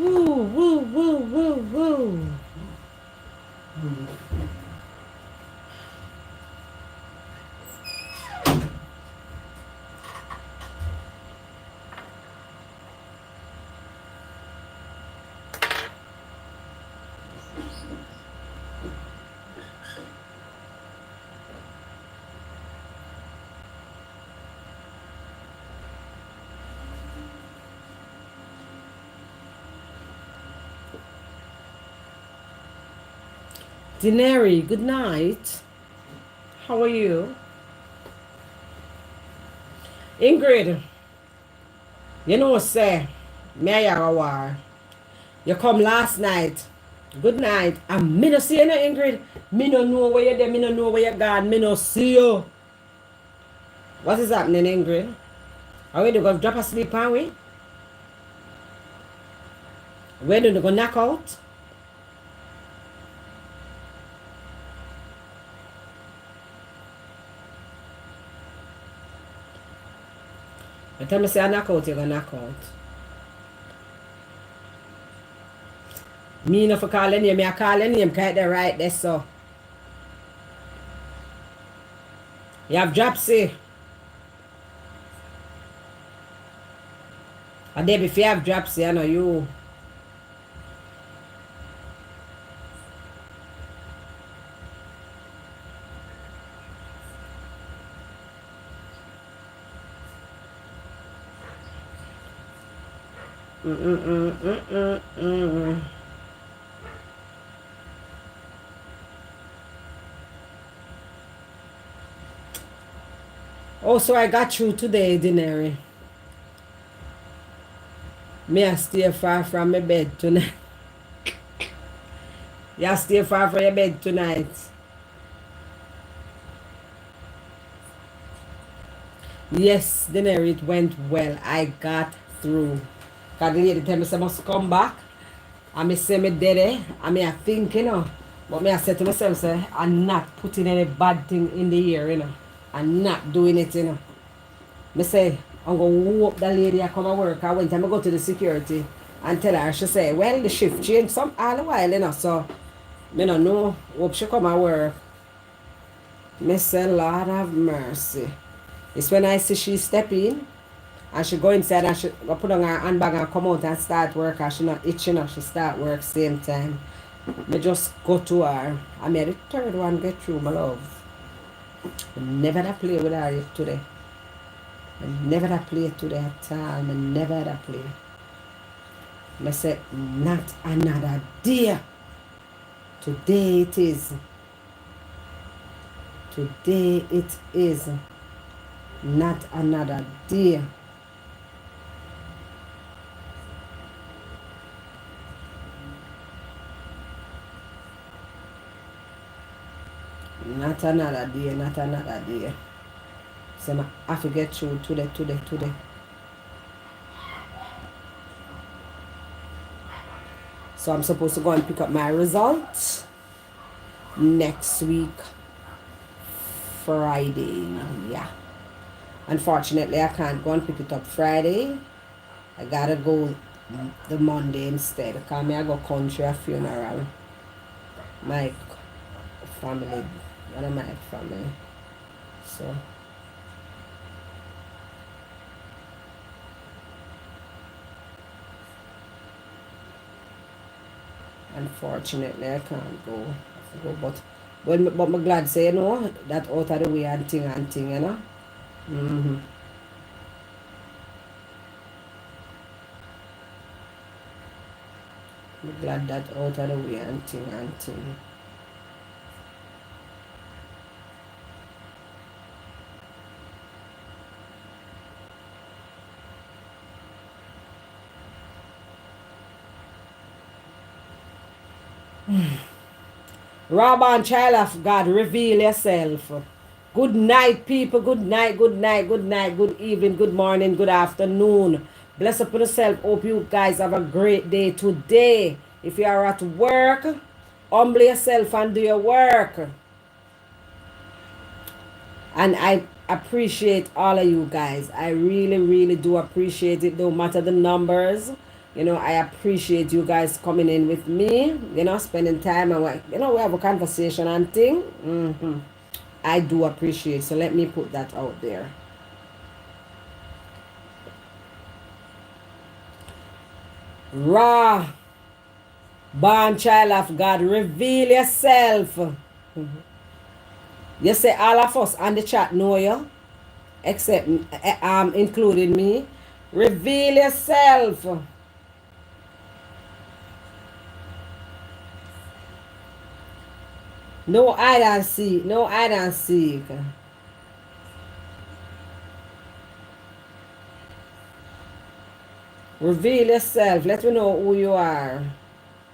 Woo, woo, woo, woo, woo. Dineri, good night. How are you? Ingrid, you know, say, me a war. You come last night. Good night. And me no see you, no, Ingrid. Me no know where you're there. Me no know where you're gone. Me no see you. What is happening, Ingrid? Are we going to drop asleep, are we? When do you go knock out? By the time I say I knock out, you're going to knock out. Me no for calling you. Me a calling you. Kind of right there, so. You have dropsy. And then if you have dropsy, I know you. Oh, so I got you today, Dineri. Me I stay far from my bed tonight. You stay far from your bed tonight. Yes, Dineri, it went well. I got through. Because the lady tell me I must come back. And me say me did it. And me I think, you know. But me I said to myself, say, I'm not putting any bad thing in the air, you know. I'm not doing it, you know. Me say, I'm going to whoop the lady I come to work. I went and I go to the security and tell her, she say, well, the shift changed some all the while, you know. So, me no know. Hope she come to work. Me say, Lord have mercy. It's when I see she step in and she go inside and she go put on her handbag and come out and start work and she not itching up. She start work same time. Me just go to her. I made the third one get through, my love. I never had play with her today. I never had play today at all. I never had play. I said, not another day. Today it is. Today it is. Not another day. Not another day, not another day. So I have to get through today. So I'm supposed to go and pick up my results next week, Friday. Yeah. Unfortunately, I can't go and pick it up Friday. I gotta go the Monday instead. Because I go country a funeral. My family, one of my family. So unfortunately I can't go. But I'm glad say, you know, that out of the way and thing, you know. Mm-hmm. I'm glad that out of the way and thing. Rabban, child of God, reveal yourself. Good night, people. Good night, good night, good night, good evening, good morning, good afternoon. Bless up on yourself. Hope you guys have a great day today. If you are at work, humble yourself and do your work. And I appreciate all of you guys. I really, really do appreciate it. No matter the numbers, I appreciate you guys coming in with me, spending time and we have a conversation and thing. I do appreciate. So let me put that out there. Raw, born child of God, reveal yourself. You say all of us on the chat know you, except including me. Reveal yourself. No hide and seek. No hide and seek. Reveal yourself. Let me know who you are.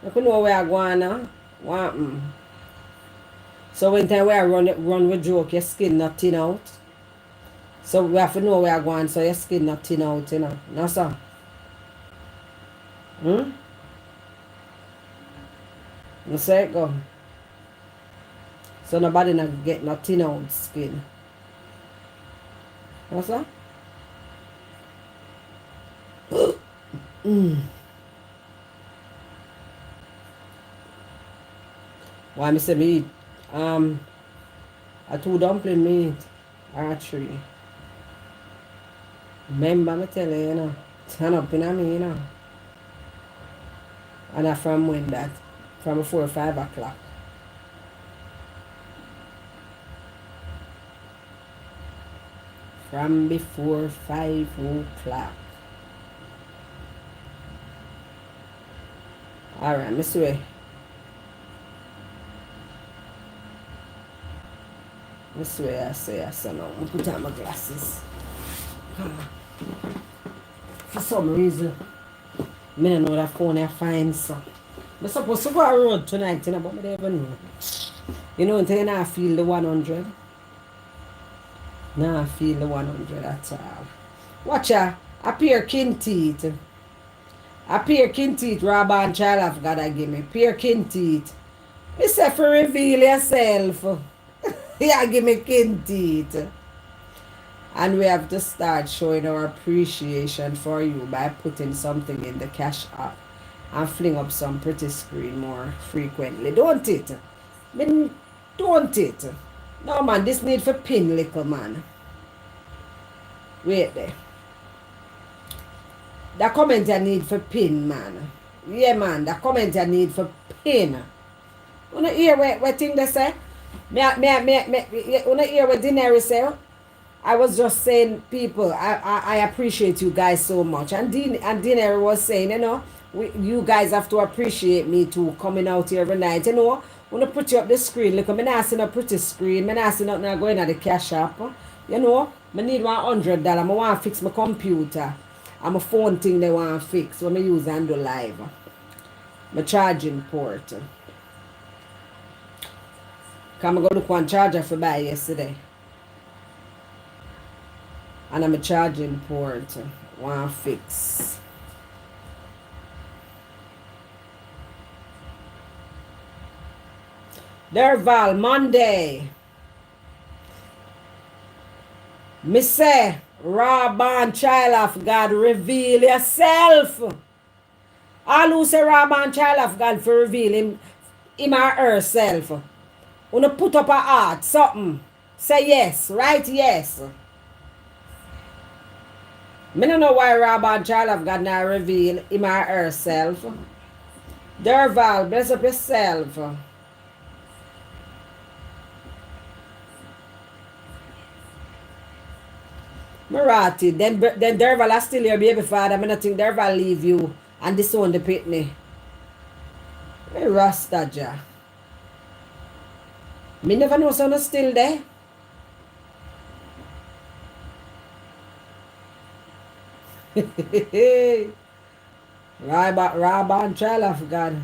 Let me know where I'm going now. So when time we are run with joke, your skin not thin out. So we have to know where I'm going so your skin not thin out, No, sir. You say it go. So nobody not get no thin out skin. No, sir? Why me say me eat a 2 dumpling meat or a 3. Remember me tell you, turn up in a me, And I from when that? From 4 or 5 o'clock. From before 5 o'clock. Alright, Miss Way. Miss Way, I say now. I put on my glasses. For some reason, I don't know that phone I find so. I'm supposed to go on road tonight, but I don't even know. Until I feel the 100. Now I feel the 100 at all. Watch ya. A pair kin teeth. A pair kin teeth, Rabba and child of God I give me. Pair kin teeth. Me say for reveal yourself. Yeah, give me kin teeth. And we have to start showing our appreciation for you by putting something in the cash app and fling up some pretty screen more frequently. Don't it? Don't it? No man, this need for pin little man. Wait there. The comment I need for pin, man. Yeah, man, the comment I need for pin. You hear what thing they say? You hear what Daenerys say? I was just saying, people, I appreciate you guys so much. And Daenerys was saying, you guys have to appreciate me too, coming out here every night. When I put you up the screen, look, I'm not seeing a pretty screen. I'm not seeing nothing going at the cash app. I need $100. I want to fix my computer. I'm a phone thing they want to fix when I use and do live. My charging port. Come I go look one charger for buy yesterday. And I'm a charging port. Want to fix. Derval, Monday. Me say, raw born child of God, reveal yourself. All who say raw born child of God for reveal him or herself. Wanna put up a heart, something. Say yes, right yes. Me don't know why raw born child of God now reveal him or herself. Derval, bless up yourself. Marati, then Derval are still your baby father. I don't think Derval leave you and disown the pitney. Hey, Rasta ja. Me never know someone still there. Rabba and child of God.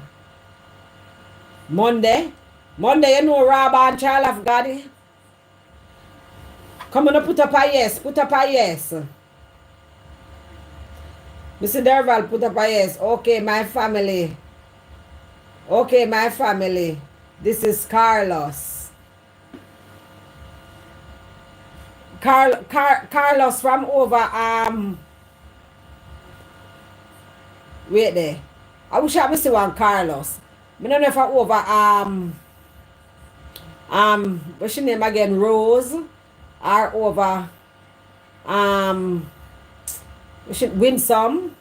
Monday, you know Rabba and child of God. Come on, put up a yes. Mr. Derval, put up a yes. Okay, my family. This is Carlos. Carlos from over Wait there. I wish I see one Carlos. I don't know if I over what's your name again? Rose or over um win some.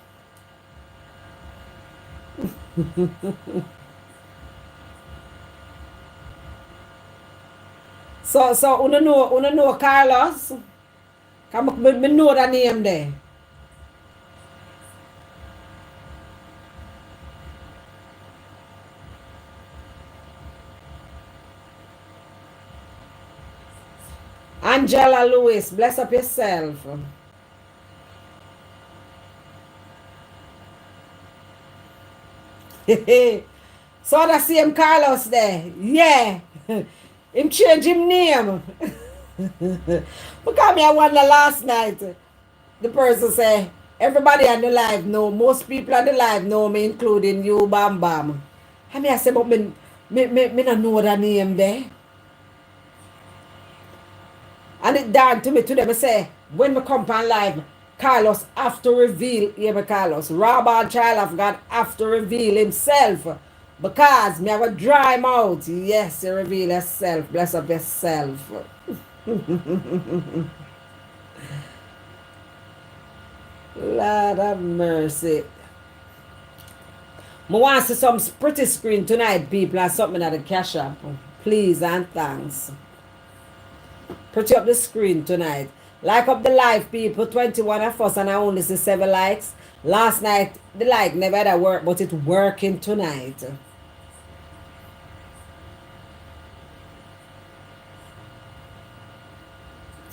So uno know Carlos. Come me know the name there. Angela Lewis, bless up yourself. So the same Carlos there. Yeah. Him change him name. Because me I wonder last night. The person say, everybody on the live know, most people on the live know me, including you, Bam Bam. And me I say, but me not know the name there. And it dawned to me today, I say, when we come on live, Carlos have to reveal, yeah, me Carlos, Robert Child of God have to reveal himself. Because me have a dry mouth. Yes, you reveal yourself. Bless up yourself. Lord have mercy. I want to see some pretty screen tonight, people, and something at the cash app. Please and thanks. Pretty up the screen tonight. Like up the live, people. 21 of us, and I only see 7 likes. Last night, the like never had a work, but it's working tonight.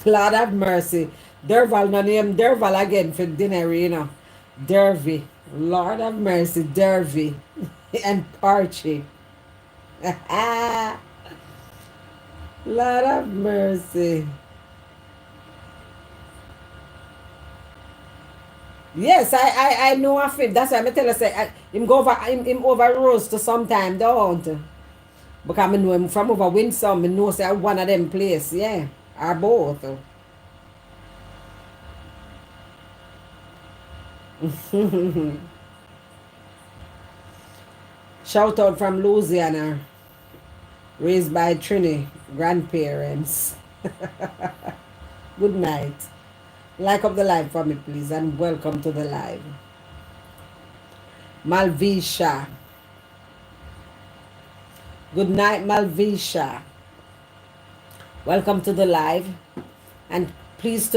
Lord have mercy. Derval, no name Derval again for dinner, you know. Dervy. Lord have mercy, Dervy. And Parchy. Lord have mercy. Yes, I know of it. That's why I tell you, say, him go over, him over roast to sometime, don't. Because I know him from over Winsome, I know say one of them place, yeah. Or both. Shout out from Louisiana, raised by Trini grandparents. Good night. Like up the live for me, please, and welcome to the live. Malvisha. Good night, Malvisha. Welcome to the live. And please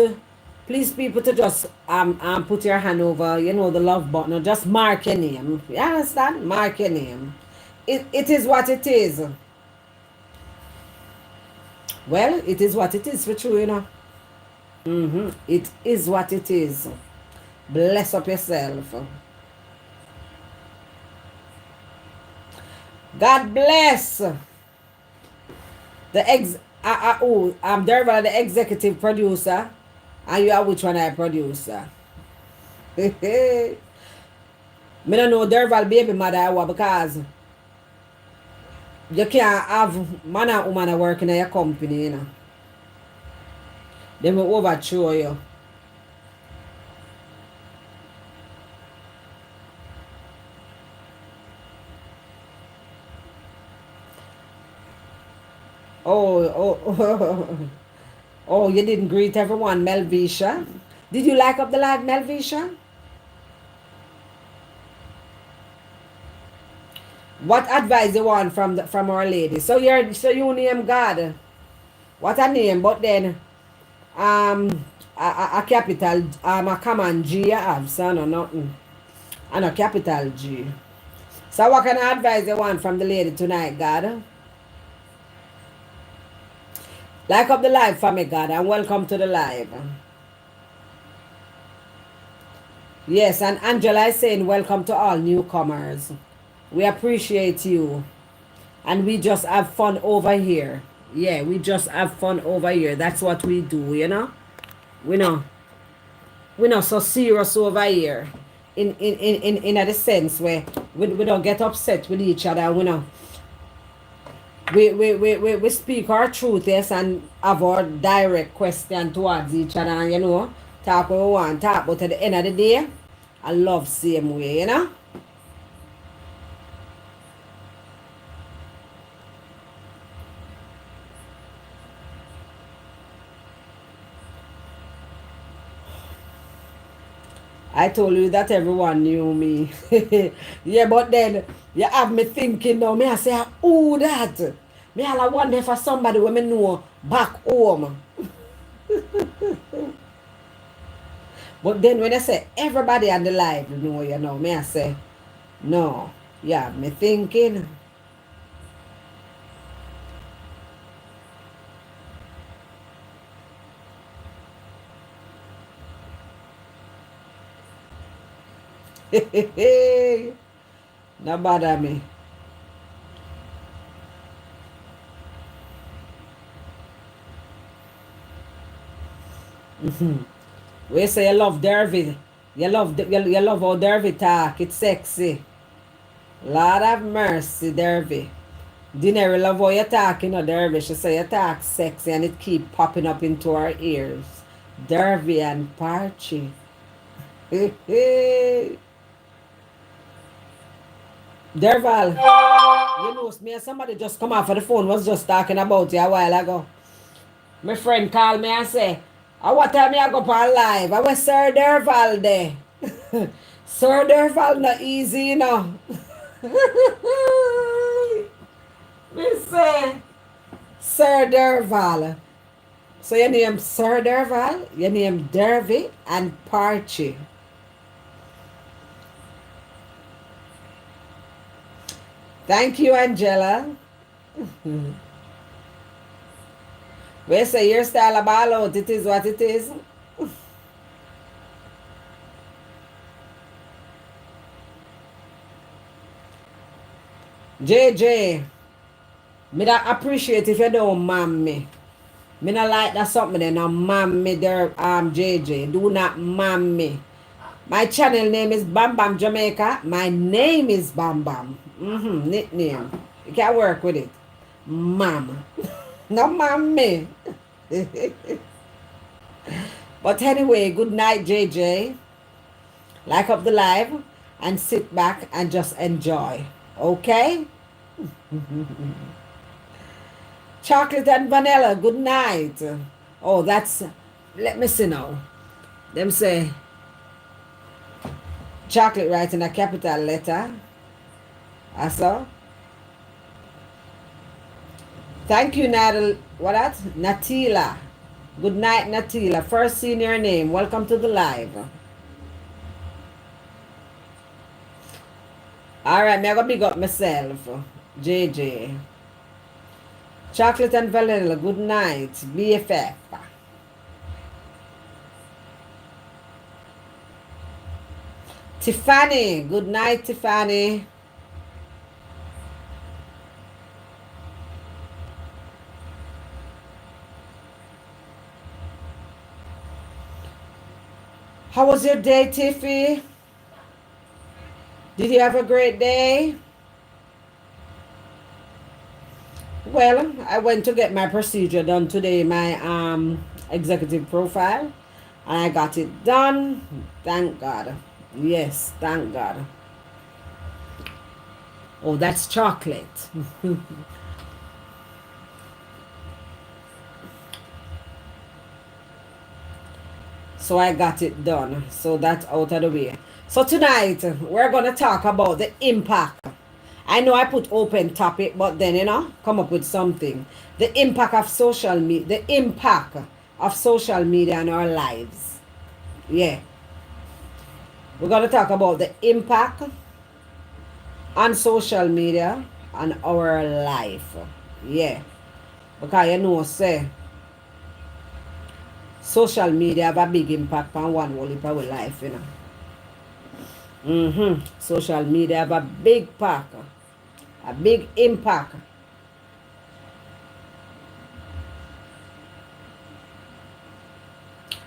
people to just put your hand over, you know, the love button, or just mark your name. You understand? Mark your name. It is what it is. Well, it is what it is for true, you know. It is what it is. Bless up yourself. God bless. Derval, the executive producer. And you are which one I producer? Me don't know Derval baby mother I was, because you can't have man and woman working in your company, you know. They will overthrow you. Oh, oh, you didn't greet everyone, Melvisha. Did you like up the live, Melvisha? What advice you want from our lady? So you name God. What a name, but then a capital a common G you have, son, or nothing. And a capital G. So what kind of advice you want from the lady tonight, God? Like up the live for me, God, and welcome to the live. Yes, and Angela is saying welcome to all newcomers. We appreciate you. And we just have fun over here. Yeah, we just have fun over here. That's what we do, you know? We're not so serious over here. In a sense where we don't get upset with each other, you know. We speak our truth, yes, and have our direct question towards each other, you know. Talk what we want, talk, but at the end of the day, I love same way, you know. I told you that everyone knew me. Yeah, but then you have me thinking now. Me I say, who that? Me I wonder for somebody when me know back home. But then when I say everybody on the live know, you know, me I say, no. Yeah, me thinking. No bother me. We say you love Derby. You love how Derby talk. It's sexy. Lord have mercy, Derby. Dinner love how you talk, you know, Derby. She say you talk sexy and it keep popping up into our ears. Derby and Parchy. Derval, you know, me and somebody just come off of the phone was just talking about you a while ago. My friend called me and say, what time I go on live? I was Sir Derval there. Sir Derval not easy, you know. Me say, Sir Derval. So your name Sir Derval, your name Dervy and Parchy. Thank you, Angela. We say your style of all out, it is what it is. JJ, me that appreciate if you don't mom me. Me not like that something then no mom me there JJ. Do not mom me. My channel name is Bam Bam Jamaica. My name is Bam Bam. Nickname. You can work with it. Mom. No mom me. But anyway, good night, JJ. Like up the live and sit back and just enjoy. Okay? Chocolate and vanilla, good night. Oh, that's, let me see now. Them say, chocolate right in a capital letter. I saw. Thank you, what that? Natila. Good night, Natila. First seeing your name. Welcome to the live. Alright, me I gonna big up myself. JJ. Chocolate and vanilla, good night. BFF. Tiffany, good night, Tiffany. How was your day, Tiffy? Did you have a great day? Well, I went to get my procedure done today, my executive profile, and I got it done. Thank God. Yes, thank God. Oh, that's chocolate. So I got it done. So that's out of the way. So tonight, we're going to talk about the impact. I know I put open topic, but then, come up with something. The impact of social media, the impact of social media in our lives. Yeah. We're going to talk about the impact on social media on our life. Yeah. Because say, social media have a big impact on one whole heap of our life, Social media have a big impact. A big impact.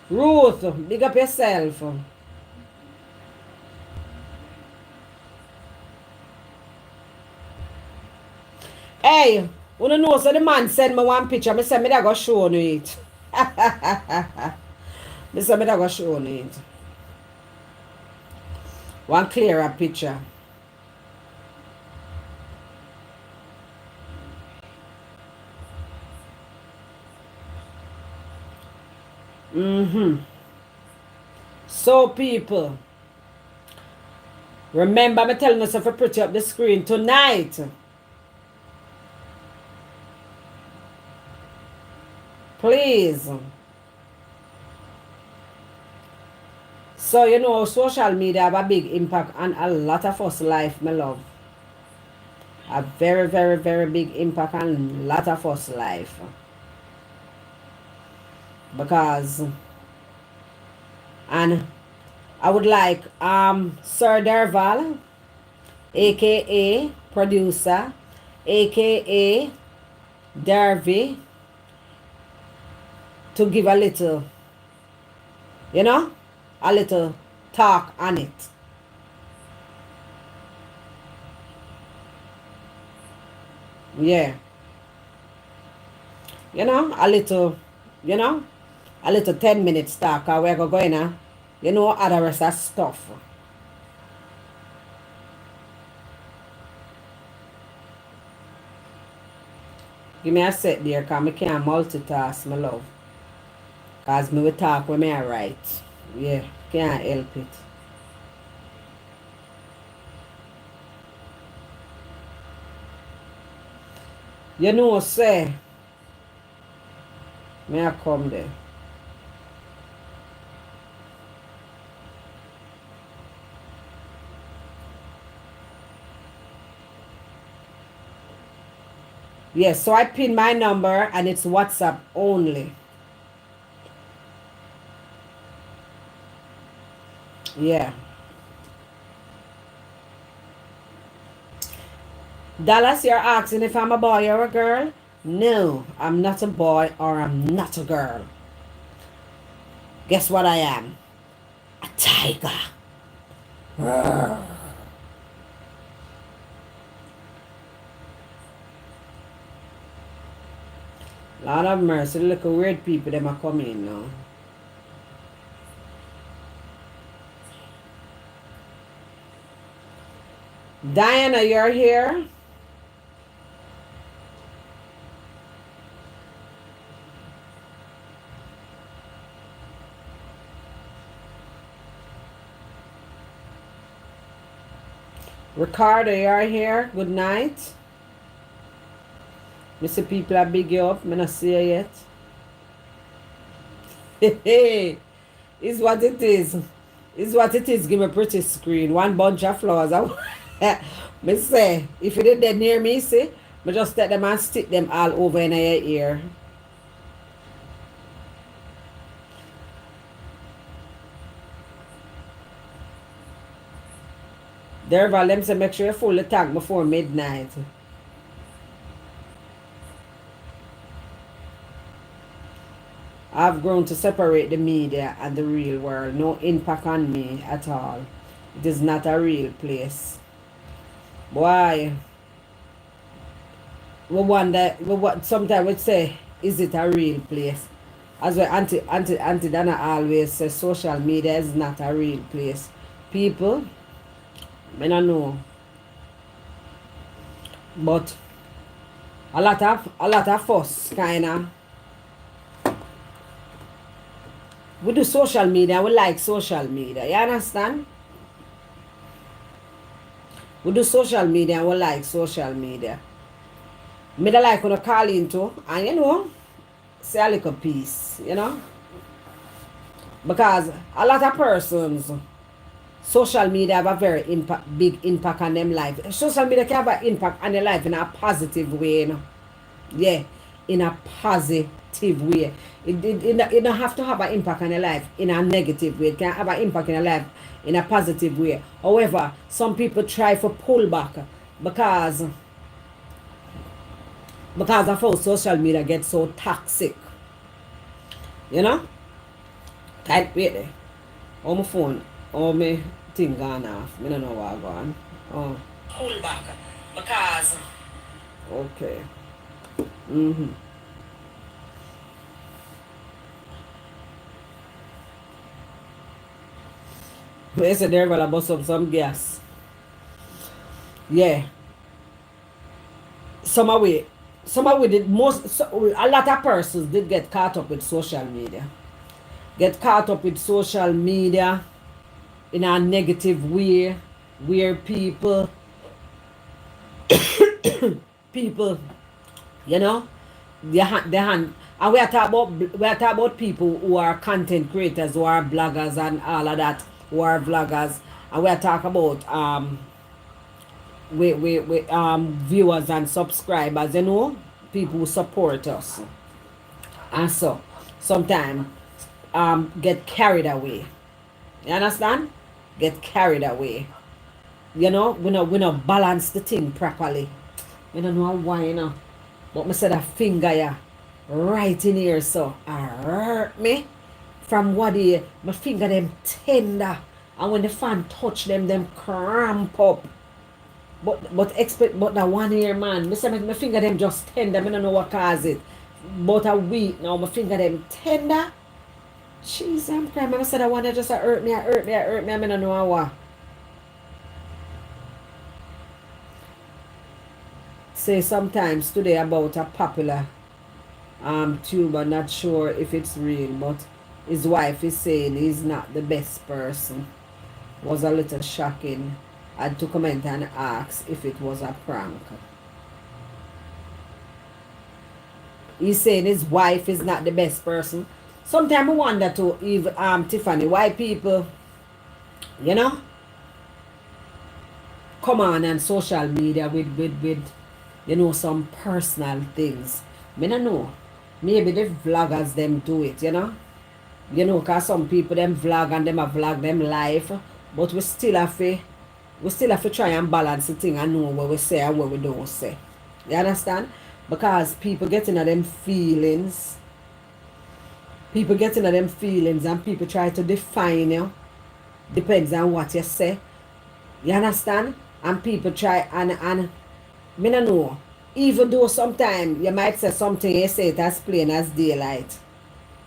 Ruth, big up yourself. Hey, wanna know so the man send me one picture. Me say me da go show you it. Me say me da go show you it. One clearer picture. So people, Remember, I'm telling myself to put up the screen tonight. Please. So, you know, social media have a big impact on a lot of us life, my love. A very, very, very big impact on a lot of us life. Because, and I would like Sir Derval, aka producer, aka Dervy, to give a little, you know, a little talk on it. Yeah. You know, a little 10 minutes talk, we're going to, you know, other rest of stuff. Give me a set there, because I can't multitask, my love. Because me will talk when I write. Yeah, can't help it. You know, say, may I come there? Yes, so I pin my number and it's WhatsApp only. Yeah. Dallas, you're asking if I'm a boy or a girl? No, I'm not a boy or I'm not a girl. Guess what I am? A tiger. Lord of mercy, look at weird people them are coming now. Diana, you're here? Ricardo, you're here? Good night. Mr. People are big you up. I'm not see you yet. Hey, it's what it is. It's what it is. Give me a pretty screen. One bunch of flowers. Me say, if you did that near me, see, me just take them and stick them all over in your ear. Derval, them say make sure you full the tank before midnight. I've grown to separate the media and the real world. No impact on me at all. It is not a real place. Why? We wonder, sometimes we say, is it a real place? As well, Auntie Dana always says, social media is not a real place. People, I don't know. But a lot of fuss, kinda. We do social media, we like social media. You understand? We do social media, we like social media. Me da like when I call into, and you know, say a little piece, you know? Because a lot of persons, social media have a very big impact on them life. Social media can have an impact on their life in a positive way, you know? Yeah, in a positive way. It don't have to have an impact on your life in a negative way. It can have an impact in your life in a positive way. However, some people try to pull back because of how social media gets so toxic. You know? Type wait there. On my phone, all my thing gone off. I don't know what gone. Oh. Pull back because. Okay. Mm-hmm. They said they're gonna bust up some gas. Yeah. Some of did a lot of persons did get caught up with social media. Get caught up with social media in a negative way. where people, you know, and we are talking about people who are content creators, who are bloggers and all of that, who are vloggers, and we are talking about viewers and subscribers, you know, people who support us, and so sometimes get carried away. You understand? Get carried away. You know, we not balance the thing properly. I don't know why, you know. But me said a finger yeah, right in here, so hurt me. From what day, my finger them tender. And when the fan touch them cramp up. But that one here, man, me say my finger them just tender. I don't know what cause it. But a week now, my finger them tender. Jeez, I'm crying. I said I want to just hurt me, I don't know what. Say sometimes today about a popular tuber, not sure if it's real, but his wife is saying he's not the best person. Was a little shocking. I had to comment and ask if it was a prank. He's saying his wife is not the best person. Sometimes I wonder to even Tiffany, why people, you know, come on social media with you know, some personal things. Me no know. Maybe the vloggers them do it, you know. You know, cause some people them vlog and them a vlog them live, but we still have to try and balance the thing and know what we say and what we don't say. You understand? Because people get into them feelings. People get into them feelings and people try to define you. Depends on what you say. You understand? And people try and me no know. Even though sometimes you might say something, you say it as plain as daylight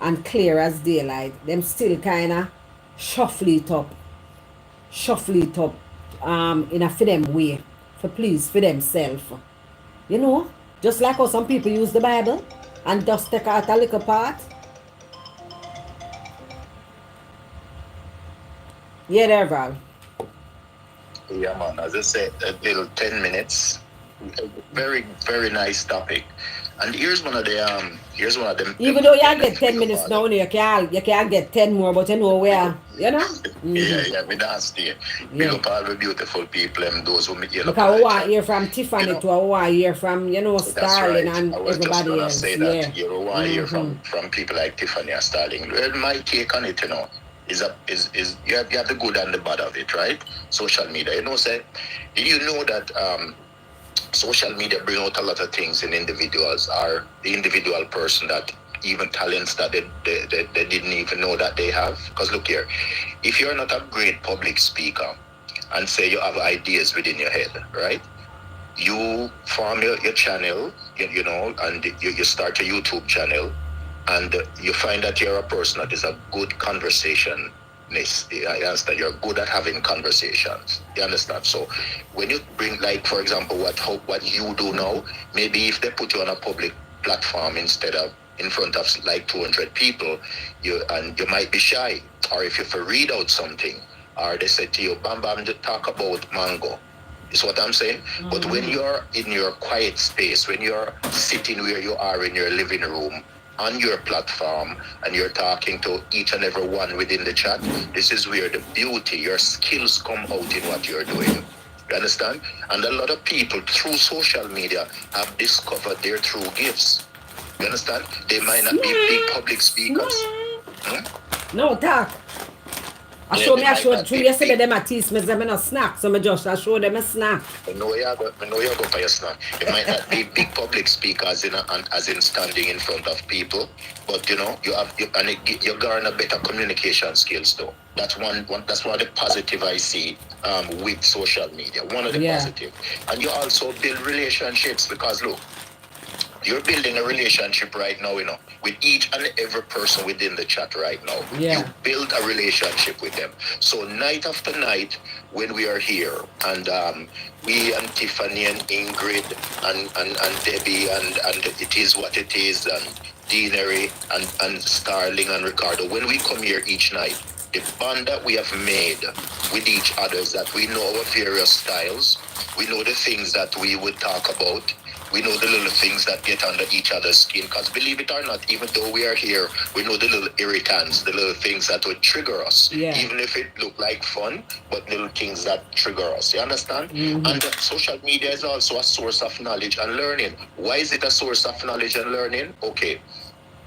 and clear as daylight, them still kinda shuffle it up. Shuffle it up in a for them way. For please for themselves. You know? Just like how some people use the Bible and just take out a little part. Yeah, there, Val. Yeah, man. As I said, a little 10 minutes. Very, very nice topic. And here's one of them. Even though you get 10 minutes now, you can't get 10 more, but you know where, you know? Yeah, we dance there. We look all the beautiful people and those who meet you. Because I want to hear from Tiffany, you know, to I want to hear from, you know, Starling right. And everybody else. Say that. You want to hear from people like Tiffany and Starling. Well, my take on it, you know, is you have the good and the bad of it, right? Social media. You know, you know that social media bring out a lot of things in individuals, or the individual person that even talents that they didn't even know that they have. Because look here, if you're not a great public speaker and say you have ideas within your head, right? You form your channel, you know, and you start a YouTube channel, and you find that you're a person that is a good conversation. You understand? You're good at having conversations. You understand? So when you bring, like, for example, what you do now, maybe if they put you on a public platform instead of in front of like 200 people, you might be shy. Or if you read out something, or they say to you, Bam Bam, talk about mango. Is what I'm saying. But when you're in your quiet space, when you're sitting where you are in your living room, on your platform, and you're talking to each and every one within the chat, this is where the beauty, your skills come out in what you're doing. You understand? And a lot of people through social media have discovered their true gifts. You understand? They might not be big public speakers. No, talk. I showed through yesterday them a tease me them a snack, so I show them a snack. I know you go for your snack. You might not be big public speakers as in standing in front of people, but you know you garner better communication skills though. That's one of the positive I see with social media. One of the positive, and you also build relationships because look. You're building a relationship right now, you know, with each and every person within the chat right now. Yeah. You build a relationship with them. So night after night, when we are here, and we and Tiffany and Ingrid and Debbie and it is what it is, and Deanery and Starling and Ricardo, when we come here each night, The bond that we have made with each other is that we know our various styles. We know the things that we would talk about. We know the little things that get under each other's skin. Because believe it or not, even though we are here, we know the little irritants, the little things that would trigger us. Yeah. Even if it look like fun, but little things that trigger us. You understand? And social media is also a source of knowledge and learning. Why is it a source of knowledge and learning? Okay.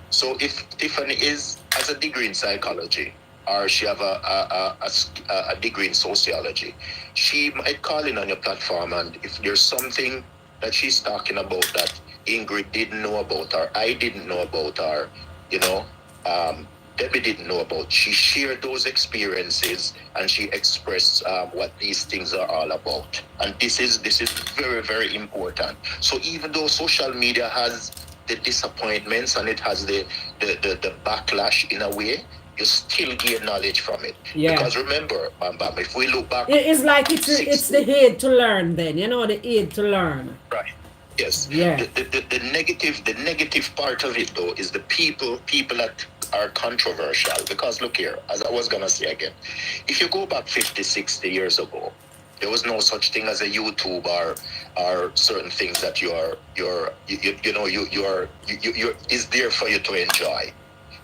So if Tiffany has a degree in psychology, or she have a degree in sociology, she might call in on your platform, and if there's something that she's talking about that Ingrid didn't know about, or I didn't know about, or Debbie didn't know about, she shared those experiences and she expressed what these things are all about. And this is very, very important. So even though social media has the disappointments and it has the backlash in a way, you still gain knowledge from it. Yeah. Because remember, Bam Bam, if we look back, it's like it's the aid to learn. Then the aid to learn. right. Yes. Yeah. The negative part of it though is the people that are controversial. Because look here, as I was gonna say again, if you go back 50, 60 years ago, there was no such thing as a YouTube or certain things that you're is there for you to enjoy.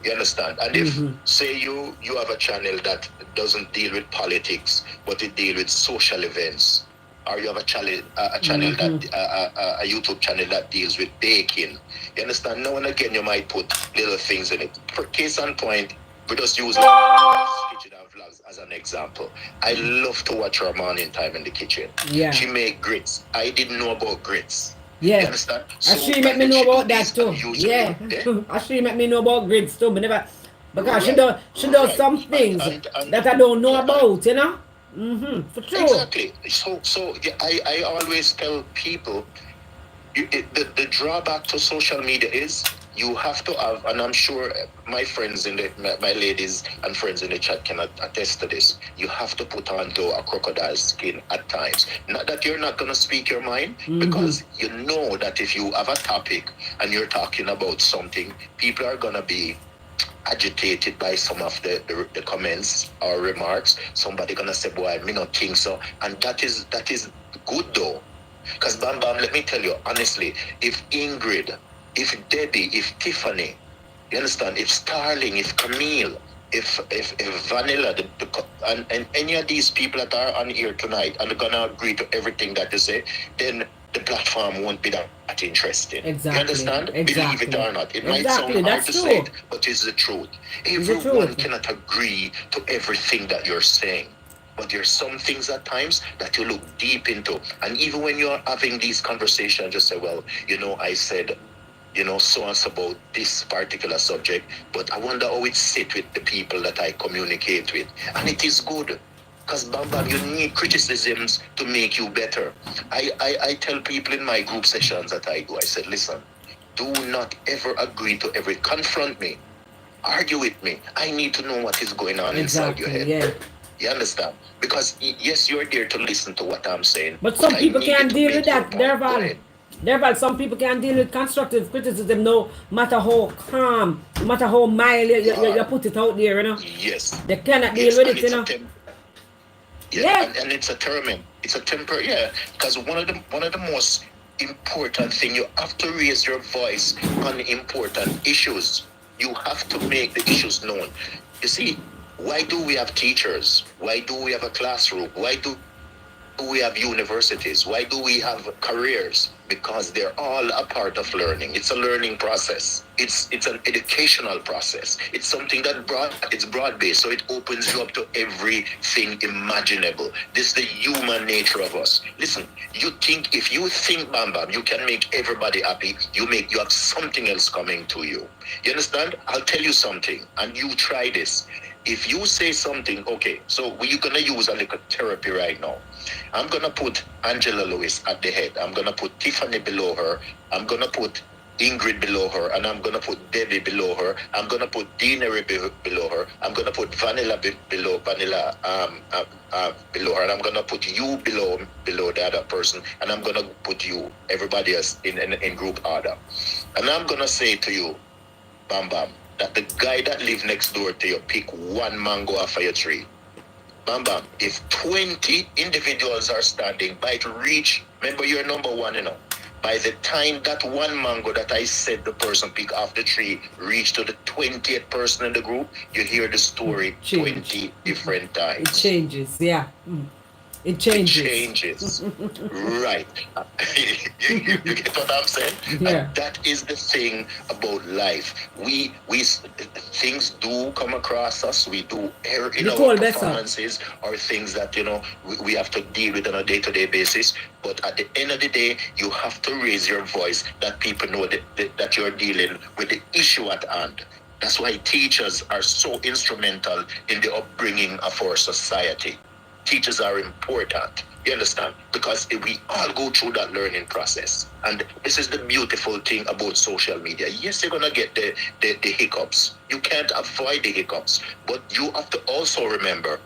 You understand? And if say you have a channel that doesn't deal with politics, but it deals with social events, or you have a channel that a YouTube channel that deals with baking, you understand? Now and again you might put little things in it. For case in point, we just use kitchen and vlogs as an example. I love to watch her morning time in the kitchen. Yeah. She make grits. I didn't know about grits. Yeah. You understand? So, she make me know about that too. Yeah. She make me know about grits too. But never, because she does some things that I don't know about, for sure. Exactly. So I always tell people the drawback to social media is you have to have, and I'm sure my friends my ladies and friends in the chat can attest to this, you have to put on though a crocodile skin at times. Not that you're not going to speak your mind, because you know that if you have a topic and you're talking about something, people are going to be agitated by some of the comments or remarks. Somebody gonna say, boy, me not think so. And that is good though. Because Bam Bam, let me tell you honestly, if Ingrid, if Debbie, if Tiffany, you understand, if Starling, if Camille, if Vanilla, and any of these people that are on here tonight and are gonna agree to everything that they say, then the platform won't be that interesting. Exactly. You understand? Exactly. Believe it or not. It might sound hard to say it, but it's the truth. Everyone cannot agree to everything that you're saying. But there's some things at times that you look deep into. And even when you're having these conversations, just say, well, I said, so and so about this particular subject, but I wonder how it sits with the people that I communicate with. And it is good. Because Bam Bam, you need criticisms to make you better. I tell people in my group sessions that I do, I said, listen, do not ever agree to every, confront me, argue with me. I need to know what is going on inside your head. Yeah. You understand? Because yes, you're there to listen to what I'm saying. But some people can't deal with that. Therefore, some people can't deal with constructive criticism, no matter how calm, no matter how mild you put it out there, Yes. They cannot deal with it, Yeah. And it's a term. It's a temper, yeah. Because one of the most important thing, you have to raise your voice on important issues. You have to make the issues known. You see, why do we have teachers? Why do we have a classroom? Why do we have universities? Why do we have careers? Because they're all a part of learning. It's a learning process. It's an educational process. It's something that it's broad-based, so it opens you up to everything imaginable. This is the human nature of us. Listen, if you think, Bam Bam, you can make everybody happy, you have something else coming to you. You understand? I'll tell you something, and you try this. If you say something, okay, so we're going to use a little therapy right now. I'm going to put Angela Lewis at the head. I'm going to put Tiffany below her. I'm going to put Ingrid below her. And I'm going to put Debbie below her. I'm going to put Deanery below her. I'm going to put Vanilla below her. And I'm going to put you below the other person. And I'm going to put you, everybody else, in group order. And I'm going to say to you, Bam Bam, that the guy that live next door to you pick one mango off of your tree. Bam bam. If 20 individuals are standing, by it reach, remember you're number one, you know. By the time that one mango that I said the person pick off the tree reach to the 20th person in the group, you hear the story 20 different times. It changes, yeah. It It changes. changes. Right. You get what I'm saying? Yeah. And that is the thing about life. We things do come across us. We do err in our performances or things that, you know, we have to deal with on a day-to-day basis. But at the end of the day, you have to raise your voice that people know that you're dealing with the issue at hand. That's why teachers are so instrumental in the upbringing of our society. Teachers are important, you understand? Because we all go through that learning process. And this is the beautiful thing about social media. Yes, you're going to get the hiccups. You can't avoid the hiccups. But you have to also remember,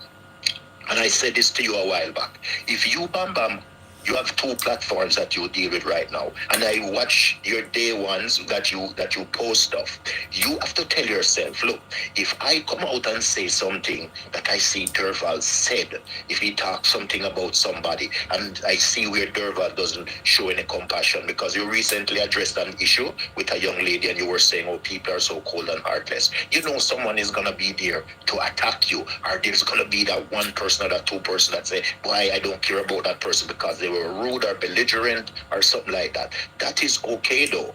and I said this to you a while back, if you, Bam Bam, you have two platforms that you deal with right now, and I watch your day ones that you post stuff. You have to tell yourself, look, if I come out and say something that I see Derval said, if he talks something about somebody, and I see where Derval doesn't show any compassion, because you recently addressed an issue with a young lady, and you were saying, oh, people are so cold and heartless. You know someone is gonna be there to attack you, or there's gonna be that one person or that two person that say, why I don't care about that person because they were rude or belligerent or something like that. That is okay though,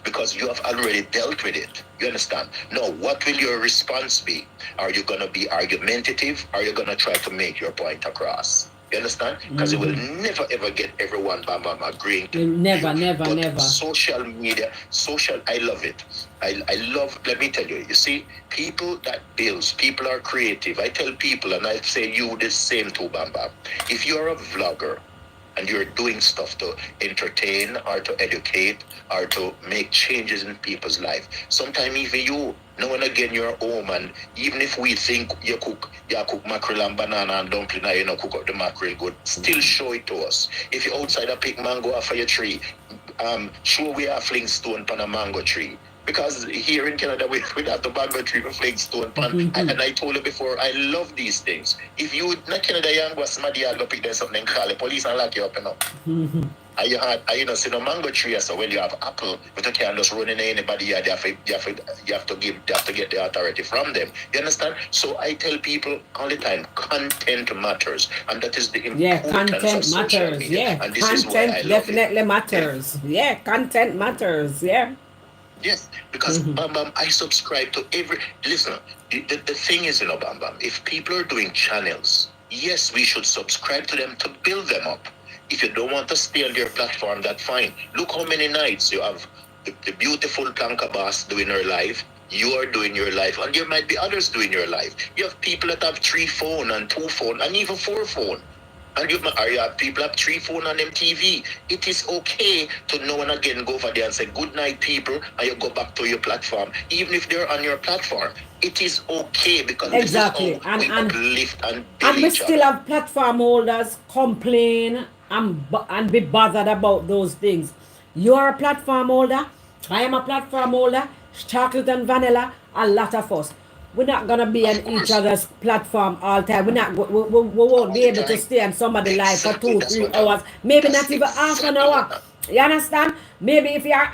because you have already dealt with it. You understand? Now, what will your response be? Are you going to be argumentative, or are you going to try to make your point across? You understand? Because it will never ever get everyone Bam Bam agreeing to never. Social media, I love it. I love, let me tell you, you see, people that builds, people are creative. I tell people, and I say you the same too, Bam Bam. If you're a vlogger, and you're doing stuff to entertain or to educate or to make changes in people's life. Sometimes even you, now and again, you're home, and even if we think you cook mackerel and banana and dumpling, and you know, cook up the mackerel good, still show it to us. If you're outside a pick mango off of your tree, show we are fling stone on a mango tree. Because here in Canada, we have the mango tree with fling stone pan. And I told you before, I love these things. If you in Canada, you go somebody go pick them something and call the police and lock you up, you know. And you know, see no mango tree, so when you have apple, but you can't just run in anybody, you have to get the authority from them. You understand? So I tell people all the time, content matters, and that is the importance of social media. Yeah, and this content is why I love definitely it. matters. Yeah, content matters. Yeah. Yes, because Bam Bam, I subscribe to every. Listen, the thing is, you know, Bam Bam, if people are doing channels, yes, we should subscribe to them to build them up. If you don't want to stay on their platform, that's fine. Look how many nights you have the beautiful Planka Boss doing her live. You are doing your life, and there might be others doing your life. You have people that have 3 phone and 2 phone and even 4 phone. And you have people have 3 phone on them TV. It is okay to now and again go over there and say good night, people, and you go back to your platform, even if they're on your platform. It is okay, because exactly. This is how we uplift and build we still have platform holders complain and be bothered about those things. You are a platform holder. I am a platform holder. Chocolate and vanilla. A lot of us. We're not gonna be on each other's platform all the time. We won't be able to stay on somebody's live for 2-3 hours. Maybe not even half an hour. You understand? Maybe if you're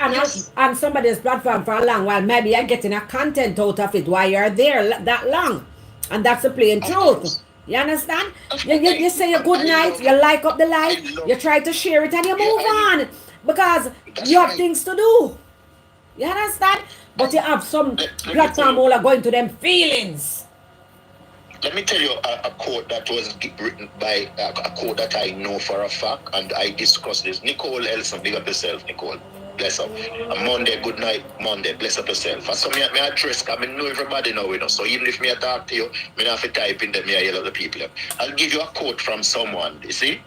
on somebody's platform for a long while, maybe you're getting a content out of it while you're there that long. And that's the plain truth. You understand? You say a good night, you like up the live, you try to share it, and you move on. Because you have things to do. You understand? But you have some platform holder going to them feelings. Let me tell you a quote that was written by a quote that I know for a fact, and I discussed this. Nicole Elson, big up yourself, Nicole. Bless up. Monday, good night, Monday. Bless up yourself. And so me address, because I know everybody now, you know. So even if me talk to you, me have to type in them, me yell at the people. I'll give you a quote from someone, you see?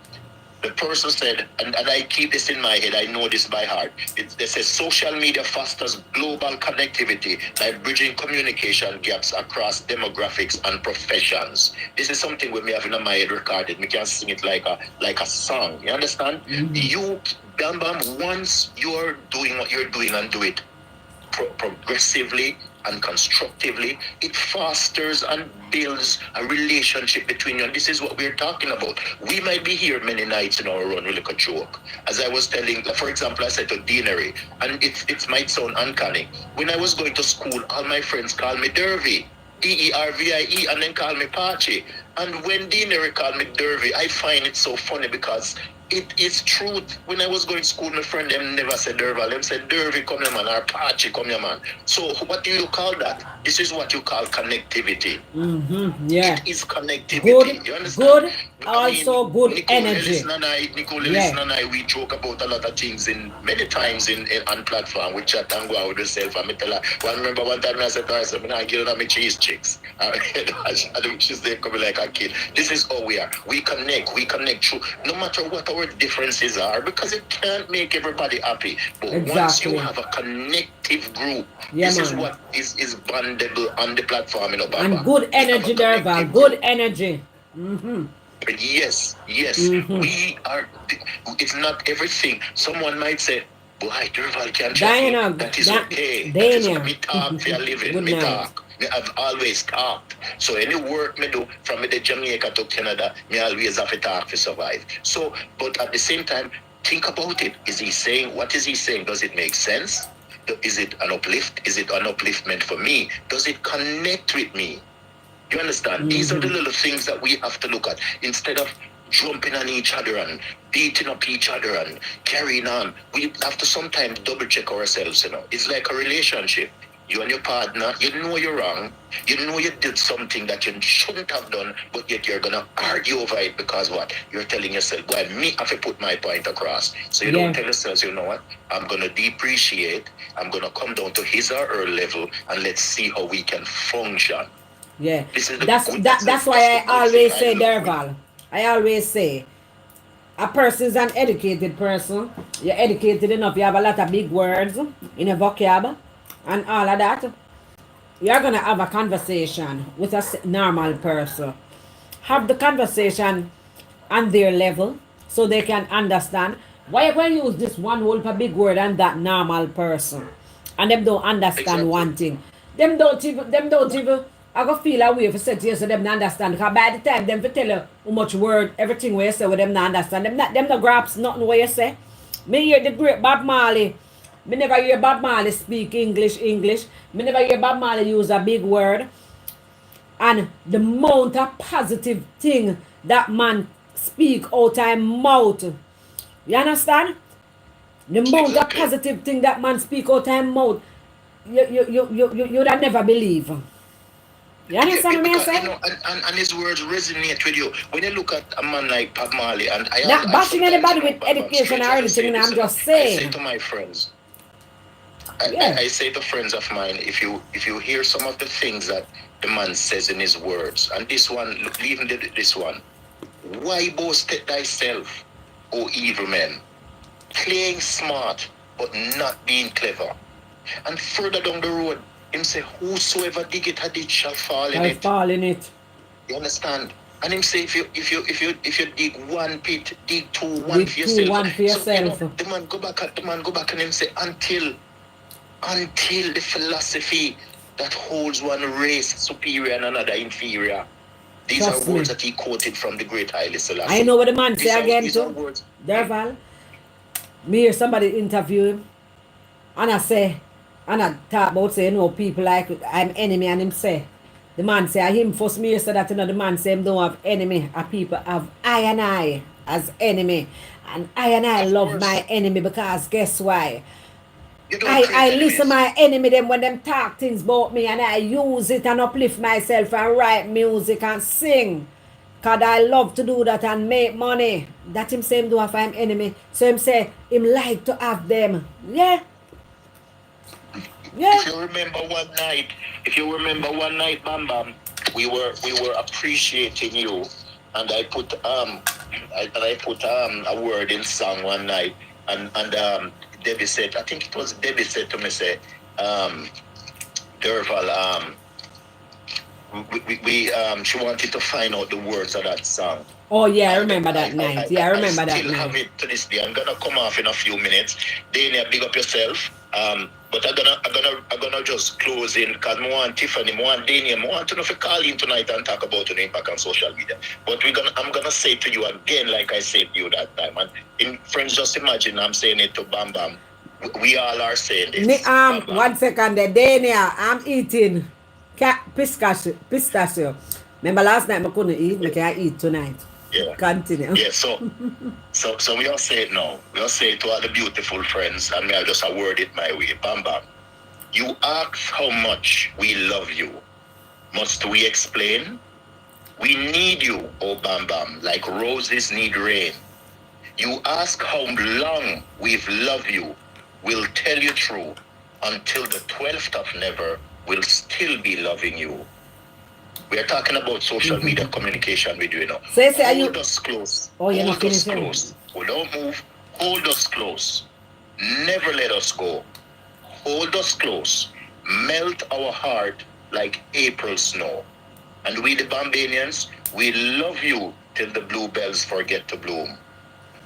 The person said, and I keep this in my head, I know this by heart. They say social media fosters global connectivity by bridging communication gaps across demographics and professions. This is something we may have in my head recorded. We can sing it like a song. You understand? You, Bam Bam, once you're doing what you're doing and do it progressively and constructively, it fosters and builds a relationship between you. And this is what we're talking about. We might be here many nights in our run with like a joke. As I was telling, for example, I said to Deanery, and it might sound uncanny. When I was going to school, all my friends called me Dervy. Dervie, and then call me Pachi. And when Deanery called me Dervy, I find it so funny because it is truth. When I was going to school, my friend them never said Derval. Them said Dervy come here man or Pachi come here man. So what do you call that? This is what you call connectivity. Yeah. It is connectivity. Good. You understand? Good. Also good Nicole energy. Ellis and I, we joke about a lot of things many times on platform. We chat and go out with yourself. And I tell her, well, I remember one time I said to her, I said, I'm getting on my cheese chicks. She's there coming like a kid. This is how we are. We connect through, no matter what our differences are, because it can't make everybody happy. But once you have a connective group, this is what is bondable on the platform, And good energy there, Val. Good energy. Yes. We are. It's not everything. Someone might say, "Boy, Durval can't chat." That is okay. That is what me talk for a living. Me talk. I've always talked. So any work me do from the Jamaica to Canada, me always have to talk to survive. So, but at the same time, think about it. Is he saying, what is he saying? Does it make sense? Is it an uplift? Is it an upliftment for me? Does it connect with me? You understand? These are the little things that we have to look at. Instead of jumping on each other and beating up each other and carrying on, we have to sometimes double check ourselves, It's like a relationship. You and your partner, you know you're wrong. You know you did something that you shouldn't have done, but yet you're going to argue over it because what? You're telling yourself, well, me have to put my point across. So you don't tell yourself, you know what? I'm going to depreciate. I'm going to come down to his or her level and let's see how we can function. Yeah, that's why I always say, Derval. I always say, a person is an educated person. You're educated enough. You have a lot of big words in a vocab and all of that. You're gonna have a conversation with a normal person. Have the conversation on their level so they can understand. Why you going to use this one whole big word and that normal person, and them don't understand one thing. Them don't even. I go feel a way if you say to you so them not understand. Because by the time them to tell you how much word, everything where you say with them not understand. Them not grasp nothing what you say. Me hear the great Bob Marley. Me never hear Bob Marley speak English. Me never hear Bob Marley use a big word. And the amount of positive thing that man speak out of mouth. You understand? The amount of positive thing that man speak out of mouth. You'd never believe. You understand what I'm saying? And his words resonate with you. When you look at a man like Bob Marley, and I not bashing anybody with education or anything, I'm just saying. I say to my friends, I say to friends of mine, if you hear some of the things that the man says in his words, and this one, even this one, why boast thyself, O evil men, playing smart but not being clever. And further down the road, him say, whosoever dig it a ditch shall fall in it. You understand? And him say, if you dig one pit, dig two, one for yourself. So, the man go back and him say, until the philosophy that holds one race superior and another inferior. These are words that he quoted from the great Haile Selassie. I know what the man say again too. Derval, me hear somebody interview him, and I talk about say, people like I'm enemy, and him say, the man say, him first me say that, the man say him don't have enemy, and people have I and I as enemy, and I love my enemy because guess why? I listen my enemy them when them talk things about me, and I use it and uplift myself and write music and sing. Cause I love to do that and make money. That him say him do have him enemy. So him say him like to have them. Yeah. If you remember one night, Bam Bam, we were appreciating you, and I put a word in song one night, and Debbie said, I think it was Debbie said to me, say, Derval, she wanted to find out the words of that song. Oh yeah, I remember that night. I remember that night. I still have it to this day. I'm gonna come off in a few minutes. Dania, big up yourself. But I'm gonna just close in because I want Tiffany, I want Daniel, I want to know if you call in tonight and talk about the impact on social media. But I'm gonna say to you again, like I said to you that time. And in friends, just imagine I'm saying it to Bam Bam. We all are saying this. Bam Bam. 1 second there. Dania, I'm eating pistachio. Remember last night I couldn't eat, I can eat tonight. Yeah. Continue. Yeah, so we all say it now. We all say it to all the beautiful friends, and I'll just word it my way. Bam Bam. You ask how much we love you. Must we explain? We need you, oh Bam Bam, like roses need rain. You ask how long we've loved you. We'll tell you true. Until the 12th of never, we'll still be loving you. We are talking about social media communication with you now. So hold us close. You're not hold us finishing. close. We don't move. Hold us close. Never let us go. Hold us close. Melt our heart like April snow. And we the Bambanians, we love you till the bluebells forget to bloom.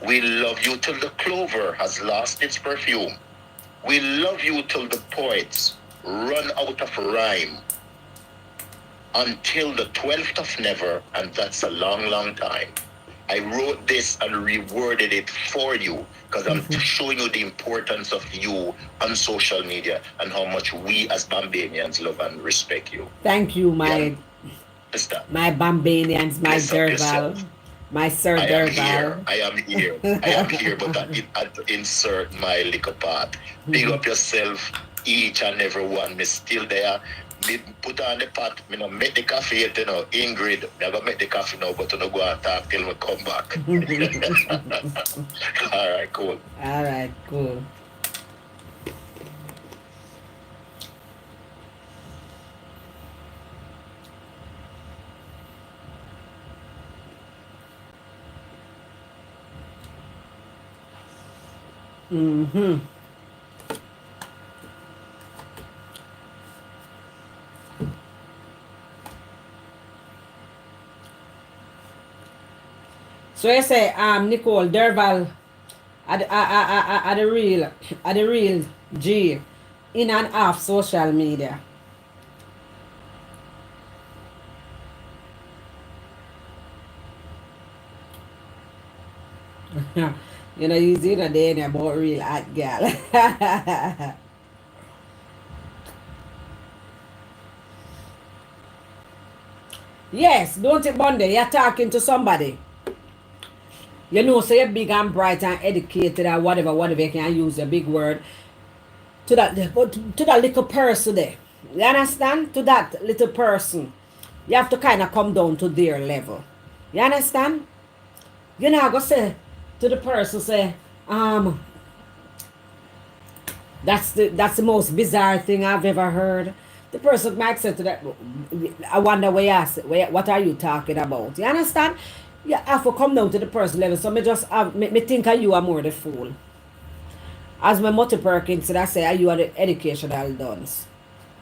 We love you till the clover has lost its perfume. We love you till the poets run out of rhyme. Until the 12th of never, and that's a long, long time. I wrote this and reworded it for you because I'm showing you the importance of you on social media and how much we as Bambanians love and respect you. Thank you, my Bambanians, my Derval. My Sir Derval. I am here, but I had to insert my little part. Big up yourself, each and every one. Me still there. Me put on the pot, make the coffee yet, Ingrid. I'm gonna make the coffee now, but I'm go and talk till we come back. Alright, cool. Alright, cool. So you say, Nicole Derval, are the real G in and off social media. You know, he's in a day about real hot girl. Yes, don't it Monday, you're talking to somebody. You know, so you're big and bright and educated or whatever you can use a big word. To that little person there. You understand? To that little person. You have to kind of come down to their level. You understand? You know, I go say to the person, say, that's the most bizarre thing I've ever heard. The person might say to that, I wonder what are you talking about? You understand? You have to come down to the person level. So me think of you are more the fool. As my Motty Perkins said, I say, are you are the educational dunce?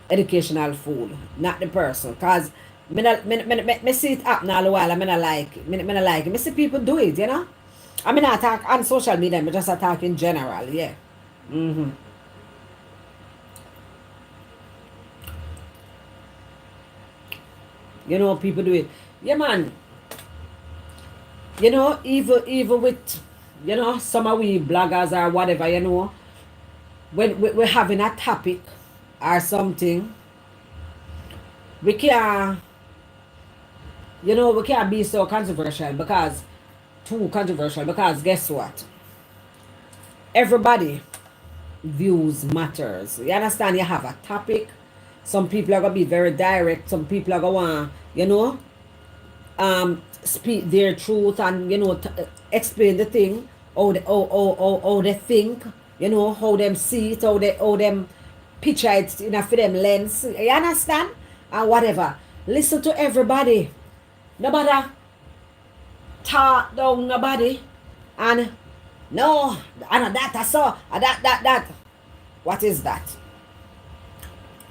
Educational fool, not the person. Because me see it happen all the while, I not like it. Me like it. Me see people do it, you know? I mean, I talk on social media, I just talk in general, yeah. You know, people do it. Yeah, man. You know, even with, you know, some of we bloggers or whatever, you know, when we're having a topic or something, we can't, you know, we can't be so controversial because guess what? Everybody views matters. You understand? You have a topic. Some people are going to be very direct. Some people are going to, you know, speak their truth and, you know, explain the thing, how they think, you know, how them see it, how them picture it, you know, for them lens. You understand? And whatever. Listen to everybody. Nobody talk down nobody. And no, I know that I saw that. What is that?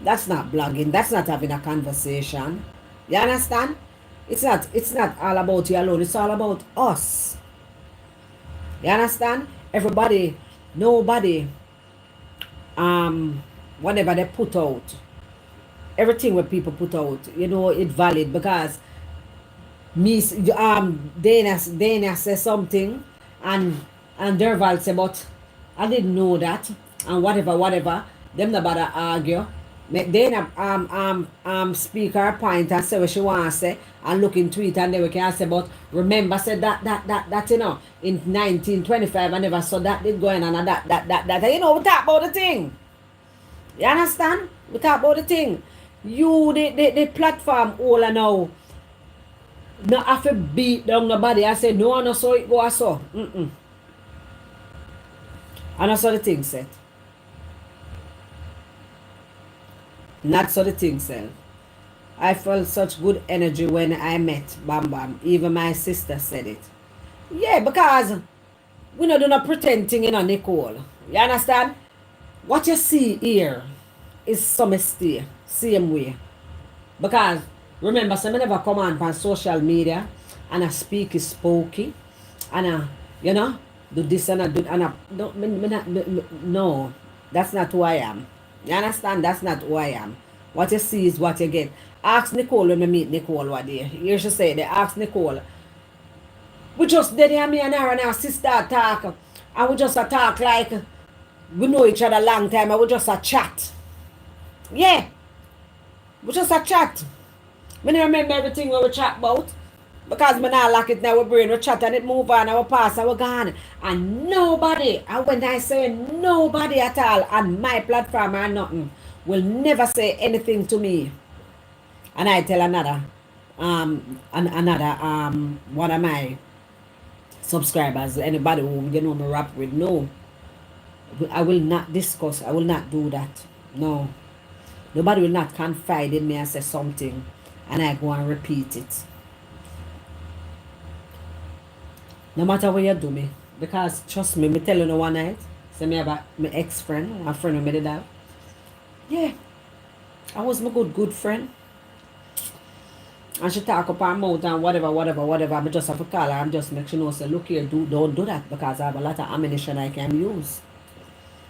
That's not blogging. That's not having a conversation. You understand? It's not all about you alone. It's all about us. You understand? Everybody, nobody whatever they put out, everything what people put out, you know, it valid because me Dana says something and Derval say, but I didn't know that and whatever. Them not bother argue. Make Dana speak her point and say what she wants to say and look into it and then we can say, but remember said that you know in 1925 I never saw that did going on and that you know we talk about the thing. You understand? We talk about the thing. You the platform all now not have to beat down nobody. I say no, no, so it go so. And that's how the thing said. Not so the thing said. I felt such good energy when I met Bam Bam. Even my sister said it. Yeah, because we not do not pretending, you know, Nicole. You understand? What you see here is some stay. Same way. Because remember, some never come on social media and I speak is spooky and I, you know, do this and I do and I don't no, that's not who I am. You understand? That's not who I am. What you see is what you get. Ask Nicole when we meet Nicole one day. You should say they ask Nicole. We just did here, me and her and our sister talk. And we just talk like we know each other a long time and we just a chat. Yeah. We just a chat. I don't remember everything we chat about. Because we not lock it now, we brain, we chat and it move on, and we pass and we gone. And nobody, and when I say nobody at all on my platform or nothing, will never say anything to me. And I tell another one of my subscribers, anybody who you know me rap with, no. I will not discuss, I will not do that. No. Nobody will not confide in me and say something and I go and repeat it. No matter what you do me. Because trust me, me tell you no one night. Say me about my ex-friend, my friend who made it out. Yeah. I was my good friend. And she talk up her mouth and whatever. I just have to call her and just make sure she knows, say, look here, don't do that because I have a lot of ammunition I can use.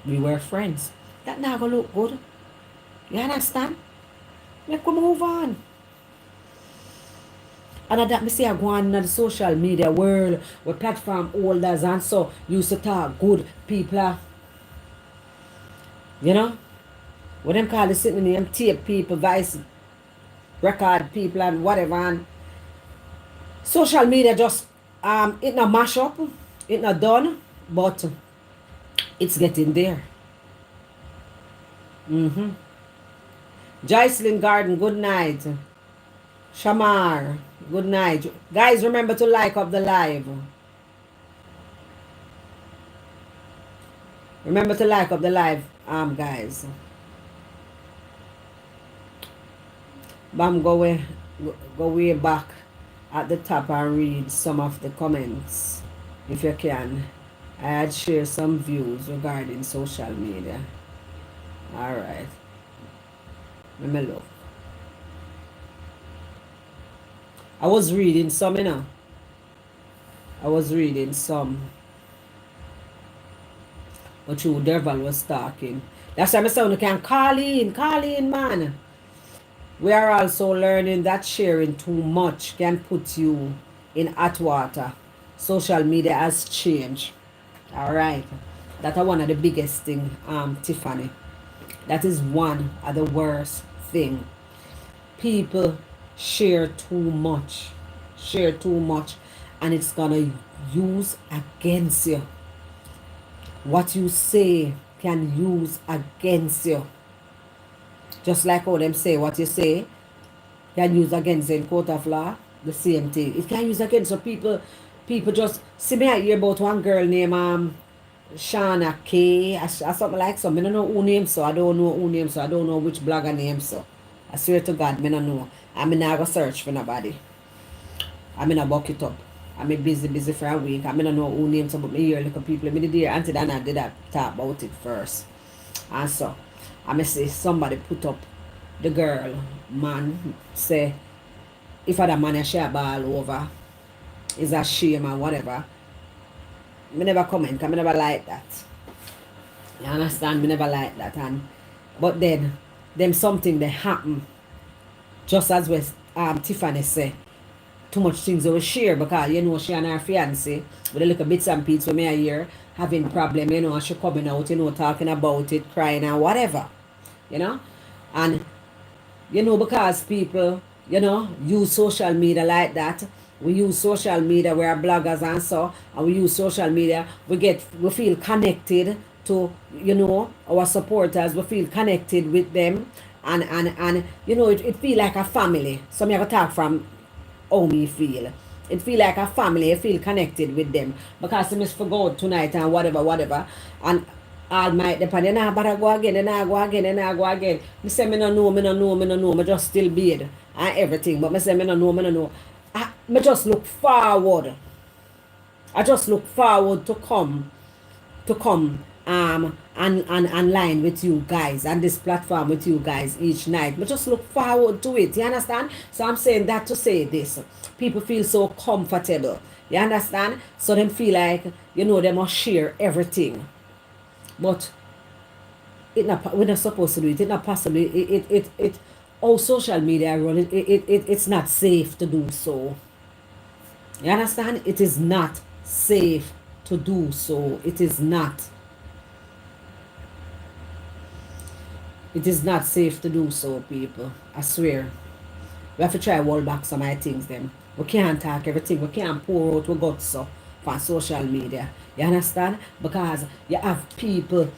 We were friends. That not gonna look good. You understand? Make we move on. And that me say I go on in the social media world where platform holders and so used to talk good people. You know? What them call it sitting in them tape people, vice record people and whatever, and social media just it not mash up, it not done, but it's getting there. Joycelyn Garden, good night. Shamar, good night. Guys, remember to like up the live. Remember to like up the live, guys. Bam, go way back at the top and read some of the comments if you can. I had shared some views regarding social media. Alright. Let me look. I was reading some, you know. I was reading some. But you, Devil was talking. That's why I said you can call in, man. We are also learning that sharing too much can put you in hot water. Social media has changed. Alright. That's one of the biggest thing, Tiffany. That is one of the worst thing. People share too much. And it's gonna use against you. What you say can use against you. Just like how them say what you say can use against you in court of law. The same thing. It can use against you. People just see me I hear about one girl named Shauna K or something like so. I don't know who name so. I don't know which blogger name so. I swear to God, I don't know. I'm not going to search for nobody. I'm in a buck it up. I'm busy for a week. I don't know who name so, but me hear little people. I did hear Auntie Dana did that talk about it first. And so I may say somebody put up the girl, man, say if other man a share ball over is a shame or whatever. Me never comment, I never like that. You understand? Me never like that. And But then, them something that happen, just as what Tiffany say. Too much things we share because you know she and her fiance with a little bits and pieces when me a hear having problem, you know, and she coming out, you know, talking about it, crying and whatever, you know. And you know, because people, you know, use social media like that. We use social media, we are bloggers and so, and we use social media, we feel connected to, you know, our supporters, we feel connected with them, and you know, it feel like a family. So me I go talk from how me feel. It feel like a family, I feel connected with them. Because I miss for God tonight and whatever. And all might depend. And I better go again, and I go again, and I go again. Me say me no know, me no know, me no know. Me just still bid and everything. But me say me no know, me no know. Me just look forward. I just look forward to come and line with you guys and this platform with you guys each night. But just look forward to it. You understand? So I'm saying that to say this. People feel so comfortable. You understand? So them feel like, you know, they must share everything. But we're not supposed to do it. It's not possible. All social media run it's not safe to do so. You understand? It is not safe to do so. It is not. It is not safe to do so, people. I swear. We have to try hold back some of my things them. We can't talk everything. We can't pour out we got so for social media. You understand? Because you have people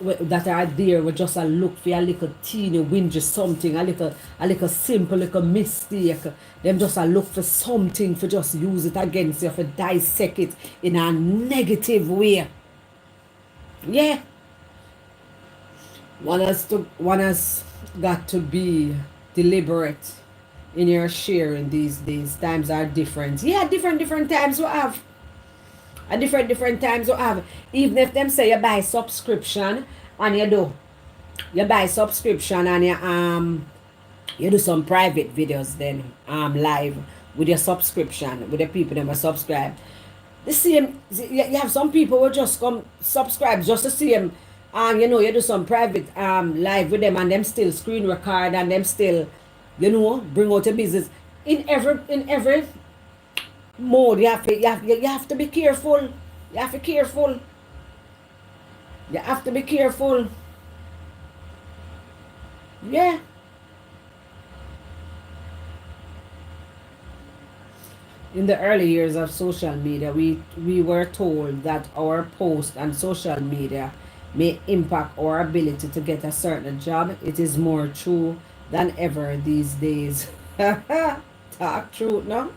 that are there we just a look for a little teeny whingy something, a little simple little mistake. Them just a look for something for just use it against you, for dissect it in a negative way. Yeah. One has got to be deliberate in your sharing these days. Times are different. Yeah, different times we have. And different times we have. Even if them say you buy subscription and you buy subscription and you do some private videos then live with your subscription with the people that will subscribe. The same, you have some people who just come subscribe just to see them. You know, you do some private live with them and them still screen record and them still, you know, bring out a business. In every mode, you have to be careful. You have to be careful. You have to be careful. Yeah. In the early years of social media, we were told that our post on social media may impact our ability to get a certain job. It is more true than ever these days. Talk truth, no?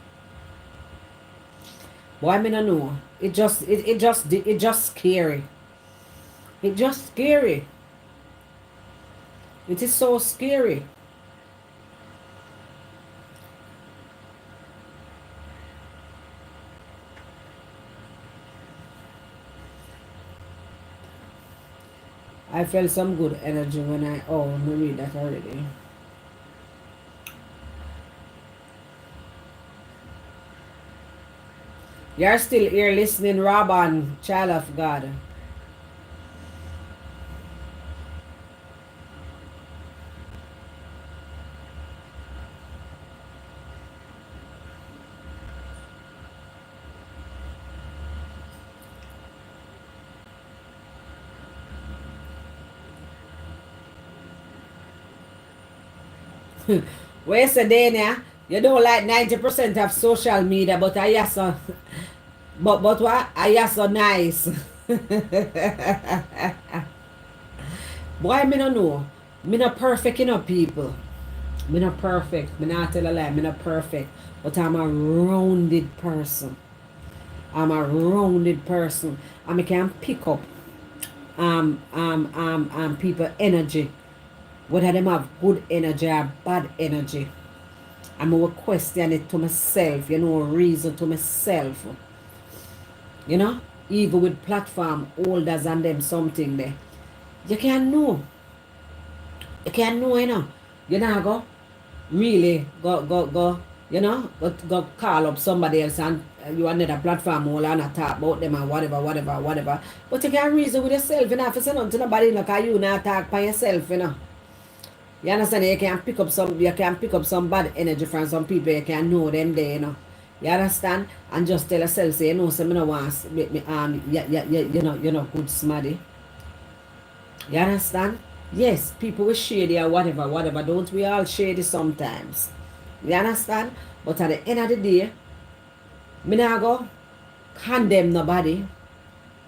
Boy, I mean, I know. It just scary. It just scary. It is so scary. I felt some good energy when let me read that already. You're still here listening, Robin, child of God. Where's the Dania? You don't like 90% of social media, but I yes, but what? I yes so nice. Why me no know? Me not perfect enough people. Me not perfect. Me not tell a lie. Me not perfect. But I'm a rounded person. I'm a rounded person. And I can pick up people energy. Whether them have good energy or bad energy. I'm going to question it to myself, you know, reason to myself. You know, even with platform holders and them something there. You can't know. You can't know, you know. You know, go really go, you know, go call up somebody else and you another platform all and talk about them and whatever. But you can reason with yourself, you know, if you say nothing to nobody, you know, because you not talk by yourself, you know. You understand? You can pick up some bad energy from some people, you can know them there, you know. You understand? And just tell yourself, say, you know, so me no want me you know, good smarty. You understand? Yes, people will shady or whatever. Don't we all shady sometimes? You understand? But at the end of the day, me not go condemn nobody,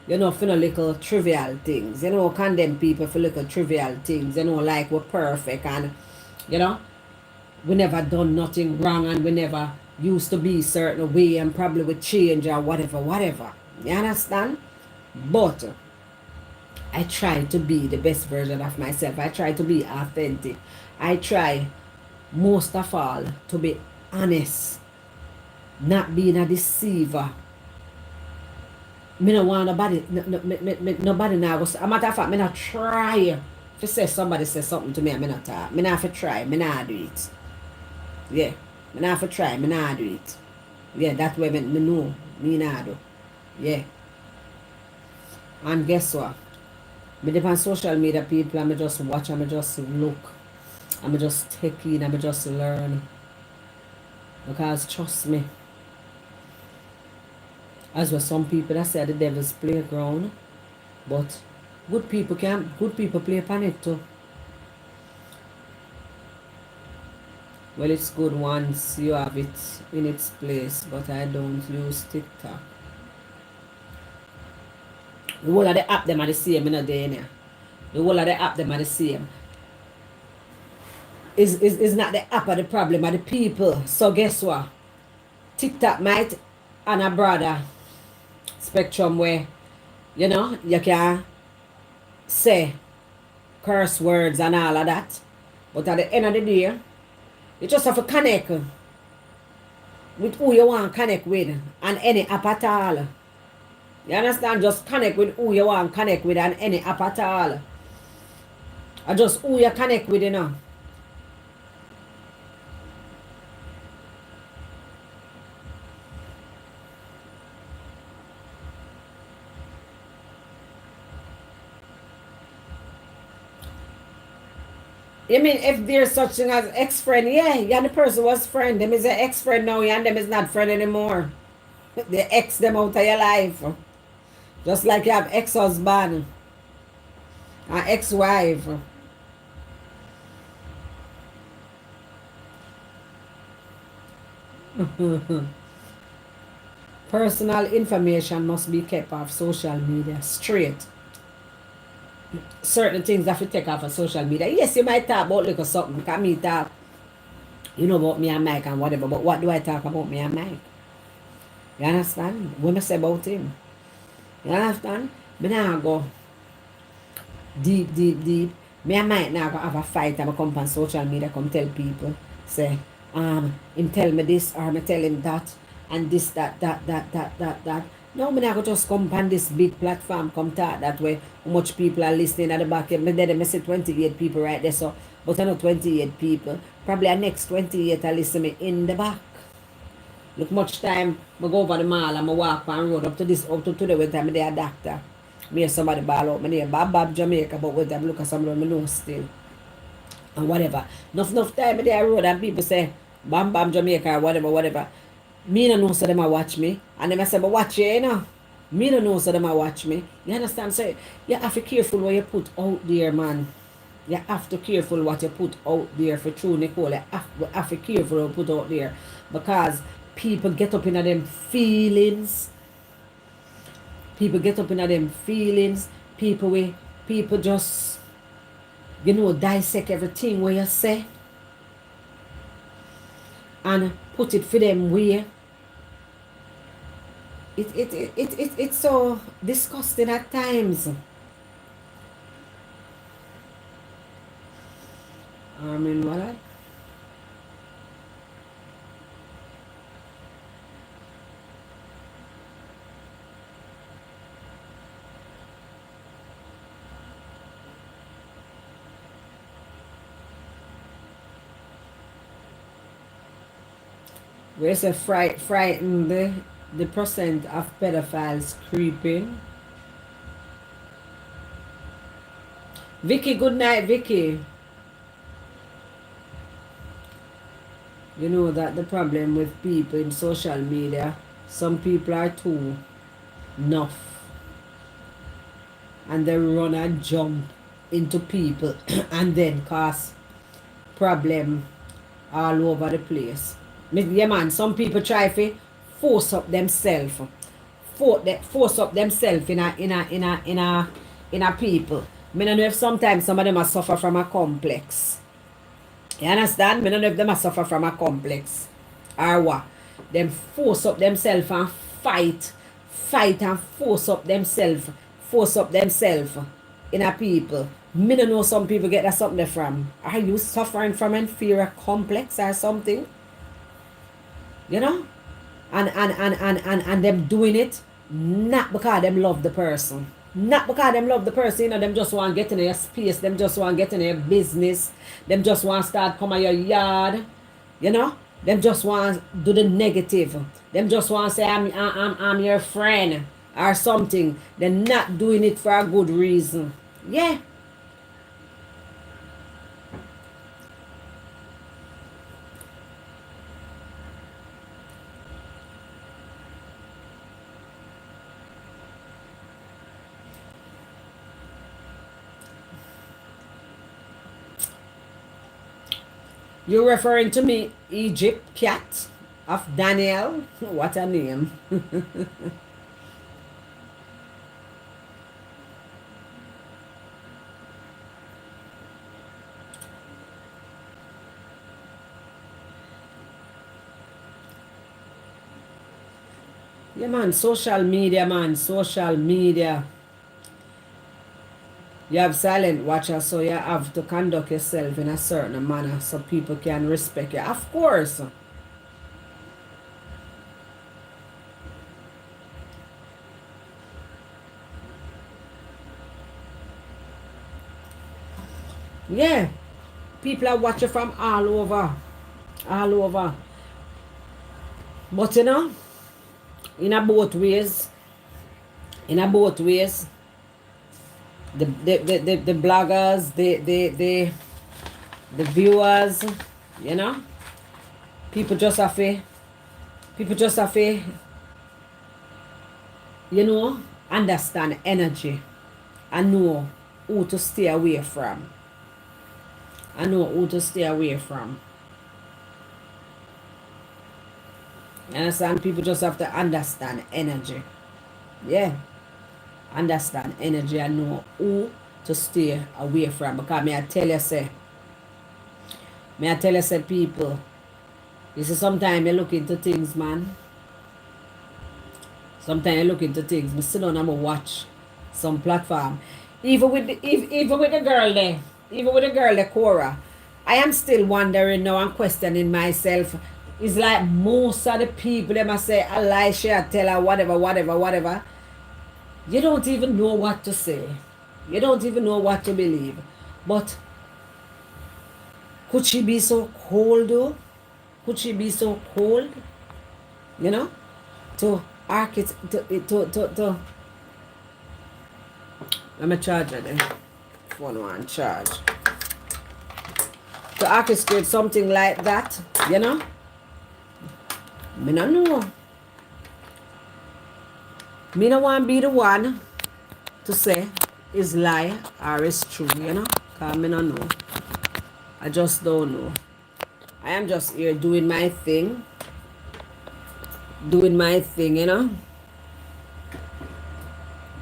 you know, for no little trivial things. You know, condemn people for little trivial things. You know, like we're perfect and, you know, we never done nothing wrong and we never used to be certain way and probably would change or whatever. You understand? But I try to be the best version of myself. I try to be authentic. I try most of all to be honest, not being a deceiver. Me no want nobody, nobody now. A matter of fact, me not try. If say somebody say something to me, I not talk. Me not have to try. Me not do it. Yeah, me not have to try. Me not do it. Yeah, that way me know. Me not do. Yeah. And guess what? Me depend on social media people and me just watch and me just look. And me just take in and me just learn. Because trust me, as well some people that say the devil's playground, but good people play upon it too. Well, it's good once you have it in its place, but I don't use TikTok. The whole of the app them are the same, you know, there. The whole of the app them are the same. Is not the app of the problem, are the people. So guess what? TikTok might on a broader spectrum where, you know, you can say curse words and all of that. But at the end of the day, you just have to connect with who you want to connect with on any app at all. You understand? Just connect with who you want to connect with on any app at all. Or just who you connect with, you know. You mean if there's such thing as ex-friend, yeah, you and the person was friend. Them is an ex-friend now, you and them is not friend anymore. They ex them out of your life. Just like you have ex-husband and ex-wife. Personal information must be kept off social media straight. Certain things have to take off of social media. Yes, you might talk about little something. Because me talk, you know, about me and Mike and whatever. But what do I talk about me and Mike? You understand? What I say about him? You understand? Me now go deep. Me and Mike now go have a fight and I come on social media, come tell people, say, him tell me this or me tell him that and this, that. No, me not go just come on this big platform, come talk that way. How much people are listening at the back? Me there, me see 28 people right there, so, but I know 28 people. Probably the next 28 are listen me in the back. Look much time, I go over the mall and I walk on road up to today when time there a doctor. Me hear somebody ball out, me name Bob Jamaica, but when time look at somebody I know still. And whatever. Enough time there road and people say Bam Jamaica or whatever. Me no know so them a watch me. And them I say, but watch you, you know. Me no know so them a watch me. You understand? So you have to be careful what you put out there, man. You have to be careful what you put out there for true, Nicole. You have to be careful what you put out there. Because people get up in them feelings. People get up in them feelings. People just, you know, dissect everything what you say. And put it for them way. It's so disgusting at times. I mean, what? Where's a frightened the percent of pedophiles creeping. Vicky, good night, Vicky. You know that the problem with people in social media, some people are too enough and they run and jump into people and then cause problem all over the place. Yeah man, some people try to force up themselves. Force up themselves in a people. I don't know if sometimes some of them are suffer from a complex. You understand? I don't know if them are suffer from a complex. Or what? Them force up themselves and fight and force up themselves in a people. Me don't know some people get that something there from. Are you suffering from inferior complex or something? You know? And them doing it not because them love the person. Not because them love the person, you know, them just want to get in your space, them just want to get in your business, them just want to start come at your yard, you know? Them just want to do the negative. Them just want to say, I'm your friend or something. They're not doing it for a good reason. Yeah. You're referring to me, Egypt cat of Daniel? What a name. Yeah man, social media man, social media. You have silent watchers, so you have to conduct yourself in a certain manner so people can respect you. Of course. Yeah. People are watching from all over. All over. But you know, in a both ways, the bloggers, the viewers, you know, people just have to, you know, understand energy and know who to stay away from. You understand? People just have to understand energy. Yeah. Understand energy and know who to stay away from. Because may I tell you, say, people, you see, sometimes you look into things, man. Sometimes you look into things. I sit down and I watch some platform. Even with the girl there, Cora, I am still wondering now and questioning myself. It's like most of the people, they must say, Elisha, tell her, whatever. You don't even know what to say. You don't even know what to believe. But could she be so cold though? Could she be so cold? You know? To let me charge her then. Phone one charge. To orchestrate something like that, you know? Me no know. Me no want to be the one to say is lie or is true, you know? Because me no know. I just don't know. I am just here doing my thing. You know?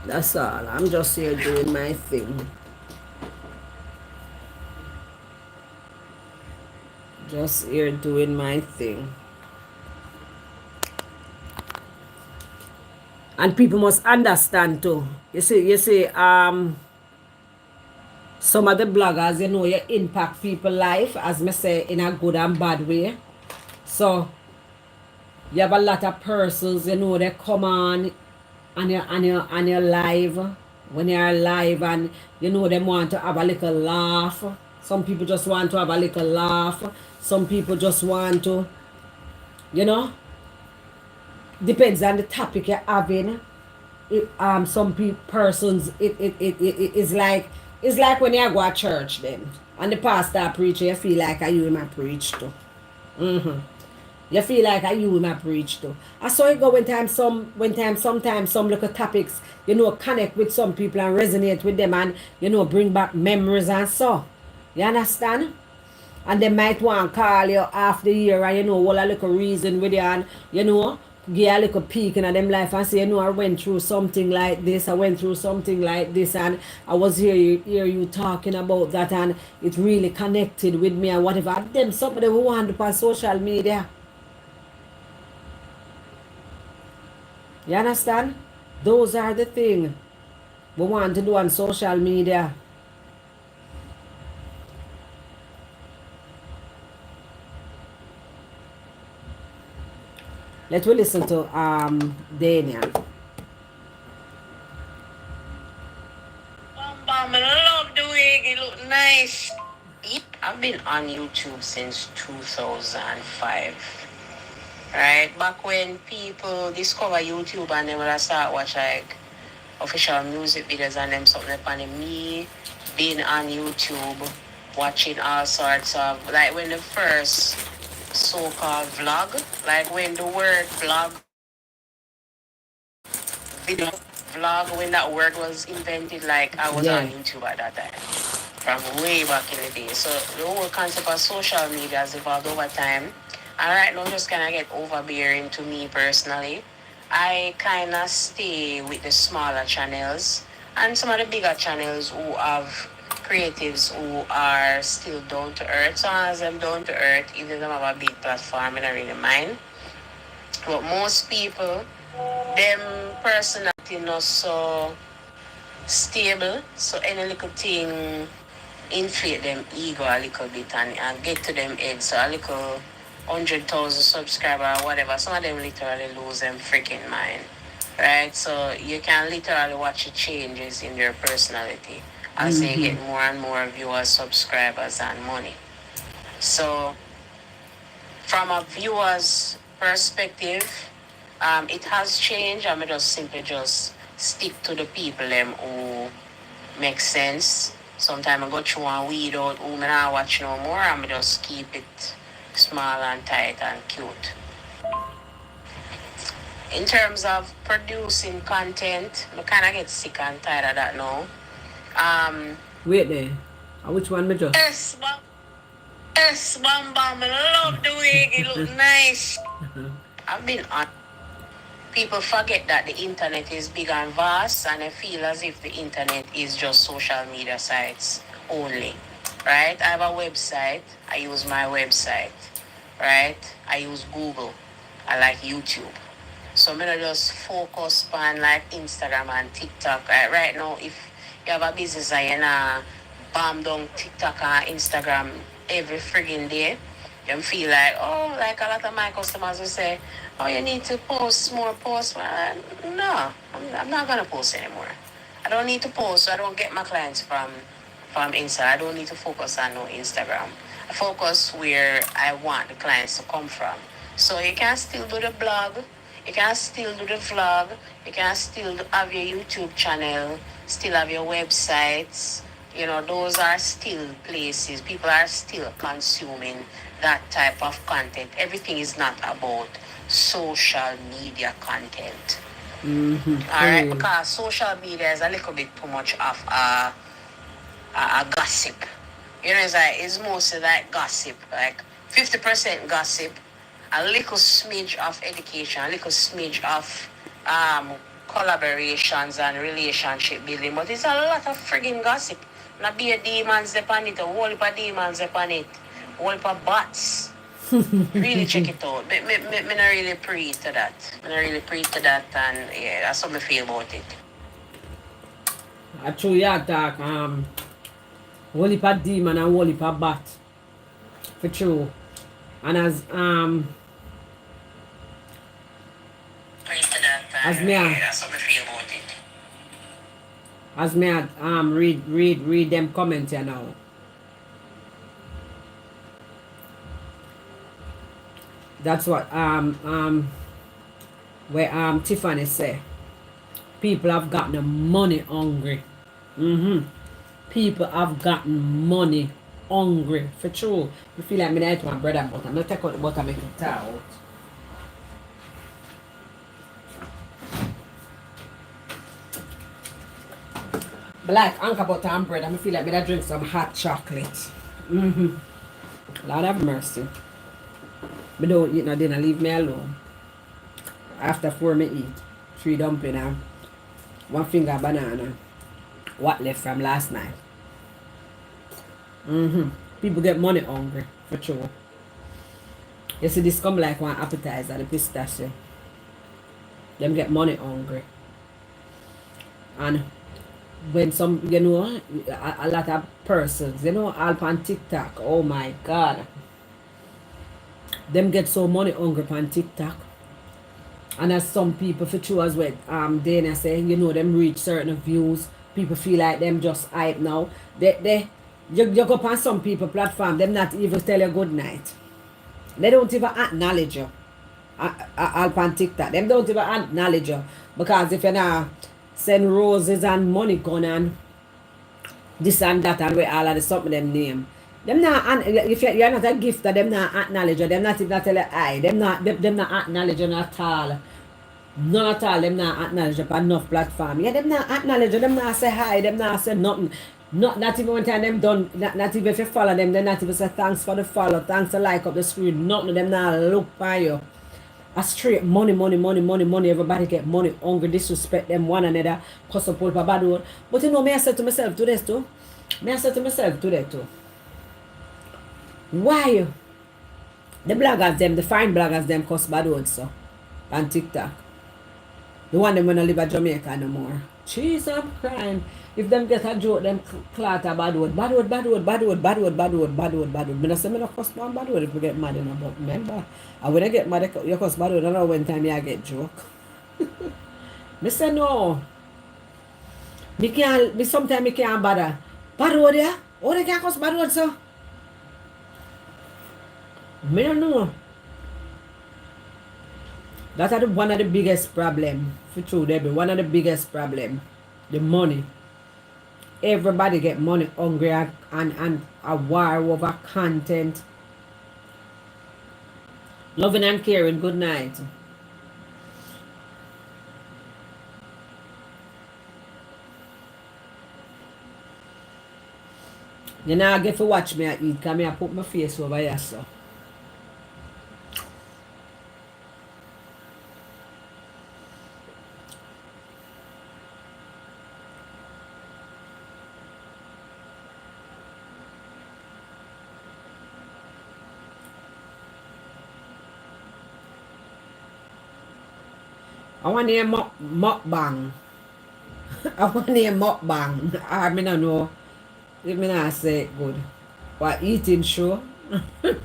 That's all. I'm just here doing my thing. Just here doing my thing. And people must understand too. You see, some of the bloggers, you know, you impact people's life, as me say, in a good and bad way. So you have a lot of persons, you know, they come on your live, when you're live, and you know them want to have a little laugh. Some people just want to have a little laugh. Some people just want to, you know, depends on the topic you're having. Some persons it is like it's like when you go to church then and the pastor preach, you feel like you him a preach too. You feel like you him a preach too. I saw it go sometimes some little topics, connect with some people and resonate with them and bring back memories and so. You understand? And they might want to call you after the year and all a little reason with you and give a little peek in them life and say, I went through something like this, I went through something like this, and I was hear you talking about that, and it really connected with me and whatever. Them somebody who want to pass social media. You understand? Those are the things we want to do on social media. Let's listen to Daniel. I love the way it look nice. I've been on YouTube since 2005. Right? Back when people discover YouTube and they will start watch like official music videos and them something upon me being on YouTube, watching all sorts of like when the first so-called vlog, like when the word vlog video vlog, when that word was invented, like I was on YouTube at that time. From way back in the day. So the whole concept of social media has evolved over time. And right now just kinda get overbearing to me personally. I kinda stay with the smaller channels and some of the bigger channels who have creatives who are still down to earth. So as I'm down to earth, even though I have a big platform, I don't really mind. But most people, them personality not so stable. So any little thing inflate them ego a little bit and get to them head. So a little 100,000 subscriber or whatever, some of them literally lose them freaking mind. Right? So you can literally watch the changes in their personality as they get more and more viewers, subscribers and money. So from a viewer's perspective, it has changed. I'm just stick to the people them who make sense. Sometimes I go through and weed out who I not watch no more and I just keep it small and tight and cute. In terms of producing content, I kind of get sick and tired of that now. Wait there. Which one me just? Yes, Bam Bam. I love the way it look nice. I've been on. People forget that the internet is big and vast and they feel as if the internet is just social media sites only, right? I have a website. I use my website, right? I use Google. I like YouTube. So I'm going to just focus on like Instagram and TikTok. Right now, if you have a business and you're not bam down TikTok and Instagram every friggin' day, you feel like, like a lot of my customers will say, you need to post more posts. Well, no, I'm not going to post anymore. I don't need to post, so I don't get my clients from Insta. I don't need to focus on no Instagram. I focus where I want the clients to come from. So you can still do the blog, you can still do the vlog, you can still have your YouTube channel, still have your websites. Those are still places. People are still consuming that type of content. Everything is not about social media content. All right, because social media is a little bit too much of a gossip. It's mostly like gossip, like 50% gossip, a little smidge of education, a little smidge of collaborations and relationship building, but it's a lot of friggin' gossip. Not be a demons upon it, a whole heap of demons upon it, a whole heap of bots. Really check it out. Me not really pre to that. Me not really pre to that, and yeah, that's how I feel about it. I true you talk whole heap of demon and whole heap of bat. For true. And as Pre to that, and yeah, that's how I feel about it. As me read them comments here now. That's what where Tiffany say people have gotten money hungry. People have gotten money hungry for true. You feel like me I eat my bread and butter. I'm not take out the butter, make it out. But like anchor butter and bread, I feel like me I drink some hot chocolate. Lord have mercy. Me don't eat no dinner, leave me alone. After 4 me eat 3 dumpling and 1 finger banana. What left from last night? People get money hungry for sure. You see this come like one appetizer, the pistachio. Them get money hungry. And when some, you know, a lot of persons, you know, all on TikTok, oh my God. Them get so money hungry on TikTok. And as some people for true as well, Dana say, you know, them reach certain views. People feel like them just hype now. You go on some people platform, them not even tell you good night. They don't even acknowledge you. All on TikTok. Them don't even acknowledge you. Because if you not send roses and money gun and this and that and where all of the something them name. Them not, if you're not a gifter, them not acknowledge you. Them not even tell you hi. Them not acknowledge you at all. None at all. Them not acknowledge you on enough platform. Yeah, them not acknowledge you. Them not say hi. Them not say nothing. Not even one time them done. Not even if you follow them, they not even say thanks for the follow, thanks to like up the screen. Nothing of them not look for you. A straight money. Everybody get money, hungry, disrespect them one another, cuss up all for bad word. But you know, me I said to myself today too. Why? The bloggers them, the fine bloggers them cuss bad words so on TikTok. The one them wanna live at Jamaica no more. Jeez, I'm crying. If them get a joke, them clat a bad word. Bad word. Me not say me not cuss one bad word if we get mad enough. But remember, and when I get mad, you cuss bad word. I don't know when time I get joke. Me say no. Sometimes me can't bother. Bad word, yeah? Oh, they can't cuss bad word, so? Me don't know. That's one of the biggest problem. For true, Debbie. One of the biggest problem. The money. Everybody get money hungry and a war over content. Loving and caring. Good night. You know, I get to watch me I eat because I put my face over here, so. I want to hear mukbang. I want to hear mukbang. I mean, I know. If me not say it good. What eating show? The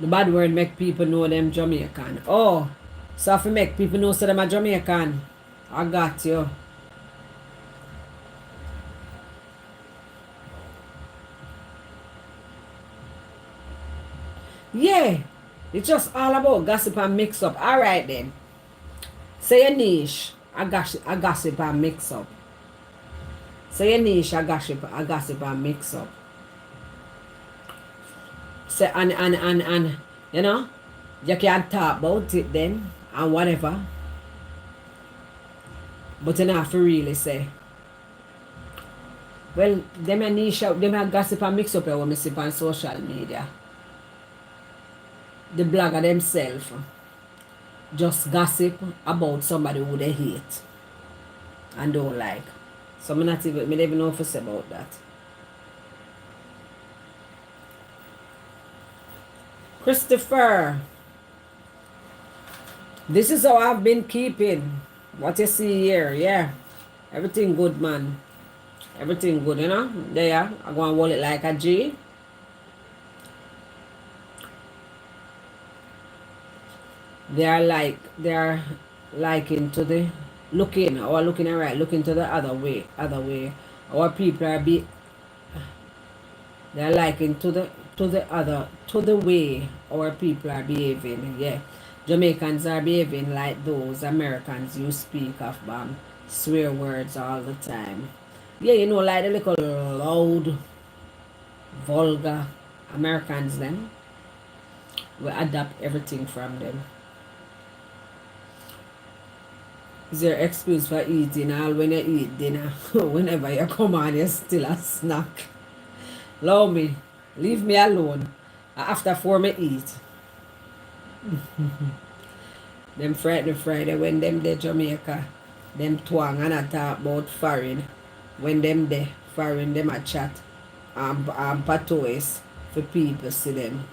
bad word make people know them Jamaican. Oh, so if you make people know so them are Jamaican, I got you. Yeah, it's just all about gossip and mix up. All right then. Say your niche, I gossip and mix up. Say your niche, I gossip and mix up. Say and you know, you can talk about it then and whatever. But you don't have to really say. Well, them a niche out, them a gossip and mix up when I see on social media. The blogger themselves just gossip about somebody who they hate and don't like. So me not even know if I say about that. Christopher, this is how I've been keeping. What you see here, yeah. Everything good, man. Everything good, you know. There, I'm going to hold it like a G. They're like into the looking alright, looking to the other way. Our people are they're like into to the way our people are behaving. Yeah, Jamaicans are behaving like those Americans you speak of, swear words all the time. Yeah, you know, like the little loud, vulgar Americans. Then we adapt everything from them. Is your excuse for eating all when you eat dinner? Whenever you come on, you still a snack. Allow me, leave me alone. After 4 me eat. Them Friday when them de Jamaica, them twang and a talk about foreign. When them de foreign, them a chat patois for people see them.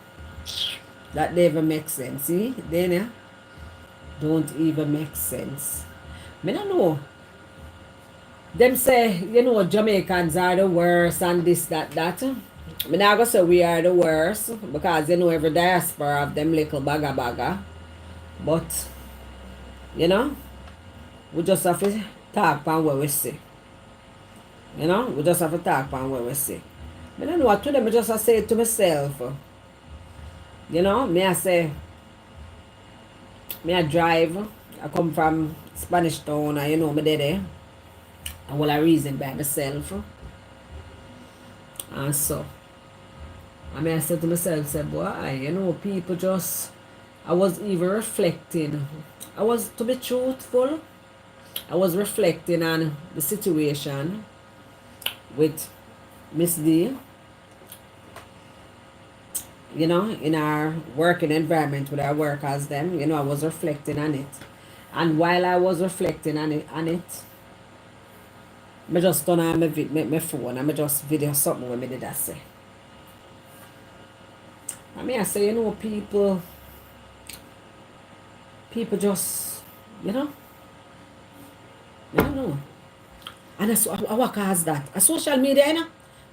That never makes sense. See? Then don't even make sense. Me don't know. Them say, you know, Jamaicans are the worst and this, that. Me not gonna say we are the worst because you know every diaspora of them little bagga. But you know, we just have to talk on what we see. You know, we just have to talk on what we see. I don't know what to them, I just have to say it to myself. You know, me I say, me I drive, I come from Spanish Town, and you know, me there. And well, I reason by myself. And so, I said to myself, say, boy, you know, people just, I was even reflecting. To be truthful, I was reflecting on the situation with Miss D, you know, in our working environment with our workers them, you know, I was reflecting on it. And while I was reflecting on it, I just turn on my phone and I just video something when I did that say. I say, you know, people just, you know, I don't know. And that's what cause that. A social media, you know,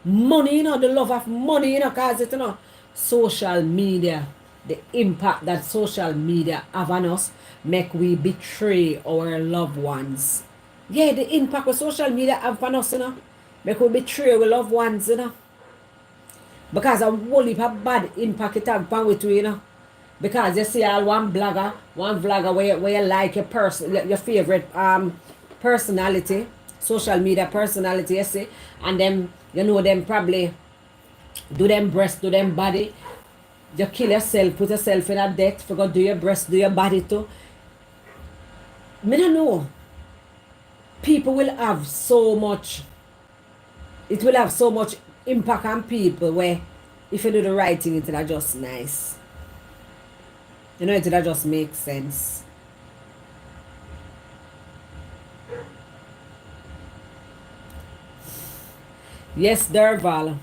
money, you know, the love of money, you know, cause it, you know, social media, the impact that social media have on us, make we betray our loved ones. Yeah, the impact of social media have on us, you know, make we betray our loved ones, you know. Because a whole heap of bad impact it have on with you know. Because you see all one vlogger where you like your person, your favorite personality, social media personality, you see, and them, you know, them probably do them breast, do them body. You kill yourself, put yourself in a debt, forgot do your breast, do your body too. Me don't know. People will have so much, it will have so much impact on people where if you do the right thing, it'll just nice. You know, it'll just make sense. Yes, Derval.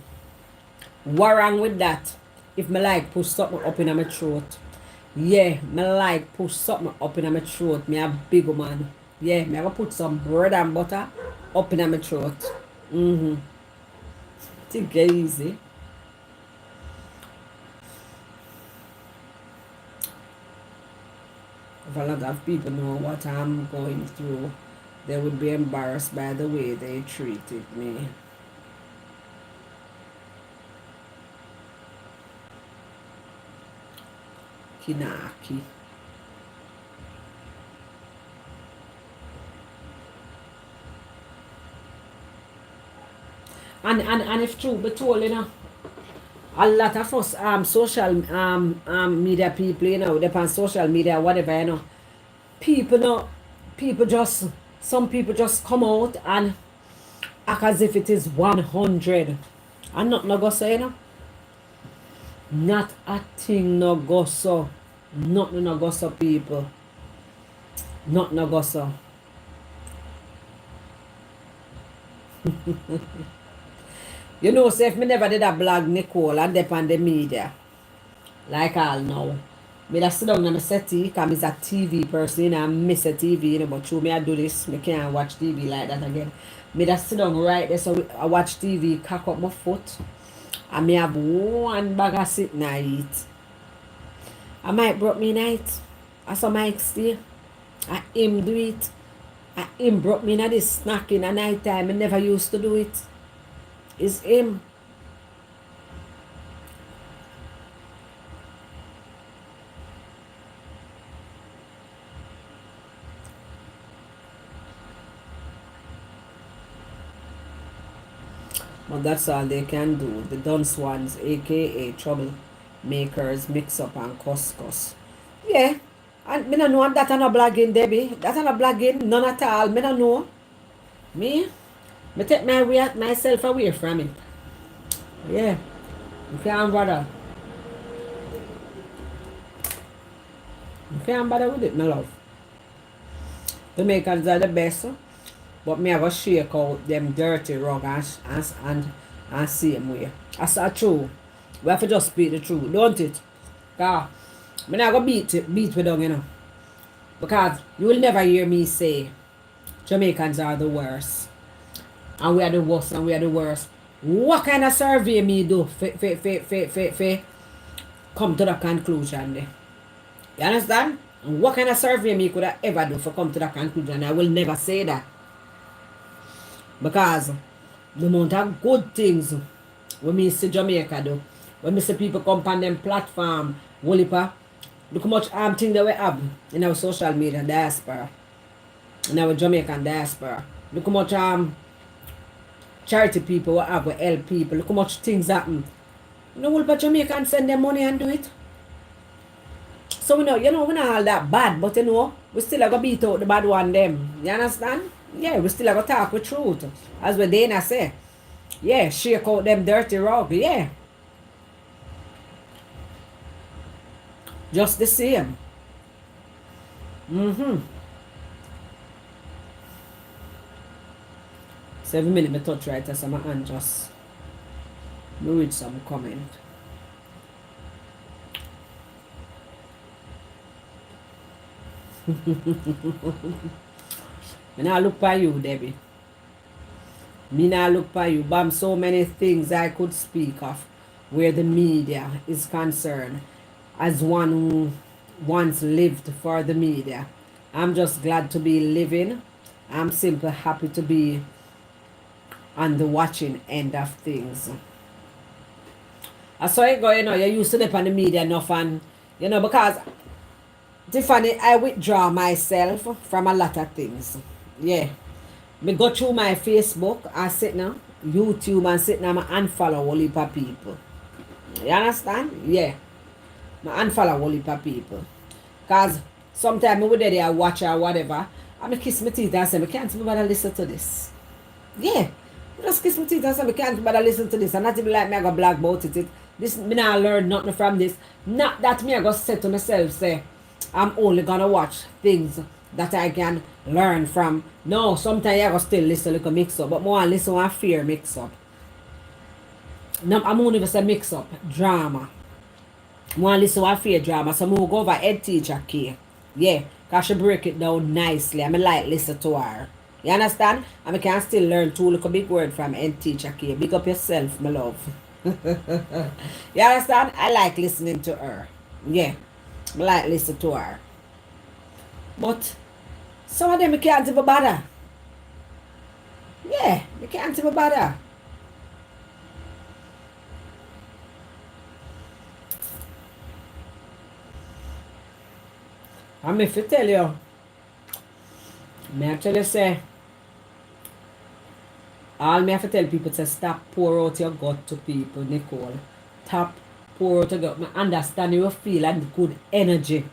What wrong with that? If me like push something up in my throat. Yeah, me like push something up in my throat. Me a big man. Yeah, me have to put some bread and butter up in my throat. Think it's easy. If a lot of people know what I'm going through, they would be embarrassed by the way they treated me. Kinaki. And if true be told, you know, a lot of us social media people, you know, depend on social media, whatever, you know, people just some people just come out and act as if it is 100. And nothing no go so, you know. Not a thing no go so. Nothing no go so, people. Nothing no go so. You know, say if me never did a blog Nicole and depend the media, like all now, me da sit down and me settee, because I'm a TV person, you know, I miss a TV, you know, but through me I do this, me can't watch TV like that again. Me da sit down right there, so I watch TV, cock up my foot, and me have one bag of sit and I eat. I might broke me night, I saw Mike stay, I him do it, I him broke me in this snack in the night time, I never used to do it. It's him. But that's all they can do. The dunce ones, aka troublemakers, mix up and cuss. Yeah. And me no know that I'm not blagging, Debbie. That I'm not blagging, none at all. Me no know. Me take myself away from it. Yeah. You can't bother. You can't bother with it, my love. Jamaicans are the best. But me I go shake out them dirty rug and same way. That's a true. We have to just speak the truth, don't it? Cause me not go beat we down, you know. Because you will never hear me say Jamaicans are the worst. And we are the worst and we are the worst. What kind of survey me do for come to the conclusion there? You understand? What kind of survey me could I ever do for come to the conclusion? I will never say that. Because the amount of good things when me see Jamaica do, when me see people come on them platform, Wolipa, look how much thing that we have in our social media diaspora, in our Jamaican diaspora. Look how much charity people we have, we help people. Look how much things happen. You know, Wolipa Jamaicans send them money and do it. So we know, we're not all that bad, but we still are gonna beat out the bad one them. You understand? Yeah, we still are gonna talk with truth. As what Dana say. Yeah, shake out them dirty rug. Yeah. Just the same. 7 minutes me touch right as my hand just read some comment. Me now look for you, Debbie. Me now look for you. Bam, so many things I could speak of where the media is concerned. As one who once lived for the media. I'm just glad to be living. I'm simply happy to be on the watching end of things. I saw it go, you used to live on the media enough and, because Tiffany, I withdraw myself from a lot of things. Yeah. Me go through my Facebook and sit now, YouTube and sit now and unfollow a whole heap of people. You understand? Yeah. I unfollow a whole heap of people. Because sometimes I would there watch or whatever, and I kiss my teeth and say, I can't be bother listen to this. Yeah. I just kiss my teeth and say, I can't be bother listen to this. And not even like me I go blog about it. This me not learn nothing from this. Not that me I go say to myself, say, I'm only gonna watch things that I can learn from. No, sometimes I go still listen like a mix up, but more I listen to fear mix up. No, I'm only just a mix up drama. More listen to fear drama, so I'm go over head teacher K. Yeah, cause she break it down nicely. I like listen to her. You understand? And I can still learn two little big word from head teacher K. Big up yourself, my love. You understand? I like listening to her. Yeah. I like listen to her. But some of them I can't even bother. Yeah, I can't even bother. And if I tell you, me actually say, all me have to tell people to stop pour out your gut to people, Nicole. Stop pour out your gut. I understand you feel a good energy.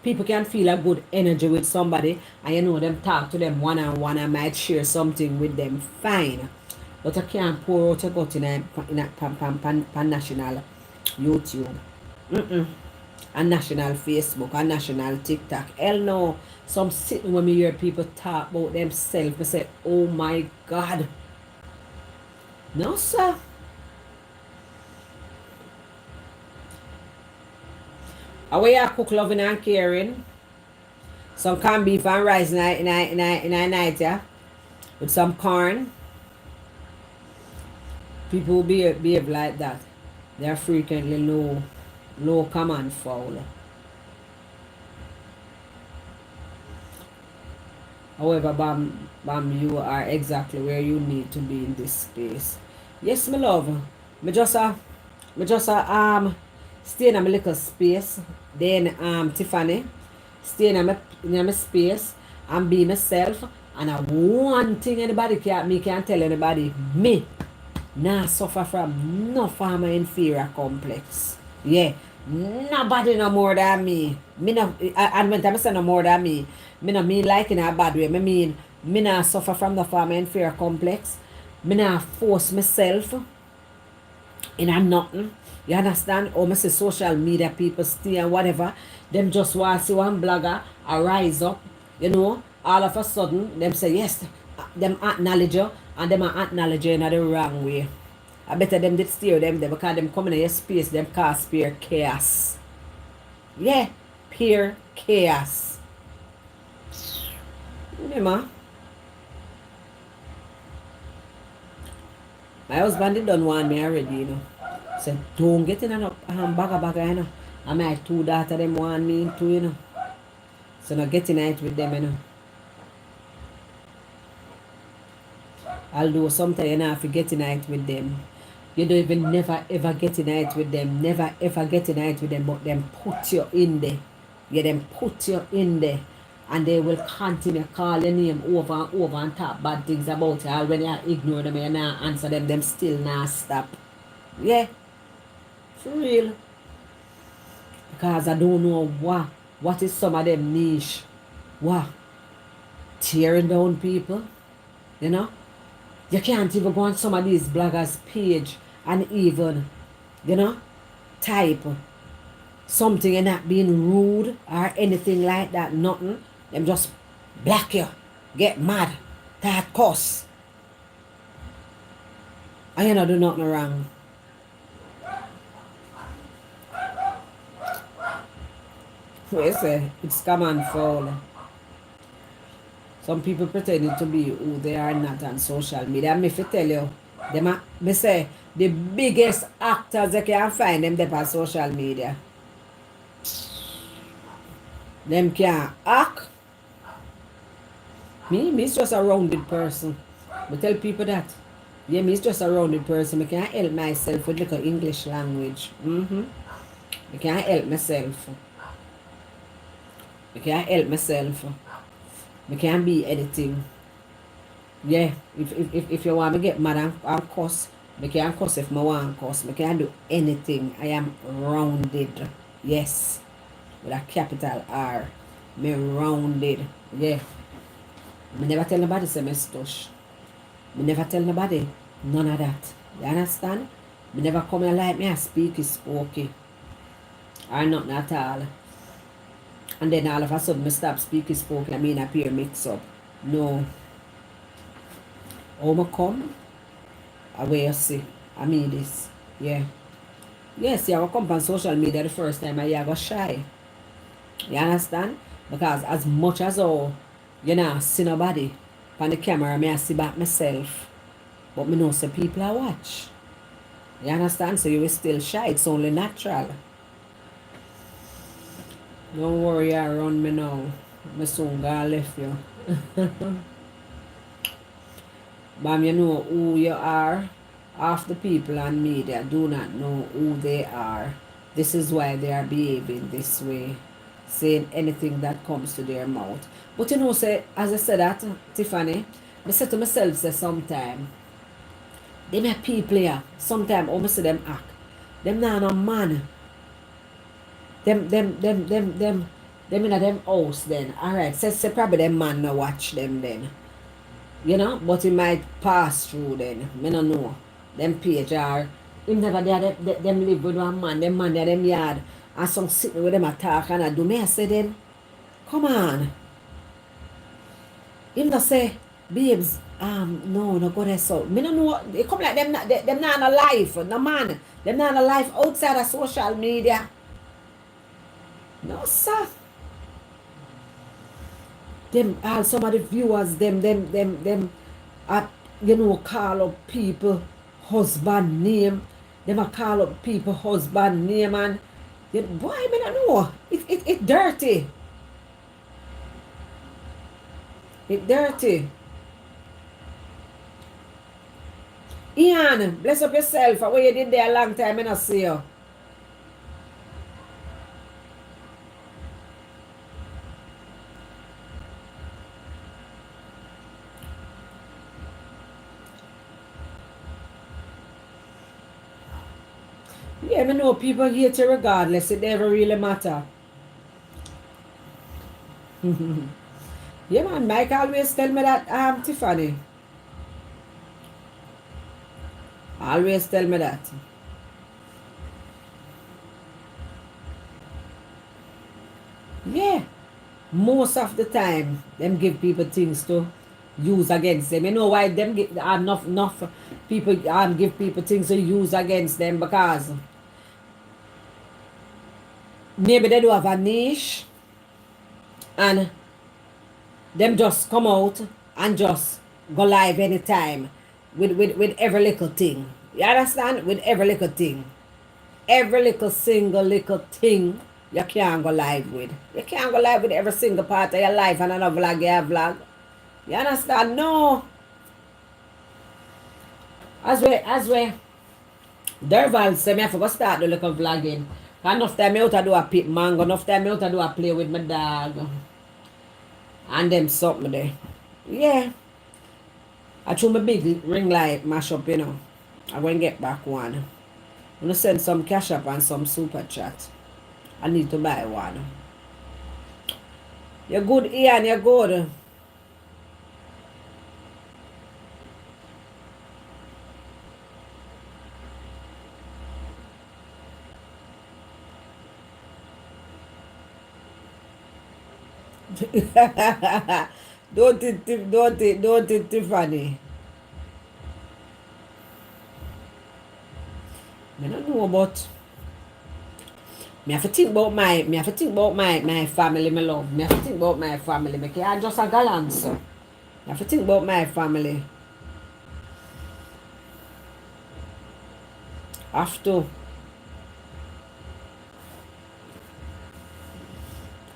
People can feel a good energy with somebody and them talk to them one-on-one and might share something with them. Fine. But I can't pour out your gut in a national YouTube. A national Facebook, a national TikTok. Hell no. Some sitting when me hear people talk about themselves, I say, oh my God. No, sir. Away I cook loving and caring. Some corned beef and rice in a night, yeah. With some corn. People who behave like that. They are frequently low command foul. However, Bam, you are exactly where you need to be in this space. Yes, my love. Me just stay in my little space. Then Tiffany, stay in my space and be myself. And one thing anybody can tell anybody, me. nah suffer from no form of inferior complex. Yeah. Nobody no more than me. Me no, and when I say no more than me no mean like in a bad way. Me mean me not suffer from the form of inferior complex. Me not force myself in a nothing. You understand? Or me say social media people stay and whatever. Them just want to see one blogger rise up. You know, all of a sudden them say yes, them acknowledge you and them are acknowledge you in the wrong way. I better them did steer them there because them coming in your space, them cause pure chaos. Yeah, pure chaos. Remember, my husband did done want me already, you know. Said, don't get in a bagger, you know. And my two daughters, them want me too, you know. So not getting it with them, you know. Although sometimes you know have to get in it with them. You don't even never ever get in it with them. Never ever get in it with them, but them put you in there. Yeah, them put you in there. And they will continue call your name over and over and talk bad things about you. And when you ignore them and you not answer them still not stop. Yeah, for real. Because I don't know what is some of them niche. What? Tearing down people. You know? You can't even go on some of these bloggers' page and even, you know, type something and not being rude or anything like that. Nothing. Them just block you. Get mad. That cuss. And you know do nothing wrong. What you say? It's come and fall. Some people pretending to be who they are not on social media. And if I tell you, me say the biggest actors you can find them there on social media. Them can act. Me is just a rounded person. I tell people that. Yeah, me is just a rounded person. I can help myself with little English language. I can help myself. I can help myself. I can be anything. Yeah, if you want me get mad and cuss, I can cuss if I want cuss. I can do anything. I am rounded. Yes. With a capital R. Me rounded. Yeah. I never tell nobody say me stush. I never tell nobody none of that. You understand? I never come here like me a speak is spooky. Or nothing at all. And then all of a sudden I stop speaking spooky. I mean appear mix up. No. How I come? Away you see. I mean this. Yeah. Yes, I will come on social media the first time I go shy. You understand? Because as much as all you know see nobody on the camera, I see back myself. But me know say people are watch. You understand? So you will still shy. It's only natural. Don't worry, I run me now. Me soon gonna left you. But you know who you are. Half the people on media do not know who they are. This is why they are behaving this way. Saying anything that comes to their mouth. But you know, say, as I said that, Tiffany, I say to myself, say sometime, them are people here, sometime, I see them act. Them not no man. Them in a them house then. Alright, say probably them man no watch them then. You know, but it might pass through then. Me no know. Them page are him never there them live with one man, them man there them yard. And some sitting with them attack and I do me I say then, come on. Him not say, babes, no go there so. Me no know it come like them not in a life, no man. Them not in a life outside of social media. No sir. Them all some of the viewers, them you know, call up people husband name. Them a call up people husband name and boy, I don't know. It dirty. It dirty. Ian, bless up yourself. What you did there a long time, I not see you. Yeah, me know people hate you regardless. It never really matter. Yeah, man. Mike always tell me that, Tiffany. Always tell me that. Yeah. Most of the time, them give people things to use against them. You know why them give, enough people give people things to use against them? Because maybe they do have a niche and them just come out and just go live anytime with every little thing. You understand? With every little thing. Every little single little thing you can't go live with. You can't go live with every single part of your life and another vlog you have vlog. You understand? No. As we Derval say me I forgot start the little vlogging. Enough time out to do a pit mango, enough time out to do a play with my dog. And them something there. Yeah. I threw my big ring light mash up, you know. I'm going to get back one. I'm going to send some cash up and some super chat. I need to buy one. You're good, Ian, you're good. Don't it, Tiffany. I don't know about. Me have to think about my family, my love. Me have to think about my family. Me can't just a gallant, so. Me have to think about my family. Have to.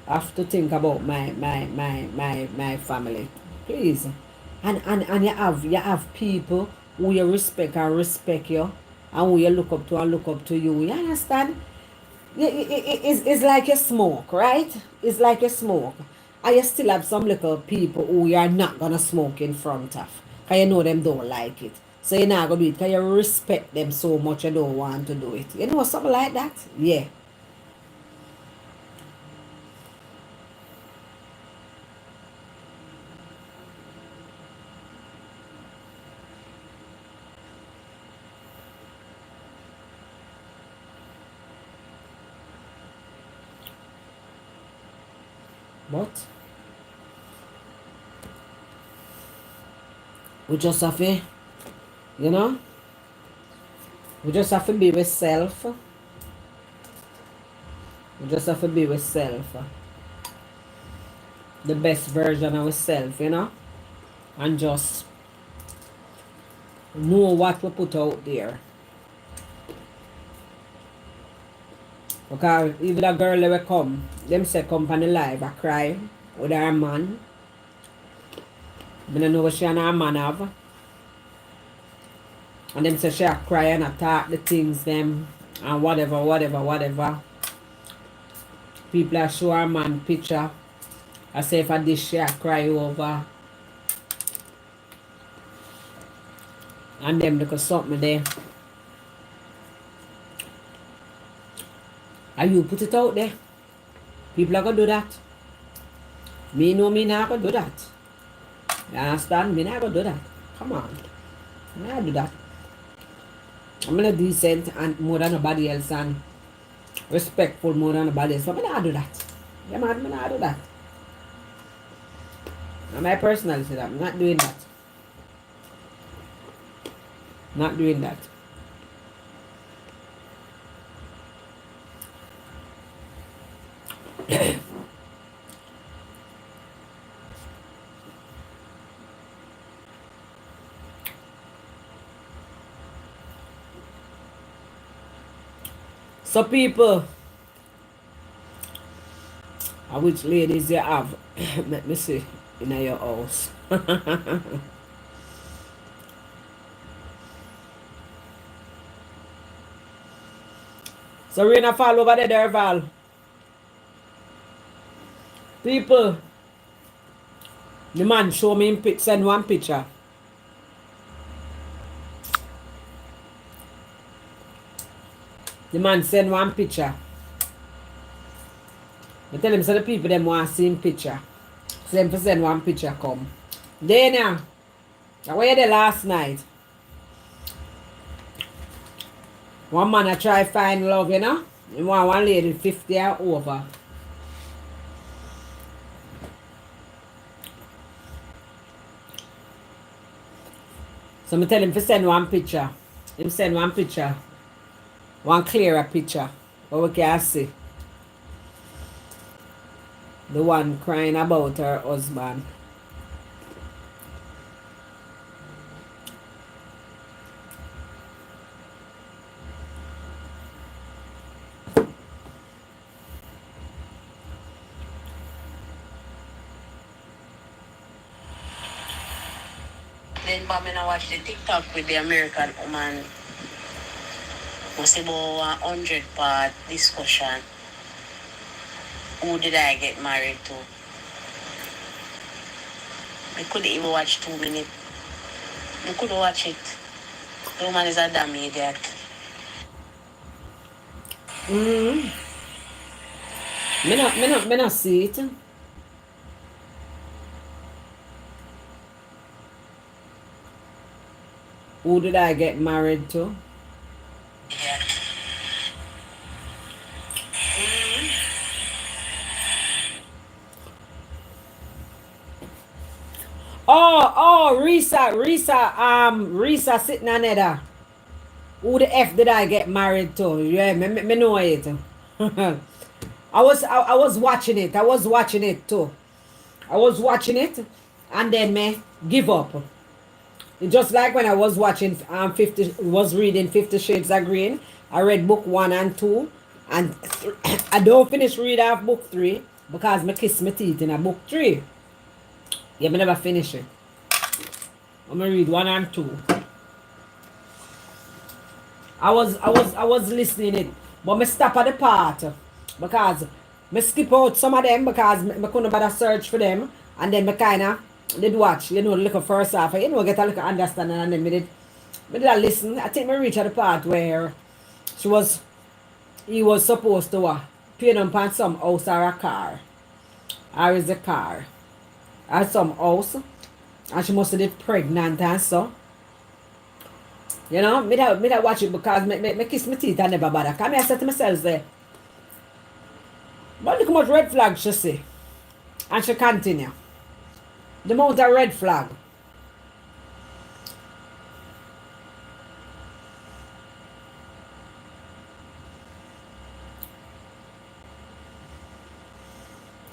Have to think about my family. Please. And you have people who you respect and respect you and who you look up to and look up to you. You understand? It's like a smoke, right? It's like a smoke. And you still have some little people who you are not gonna smoke in front of. Because you know them don't like it. So you're not gonna do it because you respect them so much you don't want to do it. You know something like that? Yeah. But we just have to, you know, we just have to be with self. We just have to be with self. The best version of ourselves, you know. And just know what we put out there. Because even a girl that will come, them say come on the live, I cry with her man. I don't know what she and her man have. And them say she a cry and attack the things them and whatever. People are show her man picture. I say if I did she a cry over. And them look at something there. And you put it out there. People are gonna do that. Me know me not gonna do that. You understand? Me not gonna do that. Come on. I not do that. I'm gonna decent and more than nobody else and respectful more than nobody else. But I not do that. Yeah man, I not do that. And my personality that I'm not doing that. Not doing that. So people, which ladies you have? Let me see in your house. So rain a fall over there, Derval. People, the man show me him send one picture. The man send one picture. I tell him, so the people them want to see him picture. So them for send one picture come. Then now, I were there last night. One man I try find love, you know. He want one lady 50 or over. So I tell him to send one picture. Him send one picture. One clearer picture. But we can see. The one crying about her husband. Then Bam and I watch the TikTok with the American woman. Was about 100 part discussion. Who did I get married to? I couldn't even watch 2 minutes. I couldn't watch it. The woman is a damn idiot. Me not see it. Who did I get married to? Yeah. Risa sitting on there. Who the F did I get married to? Yeah, me know it. I was watching it. I was watching it too. I was watching it and then me give up. It's just like when I was watching reading 50 Shades of Green. I read book 1 and 2 and I don't finish read off book 3 because me kiss my teeth in a book 3. Yeah, me never finish it. I'm gonna read 1 and 2. I was listening it, but me stop at the part because me skip out some of them because me couldn't bother search for them, and then me kinda did watch, you know, look at first half, you know, get a little understanding, and then me did a listen. I think me reach at the part where he was supposed to pay them on some house or a car, or is a car, or some house, and she must have been pregnant and so. You know, me that watch it because me kiss my teeth and never bother. Come here, I said to myself, say, but look how much red flag she see. And she continue. The amount of red flag.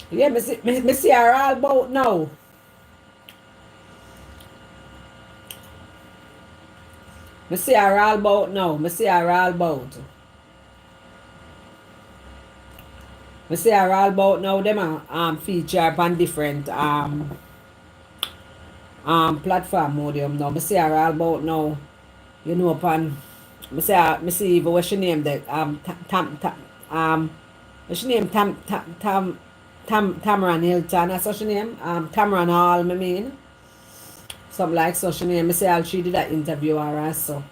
Yeah, me see her all about now. Me see her all about now. Me see her all about. Me see her all about now. Them feature on different platform modium now. Me see her all about now. You know upon me see even what she name that what she name Tamron Hilton, that's what she name? Tamron Hall, me mean. Something like so she name. Me say she did that interview her and so.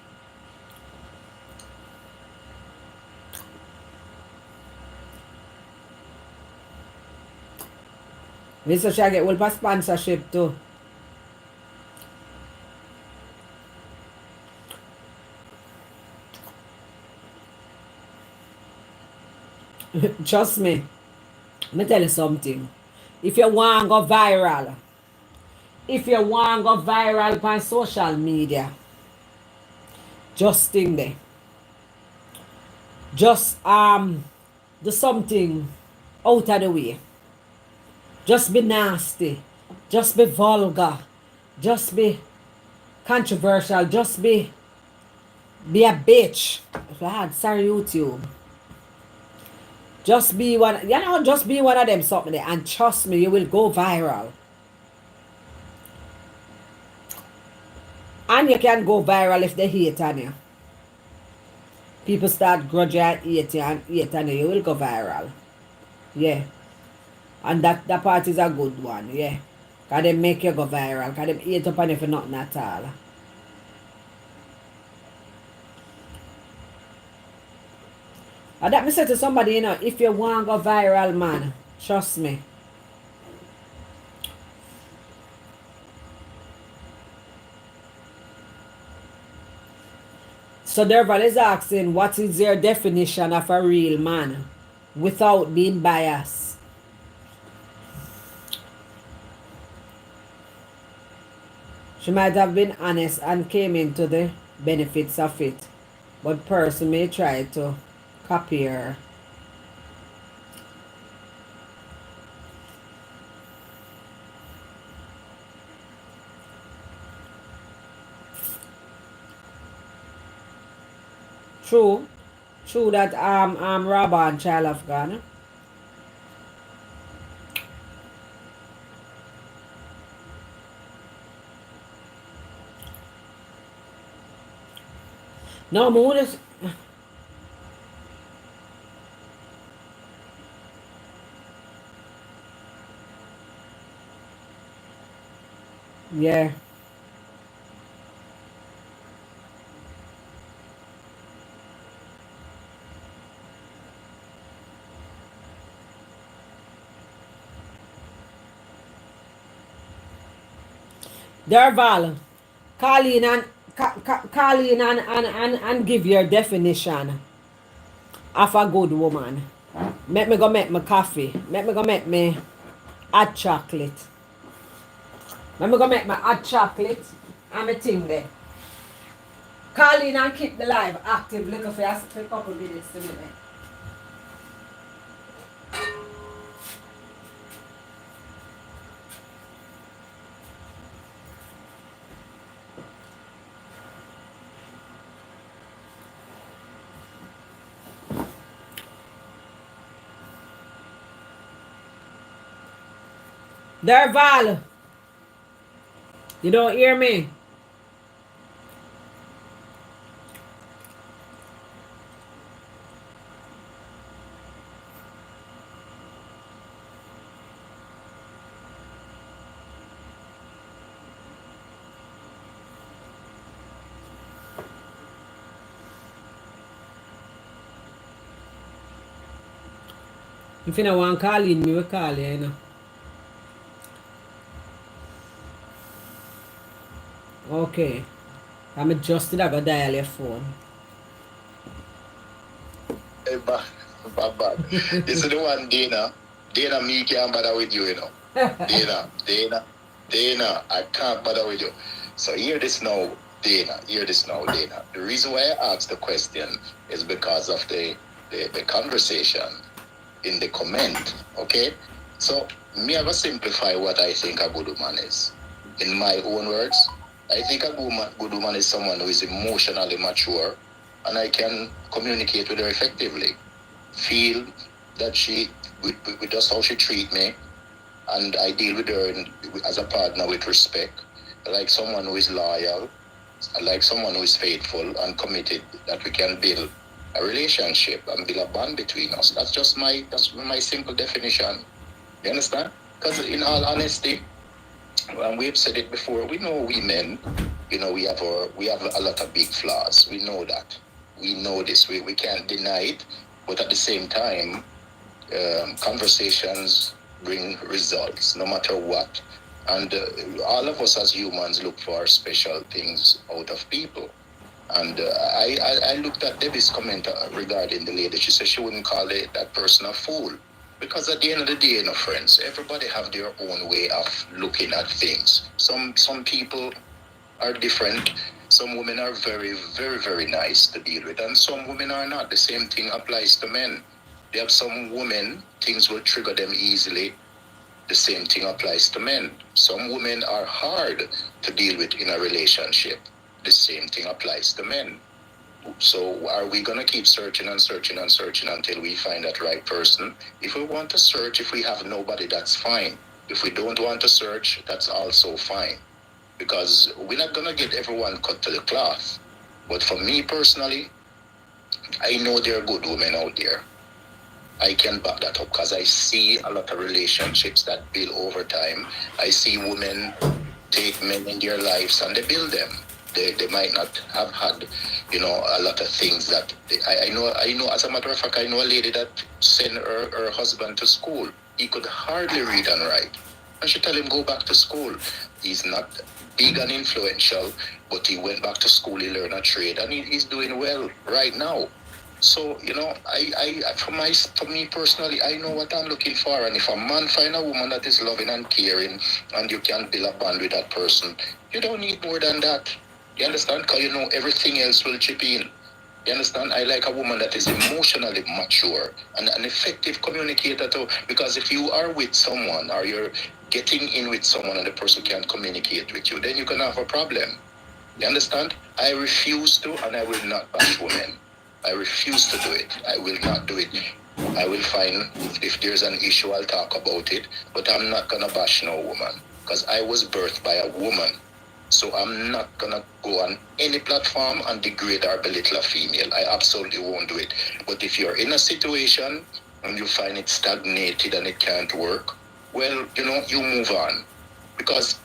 Me so she get well sponsorship too. Trust me. Let me tell you something. If you want to go viral, on social media, just think there. Just do something out of the way. Just be nasty. Just be vulgar. Just be controversial. Just be a bitch. God, sorry YouTube. Just be one of them something there, and trust me, you will go viral. And you can go viral if they hate on you. People start grudge and hate on you, you will go viral. Yeah. And that part is a good one, yeah. Because they make you go viral. Because they hate up on you for nothing at all. That me say to somebody, if you want go viral, man, trust me. So Derval is asking, what is your definition of a real man without being biased? She might have been honest and came into the benefits of it, but person may try to copy her. True, true that I'm robber and child of God. No, moon is yeah. Derval, call in and call in and give your definition of a good woman. Make me go make my coffee. Make me go make me hot chocolate. Let me go make my hot chocolate and my thing there. Call in and keep the live active. Look for us for a couple minutes to me there. Derval, you don't hear me? If you don't want to call in, me will call you. Okay. I'm adjusted. I go dial your phone. Hey, bad. This is the one, Dana. Dana, me can't bother with you, Dana, I can't bother with you. So hear this now, Dana. The reason why I asked the question is because of the conversation in the comment, okay? So me have to simplify what I think a good woman is. In my own words, I think a good woman is someone who is emotionally mature and I can communicate with her effectively. Feel that with just how she treat me, and I deal with her as a partner with respect. I like someone who is loyal. I like someone who is faithful and committed, that we can build a relationship and build a bond between us. That's my simple definition. You understand? Because in all honesty, and we've said it before, we know women, we have a lot of big flaws. We know that. We know this. We can't deny it. But at the same time, conversations bring results, no matter what. And all of us as humans look for special things out of people. And I looked at Debbie's comment regarding the lady. She said she wouldn't call that person a fool. Because at the end of the day, friends, everybody have their own way of looking at things. Some people are different. Some women are very, very, very nice to deal with, and some women are not. The same thing applies to men. There have some women, things will trigger them easily. The same thing applies to men. Some women are hard to deal with in a relationship. The same thing applies to men. So are we going to keep searching until we find that right person? If we want to search, if we have nobody, that's fine. If we don't want to search, that's also fine. Because we're not going to get everyone cut to the cloth. But for me personally, I know there are good women out there. I can back that up because I see a lot of relationships that build over time. I see women take men in their lives and they build them. They might not have had, a lot of things that I know. As a matter of fact, I know a lady that sent her husband to school. He could hardly read and write, and she tell him go back to school. He's not big and influential, but he went back to school. He learned a trade, and he's doing well right now. So, for me personally, I know what I'm looking for. And if a man find a woman that is loving and caring, and you can build a bond with that person, you don't need more than that. You understand? Because everything else will chip in. You understand? I like a woman that is emotionally mature and an effective communicator too. Because if you are with someone or you're getting in with someone and the person can't communicate with you, then you can have a problem. You understand? I refuse to, and I will not bash women. I refuse to do it. I will not do it. I will find if there's an issue, I'll talk about it. But I'm not gonna bash no woman because I was birthed by a woman. So I'm not gonna go on any platform and degrade or belittle a female. I absolutely won't do it. But if you're in a situation and you find it stagnated and it can't work, well, you move on. Because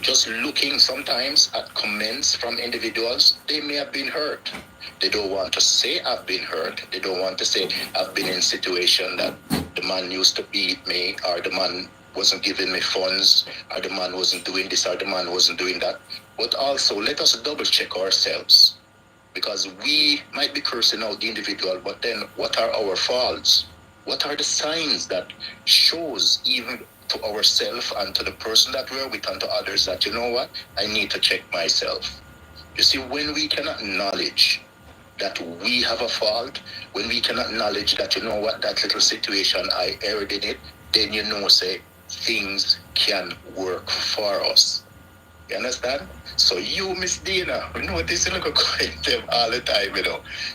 just looking sometimes at comments from individuals, they may have been hurt. They don't want to say I've been hurt. They don't want to say I've been in a situation that the man used to beat me, or the man wasn't giving me funds, or the man wasn't doing this, or the man wasn't doing that. But also, let us double check ourselves, because we might be cursing out the individual, but then what are our faults? What are the signs that shows even to ourselves and to the person that we're with and to others that, I need to check myself. You see, when we cannot acknowledge that we have a fault, when we cannot acknowledge that, that little situation, I erred in it, then say, things can work for us. You understand? So you, Miss Dina, this you look quiet them all the time,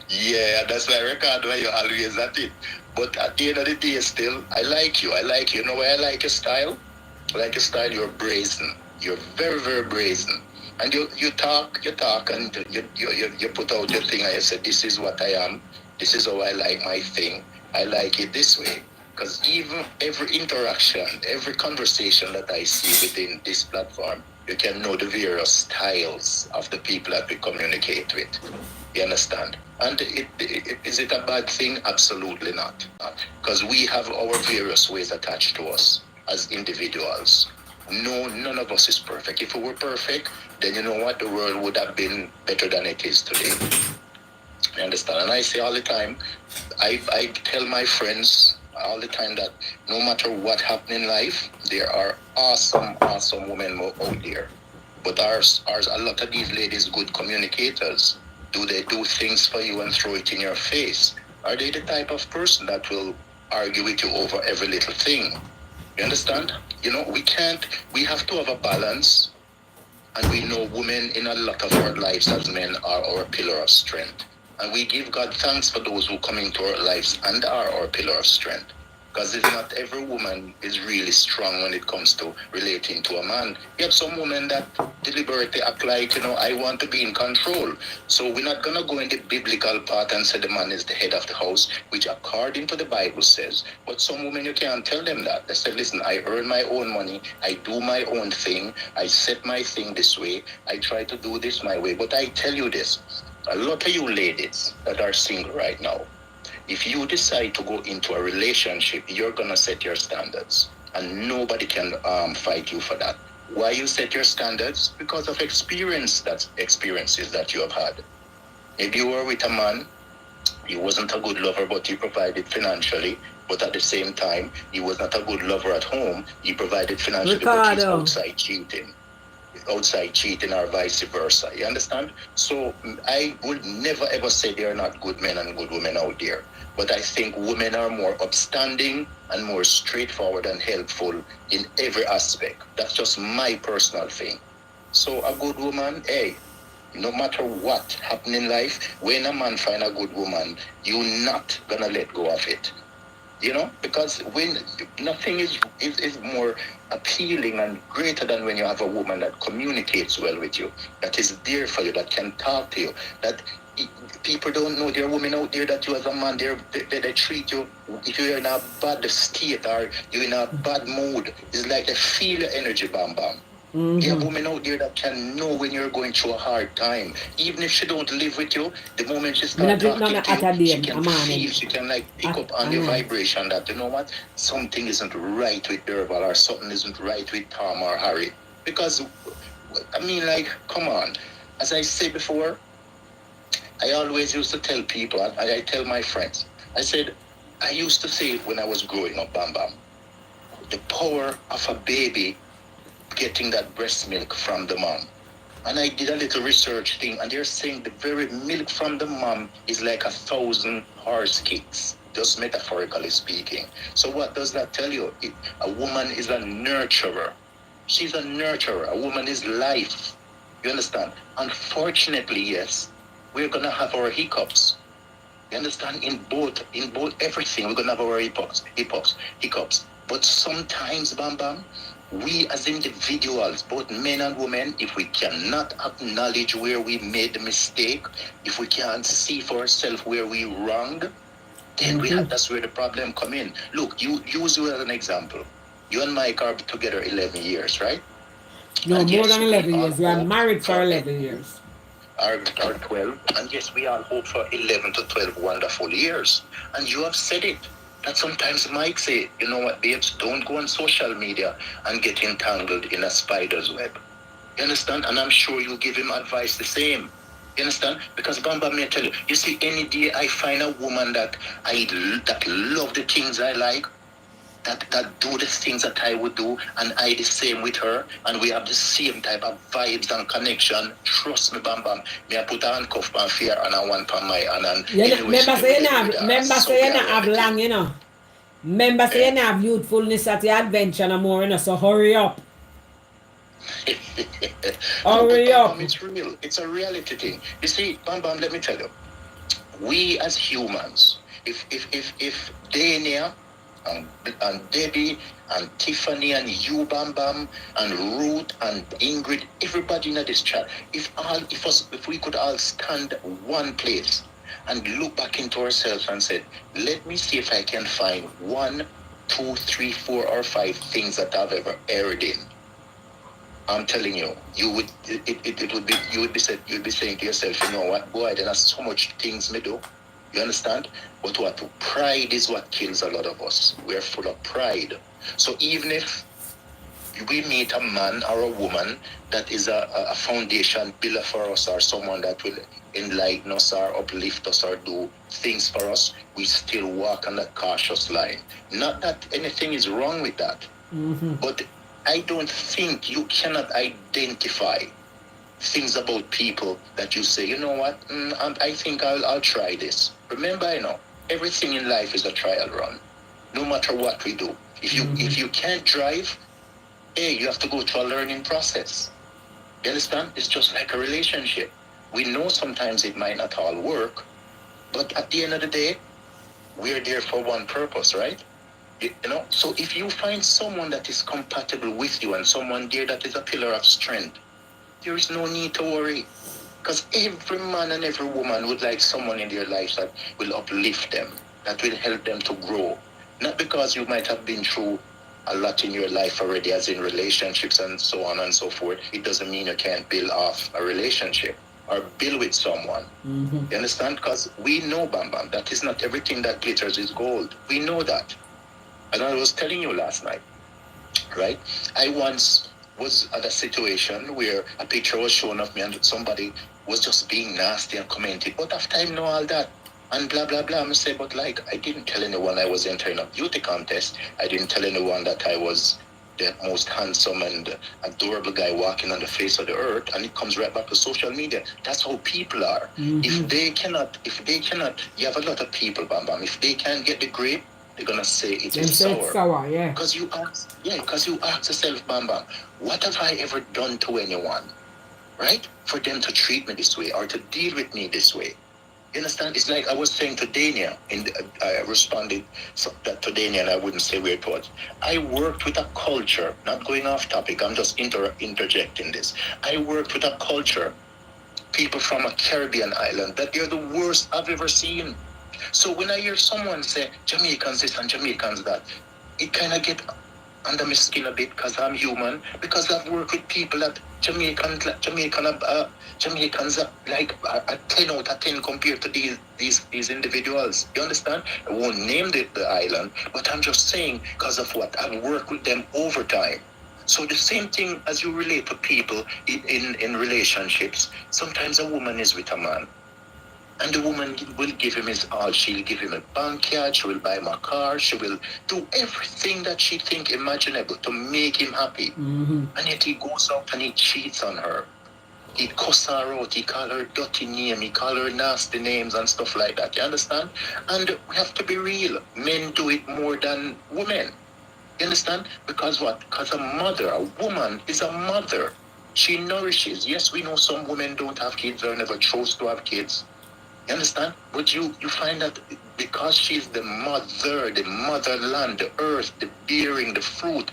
Yeah, that's my record where you always at it. But at the end of the day, still, I like you. You know why I like your style? I like your style, you're brazen. You're very, very brazen. And you talk, and you put out your thing and you say, this is what I am. This is how I like my thing. I like it this way. Because even every interaction, every conversation that I see within this platform, you can know the various styles of the people that we communicate with. You understand? And is it a bad thing? Absolutely not. Because we have our various ways attached to us as individuals. No, none of us is perfect. If we were perfect, then the world would have been better than it is today. You understand? And I say all the time, I tell my friends all the time that no matter what happens in life, there are awesome women out there. But a lot of these ladies good communicators. Do they do things for you and throw it in your face? Are they the type of person that will argue with you over every little thing? You understand? We have to have a balance. And we know women in a lot of our lives as men are our pillar of strength. And we give God thanks for those who come into our lives and are our pillar of strength. Because if not every woman is really strong when it comes to relating to a man. You have some women that deliberately act like, I want to be in control. So we're not going to go in the biblical part and say the man is the head of the house, which according to the Bible says. But some women, you can't tell them that. They say, listen, I earn my own money. I do my own thing. I set my thing this way. I try to do this my way. But I tell you this, a lot of you ladies that are single right now, if you decide to go into a relationship, you're going to set your standards. And nobody can fight you for that. Why you set your standards? Because of experiences that you have had. If you were with a man, he wasn't a good lover, but he provided financially. But at the same time, he was not a good lover at home. He provided financially, but he's outside cheating or vice versa. You understand? So I would never ever say there are not good men and good women out there. But I think women are more upstanding and more straightforward and helpful in every aspect. That's just my personal thing. So a good woman, hey, no matter what happens in life, when a man find a good woman, you're not gonna let go of it. Because when nothing is more appealing and greater than when you have a woman that communicates well with you, that is there for you, that can talk to you, that people don't know there are women out there that you as a man, they treat you, if you're in a bad state or you're in a bad mood, it's like they feel your energy, bam, bam. There are women out there that can know when you're going through a hard time. Even if she don't live with you, the moment she Me start not drink talking none to at a you, she day, a can morning. feel, she can like pick At up a on your night. vibration that, you know what, something isn't right with Durval or something isn't right with Tom or Harry. Because, I mean, like, come on. As I said before, I always used to tell people, and I tell my friends, I said, I used to say when I was growing up, Bam Bam, the power of a baby getting that breast milk from the mom. And I did a little research thing, and they're saying the very milk from the mom is like 1,000 horse kicks, just metaphorically speaking. So what does that tell you? A woman is a nurturer. She's a nurturer. A woman is life. You understand? Unfortunately, yes, we're gonna have our hiccups. You understand? In both everything, we're gonna have our hiccups. But sometimes, Bam Bam, we as individuals, both men and women, if we cannot acknowledge where we made the mistake, if we can't see for ourselves where we wronged, then that's where the problem come in. Look, use you as an example. You and Mike are together 11 years, right? No, And more yes, than we 11 all years. We are hope married for for 11 years. Are 12, and yes, we all hope for 11 to 12 wonderful years. And you have said it. That sometimes Mike say, you know what, babes, don't go on social media and get entangled in a spider's web. You understand? And I'm sure you'll give him advice the same. You understand? Because Bamba, may I tell you see, any day I find a woman that that love the things I like, that do the things that I would do, and I the same with her, and we have the same type of vibes and connection. Trust me, Bam Bam. Me I put a handcuff on fear and I want on my hand, and Remember say you not have long, you know. Remember say you not have youthfulness at your adventure no more, you know, so hurry up. No, but Hurry Bam up. Bam, it's real. It's a reality thing. You see, Bam Bam, let me tell you, we as humans, if Dania and Debbie and Tiffany and you, Bam Bam, and Ruth and Ingrid, everybody in this chat, if we could all stand one place and look back into ourselves and say, let me see if I can find 1, 2, 3, 4, or 5 things that I've ever erred in. I'm telling you, you would be you'd be saying to yourself, you know what, boy, there are so much things me do. You understand? But what pride is what kills a lot of us. We're full of pride. So even if we meet a man or a woman that is a foundation builder for us, or someone that will enlighten us or uplift us or do things for us, we still walk on that cautious line. Not that anything is wrong with that, but I don't think you cannot identify things about people that you say, you know what, I think I'll try this. Remember, you know, everything in life is a trial run, no matter what we do. If you can't drive, hey, you have to go through a learning process. You understand? It's just like a relationship. We know sometimes it might not all work, but at the end of the day, we're there for one purpose, right? You know, so if you find someone that is compatible with you and someone there that is a pillar of strength, there is no need to worry. Because every man and every woman would like someone in their lives that will uplift them, that will help them to grow. Not because you might have been through a lot in your life already, as in relationships and so on and so forth. It doesn't mean you can't build off a relationship or build with someone. You understand? Because we know, Bam Bam, that is not everything that glitters is gold. We know that. And I was telling you last night, right? I once was at a situation where a picture was shown of me and somebody was just being nasty and commenting, but after I know all that, and blah, blah, blah, I say, but like, I didn't tell anyone I was entering a beauty contest. I didn't tell anyone that I was the most handsome and adorable guy walking on the face of the earth. And it comes right back to social media. That's how people are. If they cannot, you have a lot of people, Bam Bam, if they can't get the grape, they're gonna say it is sour. It's sour, yeah. Because you ask yourself, Bam Bam, what have I ever done to anyone, right? For them to treat me this way or to deal with me this way. You understand? It's like I was saying to Dania, and I responded to Dania, and I wouldn't say where it was. I worked with a culture, not going off topic, I'm just interjecting this. I worked with a culture, people from a Caribbean island, that they're the worst I've ever seen. So when I hear someone say Jamaicans this and Jamaicans that, it kind of get under my skin a bit because I'm human. Because I've worked with people that Jamaicans are like a 10 out of 10 compared to these individuals. You understand? I won't name the island, but I'm just saying because of what I've worked with them over time. So the same thing as you relate to people in relationships. Sometimes a woman is with a man, and the woman will give him his all. She'll give him a bank card. She will buy him a car. She will do everything that she think imaginable to make him happy. Mm-hmm. And yet he goes out and he cheats on her. He cuss her out. He call her dirty name. He call her nasty names and stuff like that. You understand? And we have to be real. Men do it more than women. You understand? Because what? Because a woman is a mother. She nourishes. Yes, we know some women don't have kids or never chose to have kids. You understand? But you find that because she's the mother, the motherland, the earth, the bearing, the fruit,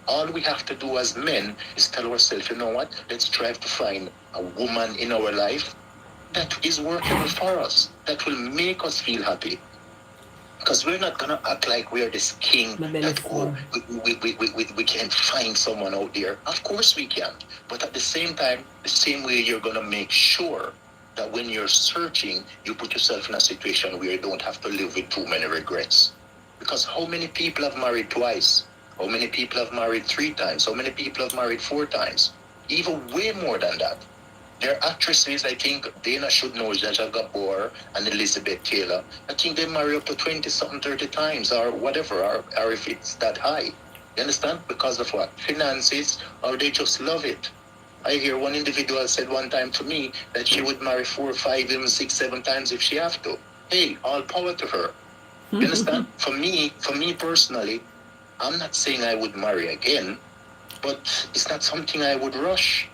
all we have to do as men is tell ourselves, you know what? Let's try to find a woman in our life that is workable for us, that will make us feel happy. Because we're not going to act like we're this king that, oh, we can't find someone out there. Of course we can. But at the same time, the same way you're going to make sure that when you're searching, you put yourself in a situation where you don't have to live with too many regrets. Because how many people have married twice? How many people have married 3 times? How many people have married 4 times? Even way more than that. There are actresses, I think Dana should know, Jaja Gabor and Elizabeth Taylor. I think they marry up to 20-something, 30 times or whatever, or if it's that high. You understand? Because of what? Finances, or they just love it. I hear one individual said one time to me that she would marry 4, 5, even 6, 7 times if she have to. Hey, all power to her. You understand? For me personally, I'm not saying I would marry again, but it's not something I would rush.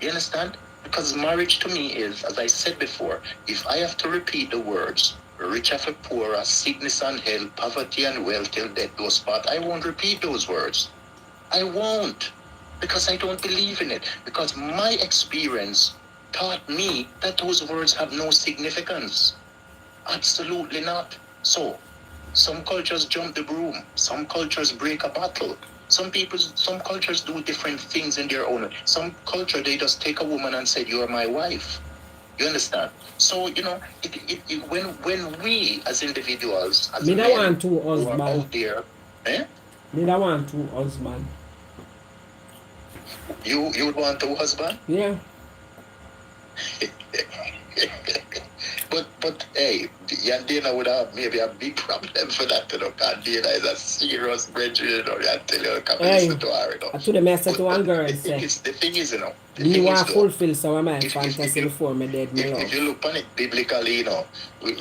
You understand? Because marriage to me is, as I said before, if I have to repeat the words, rich of a poor, sickness and health, poverty and wealth till death do us part, I won't repeat those words. I won't. Because I don't believe in it. Because my experience taught me that those words have no significance. Absolutely not. So, some cultures jump the broom. Some cultures break a bottle. Some cultures do different things in their own. Some culture, they just take a woman and say, you're my wife. You understand? So, when we as individuals, as men, want two who are husband. out there, Me don't want 2 husband. You would want 2 husband? Yeah. But hey, Dana would have maybe a big problem for that, because Dana is a serious brethren, I tell you, come listen to her, I told them I said to one girl, the thing is, me want fulfill some of my fantasy before me dead, my love. If you look on it biblically,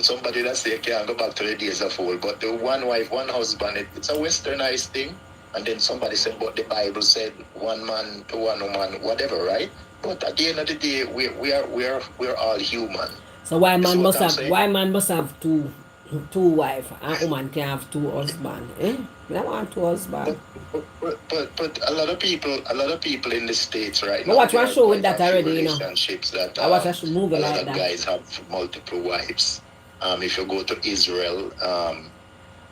somebody that say can't go back to the days of old, but the one wife, one husband, it's a westernized thing. And then somebody said, but the Bible said 1 man to 1 woman, whatever, right? But at the end of the day, we're all human. So why man must have two wife and woman can have 2 husband? I want 2 husband. But a lot of people in the States right But now. watch one show with that already, relationships that I watch a movie a lot like of that. guys have multiple wives. If you go to Israel,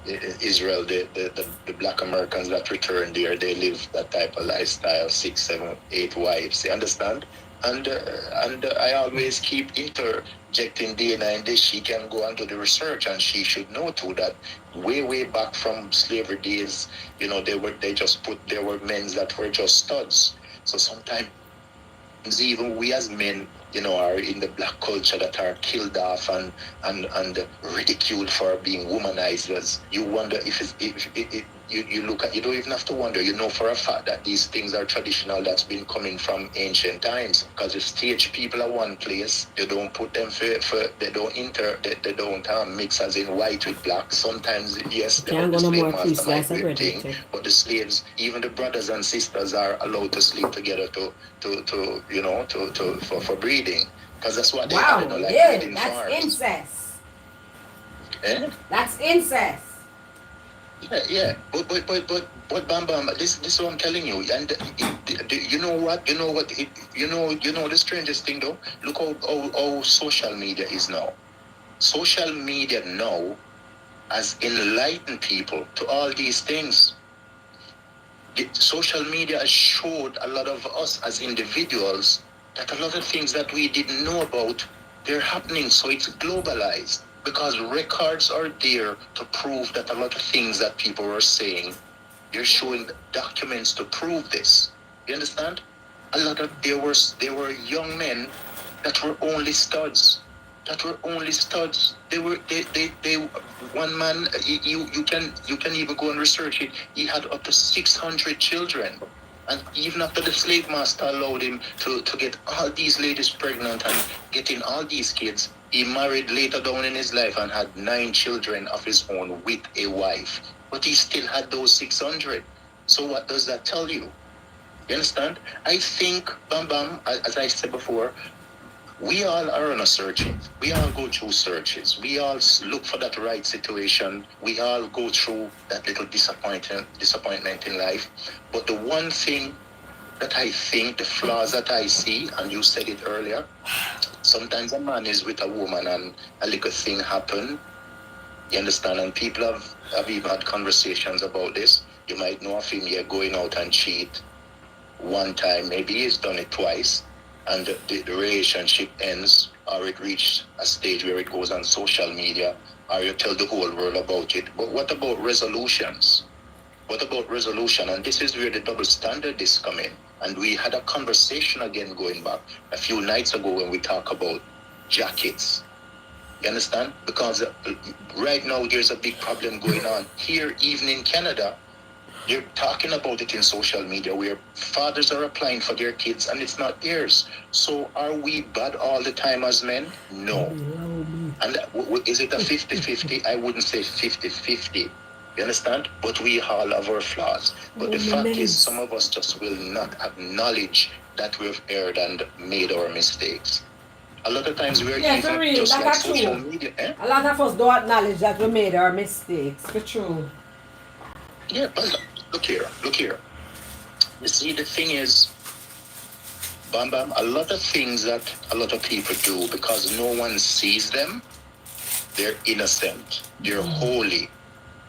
the black Americans that return there, they live that type of lifestyle, 6, 7, 8 wives. You understand? And I always keep interjecting Dana in this. She can go and do the research, and she should know too that way back from slavery days, there were men that were just studs. So sometimes even we as men, are in the black culture that are killed off and ridiculed for being womanizers. You wonder if you look at, you don't even have to wonder, for a fact that these things are traditional, that's been coming from ancient times. Because you stage people at one place, you don't put them they don't mix as in white with black. Sometimes, yes, the slave master might do a thing, but the slaves, even the brothers and sisters are allowed to sleep together for breeding. Because that's what they breeding that's farms. incest. That's incest. Yeah. But Bam Bam, this is what I'm telling you. And you know what? The strangest thing though. Look how social media is now. Social media now has enlightened people to all these things. social media has showed a lot of us as individuals that a lot of things that we didn't know about, they're happening. So it's globalized because records are there to prove that a lot of things that people are saying, they're showing documents to prove this. You understand? A lot of there were young men that were only studs. They one man, you can even go and research it. He had up to 600 children. And even after the slave master allowed him to get all these ladies pregnant and getting all these kids, he married later down in his life and had 9 children of his own with a wife. But he still had those 600. So what does that tell you? You understand? I think, Bam Bam, as I said before, we all are on a searching. We all go through searches. We all look for that right situation. We all go through that little disappointment in life. But the one thing that I think, the flaws that I see, and you said it earlier, sometimes a man is with a woman and a little thing happen. You understand? And people have even had conversations about this. You might know of him, you're going out and cheat one time, maybe he's done it twice, and the relationship ends, or it reached a stage where it goes on social media, or you tell the whole world about it. But what about resolutions? What about resolution? And this is where the double standard is coming. And we had a conversation again going back a few nights ago when we talk about jackets. You understand? Because right now there's a big problem going on here, even in Canada. They're talking about it in social media where fathers are applying for their kids and it's not theirs. So are we bad all the time as men? No. And is it a 50-50? I wouldn't say 50-50. You understand? But we all have our flaws. But the fact is, some of us just will not acknowledge that we've erred and made our mistakes. A lot of times we're for real, just like that's social true. media. A lot of us don't acknowledge that we made our mistakes. For true. Yeah, but look here. You see, the thing is, Bam Bam, a lot of things that a lot of people do because no one sees them, they're innocent, they're holy,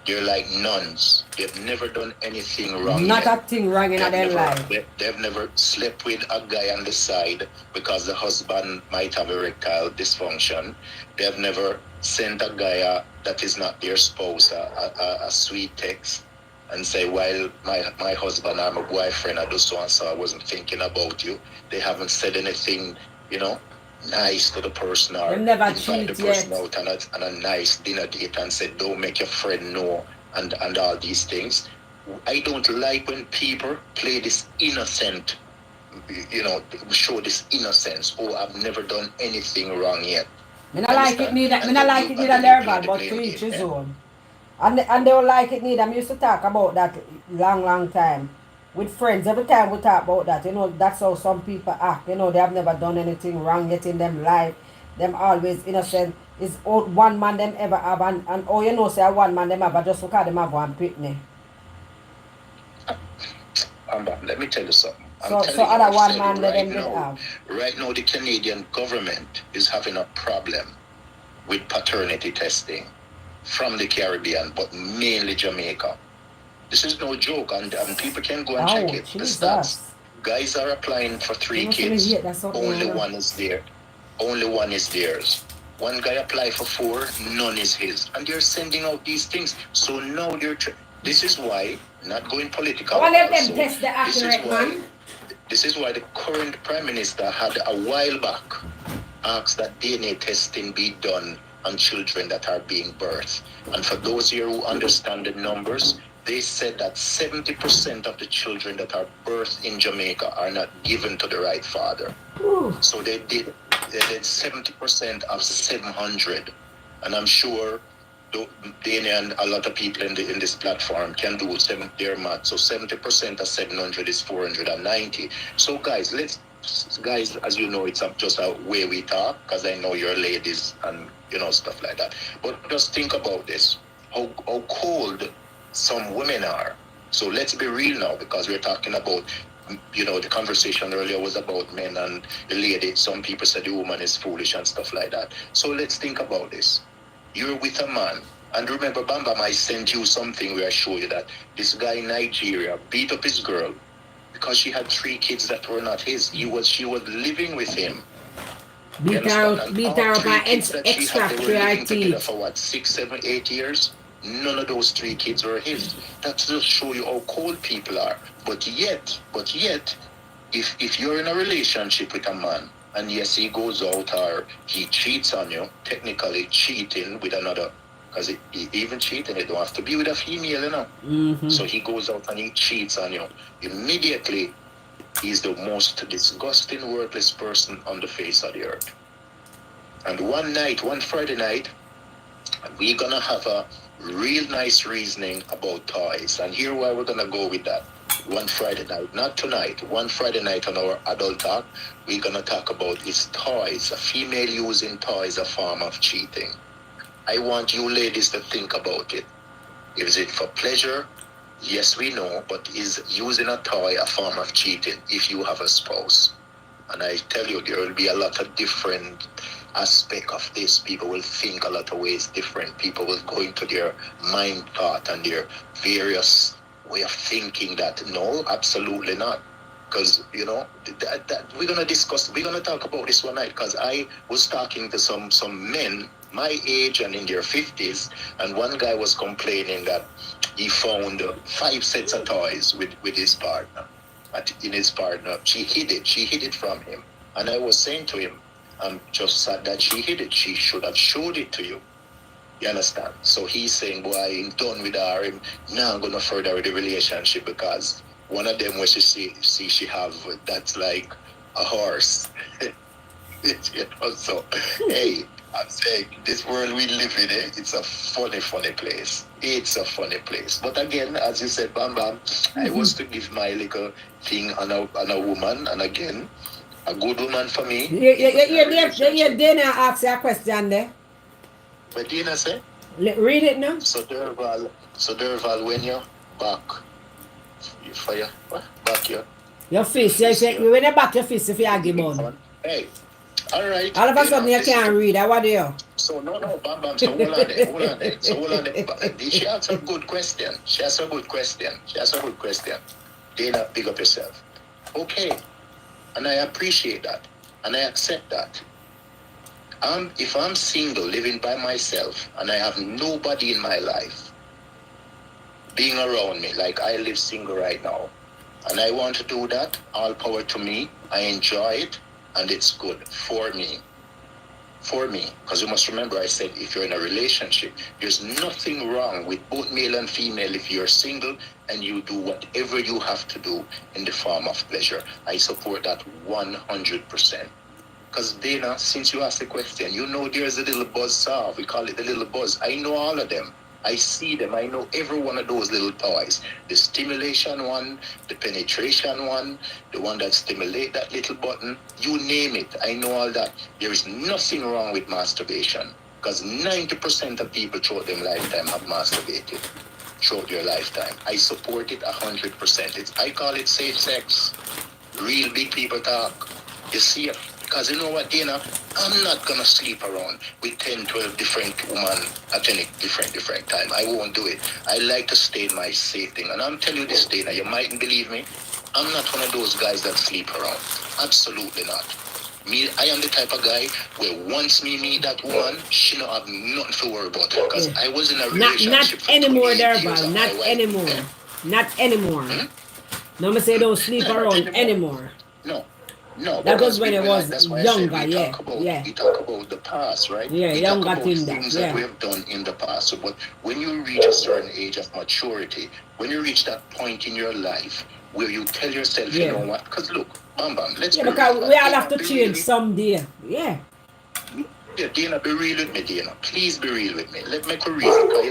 they're like nuns. They've never done anything wrong. Not a thing wrong in their life. They've never slept with a guy on the side because the husband might have erectile dysfunction. They've never sent a guy that is not their spouse a sweet text and say, while my husband or my boyfriend I do so and so, I wasn't thinking about you. They haven't said anything, nice to the person or never invite the cheat person yet. out on a nice dinner date and said, don't make your friend know and all these things. I don't like when people play this innocent, show this innocence. Oh, I've never done anything wrong yet. Me not like it neither verbal, but to each his own. And they don't like it neither. I used to talk about that long time. With friends, every time we talk about that, that's how some people act. They have never done anything wrong yet in them life. Them always innocent. Is one man them ever have and say one man them have just because them have one pitney. Let me tell you something. So other one man let them have. Right now the Canadian government is having a problem with paternity testing from the Caribbean, but mainly Jamaica. This is no joke, and people can go and check it. The stats. Guys are applying for 3 kids. Only one is there. Only one is theirs. One guy applied for 4, none is his. And they're sending out these things. So now this is why, not going political. Let them test the accurate man. This is why the current Prime Minister had a while back asked that DNA testing be done on children that are being birthed. And for those here who understand the numbers, they said that 70% of the children that are birthed in Jamaica are not given to the right father. Ooh. So they did 70% of 700. And I'm sure Danny and a lot of people in this platform can do their math. So 70% of 700 is 490. So guys, as you know, it's just a way we talk, because I know you're ladies and stuff like that. But just think about this, how cold some women are. So let's be real now, because we're talking about, the conversation earlier was about men and the lady. Some people said the woman is foolish and stuff like that. So let's think about this. You're with a man And remember, Bam Bam, I sent you something where I show you that this guy in Nigeria beat up his girl because she had 3 kids that were not his. She was living with him. Beat her up and They extract were living her together teeth. for what, 6, 7, 8 years? None of those 3 kids were his. That just show you how cold people are. But yet, if you're in a relationship with a man, and yes, he goes out or he cheats on you, technically cheating with another, because even cheating, it don't have to be with a female, you know. Mm-hmm. So he goes out and he cheats on you. Immediately, he's the most disgusting, worthless person on the face of the earth. And one Friday night, we're gonna have a real nice reasoning about toys. And here why we're gonna go with that. One Friday night, not tonight, one Friday night on our adult talk, we're gonna talk about is toys, a female using toys a form of cheating. I want you ladies to think about it. Is it for pleasure? Yes, we know, but is using a toy a form of cheating if you have a spouse? And I tell you, there will be a lot of different aspect of this. People will think a lot of ways different. People will go into their mind thought and their various way of thinking that no, absolutely not. Because, you know, that we're going to talk about this one night, because I was talking to some men my age and in their 50s, and one guy was complaining that he found 5 sets of toys with his partner. In his partner, she hid it from him. And I was saying to him, I'm just sad that she hid it. She should have showed it to you. You understand? So he's saying, boy, I'm done with her. Now I'm going to further with the relationship because one of them where she see she have, that's like a horse. You know, so, hey, I'm saying this world we live in, it's a funny place. It's a funny place. But again, as you said, Bam Bam, I was to give my little thing on a woman, and again, a good woman for me. Dana asked you a question there. But Dana said? Read it now. So Derval, when you're back, you fire, back here. Your face, when you back your face if you argue on. Hey, all right. All of a sudden you can't read. What do you? So no, Bam Bam. So hold on there. So hold on there. She asked a good question. Dana, big up yourself. Okay, and I appreciate that, and I accept that. If I'm single, living by myself, and I have nobody in my life being around me, like I live single right now, and I want to do that, all power to me. I enjoy it, and it's good for me. Because you must remember, I said if you're in a relationship, there's nothing wrong with both male and female if you're single and you do whatever you have to do in the form of pleasure. I support that 100%. Because Dana, since you asked the question, you know there's a little buzz saw. We call it the little buzz. I know all of them. I see them. I know every one of those little toys. The stimulation one, the penetration one, the one that stimulate that little button. You name it. I know all that. There is nothing wrong with masturbation. Because 90% of people throughout their lifetime have masturbated. Throughout their lifetime. I support it 100%. I call it safe sex. Real big people talk. You see it. Because you know what, Dana? I'm not going to sleep around with 10, 12 different women at any different time. I won't do it. I like to stay in my safe thing. And I'm telling you this, Dana, you mightn't believe me. I'm not one of those guys that sleep around. Absolutely not. Me, I am the type of guy where once me meet that woman, she don't have nothing to worry about. Because I was in a relationship not anymore, Derval. Not anymore. No, I say don't sleep around anymore. No, that was when I was younger, We talk about the past, right? Yeah, we younger talk about things that we have done in the past. So, but when you reach a certain age of maturity, when you reach that point in your life where you tell yourself, you know what? Because look, Bam Bam, let's be real. Because we all have to change someday. Yeah. Yeah, Dana, be real with me, Dana. Please be real with me. Let me make a reason. Because you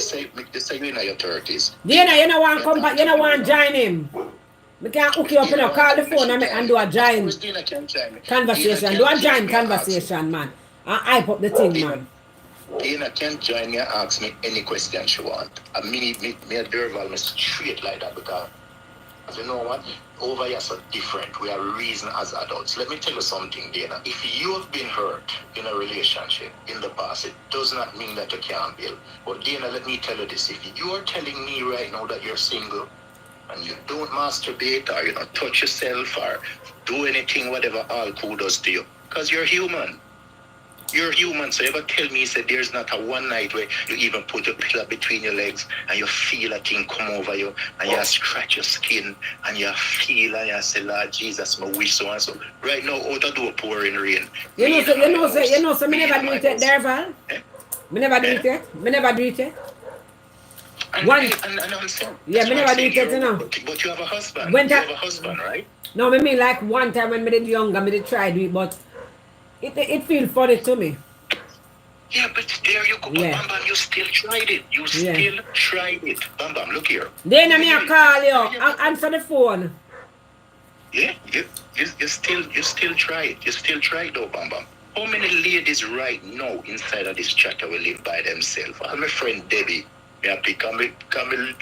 say you're in your 30s. Dana, you don't want to come back, you don't want to join him. We can't hook you up, call the phone and do a giant conversation. Do a giant conversation, man. And hype up the thing, man. Dana can join me and ask me any question she want. And me a Derval, me straight like that because You know what? Over here so different. We are reason as adults. Let me tell you something, Dana. If you've been hurt in a relationship in the past, it does not mean that you can't build. But Dana, let me tell you this. If you are telling me right now that you're single and you don't masturbate or you don't touch yourself or do anything, whatever all cool does to you, because you're human. You're human, so you ever tell me, say, there's not a one night where you even put a pillow between your legs and you feel a thing come over you and you scratch your skin and you feel and you say, Lord Jesus, my wish so and so. Right now, out the door pouring rain. You know, so me never do it there, Val. Me never do it. Me never do it. And I'm saying, yeah, me never do it, you know. But you have a husband. You have a husband, right? No, me mean like one time when me did younger, me did try do it, but it feel funny to me. Yeah, but there you go. Yeah. Bam Bam, you still tried it. You still tried it. Bam Bam, look here. Then me a call you. Answer the phone. Yeah, you still try it. You still try it though, Bam Bam. How many ladies right now inside of this chat will live by themselves? I'm my friend Debbie. Me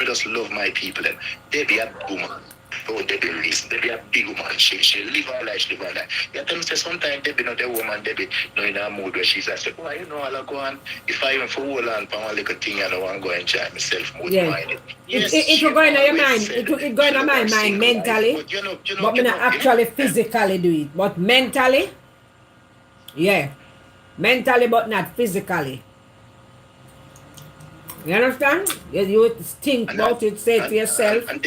just love my people. Then Debbie a woman. Oh, Debbie reason. Debbie a big woman. She live her life, she live her life. You tell me say sometimes Debbie not the woman, Debbie no in a mood where she's like, oh, you know, I'll go on. If I even for hold on for one little thing, I don't want to go enjoy myself more minded. Yes, it will go in your mind. It go in my mind mentally. But you know, but me not actually physically do it. But mentally, yeah. Mentally but not physically. You understand? You think about it, say to yourself. And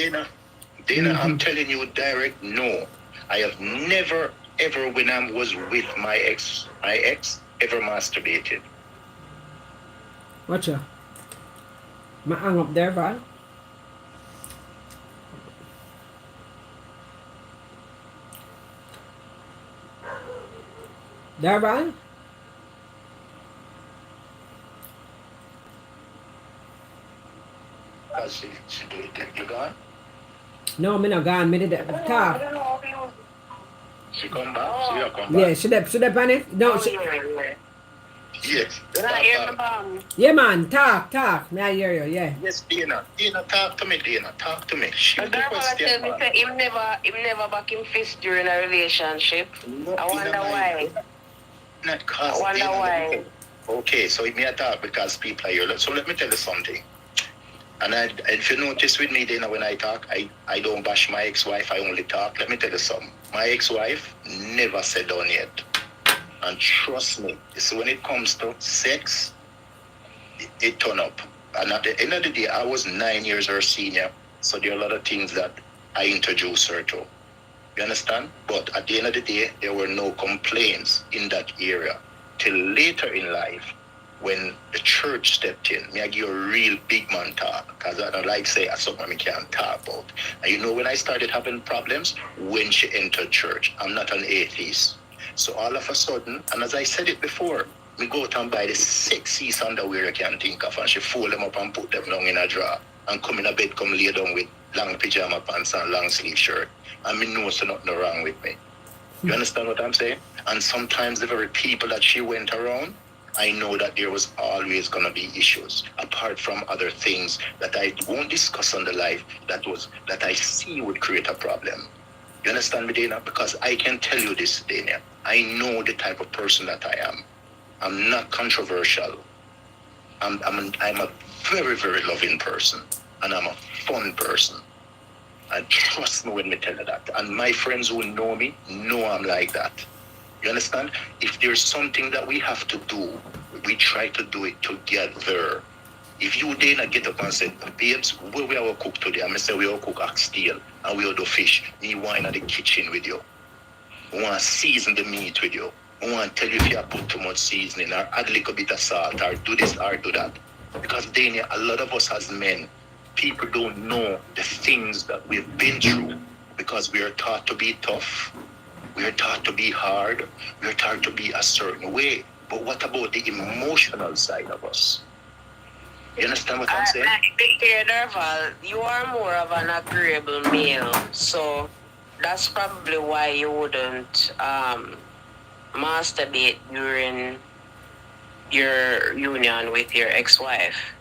Dana, I'm telling you direct, no. I have never, ever, when I was with my ex, ever masturbated. Watch out. I hang up there, Val. There, Val? She do it. You gone? No, me not gone. Me did talk. She come back? She come back? Yeah, she dep on it? No, she... Yes. Yeah, man. Talk. May I hear you, yeah. Yes, Dana, talk to me, Dana. Talk to me. She tell me say him never back in fist during a relationship. No, I wonder why. Not cause. I wonder why. Okay, so it may talk because people are here. So let me tell you something. And if you notice with me, Dana, when I talk, I don't bash my ex-wife, I only talk. Let me tell you something. My ex-wife never said down yet. And trust me, so when it comes to sex, it turn up. And at the end of the day, I was 9 years her senior, so there are a lot of things that I introduced her to. You understand? But at the end of the day, there were no complaints in that area. Till later in life, when the church stepped in, I give a real big man talk, because I don't like say something I can't talk about. And you know when I started having problems? When she entered church. I'm not an atheist. So all of a sudden, and as I said it before, we go out and buy the sexiest underwear I can think of, and she fold them up and put them down in a drawer, and come in a bed, come lay down with long pajama pants and long sleeve shirt. And me know so nothing wrong with me. You understand what I'm saying? And sometimes the very people that she went around, I know that there was always going to be issues, apart from other things that I won't discuss on the live that I see would create a problem. You understand me, Dana? Because I can tell you this, Dana. I know the type of person that I am. I'm not controversial. I'm a very, very loving person, and I'm a fun person. And trust me when me tell you that. And my friends who know me know I'm like that. You understand? If there's something that we have to do, we try to do it together. If you Dana get up and say, babes, where we will cook today? I say we will cook oxtail and we will do fish. Me wine in the kitchen with you. We want to season the meat with you. We want to tell you if you have put too much seasoning or add a little bit of salt or do this or do that. Because Dana, a lot of us as men, people don't know the things that we've been through because we are taught to be tough. We are taught to be hard. We are taught to be a certain way. But what about the emotional side of us? You understand what I'm saying? Derval, you are more of an agreeable male, so that's probably why you wouldn't masturbate during your union with your ex-wife.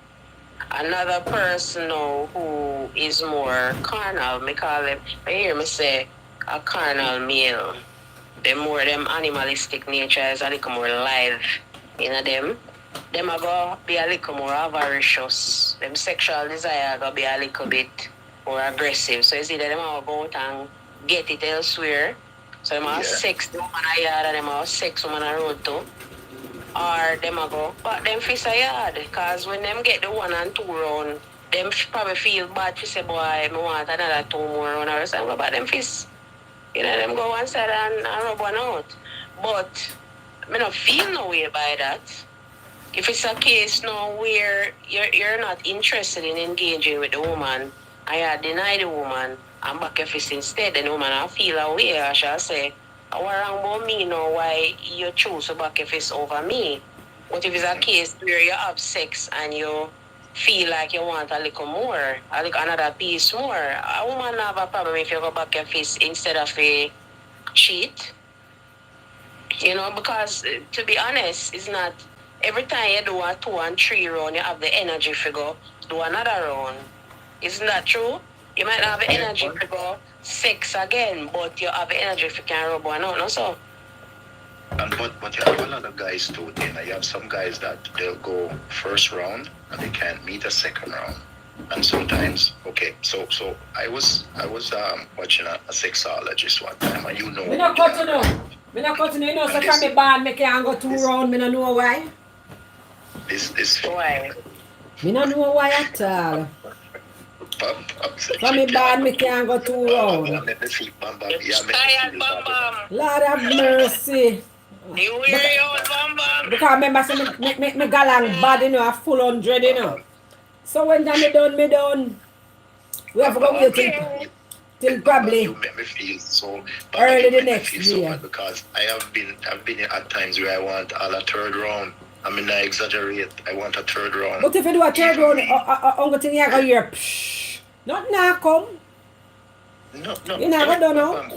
another person now who is more carnal, me call them, I hear me say, a carnal male. Them animalistic nature is a little more live in them. Them are go be a little more avaricious. Them sexual desire go be a little bit more aggressive. So you see that them are go out and get it elsewhere. So them have sex the woman a yard and them have sex woman a road too. Or them a go, but them fist a yard. Cause when them get the 1 and 2 round, them probably feel bad to say, boy, I want another 2 more round or something. But them fist, them go one side and rub one out. But I don't feel no way by that. If it's a case now where you're not interested in engaging with the woman, I deny the woman and back your fist instead, then the woman I feel a way, I shall say, what wrong about me now why you choose to back your fist over me? But if it's a case where you have sex and you feel like you want a little more, another piece more, a woman have a problem if you go back your fist instead of a cheat. Because to be honest, it's not every time you do a 2 and 3 round, you have the energy to go do another round. Isn't that true? You might not have the energy to go sex again, but you have the energy if you can rub one out, no? So. But you have a lot of guys too, Dana. You have some guys that they'll go first round and they can't meet a second round. And sometimes, okay, so I was watching a sexologist one time, and Me not cut you know. Me not cut you know. So from me band, me can't go 2 round. Me not know why. This why? Me not know why at all. From me band, me can't go 2 round. Lord have mercy. You wear your Bam Bam. Because remember, say me galang bad, a full 100, So when that me done. We have to go wait till probably you make me feel so early the next year. So because I've been at times where I want a 3rd round. I mean, I exaggerate. I want a 3rd round. But if you do a 3rd round, uncle thing you go hear, not now come. No. You never done now.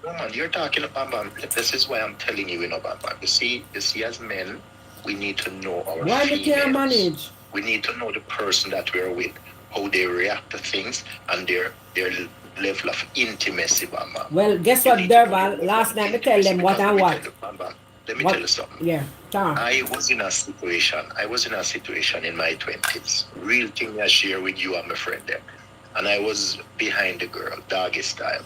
No man, you're talking about Bam. This is why I'm telling you, Bam Bam. You see, as men, we need to know our why females. We can't manage? We need to know the person that we're with, how they react to things, and their level of intimacy, Bam Bam. Well, guess what, Derval? Last night I tell them what and what. Let me tell you something. Yeah, Tom. I was in a situation in my 20s. Real thing I share with you and my friend there. And I was behind the girl, doggy style.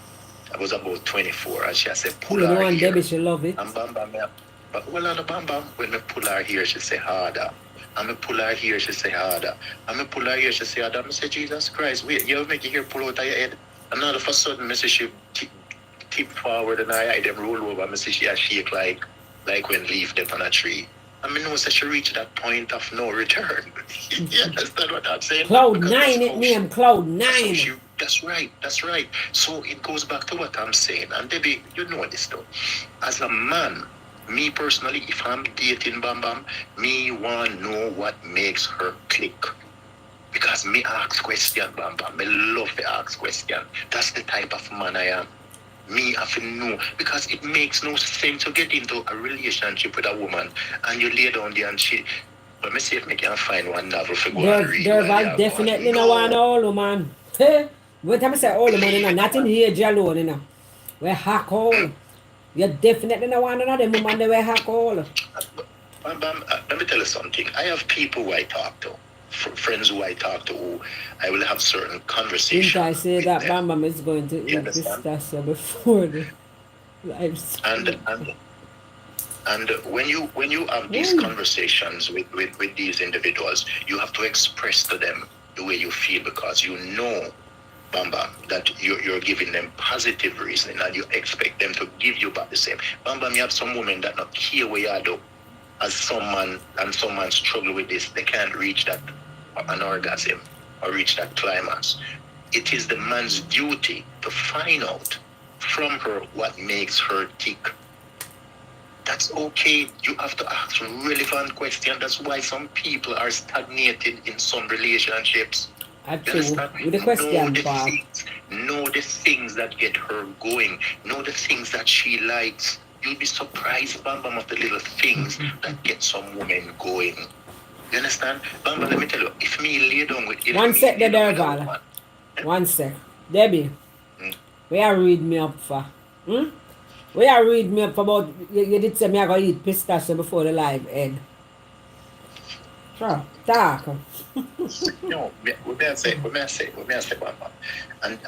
I was about 24, and she said, pull her hair. Debbie, she love it. And Bam Bam, but well, on the Bam Bam, when I pull her hair, she say harder. And I pull her hair, she say harder. And I pull her hair, she say harder. I say, Jesus Christ, wait, you make your hair pull out of your head. And all of a sudden, I say she tip forward, and I them roll over. I say she shake like when leaf them on a tree. I mean, no, so she reached that point of no return. You understand what I'm saying? Cloud 9, it name Cloud 9. That's right. So it goes back to what I'm saying. And Debbie, you know this though. As a man, me personally, if I'm dating Bam Bam, me want to know what makes her click. Because me ask question, Bam Bam. Me love to ask question. That's the type of man I am. Me have to know, because it makes no sense to get into a relationship with a woman and you lay down there and she. Let me see if I can find one novel for go and read. Derval definitely no one old woman. What time I say old woman, not in age alone, We hack all. You definitely no one another woman they hack all. Let me tell you something. I have people who I talk to. Friends who I talk to, who I will have certain conversations. Didn't I say that Bam Bam is going to eat this stuff before the live stream? And when you have these conversations with these individuals, you have to express to them the way you feel, because you know, Bam Bam, that you're giving them positive reasoning and you expect them to give you back the same. Bam Bam, you have some women that not care where you are though. As someone struggle with this, they can't reach that an orgasm or reach that climax. It is the man's duty to find out from her what makes her tick. That's okay. You have to ask relevant questions. That's why some people are stagnated in some relationships. Absolutely. With the question part. Know the things that get her going. Know the things that she likes. You'll be surprised, Bam Bam, of the little things that get some women going. You understand? Bamba, let me tell you, if me lay down with if One me sec, the lay down with a Derval. woman, One sec. Debbie, mm, where you read me up for? Hmm? Where you read me up for about, you did say me I go eat pistachio before the live end. Sure, talk. no, what may I say, Bamba? And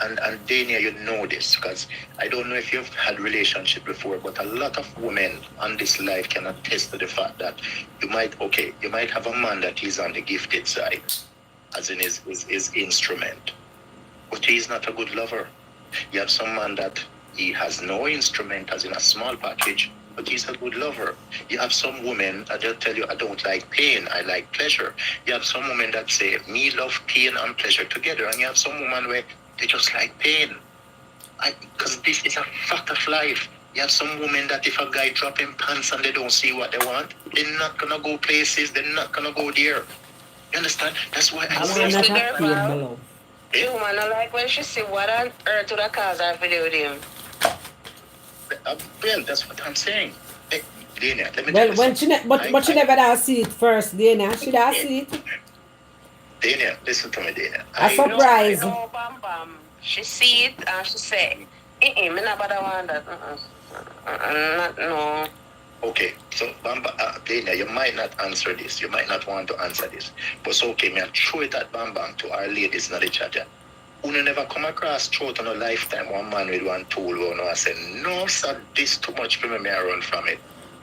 Dania, you know this, because I don't know if you've had relationship before, but a lot of women on this life can attest to the fact that you might have a man that is on the gifted side, as in his instrument, but he's not a good lover. You have some man that he has no instrument, as in a small package, but he's a good lover. You have some women that they'll tell you, I don't like pain, I like pleasure. You have some women that say, me love pain and pleasure together. And you have some women where they just like pain. Because this is a fact of life. You have some women that if a guy drop in pants and they don't see what they want, they're not going to go places, they're not going to go there. You understand? That's why I I say want not Sister have pain, my Derval, love. the woman I like when she say, what on earth would I cause her video with him? Well, that's what I'm saying. Hey, Dana, let me tell Well, you when she something. but she never does see it first, Dana. She does see it. Dana, listen to me, Dana. A surprise. No, Bam Bam. She see it and she say, me not bother want that. Not, no. Okay, so Bamba, Dana, you might not answer this. You might not want to answer this. But it's okay, me I throw it at Bam Bam to our ladies in the chat. Who never come across throughout on a lifetime one man with one tool who I say, no, sir, this too much for me, I run from it.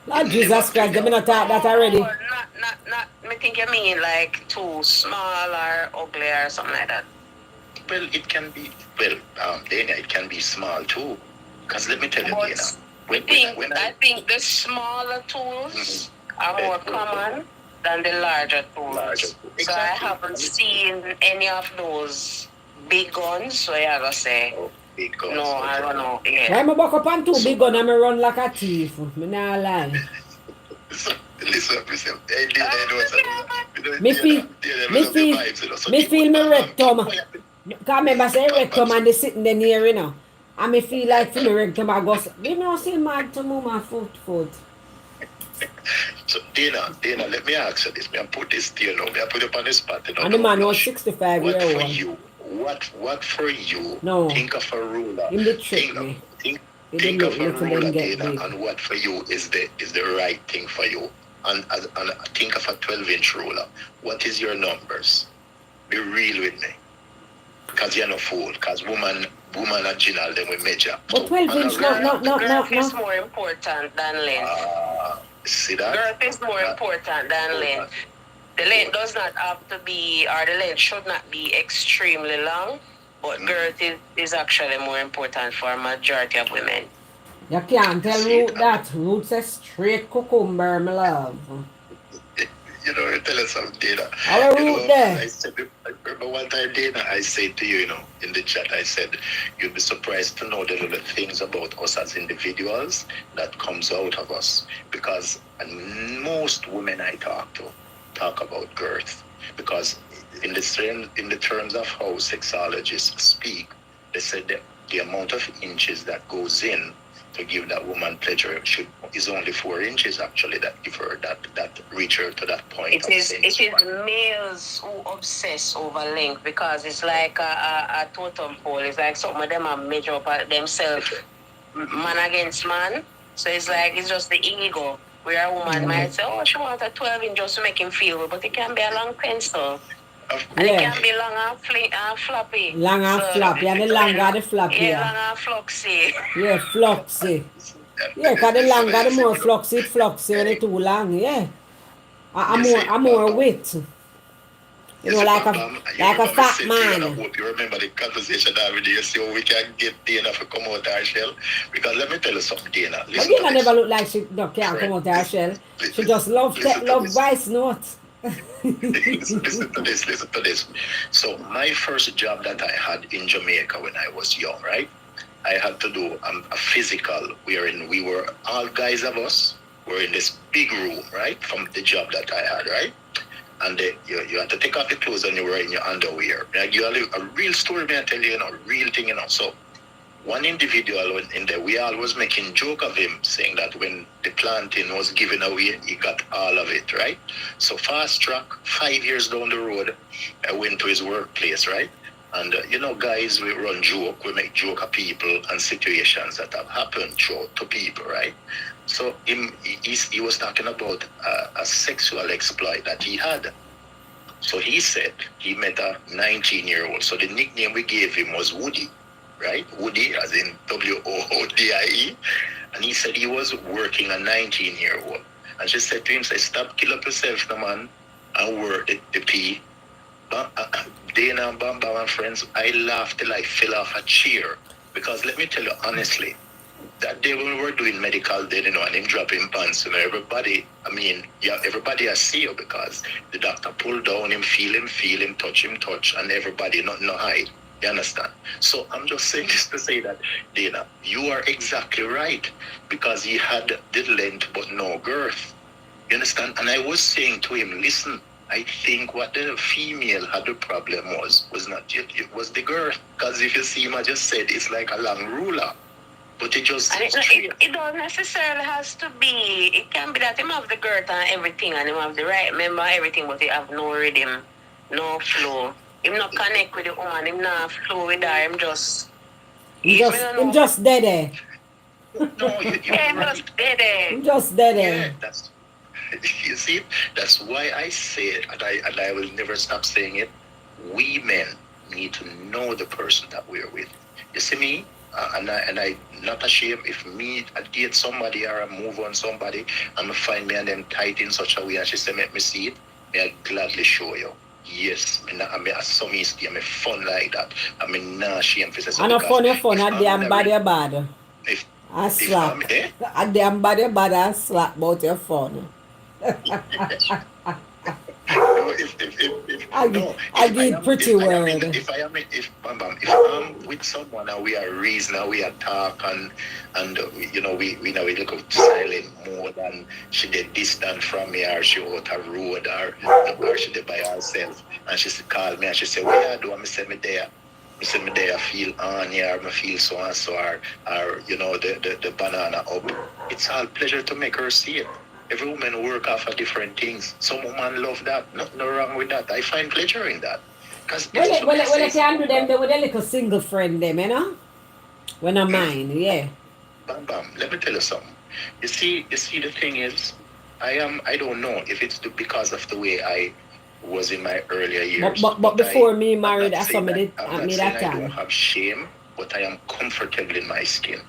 Lord Jesus Christ, they not talk that already. Not. Me think you mean like too small or ugly or something like that. Well, it can be, Dana, it can be small too. Because let me tell you, But Dana, I think the smaller tools are more common than the larger tools. So I haven't seen any of those big guns, so I gotta say, big guns, no, I don't know. Why Yeah. me buck up on two big gun and me run like a thief? Me not lie. Listen, hey, Dana, Me feel me rectum. Cause remember say rectum and they sitting there near, you know. And me feel like for me rectum I go, you know, see mad to move my foot. So Dana, let me ask you this. Me I put this to you now. Me I put it on the spot. You know, And the man was blush. 65 What years for old. you? What for you? No. Think of a ruler. Him the trick me. Think of a little ruler, them get Dana, big. and what for you is the right thing for you. And think of a 12-inch ruler. What is your numbers? Be real with me. Because you're no fool. Because woman original, then we measure. But 12-inch, no. Girth is more important than length. See that? Girth is more important than length. The length does not have to be, or the length should not be extremely long, but girth is actually more important for a majority of women. You can't tell Root that. Root says straight cucumber, my love. You know, you tell us something, Dana. How are Root there? I remember one time, Dana, I said to you, in the chat, I said, you'd be surprised to know the little things about us as individuals that comes out of us. Because most women I talk about girth. Because in the terms of how sexologists speak, they said that the amount of inches that goes in to give that woman pleasure is only 4 inches actually that give her that reach her to that point. It is males who obsess over length because it's like a totem pole. It's like some of them are measure up themselves man against man. So it's like it's just the ego where a woman might say, oh, she wants a 12-inch just to make him feel, but it can be a long pencil. And it can be long and floppy. Long and floppy, and the longer the floppy. Yeah, long and floxy. Yeah, floxy. Yeah, because the longer the more floxy when it's too long, yeah. I'm more weight. You know, like a fat man. I hope you remember the conversation that we did. See how we can get Dana to come out of her shell. Because let me tell you something, Dana. But Dana never look like she can't come out of her shell. She just love voice notes. Listen to this. So my first job that I had in Jamaica when I was young, right? I had to do a physical. We were all guys of us were in this big room, right? From the job that I had, right? And you had to take off your clothes and you were in your underwear. I give you a real story, man. I tell you, real thing, So one individual in there, we all was making joke of him, saying that when the planting was given away, he got all of it, right? So fast track, 5 years down the road, I went to his workplace, right? And guys, we run joke, we make joke of people and situations that have happened to people, right? So he was talking about a sexual exploit that he had. So he said he met a 19-year-old. So the nickname we gave him was Woody, right? Woody, as in Woodie. And he said he was working a 19-year-old. And she said to him, say, stop, kill up yourself, no man, and work the P. Dana and Bamba and friends, I laughed till I fell off a chair. Because let me tell you honestly, that day when we were doing medical then, and him dropping pants, everybody has see you because the doctor pulled down him, feel him, touch, and everybody not no hide. You understand? So I'm just saying this to say that, Dana, you are exactly right because he had the length but no girth. You understand? And I was saying to him, listen, I think what the female had the problem was not yet, it was the girth. Because if you see him, I just said it's like a long ruler. But it just... And it don't necessarily has to be... It can be that him have the girth and everything and him have the right member everything, but he have no rhythm, no flow. Him not connect with the woman, him not flow with her, him just... Him just dead. No, him just dead. Him just dead. Yeah, that's... You see, that's why I say it, and I will never stop saying it. We men need to know the person that we're with. You see me? And I not ashamed if me I date somebody or I move on somebody and I find me and them tight in such a way and she say make me see it, may I gladly show you. Yes, I mean some easy, I'm fun like that. I mean not ashamed for say. And a fun, a damn bad. I slap. A damn bad and slap about your phone. I give pretty word. If I'm with someone and we are reason, we are talk and we look up silent more than she did distant from me or she out a road or she did by herself and she call me and she say, what you do? I say me there. I say me there, I feel on here, I feel so and so or the banana up. It's all pleasure to make her see it. Every woman work off of different things. Some women love that. Nothing wrong with that. I find pleasure in that. Well, I can do them with a little single friend, them, you know? When I'm mine, yeah. Bam. Let me tell you something. You see, the thing is, I don't know if it's because of the way I was in my earlier years. But before me married, I saw me I'm not saying I don't have shame, but I am comfortable in my skin.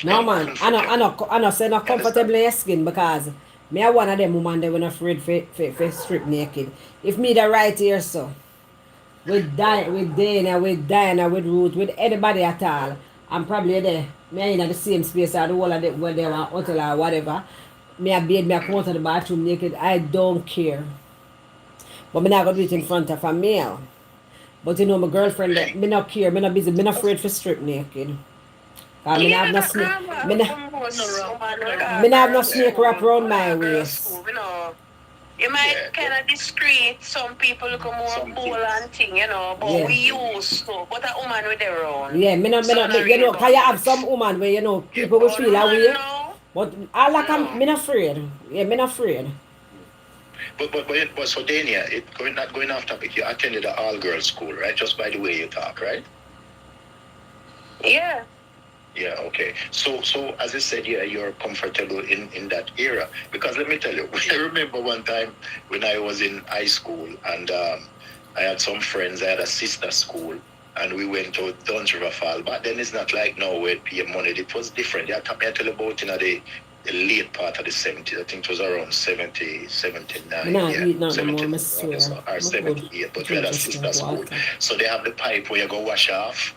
No, man. I know say not comfortable in your skin because me are one of them women that when afraid for strip naked. If me the right here so with Dana, with Ruth, with anybody at all, I'm probably there. Me in the same space or the whole of them when they were hotel or whatever. Me a bathe, me a come out of the bathroom naked. I don't care. But me not gonna do it in front of a male. But my girlfriend, me not care, me not busy, me not afraid for strip naked. Me have no snake. Me have no snake wrap around my waist. You might kind of discreet. Some people look more bold and thing, but we used to. But a woman with their own. Yeah, because you have some woman where people will feel away. But I like me not afraid. Yeah, me not afraid. But so Dania, not going off topic, you attended an all-girls school, right? Just by the way you talk, right? Yeah. Yeah, okay. So as I said, yeah, you're comfortable in that era. Because let me tell you, I remember one time when I was in high school and I had some friends, I had a sister school, and we went to Duns River Fall. But then it's not like now where pay money. It was different. I tell you about the late part of the 70s. I think it was around 70, 79. No, yeah, 70, or 78. But we had a sister school. So they have the pipe where you go wash off.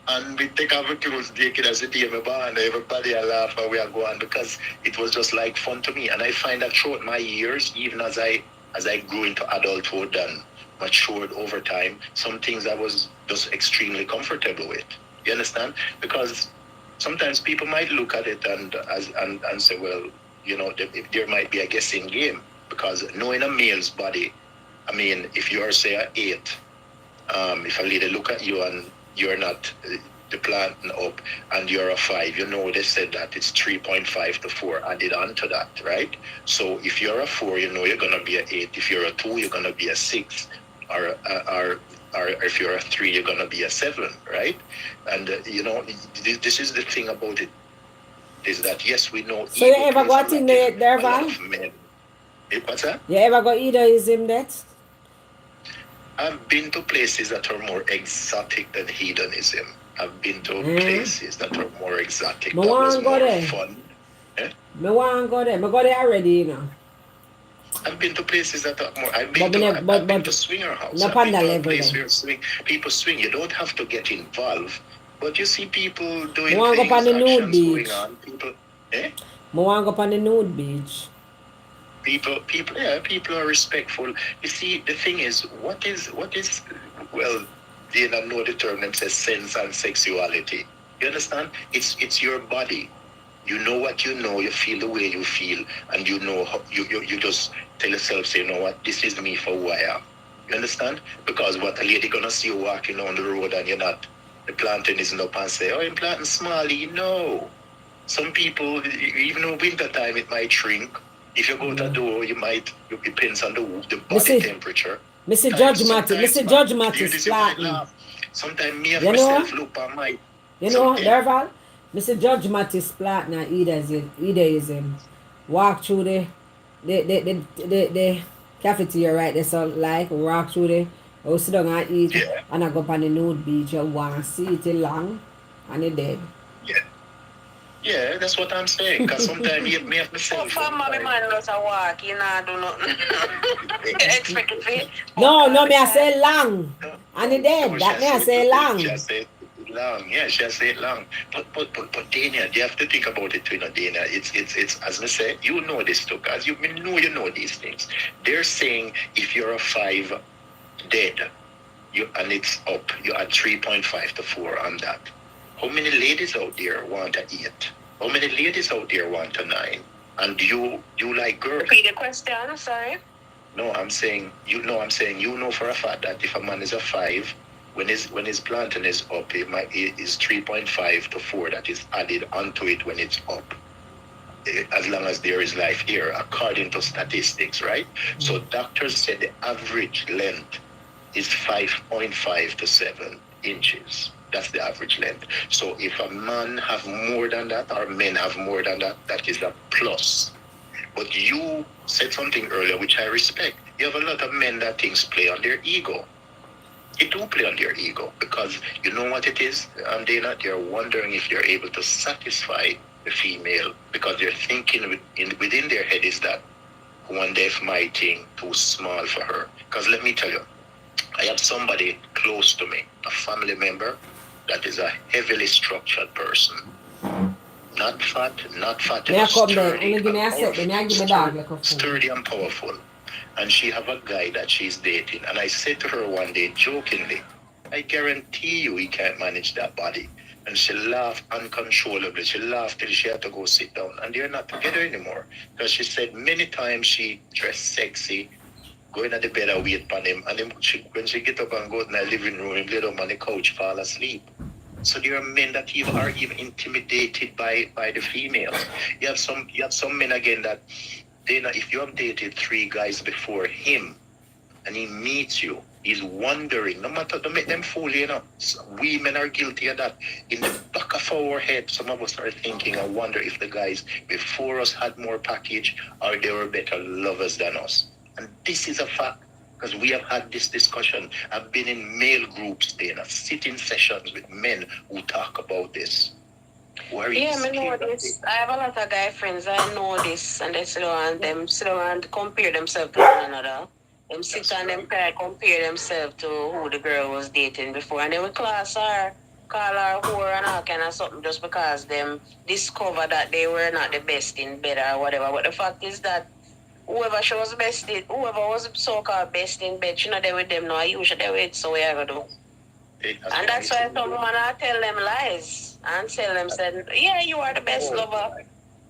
And we take off the clothes naked as a day and everybody laugh and we are going because it was just like fun to me. And I find that throughout my years, even as I grew into adulthood and matured over time, some things I was just extremely comfortable with. You understand? Because sometimes people might look at it and say, well, there might be a guessing game. Because knowing a male's body, I mean, if you are, say, an 8, if a lady look at you and you're not the planting up and you're a 5, you know they said that it's 3.5 to 4 added on to that, right? So if you're a 4, you know you're going to be an 8. If you're a 2, you're going to be a 6. Or if you're a 3, you're going to be a 7, right? And, this is the thing about it, is that, yes, we know So you ever got in there, Van? What's that? You ever got hedonism that? I've been to places that are more exotic than hedonism. I've been to places that are more exotic. Me That was want go more there. fun. Me want go there. Me go there already, you know. I've been to places that are more. I've But been to swinger house. not I've on been that to a level place then. where people swing. You don't have to get involved, but you see people doing Me want go things, on the nude actions going beach. on. People, Me want go on the nude beach. people are respectful. You see, the thing is, well, they don't know the term them says sense and sexuality. You understand? It's your body. You know what you know, you feel the way you feel, and you know how you just tell yourself, say, you know what, this is me for who I am. You understand? Because what a lady gonna see you walking on the road and you're not, the planting isn't up and say, oh, I'm planting smally. No. Some people, even in winter time, it might shrink. If you go to the door, it depends on the body temperature. Mr. Judge Mattis flatten. Sometimes me and myself look on my... You know, Derval? Mr. Judge Mattis flatten and hedonism. Walk through the cafeteria right there, so like walk through the, I sit down and eat, and I go up on the nude beach and want to see it long, and it dead. Yeah, that's what I'm saying. Because sometimes you may have myself. For mommy man does a walk, you know, do nothing. Expect it. No, me I say long, and it dead. That me I say long. She say long, yeah, she say long. But Dana, you have to think about it too, Dana. It's as I say, you know this too, because you know these things. They're saying if you're a 5 dead, and it's up, you add 3.5 to 4 on that. How many ladies out there want a 8? How many ladies out there want a 9? And you like girls? Repeat the question, sorry. No, I'm saying you know for a fact that if a man is a 5, when his planting is up, it is 3.5 to 4 that is added onto it when it's up. As long as there is life here, according to statistics, right? So doctors say the average length is 5.5 to 7 inches. That's the average length. So if a man have more than that, or men have more than that, that is a plus. But you said something earlier, which I respect. You have a lot of men that things play on their ego. They do play on their ego because you know what it is, and they're wondering if you're able to satisfy the female because they're thinking within their head is that one day if my thing too small for her. Because let me tell you, I have somebody close to me, a family member, that is a heavily structured person. Not fat, sturdy and powerful. And she have a guy that she's dating. And I said to her one day, jokingly, I guarantee you he can't manage that body. And she laughed uncontrollably. She laughed till she had to go sit down. And they're not together anymore. Because she said many times she dressed sexy, going at the bed and wait on him. And then when she get up and go to the living room and lay down on the couch, fall asleep. So there are men that are even intimidated by the females. You have some men again that if you have dated 3 guys before him and he meets you, he's wondering, no matter to make them fool, we men are guilty of that. In the back of our head, some of us are thinking, I wonder if the guys before us had more package or they were better lovers than us. And this is a fact. Because we have had this discussion. I've been in male groups, sitting sessions with men who talk about this. I know this. I have a lot of guy friends. I know this, and they sit down and compare themselves to one another. Them sit and them compare themselves to who the girl was dating before, and they will call her whore and all kind of something just because them discover that they were not the best in bed or whatever. But the fact is that whoever was so-called best in bed, she not there with them now. You should there with, so we are going to do. And that's why some women tell them lies and tell them, yeah, you are the best lover.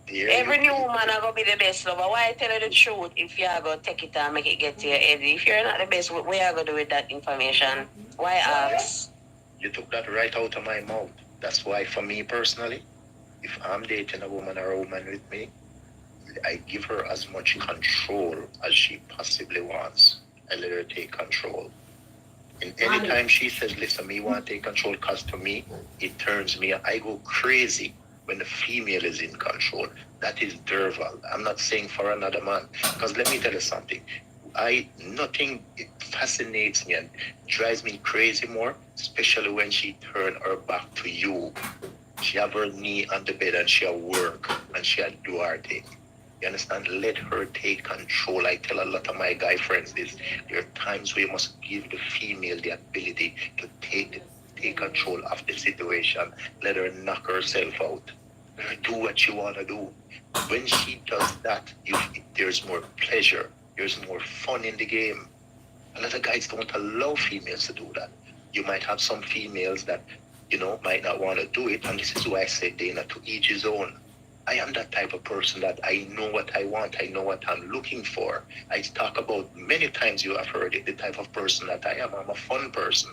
Every new woman are going to be the best lover. Why tell you the truth if you are going to take it and make it get to your head? If you're not the best, what are you going to do with that information? Why ask? You took that right out of my mouth. That's why for me personally, if I'm dating a woman or a woman with me, I give her as much control as she possibly wants. I let her take control. And anytime she says, listen, me want to take control, because to me, it turns me, I go crazy when the female is in control. That is Derval. I'm not saying for another man. Because let me tell you something. Nothing fascinates me and drives me crazy more, especially when she turn her back to you. She have her knee on the bed and she work and she do her thing. You understand? Let her take control. I tell a lot of my guy friends this. There are times where you must give the female the ability to take control of the situation. Let her knock herself out. Let her do what you want to do. When she does that, there's more pleasure. There's more fun in the game. A lot of guys don't allow females to do that. You might have some females that, might not want to do it. And this is why I say, Dana, to each his own. I am that type of person that I know what I want. I know what I'm looking for. I talk about many times, you have heard it, the type of person that I am. I'm a fun person.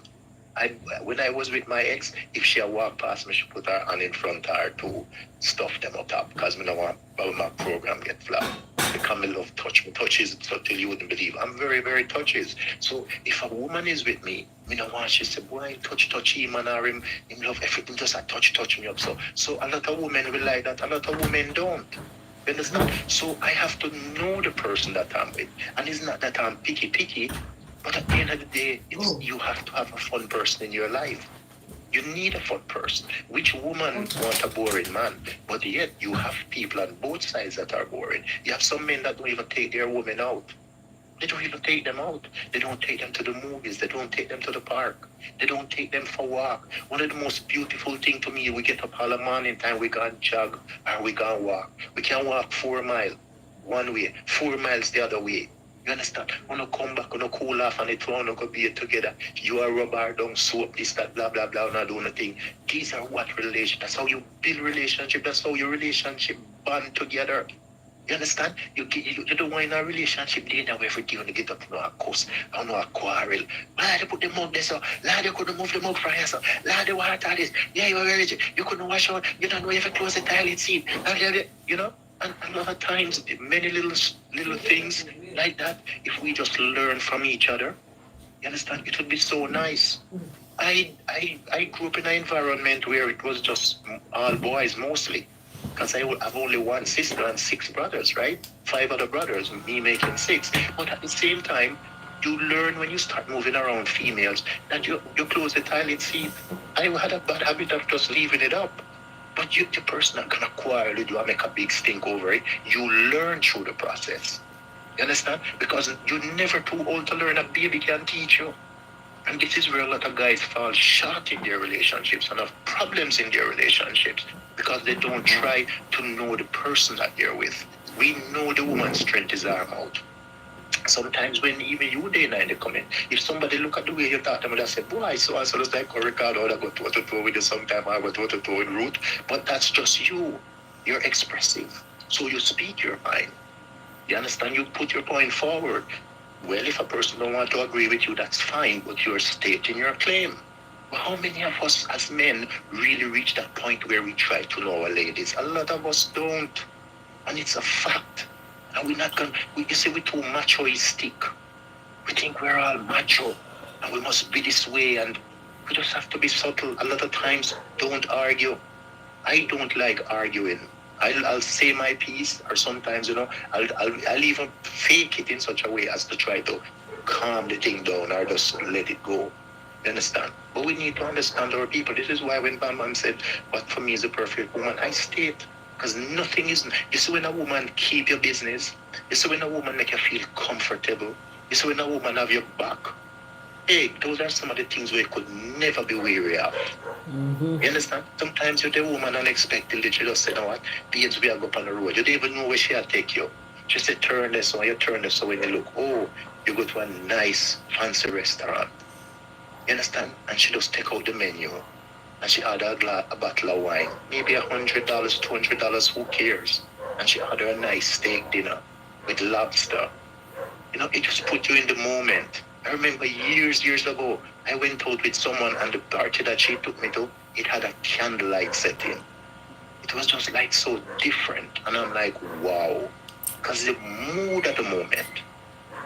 When I was with my ex, if she walked past me, she put her hand in front of her to stuff them up top, because I don't want my program get flat. Because I love touch. Me touches till you wouldn't believe. I'm very, very touches. So if a woman is with me, I don't want she say, boy, touch him and him love everything, just a touch me up. So a lot of women will like that, a lot of women don't. You understand? So I have to know the person that I'm with. And it's not that I'm picky, but at the end of the day, you have to have a fun person in your life. You need a fun person. Which woman wants a boring man? But yet you have people on both sides that are boring. You have some men that don't even take their women out. They don't even take them out. They don't take them to the movies. They don't take them to the park. They don't take them for a walk. One of the most beautiful things to me, we get up all the morning time, we go and jog or we go and walk. We can walk 4 miles one way, 4 miles the other way. You understand? When you come back, when you cool off and it want to go be together, you are rubber down, soap, this, that, blah, blah, blah, not doing nothing. These are what relation. That's how you build relationship. That's how your relationship bond together. You understand? You don't want in a relationship day now every day when you get up to a cuss, I know a quarrel. Lad, they put them up there, so. Lad, you couldn't move them up for you, so. Lad, they want all this. Yeah, you were ready. You couldn't wash out. You don't know if you close the toilet seat. You know? And a lot of times, many little things like that, if we just learn from each other, you understand, it would be so nice. I grew up in an environment where it was just all boys mostly, because I have only one sister and 6 brothers, right? 5 other brothers, me making 6. But at the same time, you learn when you start moving around females that you close the toilet seat. I had a bad habit of just leaving it up. But the person not gonna quarrel with you and make a big stink over it. You learn through the process. You understand? Because you're never too old to learn. A baby can teach you. And this is where a lot of guys fall short in their relationships and have problems in their relationships because they don't try to know the person that they're with. We know the woman's strength is arm out. Sometimes when even you Dana in the comment, if somebody look at the way you talk to them, they say, boy, so and so looks like a record or I go to with you sometime, I go to in route. But that's just you. You're expressive. So you speak your mind. You understand? You put your point forward. Well, if a person don't want to agree with you, that's fine, but you're stating your claim. But how many of us as men really reach that point where we try to know our ladies? A lot of us don't. And it's a fact. And we're not going to, you say we're too machoistic. We think we're all macho and we must be this way and we just have to be subtle. A lot of times, don't argue. I don't like arguing. I'll say my piece, or sometimes, I'll even fake it in such a way as to try to calm the thing down or just let it go. You understand? But we need to understand our people. This is why when Bambam said, what for me is a perfect woman, I state. Because nothing is, you see when a woman keep your business, you see when a woman make you feel comfortable, you see when a woman have your back, hey, those are some of the things we could never be weary of. You understand? Sometimes you're the woman unexpectedly, she just say, you know what, babes, we are go up on the road. You don't even know where she'll take you. She said, turn this way, you turn this way, when you look, oh, you go to a nice, fancy restaurant. You understand? And she just take out the menu. And she order a bottle of wine, maybe $100, $200, who cares? And she order a nice steak dinner with lobster. It just put you in the moment. I remember years ago, I went out with someone and the party that she took me to, it had a candlelight setting. It was just like so different. And I'm like, wow. Because the mood at the moment,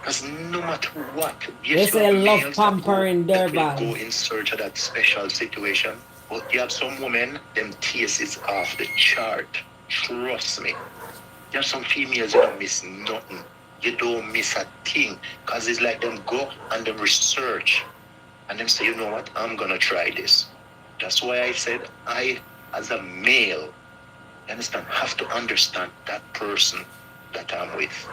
because no matter what, They yes, you say have love males pampering that will Durban. go in search of that special situation. But you have some women, them taste is off the chart. Trust me. There are some females you don't miss nothing. You don't miss a thing. Because it's like them go and them research. And them say, you know what, I'm gonna try this. That's why I said I, as a male, you understand, have to understand that person that I'm with.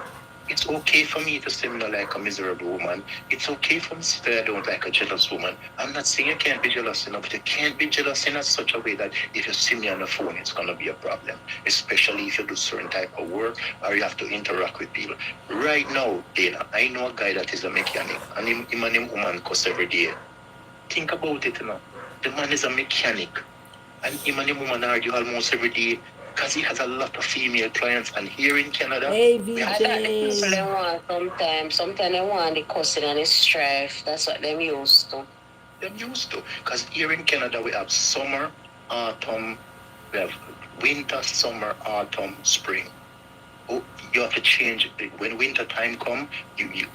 It's okay for me to say I'm not like a miserable woman. It's okay for me to say I don't like a jealous woman. I'm not saying you can't be jealous enough, but you can't be jealous in such a way that if you see me on the phone, it's gonna be a problem. Especially if you do certain type of work or you have to interact with people. Right now, Dana, I know a guy that is a mechanic, and him and him woman cuss every day. Think about it, you know. The man is a mechanic, and him and him woman argue almost every day because he has a lot of female clients. And here in Canada, Hey, we I have thought the people VJ. they want sometimes they want the cussing and the strife. That's what them used to. them used to. Because here in Canada, we have summer, autumn, we have winter, summer, autumn, spring. Oh, you have to change when winter time come. You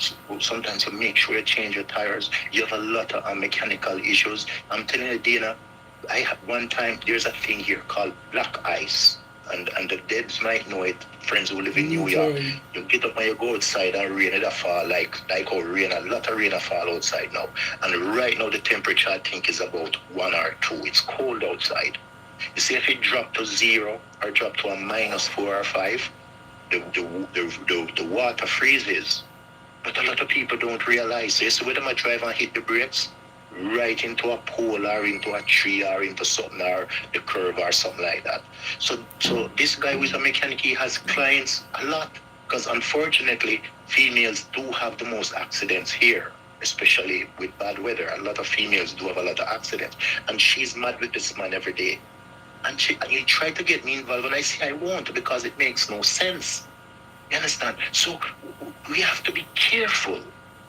sometimes you make sure you change your tires. You have a lot of mechanical issues. I'm telling you, Dana, I had one time. There's a thing here called black ice, and the Debs might know it. Friends who live in New York, VJ. you get up and you go outside and rain it fall like how rain a lot of rain fall outside now. And right now the temperature I think is about 1 or 2. It's cold outside. You see, if it drop to 0 or drop to a -4 or 5, the water freezes. But a lot of people don't realize this. When they drive and hit the brakes, right into a pole or into a tree or into something or the curve or something like that. So this guy who's a mechanic, he has clients a lot. Because unfortunately, females do have the most accidents here, especially with bad weather. A lot of females do have a lot of accidents. And she's mad with this man every day. And he tried to get me involved, and I say I won't because it makes no sense. You understand? So we have to be careful,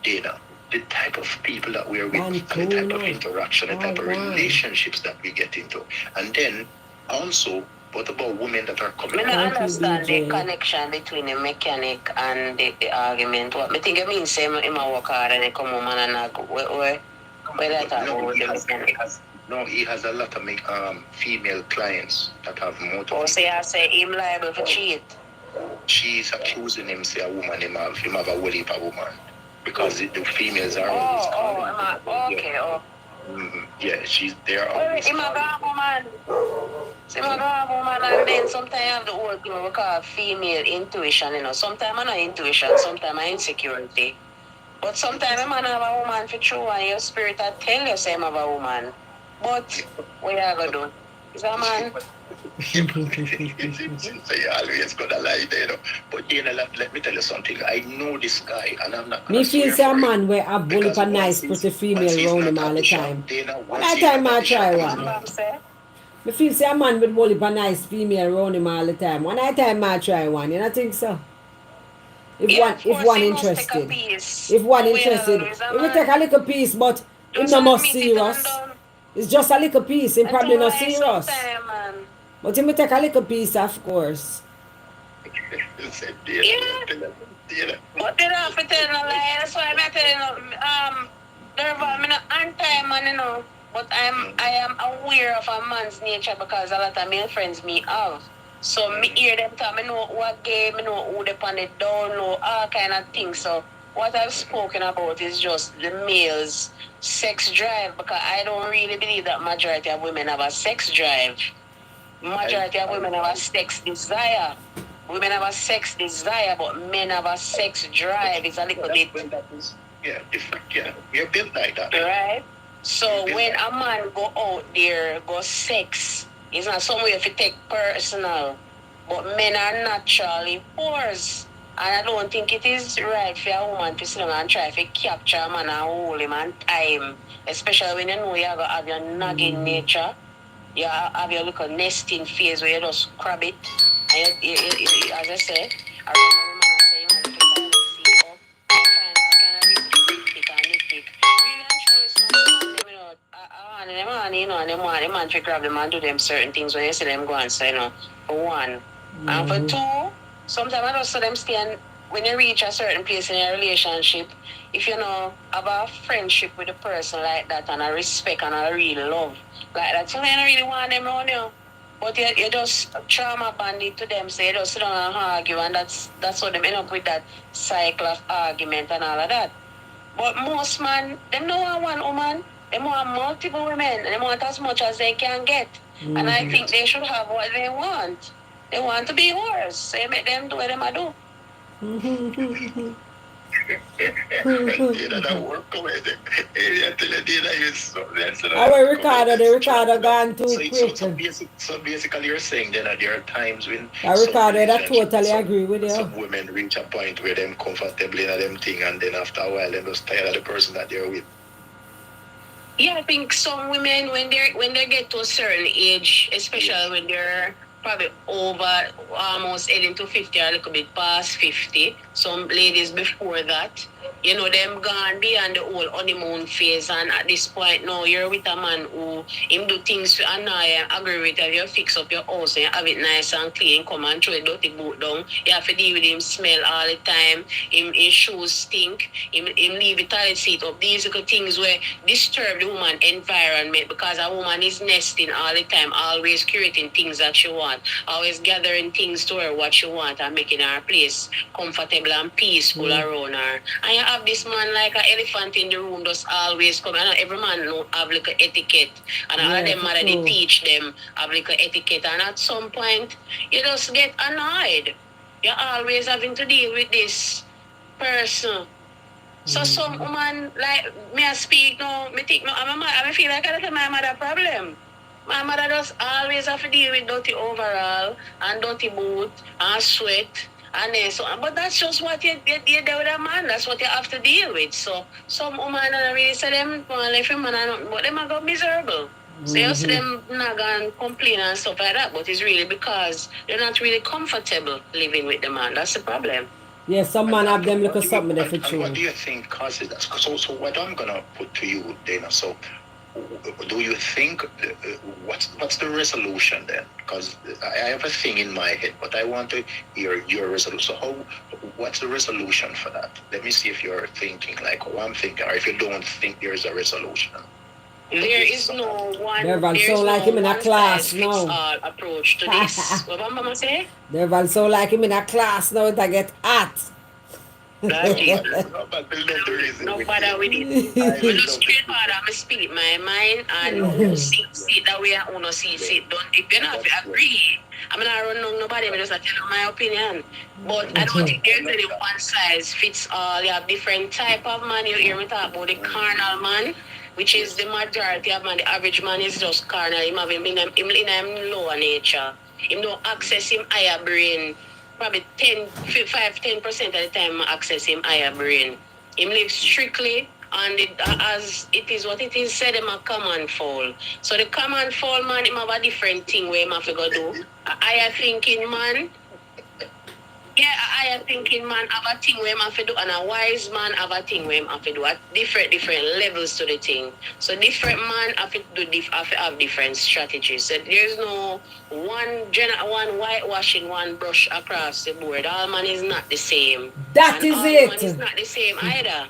Dana, the type of people that we're with, and the type of interaction, the type of relationships that we get into. And then also, what about women that are coming? I don't understand the connection between the mechanic and the argument. What I think it means say him work hard and he come home and where that no, he has a lot of female clients that have motor. Oh, so you say him liable for cheat? She's accusing him, say a woman, him have a well heap of woman. Because the females are always calling. Okay, oh. Yeah, they're always him have a woman. So him have a woman, and then sometimes you have the whole thing we call female intuition, you know. Sometimes I know intuition, sometimes I insecurity. But sometimes a man have a woman for true and your spirit will tell you say him have a woman. But what you gonna do? Is a man? So you always gonna lie there, you know. But you know, let me tell you something. I know this guy, and I'm not gonna. Me feel say a man where a bully for nice pretty female round him all the time. One time I try one. Me feel say a man with bully for nice female round him all the time. One time I try one. You don't think so? If one interested, if we take a little piece, but it's not much serious. It's just a little piece. It's probably not serious. But if we take a little piece, of course. Yeah. But they don't have to tell no lie. That's why I'm telling you, I'm not anti-man, you know. But I am aware of a man's nature because a lot of male friends me have. So me hear them talk, me know what game, me know who they on it down, know all kind of things. So what I've spoken about is just the male's sex drive, because I don't really believe that majority of women have a sex drive. Majority of women have a sex desire. Women have a sex desire, but men have a sex drive. It's a little bit different. Yeah, we're built like that. Right? So when a man go out there, go sex, it's not somewhere if you take personal. But men are naturally whores. And I don't think it is right for a woman to sit down and try to capture a man and hold him and time. Especially when you know you have your nagging nature. You have your little nesting phase where you just grab it. And you, as I said, I remember man say you want to see up. You find all kind of reason to nitpick and money, you know, and them want them man to grab them and do them certain things when you see them go and say, you know, for one. And for two, sometimes I just see them stay and when you reach a certain place in your relationship, if you know have a friendship with a person like that and a respect and a real love like that, so you don't really want them around you. But you just trauma bond it to them, so you just sit down and argue, and that's how they end up with that cycle of argument and all of that. But most man, them don't want one woman, they want multiple women, and they want as much as they can get. And I think they should have what they want. They want to be whores, so you make them do what they do. Our Ricardo gone too quick. So basically you're saying then that there are times when Ricardo, I totally agree with you. some women reach a point where they're comfortable in them thing, and then after a while they're just tired of the person that they're with. Yeah, I think some women when they get to a certain age, especially when they're probably over almost heading to 50 or a little bit past 50. Some ladies before that, you know, them gone beyond the whole honeymoon phase, and at this point now you're with a man who him do things to annoy and aggravate. If you fix up your house and you have it nice and clean, come and throw a dirty boot down, you have to deal with him smell all the time, his shoes stink, him leave the toilet seat up. These little things where disturb the woman environment, because a woman is nesting all the time, always creating things that she wants, always gathering things to her what she wants and making her place comfortable and peaceful around her. And you have this man like an elephant in the room, just always come. And every man know have like a etiquette, and all of them mother they teach them have like a etiquette. And at some point, you just get annoyed. You're always having to deal with this person. So some woman like me I speak no, me think no, I feel like that's my mother problem. My mother just always have to deal with dirty overall and dirty boot and sweat. And then so, but that's just what you do with a man. That's what you have to deal with. So some women don't really say them want left him and but them are go miserable. So you see them not gonna complain and stuff like that. But it's really because they're not really comfortable living with the man. That's the problem. Yeah, some man have them look something there for true. What do you think causes that? So what I'm gonna put to you, Dana. So do you think what's the resolution then? Because I have a thing in my head, but I want to hear your resolution. So what's the resolution for that? Let me see if you're thinking like I'm thinking, or if you don't think there's a resolution. There is no one. Devon sound like him in a class now. Approach to this. What Mama say? Devon sound like him in a class now to get hot. No bother with it. We just straight forward, I'm speak my mind, and who see that way and who no see it. Don't depend on if you agree. I'm not running on nobody, I just tell you my opinion. But I don't think there's any one size fits all. You have different type of man. You hear me talk about the carnal man, which is the majority of man. The average man is just carnal. Him in lower nature. Him don't access him higher brain. Probably 10% of the time access him higher brain. Him live strictly and as it is what it is said him a common fall. So the common fall man him have a different thing where him have to go do. A higher thinking man. Yeah, a higher thinking man have a thing where him have to do, and a wise man have a thing where him have to do at different levels to the thing. So different man have to do have different strategies. So there's no one whitewashing, one brush across the board. All man is not the same. That is it. Man is not the same either.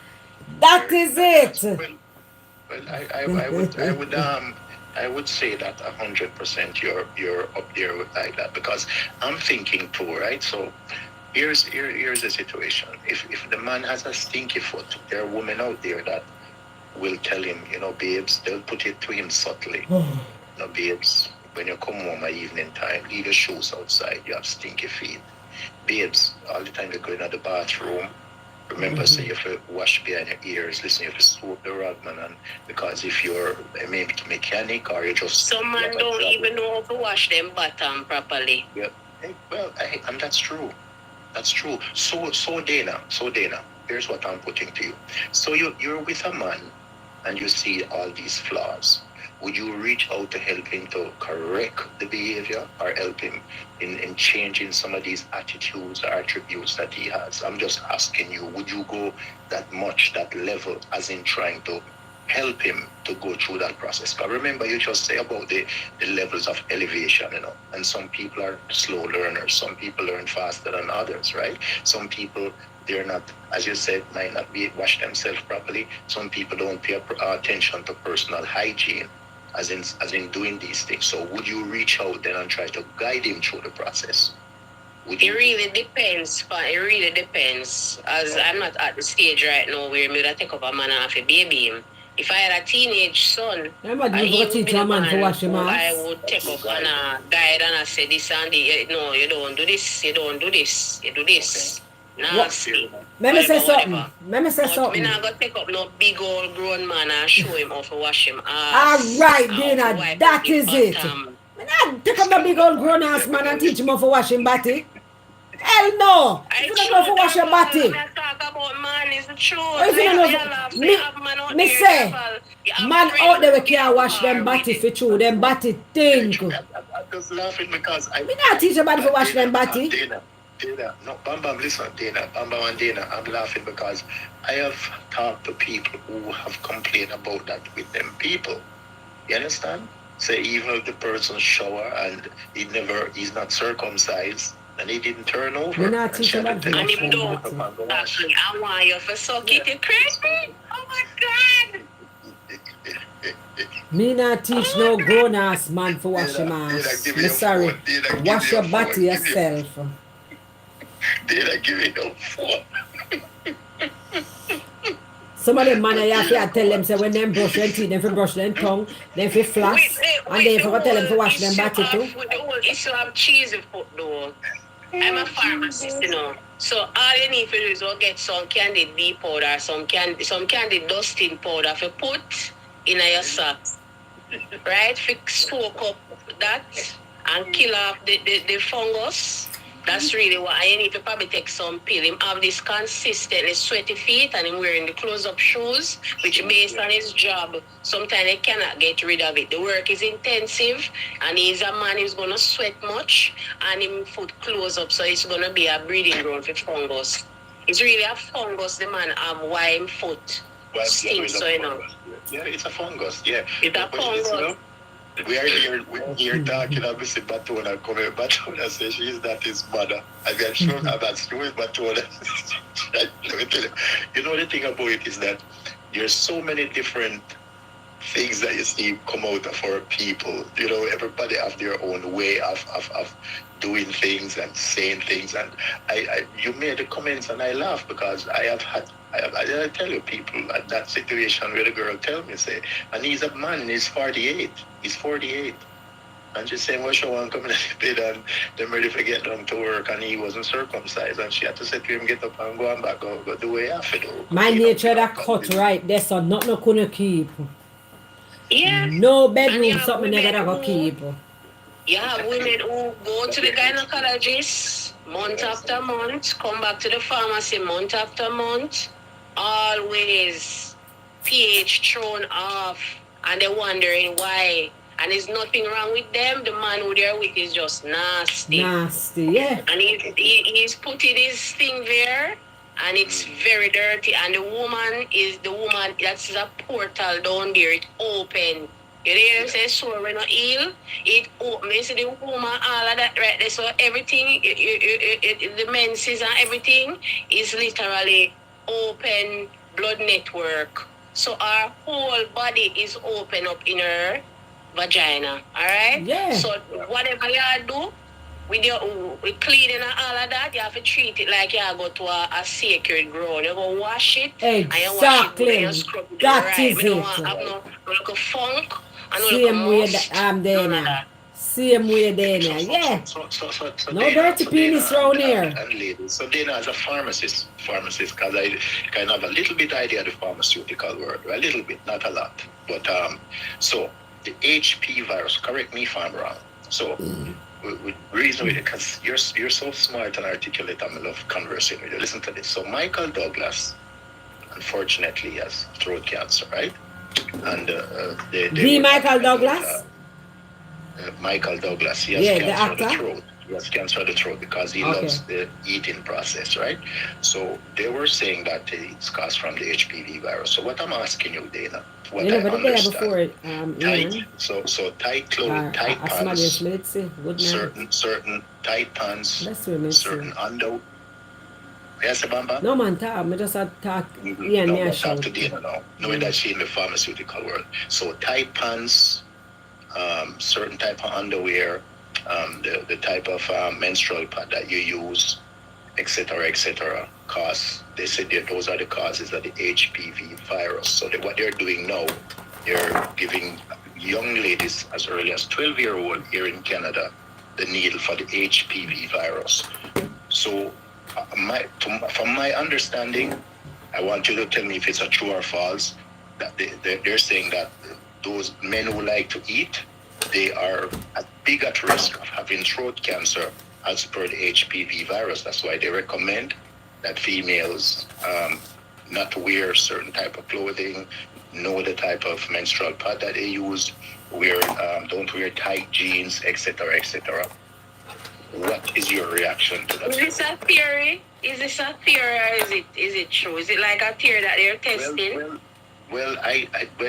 That is it. Well, I would say that 100% you're up there with like that, because I'm thinking too, right? So here's the situation. If the man has a stinky foot, there are women out there that will tell him, babes, they'll put it to him subtly. Babes, when you come home at evening time, leave your shoes outside, you have stinky feet. Babes, all the time you go into the bathroom, remember, so you have to wash behind your ears, listen, you have to soap the rug, man, and because if you're a mechanic or you just... Some man don't even know how to wash them bottom properly. Yeah. Well, and that's true. That's true. So Dana, here's what I'm putting to you. So you're with a man and you see all these flaws. Would you reach out to help him to correct the behavior or help him in changing some of these attitudes or attributes that he has? I'm just asking you, would you go that level as in trying to help him to go through that process. But remember, you just say about the levels of elevation, and some people are slow learners. Some people learn faster than others, right? Some people, they're not, as you said, might not be wash themselves properly. Some people don't pay attention to personal hygiene as in doing these things. So would you reach out then and try to guide him through the process? It really depends. It really depends. As I'm not at the stage right now where me take up a man and have a baby. If I had a teenage son, he would teach a man to wash him ass. I would take up and guide and I say this and the, no, you don't do this, you don't do this, you do this. Nasty. Let me say something. Let me say something. I'm not going to take up no big old grown man and show him how to wash him ass. Alright, Dana, that is it. I'm not take up no big old grown ass man and teach him how to wash him body. Hell no! You don't know how to wash your body. I talk about man is the truth. Me say, man out there we can't wash them body for true. Them body think. I'm just laughing because Me not teach somebody to wash them body. Dana, no, Bam, listen, Dana, Bam and Dana, I'm laughing because I have talked to people who have complained about that with them people. You understand? Say even if the person shower and he's not circumcised, and he didn't turn over. You're not teaching about and him don't. I want you for suck it, you crazy? Oh my God! Me not teach no grown ass man for wash him ass. Me sorry. Wash your body yourself. Did I give you your phone? Some of them man I have to tell them say when them brush their teeth, them for brush their tongue, them for floss, and they for tell them to wash them body too. With the whole issue of cheesy foot though. I'm a pharmacist, So all you need to do is go get some candy bee powder, some candy dusting powder for put in your socks. Right? Soak up that and kill off the fungus. That's really what I need to probably take some pill. Him have this consistently sweaty feet and him wearing the close-up shoes, which based on his job, sometimes he cannot get rid of it. The work is intensive and he's a man who's going to sweat much and him foot close up, so it's going to be a breeding ground for fungus. It's really a fungus the man have why him foot stinks, so Yeah, it's a fungus, yeah. It's a fungus. We're here talking, obviously, Batona coming. Batona says she's not his mother. I'm not sure with Batona. Let me tell you. The thing about it is that there's so many different things that you see come out of our people. Everybody have their own way of doing things and saying things. And you made the comments and I laugh because I tell you, people at that situation where the girl tell me, say, and he's a man, he's 48. He's 48. And she's saying, well, she want to come in the bed and they're ready to get down to work and he wasn't circumcised. And she had to say to him, get up and go and back, go the way I have to do. My nature that cut right there, so nothing I couldn't keep. Yeah. No bedroom, something I gotta keep. You have women who go to the gynecologist month after month, come back to the pharmacy month after month, always pH thrown off, and they're wondering why. And there's nothing wrong with them. The man who they're with is just nasty. Nasty, yeah. And he's putting his thing there, and it's very dirty. And the woman, that's a portal down there, it's open. You hear them say, so we're not heal. It open. You see the woman, all of that right there. So everything, the menses and everything is literally open blood network. So our whole body is open up in her vagina. Alright? Yeah. So whatever you do, with cleaning and all of that, you have to treat it like you go to a sacred ground. You go wash it. Exactly. And you wash it and you scrub it. That is it. You don't have no funk. Same way that I'm there now. Same way there now. Yeah. No dirty penis around here. And ladies. So Dana, as a pharmacist, because I kind of have a little bit idea of the pharmaceutical world. A little bit, not a lot. But so the HP virus, correct me if I'm wrong. So with reason with it, because you're so smart and articulate, I love conversing with you. Listen to this. So Michael Douglas, unfortunately, has throat cancer, right? And Michael Douglas? Michael Douglas, he has cancer of the throat. He has cancer of the throat because he loves the eating process, right? So they were saying that it's caused from the HPV virus. So what I'm asking you, Dana, what You I never did there understand. before, Tight, Ian. so tight clothes, tight Asmodeus, pants, me did say, good night. certain tight pants, That's what me say. certain under. Yes, Bamba? No man, talk. Me just a talk. Mm-hmm. Ian, No, me a but talk shout. to Dana now. Knowing that she in the pharmaceutical world. So tight pants, certain type of underwear, the type of menstrual pad that you use, etc., cause they said that those are the causes of the HPV virus. So what they're doing now, they're giving young ladies as early as 12-year-old here in Canada the needle for the HPV virus. So from my understanding, I want you to tell me if it's a true or false, that they're saying that those men who like to eat, they are big at risk of having throat cancer as per the HPV virus. That's why they recommend that females not to wear certain type of clothing, know the type of menstrual pad that they use, don't wear tight jeans, etc. What is your reaction to that? Is this a theory? Is this a theory or is it true? Is it like a theory that they're testing? Well,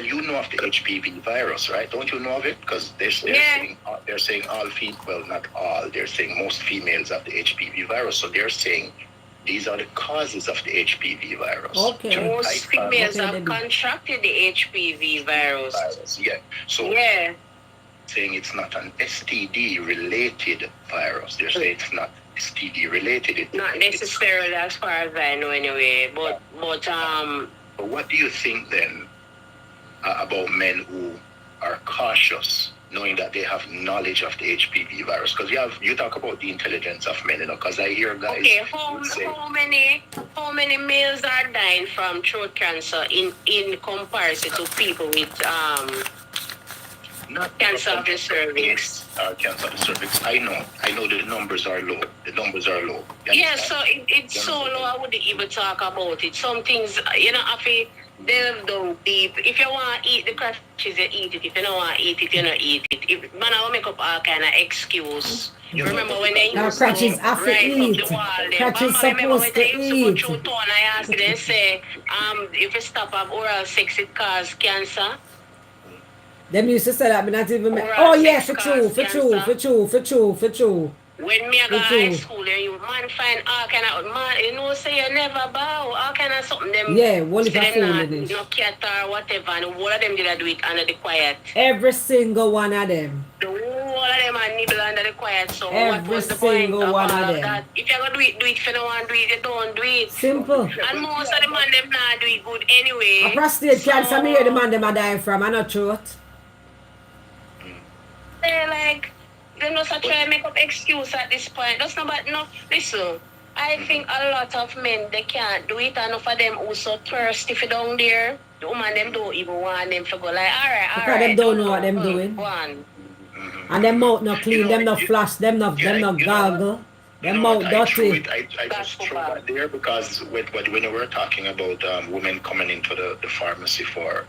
you know of the HPV virus, right? Don't you know of it? Because they're saying all well, not all. They're saying most females have the HPV virus. So they're saying these are the causes of the HPV virus. Okay. Most females have contracted the HPV virus. Yeah. So saying it's not an STD related virus. They're saying it's not STD related. Not necessarily, as far as I know, anyway. But what do you think then about men who are cautious, knowing that they have knowledge of the HPV virus? Because you talk about the intelligence of men, because I hear guys. Okay, how many males are dying from throat cancer in comparison to people with not cancer of the cervix? Cancer of the cervix. I know the numbers are low. Yeah, so it's so low, I wouldn't even talk about it. Some things, if you delve down deep, if you want to eat the crutches, you eat it. If you don't want to eat it, you don't eat it. Man, I will make up all kind of excuse. You remember when they used crutches to have to rise eat. up the wall there? Crutches supposed to eat. Go through town, I asked them, say, if you stop have oral sex, it cause cancer. Them used to say that, but not even. Oh yeah, for true. When me I go high school, you man find all kind of say you never bow, all kind of something them. Yeah, one if I no cat or whatever, and all of them did do it under the quiet. Every single one of them. The whole of them are nibble under the quiet. So Every what was the single point one of of them. that? If you're gonna do it if you don't want to do it, you don't do it. Simple. And most of the man them not do it good anyway. A prostate cancer, me hear the man them are dying from, I not truth. They're like, they just try to make up excuse at this point. That's not bad. No, listen. I think a lot of men, they can't do it. Enough of them who so thirsty for down there. The woman them don't even want them to go like, all right. Because them don't know what them doing. One. And them mouth not clean, them not flush, them not gargle. Them mouth dirty. I just throw that there because when we were talking about women coming into the pharmacy for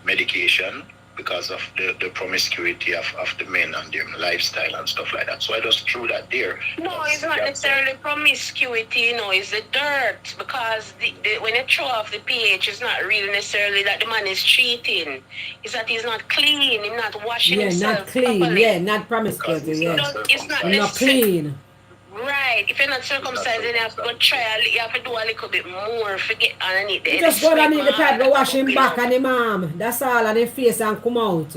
medication, because of the promiscuity of the men and their lifestyle and stuff like that. So I just threw that there. No, it's not necessarily promiscuity, it's the dirt. Because when you throw off the pH, it's not really necessarily that the man is cheating. It's that he's not clean, he's not washing himself not clean, properly. not promiscuity, It's not not clean. Right. If you're not circumcised, then you have to go try. You have to do a little bit more. Forget underneath the just go underneath the pipe, go wash him back and him arm. That's all, and his face and come out.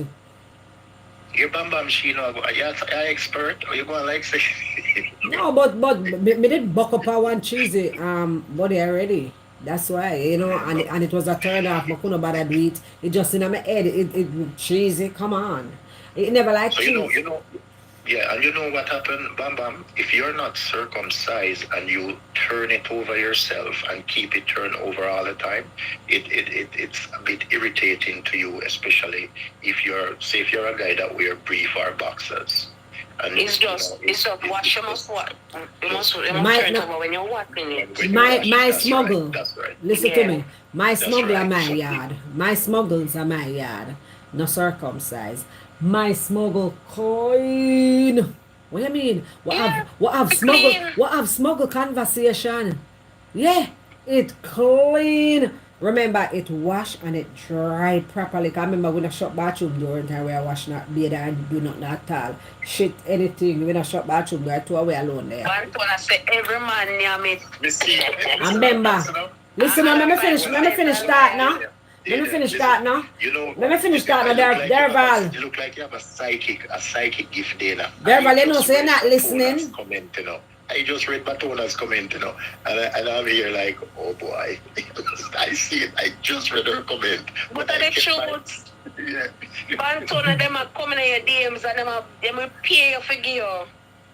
Your bam machine, are you expert? Or you going like say? No, but me did buck up a one cheesy body already. That's why, and it was a turn off. I couldn't bother do it. It just in my head. It cheesy. Come on. It never like so cheese. Yeah, and you know what happened, Bam? If you're not circumcised and you turn it over yourself and keep it turned over all the time, it's a bit irritating to you, especially if you're a guy that wear brief or boxers. And it's just watch. You must turn over when you're watching it. My smuggle. That's right. Listen to me. My smuggle are my yard. My smuggles are my yard. No circumcised. My smuggle clean. What do you mean? What have smuggle conversation? Yeah, it clean. Remember, it wash and it dry properly. Cause I remember when I shut bathroom door and time we are wash not bathe and do nothing at all. Shit, anything. When I shut bathroom door, I throw away alone there. One to I say every man near me. And remember, listen, let me finish that now. Let me finish that now. You know, Let me finish that now. Derval. You look like you have a psychic gift there now. Derval, you know, so you're not listening. Comment, you know. I just read Batona's comment, you know, and I'm here like, oh boy, I see it. I just read her comment. But the truth, yeah. Bantona, them are coming in your DMs and them will pay you for you.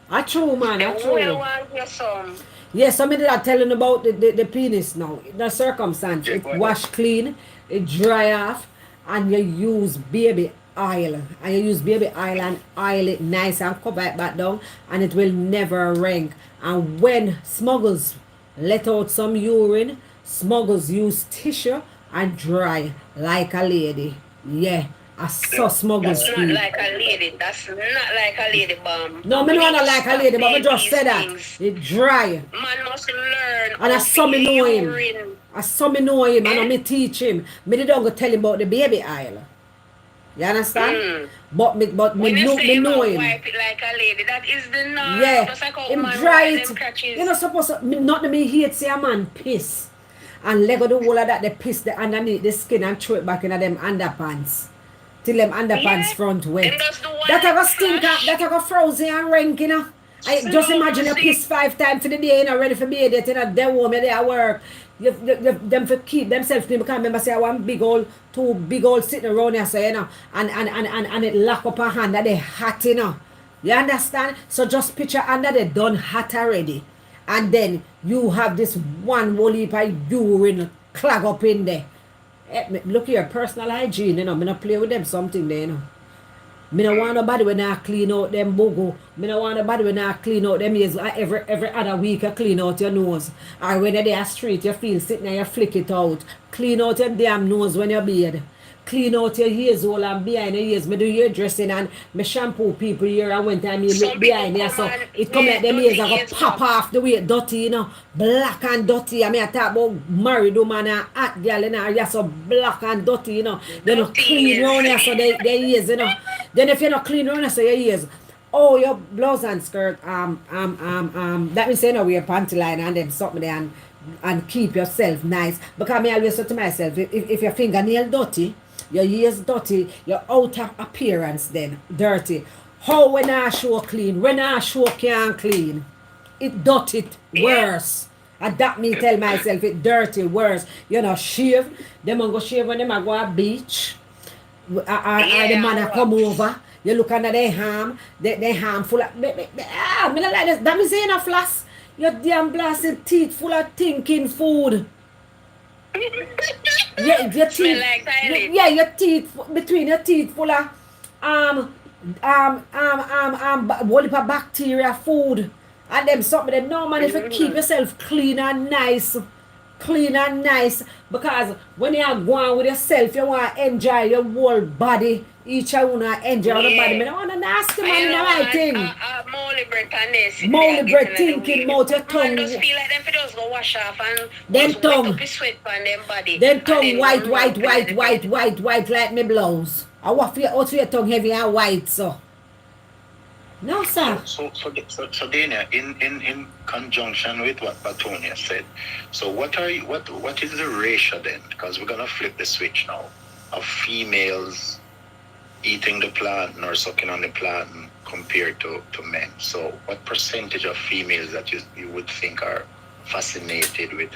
That's true, man. They That's will true. want you some. Yes, somebody that telling about the penis now. The circumstance. Yeah, It go ahead. wash clean, it dry off, and you use baby oil. And you use baby oil and oil it nice and cover it back down, and it will never rank. And when smuggles let out some urine, smuggles use tissue and dry like a lady. Yeah, I saw smuggles That's not feel. like a lady. That's not like a lady, bomb. No, me don't like a lady, but I just said that. It dry. Man must learn. And I saw me know him. urine. I saw me know him and I me teach him. Me don't go tell him about the baby oil. You understand? But me When you say me you know must him. wipe it like a lady, that is the norm. Yeah. Just like how Him man dry wipe it. them crotches. You know supposed to not me hate say a man piss. And leg of the whole of that they piss the underneath the skin and throw it back in them underpants. Till them underpants Yeah. front wet. Them just the one That I go that stink flash. that I go frozen and rank, you know. I just No, imagine you see. piss 5 times for the day, you know, ready for bed, you know, they home, they at work. Them for keep themselves clean. Because remember say one big old, 2 big old sitting around here, so you know, and it lock up a hand that they hot, you know. You understand? So just picture under they done hot already. And then you have this one whole heap of urine clog up in there. Look here, personal hygiene, you know, me not play with them something there, you know. Me no want nobody when I clean out them bogo. Me no want nobody when I clean out them ears every other week. You clean out your nose. Or when they are straight, you feel sitting there, you flick it out. Clean out your damn nose when you bathe. Clean out your ears all and behind your ears. Me do your dressing and me shampoo people here and when time you look Some behind people here. So come and it come at them dirty ears and go ears pop up. off the way dirty, you know. Black and dirty. I mean I talk about married woman and hot girl, you know. You're so black and dirty, you know. They no Dirty clean ears. round here so they ears, you know. Then if you're not clean round here so your ears. Oh, your blouse and skirt, that means you know wear panty line and them something there and keep yourself nice. Because me always say to myself, if your fingernail dirty, your ears dirty, your outer appearance then dirty. How when I show clean, when I show can't clean, it dirty worse. And that me tell myself it dirty worse. You know, shave, them go shave when them a go a beach. The man a come over. You look under their ham, their ham full of me not like this. That means ain't a floss. Your damn blasted teeth full of thinking food. Yeah, your teeth. Smell like toilet. Yeah, your teeth between your teeth full of whole heap of bacteria food. And them something that no man if you keep yourself clean and nice. Clean and nice, because when you are going with yourself, you want to enjoy your whole body. Each one want to enjoy the body. I don't want to nasty man in the right thing. Moldy breath and this. Moldy breath thinking about your tongue. Man just feel like them for just go wash off and Then just tongue. wet up his sweat on them body. Then And tongue then white rub like me blouse. I want your tongue heavy and white, so. No, sir. So Dana, in conjunction with what Batonia said, so what is the ratio then? Because we're gonna flip the switch now of females eating the plant or sucking on the plant compared to men. So what percentage of females that you would think are fascinated with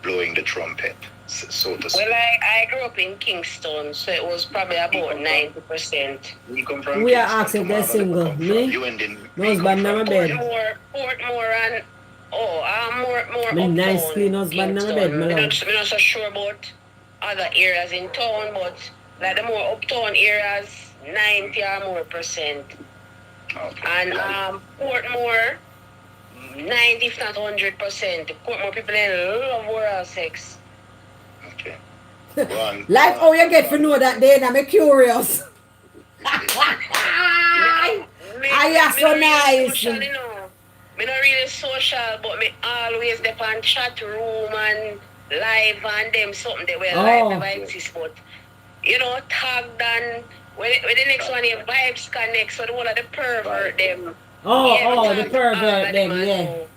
blowing the trumpet, so to speak? Well, I grew up in Kingston, so it was probably about 90%. You come from We are Kingston, asking tomorrow, they're single. come from- Me? You and then No husband, never bed. Portmore and more Me uptown. nice clean husband, never bed, my love. I'm not so sure about other areas in town, but like the more uptown areas, 90 or more percent. Okay. And Portmore, 90 if not 100%. Portmore people they love oral sex. Okay. One. Like how you get to know that then I'm curious. I are so nice. Social, you know. Me not really social, but me always dey on chat room and live and them something they will Oh. live never exist, but you know, tagged and when the next one here, vibes connect, so the one of the pervert them. Oh, Yeah, oh, we the tag all pervert of them, and yeah. know.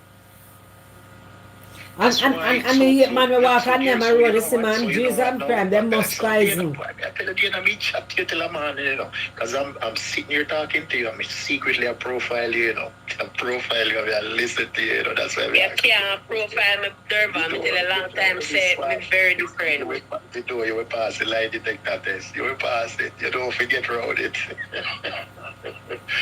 And me hate man, me walk on them and road, you see man, Jesus and crime, them must cries me. I tell you, me chat to you till a man, you know, because I'm sitting here talking to you, I'm secretly a profile you, you know, a profile you, I listen to you, you know, that's why I can't profile me, Durban, me tell a long time, say, me very different. You will pass the lie detector test, you will pass it, you don't forget around it.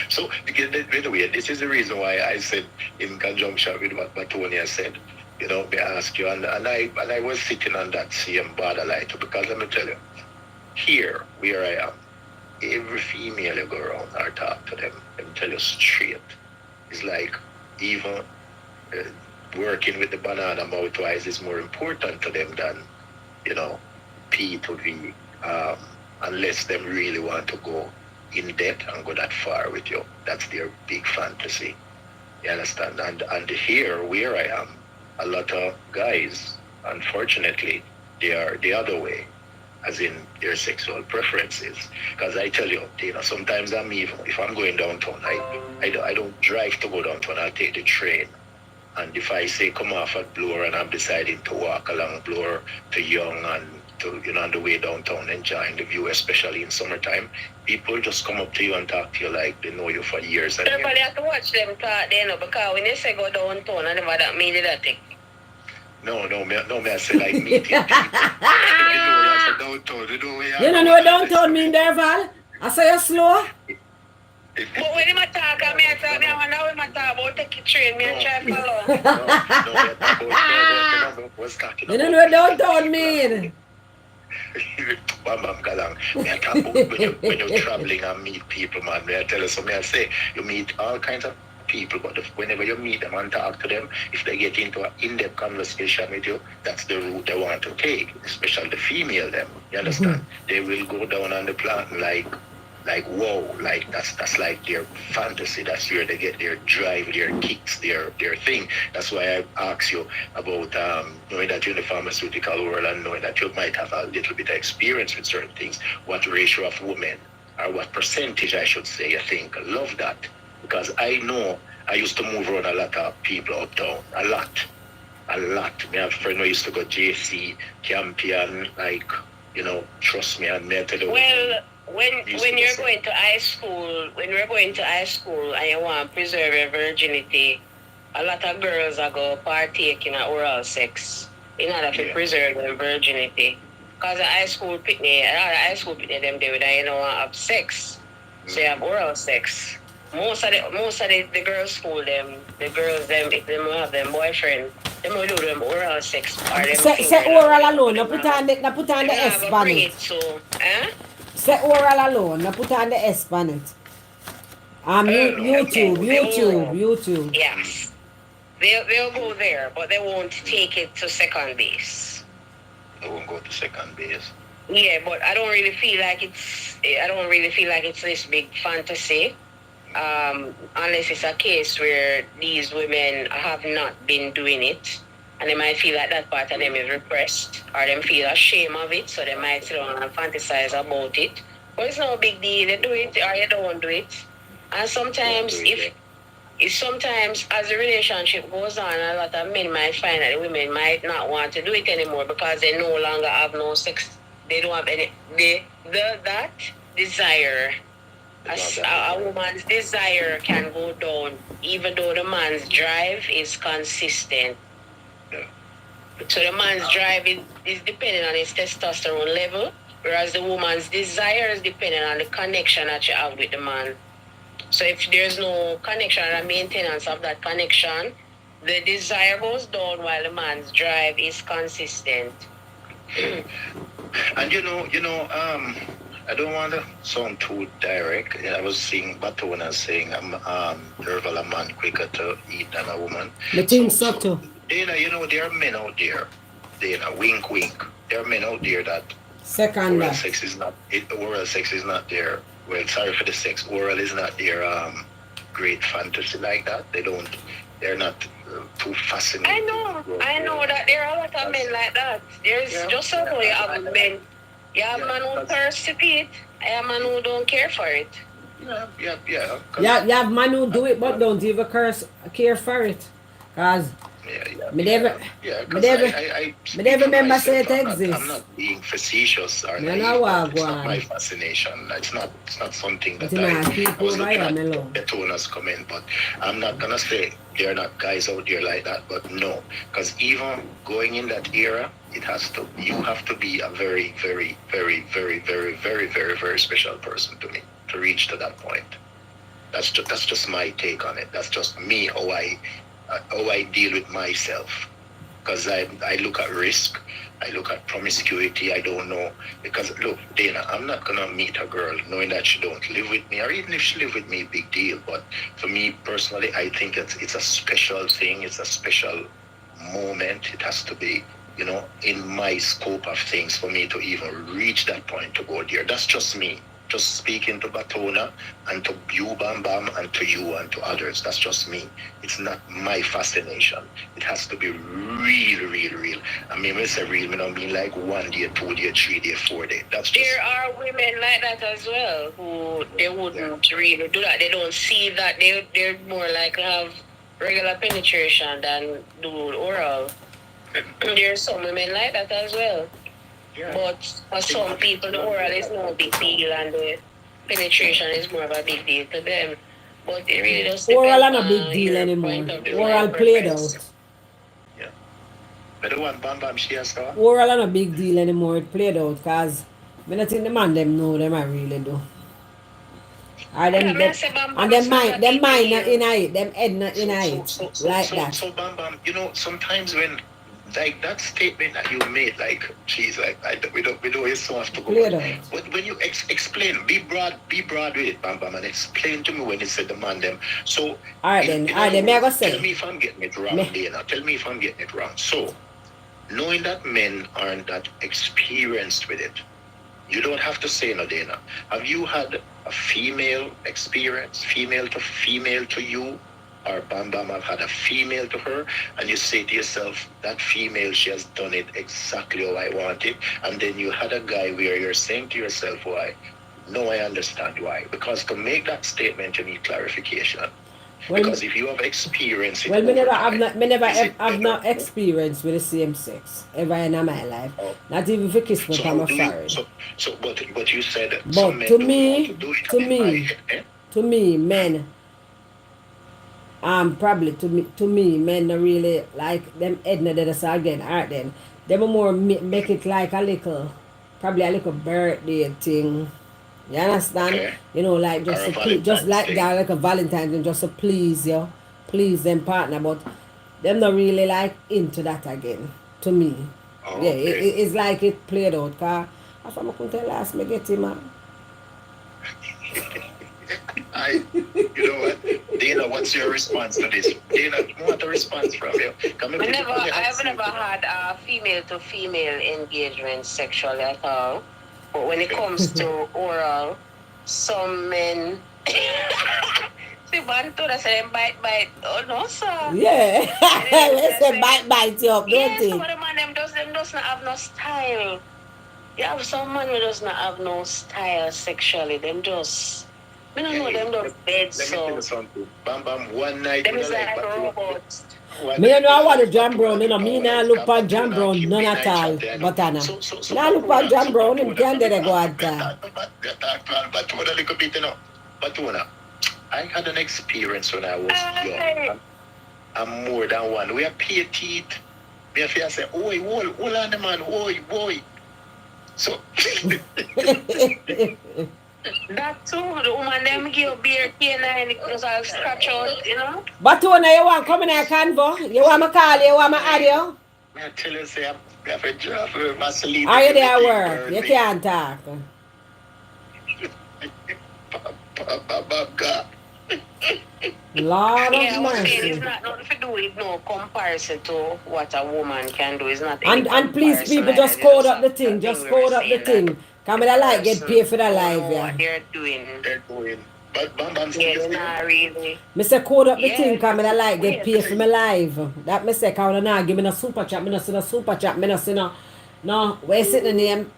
So, by the way, this is the reason why I said, in conjunction with what Tony said, you know, me ask you, and I was sitting on that same borderline too, because let me tell you, here, where I am, every female you go around or talk to them, let me tell you straight, it's like even working with the banana mouthwise is more important to them than, you know, P to V, unless them really want to go in depth and go that far with you. That's their big fantasy. You understand? And here, where I am, a lot of guys, unfortunately, they are the other way, as in their sexual preferences. Because I tell you, sometimes if I'm going downtown, I don't drive to go downtown, I'll take the train. And if I say come off at Bloor and I'm deciding to walk along Bloor to Young and to, you know, on the way downtown, enjoying the view, especially in summertime, people just come up to you and talk to you like they know you for years and Everybody years. have to watch them talk there, no, because when they say go downtown, I never that mean that thing. No, I say like meeting people. You know, that's a downtown. You don't know what downtown mean there, Val? I say you slow. But when I talk, I wonder when I talk about take a train, me and try follow. You don't know what downtown mean. Bam galang. Me talk about when you're traveling and meet people, man. Me I tell you something. I say you meet all kinds of people, but whenever you meet them and talk to them, if they get into an in-depth conversation with you, that's the route they want to take. Especially the female them. You understand? They will go down on the plan like whoa, like that's like their fantasy. That's where they get their drive, their kicks, their thing. That's why I asked you about knowing that you're in the pharmaceutical world and knowing that you might have a little bit of experience with certain things. What ratio of women, or what percentage I should say, you think love that? Because I know I used to move around a lot of people uptown, a lot. Me have a friend who used to go JC, Campion, like, you know, trust me, and me I tell you. Well, when you're going to high school, when we're going to high school and you want to preserve your virginity, a lot of girls are going to partake in oral sex in order to preserve their virginity. Because the high school picnic, them do that, you know, have sex. So you have oral sex. Most of the girls school the girls if they have them boyfriend, they will do them oral sex or them say oral alone, no put on the S on it. So, Say oral alone, no put on the S on it. YouTube. Yes. They'll go there, but they won't take it to second base. They won't go to second base. Yeah, but I don't really feel like it's this big fantasy. Unless it's a case where these women have not been doing it and they might feel like that part of them is repressed or they feel ashamed of it, so they might sit down and fantasize about it. But it's no big deal. They do it or you don't do it. And sometimes sometimes as the relationship goes on, a lot of men might find that the women might not want to do it anymore because they no longer have no sex. They don't have any that desire. A woman's desire can go down even though the man's drive is consistent. Yeah. So the man's drive is depending on his testosterone level, whereas the woman's desire is depending on the connection that you have with the man. So if there's no connection and maintenance of that connection, the desire goes down while the man's drive is consistent. And I don't want to sound too direct. I was seeing Batona saying there's a man quicker to eat than a woman. The thing so too. There are men out there, wink wink. There are men out there that second oral sex is not their, well, sorry for the sex, oral is not their great fantasy like that. They're not too fascinating. I know that there are a lot of men like that. There's just so you have men. You have man who thirst to it. I have man who don't care for it. Yeah. You have man who do it but don't even care for it. Cause me never remember say it exists. I'm not being facetious or Me naive, know but what it's go not my on. fascination. It's not something But that you know, I people was looking over at here, me love. the toners comment, but I'm not gonna say there are not guys out there like that, but no. Because even going in that era, you have to be a very, very, very, very, very, very, very, very special person to me to reach to that point. That's just my take on it. That's just me, how I deal with myself. Because I look at risk, I look at promiscuity, I don't know. Because look, Dana, I'm not gonna meet a girl knowing that she don't live with me, or even if she live with me, big deal. But for me personally, I think it's a special thing, it's a special moment. It has to be, in my scope of things for me to even reach that point to go there. That's just me. Just speaking to Batona and to you, Bam Bam, and to you and to others. That's just me. It's not my fascination. It has to be real, real, real. I mean, when I say real, I don't mean like 1 day, 2 day, 3 day, 4 day. That's just... There are women like that as well who they wouldn't really do that. They don't see that. They're more like have regular penetration than do oral. There's some women like that as well. Yeah. But for some people, the oral is no big deal and the penetration is more of a big deal to them. But it really does depend oral are not a big deal anymore. Oral played out. Yeah. But the one Bam Bam she has got? Oral are not a big deal anymore. It played out because I don't think the man them know them I really do. And them mind not in it, them head not in it. Like that. So Bam Bam, sometimes when like that statement that you made, like, geez, like we don't so have to go. But when you explain, be broad with it, Bam Bam, and explain to me when you said the man them. So alright then, me I go say. Tell me if I'm getting it wrong, Dana. Tell me if I'm getting it wrong. So knowing that men aren't that experienced with it, you don't have to say no, Dana. Have you had a female experience, female to you? Or Bam Bam have had a female to her, and you say to yourself, that female, she has done it exactly how I want it. And then you had a guy where you're saying to yourself, why? No, I understand why. Because to make that statement, you need clarification. Because if you have experience... Well, me never have not experience with the same sex ever in my life. Not even if a kiss me on my forehead. But you said... But to me, men... probably to me, men don't really like them Edna did us again. Alright then, they will more make it like a little birthday thing. You understand? Okay. Like just like that, like a Valentine's, and just to please them partner. But them not really like into that again. To me, it's like it played out. Cause if I'm going to tell us, me get him. You know what, Dana? What's your response to this? Dana, I want a response from you. I've never had a female to female engagement sexually at all. But when it comes to oral, some men see bantu that say bite. Oh no, sir. Yeah, they say bite you up, don't they? Some of the man them does not have no style. You have some man who does not have no style sexually. Them just... I don't know them don't bed so. Let me tell you something. Bam Bam, one night... Them is like robots. Me don't know I want a John Brown, me not look for John Brown, none at all. But I know. Now look for John Brown, him can't do the go at that. But a little bit, But I had an experience when I was young. I'm more than one. We are pay teeth. Me and I say, oi, hold on the man, oi. So... That too, the woman them give beer canine because I'll scratch out, But you want come in a convo? You want me call you? You want me add you? I tell you, say, I have a job for my sleep. Are you there at work? You can't talk. Lord of mercy. It's not nothing to do with no comparison to what a woman can do. It's not. And please, people, just code up the thing. Just code up the thing. Come in a live, get paid for the live, yeah. What they're doing. But Bambam Yeah, still not really. Me say code up the Yeah, thing, cause me not like get wait. paid for my live. That me say, cause now give me no super chat, me no see no super chat, me no see no, where sit the name,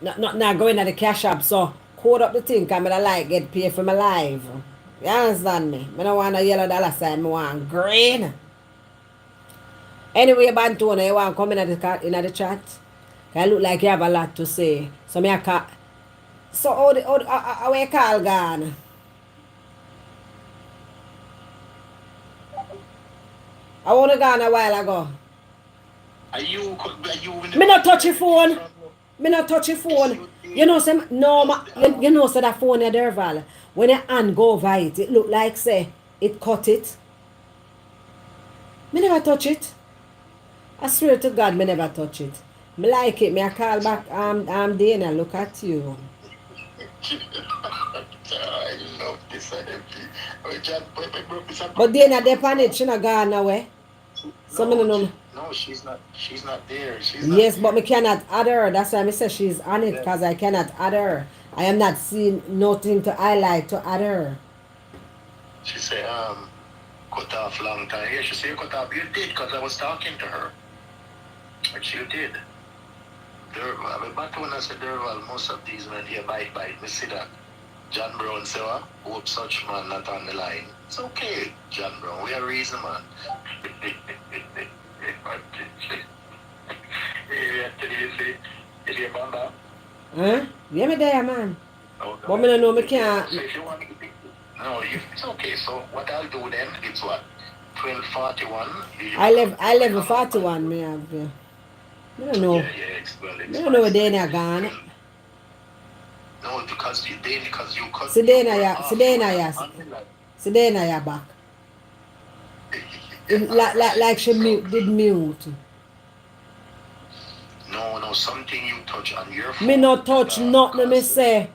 not going at the cash app, so code up the thing, cause me not like get paid for my live. You understand me? Me no want a yellow dollar sign, me want green. Anyway, Bantona, you want to come in the chat? I look like you have a lot to say. So me a call. So how we call gone? I want to gone a while ago. are you Me not touch your phone. Me not touch your phone. You know, say no, you know, say that phone there, Val. When your hand go over it, it look like say it cut it. Me never touch it. I swear to God, me never touch it. Me like it. Me I call back. I'm Dana. Look at you. I love this energy. But Dana, they on it. She not gone away. So me no know. No, she's not. She's not there. Yes, but me cannot add her. That's why I say she's on it, because I cannot add her. I am not seeing nothing to highlight to add her. She said, cut off long time. Yeah, she said you cut off. You did, because I was talking to her. But you did. But when I said Derval, most of these men here bite. Me see that. John Brown said, hope such man not on the line. It's okay, John Brown. We are reason, man. Huh? Yeah, me there, man. But me no know, me can't. No, it's okay. So what I'll do then, it's what? 12:41. I live 41, me have. I don't know. I don't know where Dana gone. No, because you cut. See Dana, ya back. Like she did mute. No, something you touch on your phone. Me not touch nothing, me say.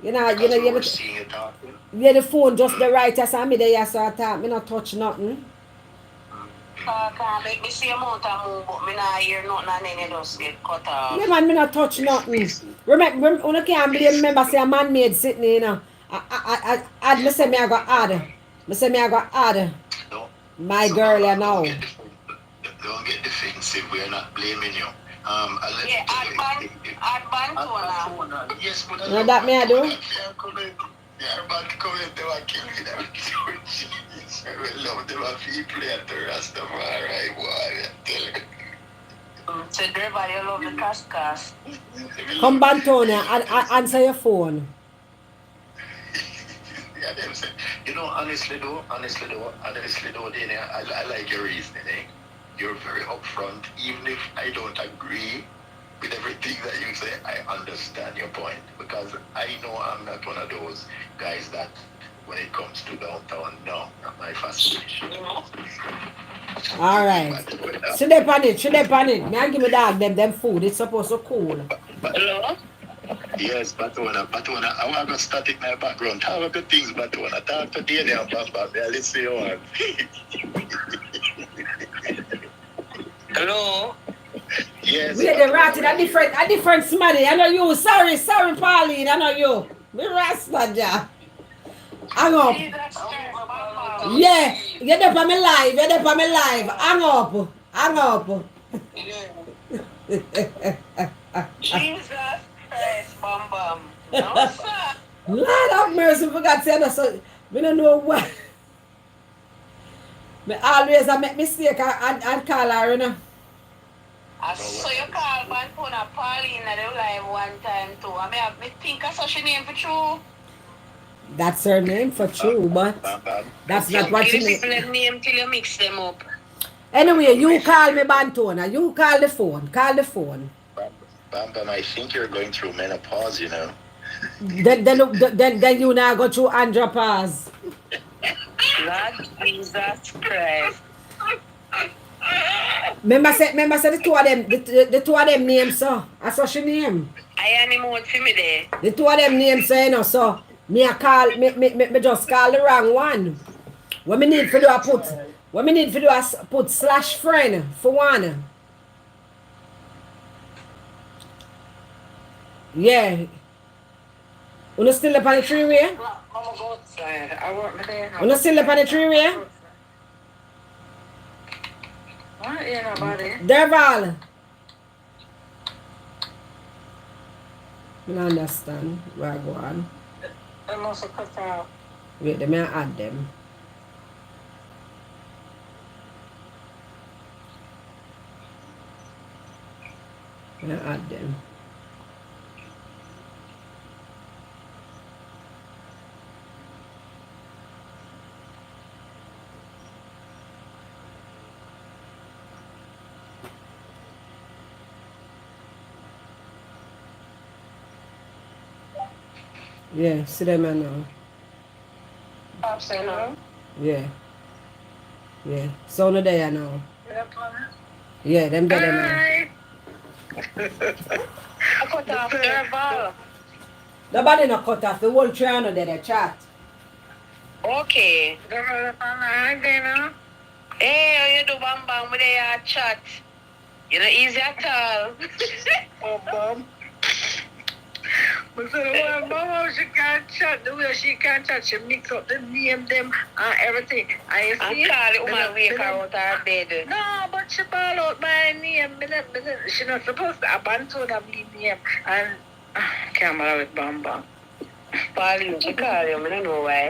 You know, seeing it happen. Yeah, the phone just the right as I me there, so I thought me not touch nothing. Can't make me see amount of move, but me not hear nothing and then it just get cut off. Yeah, man, me not touch nothing. Remember, you can't remember say a man made sitting, you know. I me say me I got add. Me say me I got add. No. My girl, you know. Don't get defensive. We're not blaming you. Yeah, add Bantona. Yes, but No, that me I do. Yeah, but come in, they were killing them. We love them if you play at the Rastafari, boy. So everybody love the cast. Come Bantona, answer your phone. Yeah, them say, you know, honestly though, Dana, I like your reasoning, eh? You're very upfront. Even if I don't agree with everything that you say, I understand your point. Because I know I'm not one of those guys that, when it comes to downtown, no, not my fascination. All right. Should they pan it? May I give me dog them food? It's supposed to cool. Hello? Yes, Batwana, I want to static my background. Talk about the things, Batwana. Talk to Dana and Bamba. Let's see you. Hello? Yes. We are the rat in a different smelly. I know you. Sorry, Pauline. I know you. We Rasta ja. Hang up. Yeah, you're there for me live. Hang up. Jesus Christ, Bam. No, sir. Lord have mercy, for God's sake. So, we don't know what. Me always I make mistake and call her, you know. I saw you call Bantona Pauline at the live one time too. I think I saw she name for true. That's her name for true, but that's not what she means. People name till you mix them up. Anyway, you call me Bantona. You call the phone. Bam, I think you're going through menopause, you know. Then you now go through andropause. Lord Jesus Christ. Remember say the two of them names, so I saw she name. I animate for me there. The two of them names, so you know, so me just call the wrong one. What me need to do I put slash friend for one. Yeah. Una still up on the tree way? I'm gonna go outside. I work my day. Una still up on the tree way? What? Ain't nobody. Derval. I don't understand where I go on. They must have cut out. Wait, let me add them. I'm gonna add them. Yeah, see them now. I'm saying no. Yeah. Yeah. So no there now. Yeah, them there now. Hi. I cut off their ball. Nobody no cut off. The whole channel there, they chat. Okay. Hey, how you do, Bam Bam? We there chat. You know, easy at all. Oh, Bam. But so the Mama, she can't chat the way she can't chat. She mix up the name, them, and everything. And you see, Charlie, woman, wake her out her bed. No, but she ball out my name. She not supposed to abandon her name. And camera with Bam Bam. Pauline, she call you. I don't know why.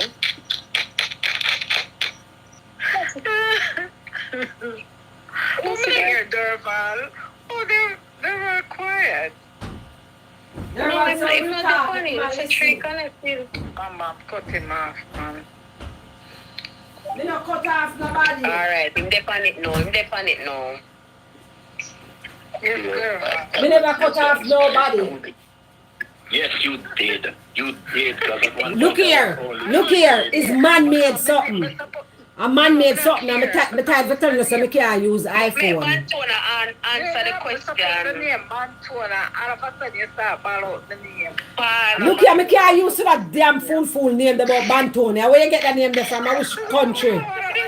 Who's here, Derval? Oh, they were quiet. No, it's not funny. It's a trick on it. Mom, cut him off, man. Me no cut off nobody. Alright, I'm deaf on it now. Yes, girl. Me never cut off nobody. Yes, you did. You did. Look here. It's man-made something. A man made something and me type for telling us that I can't use iPhone. Bantona answer the question. Bantona, all of a sudden you start ball out the name. Look here, I can't use that damn full name about Bantona. Where you get that name there from? I wish country. Nobody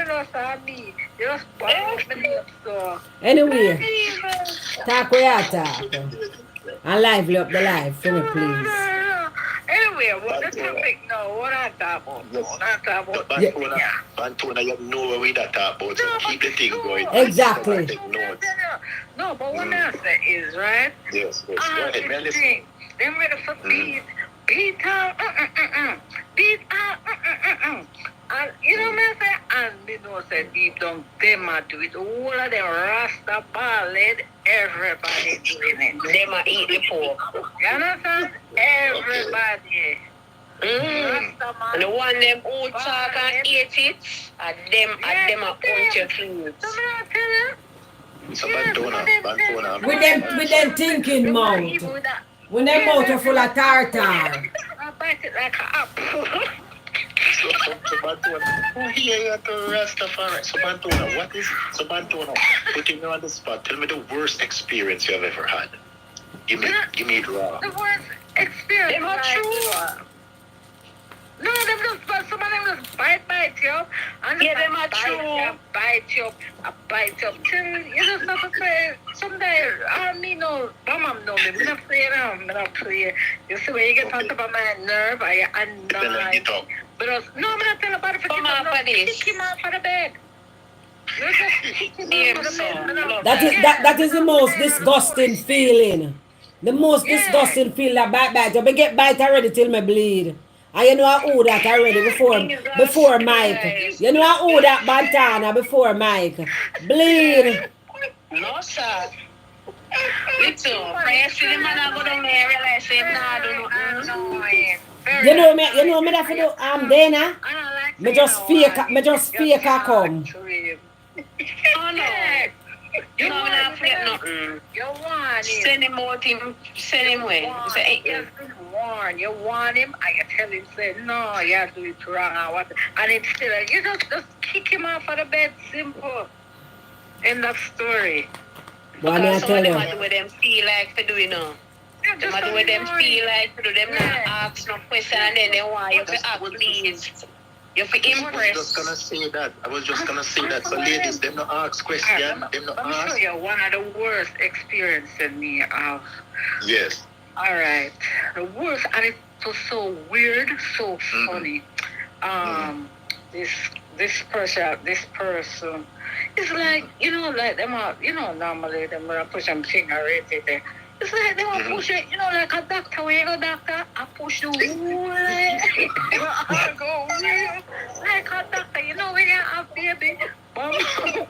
knows me. You just ball out the name, so. Anyway, talk where you talk. And lively up the live for me, please. Anyway, what the topic now? What I talk about? Bantona, you know what we that talk about. So keep the thing going. Exactly. No, but what I say is, right? Yes. Go ahead, man. Listen. Them ready for beat out, beat out, and you know what I say? And me know say deep down, them a do it. All of them Rasta ballad, everybody doing it. Them a eat the pork. You understand? Everybody. And the one them who talk and eat it, and them a punch your food. So Bantona. With them thinking mouth. When them mouth are full of tartar. I bite it like an apple. So Bantona, who here you at the Rastafari? So Bantona, putting me on the spot, tell me the worst experience you have ever had. Give me it raw. The worst experience. They're not true. No, them just, some of them just bite you. And yeah, them are true. Bite you. Till you just have to say, someday, I mean, no, Mama know me. I'm not playing. You see, when you get on top of my nerve, I annoy. But no, I'm not telling about it for kick him out for the bed. That is the most disgusting feeling. The most disgusting feeling that bite. You get bite already till me bleed. And you know I owe that already before Mike. You know I owe that Bantana before Mike. Bleed. No, sir. Me too. I see the man I go down there and realize him now do You know me that for do Dana. Me just fake a come. Oh no. You know when I flip nothing. You want him. Send him out him. Send him away. You want him, and you tell him, say, no, you have to do it wrong or what. And it's still, you just kick him off of the bed, simple. End of story. What I tell you? Do what them feel like to do, you know. Do what them feel like to do. Them not ask no question, and then they want you to act please. You feel impressed. I was just gonna say that. So ladies, them not ask questions. Them not ask. I'm sure you're one of the worst experiences me have. Yes. All right. The worst, and it was so weird, so funny. This person, it's like like them are, normally them are push them finger right there. It's like they want push it, like a doctor. When you go doctor, I push the whole I go real like a doctor. When you have baby, you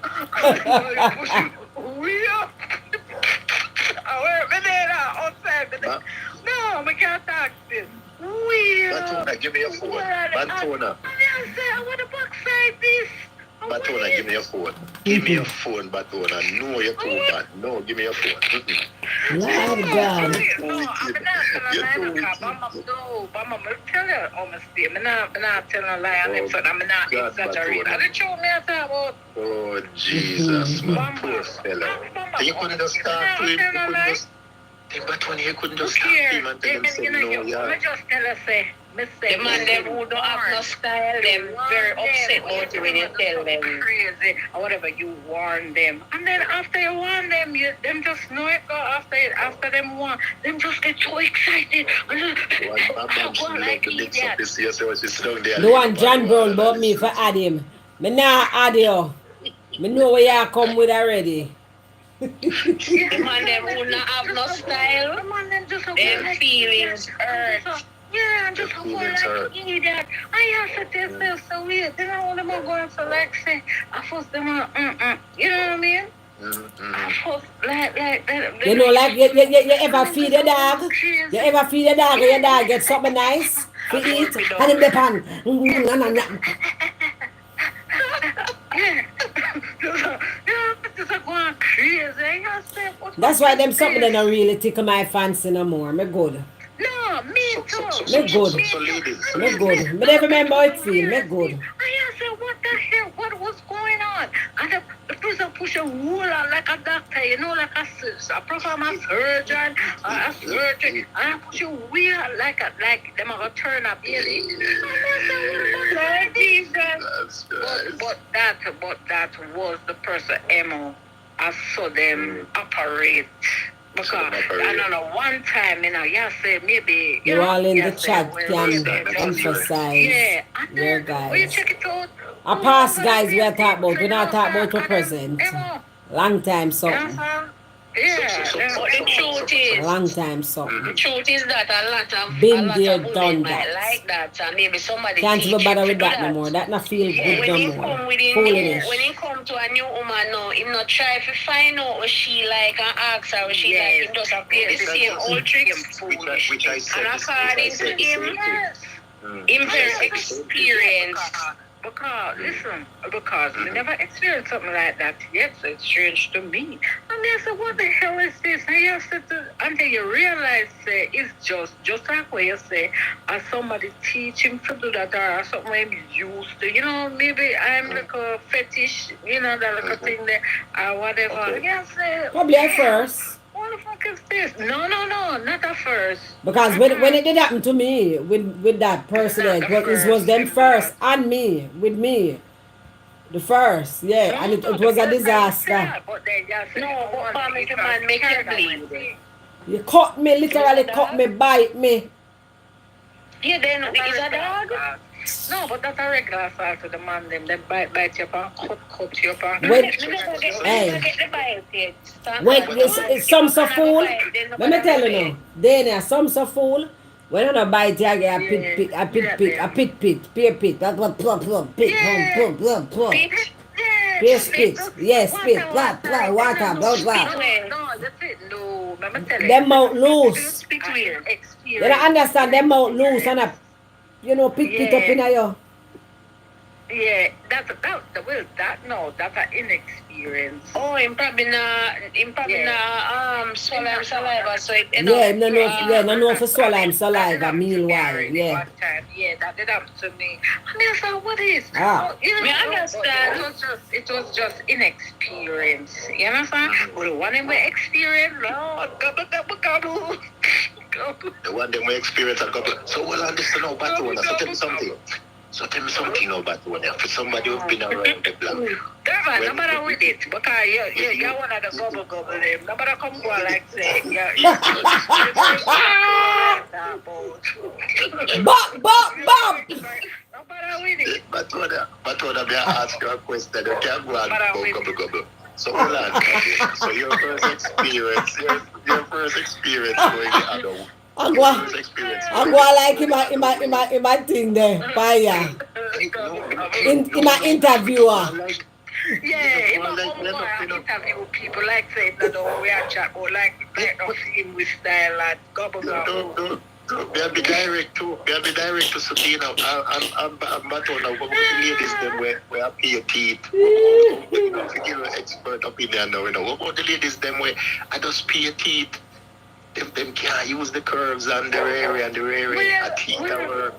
push it real. I work me there outside. No, we can't talk this. Weird. Batona, give me your phone. Batona. I want to backside this. Batona, give me your phone. Give me your phone, Batona. No, you're too bad. No, give me your phone. Lord God. No, I'm not tell her honestly. I'm not telling a lie. I'm not exaggerating. I didn't show me a about. Oh, Jesus, my poor fella. You couldn't just start to him. But when you couldn't just start him and tell him, say, no, yeah. I just tell her, say, the man them who don't have no style, them very upset about you when you tell them crazy or whatever, you warn them. And then after you warn them, them just know it. After them warn, them just get so excited. The one John Brown bought me for add him. Me nah add you. Me know where you come with already. The man them who not have no style, the man them just them feelings hurt. Yeah, I'm just a whole like idiot. I have to tell yourself so weird. Then I want them going to like say, I force them on, you know what I mean? I force like you know, like you ever feed a dog? You ever feed a dog and your dog get something nice to eat? And in the pan. That's why them something that don't really tickle my fancy no more. Me good. No, me too. Me good. Me good. Me never remember how it feel. Me good. I said, what the hell? What was going on? And the person push a wool on like a doctor, like a proper surgeon, a surgeon. And I push a wheel like them are going to turn up, really. But that was the person, Emma. I saw them operate. Because I don't know, one time, you say maybe... You all in the chat can emphasize your guys. Will you check it out? Our past guys we are talking about, we're not talking about the present. Long time something. Yeah, but the truth is... Long time something. The truth is that a lot of done that. Like that, and maybe somebody can't even bother with that no more. That not feel good no more. When he come to a new woman now, him not try to find out what she like and ask her what she like. Him just appear the same old tricks. Which I said. And according to him, him very experienced. Because we never experienced something like that yet, so it's strange to me. And I said, what the hell is this? And you said until you realize it's just like what you say, and somebody teach him to do that or something I'm used to. Maybe I'm like a fetish, that like a thing there, or whatever. Okay. Yes, probably at first. What the fuck is this? No, not at first. Because when it did happen to me with that person, it was them first and me, with me. The first, yeah, and it was a disaster. But family man make you bleed. You cut me, literally cut me, bite me. Yeah, then is a dog? No, but that's a regular assault to the man. Them they bite you up and cut you up and... Wait, some so fool. Let me tell you now. Then some so fool. When I bite you, I get a pit. That's what plump, pit, plump. Spit. Yes, spit, blah, water, blah. No, that's it. No, let me tell you. Them mouth loose. You don't understand, them mouth loose and a... pick it up in your... Yeah, that's an inexperience. Oh, him probably not swallow him saliva, so it no know for swallow him saliva, meanwhile, yeah. One time, that did happen to me. And I said, what is? I understand. It was just inexperience. You understand? But the one in my experience, Lord, gobble. The one that we experience a couple. So well understand now, Batona. So tell me something. Now, Batona. For somebody who's been around the block. Irfan, nobody with it. Because you're one of the gobble them. Nobody come go like say, you're Bop. nobody with it. But when I ask you a question, you can't go and gobble. So hold on, Kathy. So your first experience going to adult. I'm going like in my thing there, fire. In my interviewer. Yeah, even interview people like say that we are chat or like not him with style and gobble. They'll be direct to Sabina. I'm not on the ladies them where pay your teeth. We don't give an expert opinion now, What about the ladies them where I just pay your teeth? Them can't use the curves and the area a teeth work.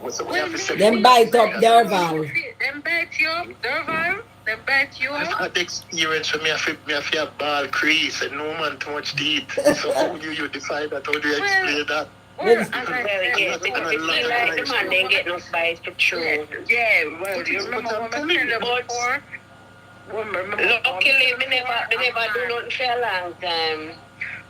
Them bite up their valve. Them bite you up, their valve. Them bite you I've up. had experience for me. I feel ball crease and no man too much teeth. So how do you decide that? How do you explain that? Because they feel like the man didn't get no bites to chew. Yeah, well, you remember when we said about before? Luckily, we never do nothing for a long time.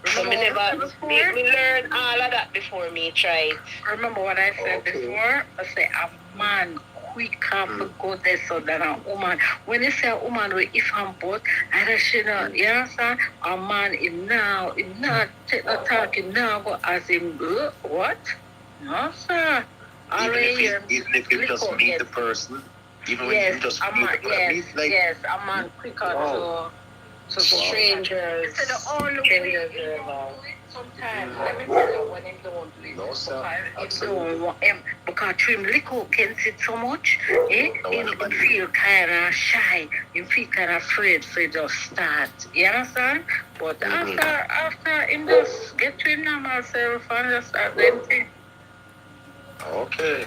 So we learned all of that before me try it. Remember what I said before? I say a man quicker to go there so than a woman. When you say a woman, if I'm both, I don't know, you understand? A man, him not take no talk, him now go as him, what? No, sir. Even if you just meet the person, even when you just meet the person, yes, a man quicker to strangers. Sometimes, let me tell you, when him don't do it, because him little can sit so much, him feel kind of shy, him feel kind of afraid, so he just start. You understand? But after him just get to him normal self and just start them thing. Okay.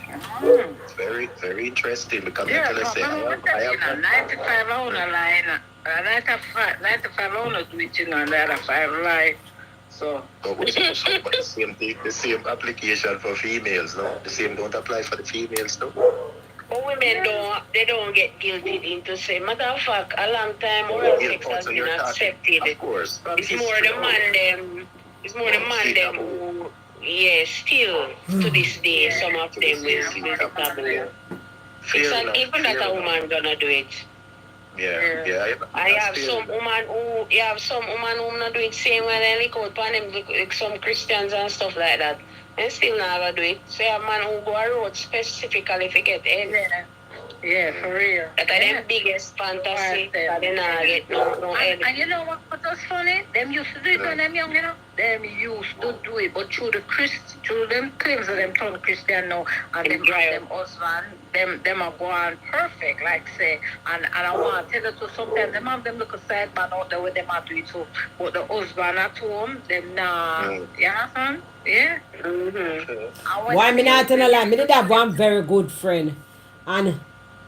Very, very interesting because I have 95 on the line. 95 on the twitching on the other 5 line. So the same application for females, no? The same don't apply for the females, no? But women don't get guilted into say. Matter of fact, a long time oral sex has been accepted. Of course. It's more the man them who still to this day some of them will still taboo. It's like even that a woman gonna do it. Yeah. I have some woman who not do it same when they look out on them like some Christians and stuff like that. And still not gonna do it. So a man who go a road specifically to get head. Yeah, for real. That's their biggest fantasy. That they not get no head. And you know what was funny? Them used to do it when them young, Them used to do it, but through them claims of them turn Christian now, and them husband, them are going perfect, like say, and I want to tell you too, sometimes them have them look a side man out there with them at do it too, but the husband at home, them nah, you understand? Yeah. Why me not tell a lie? Me did have one very good friend, and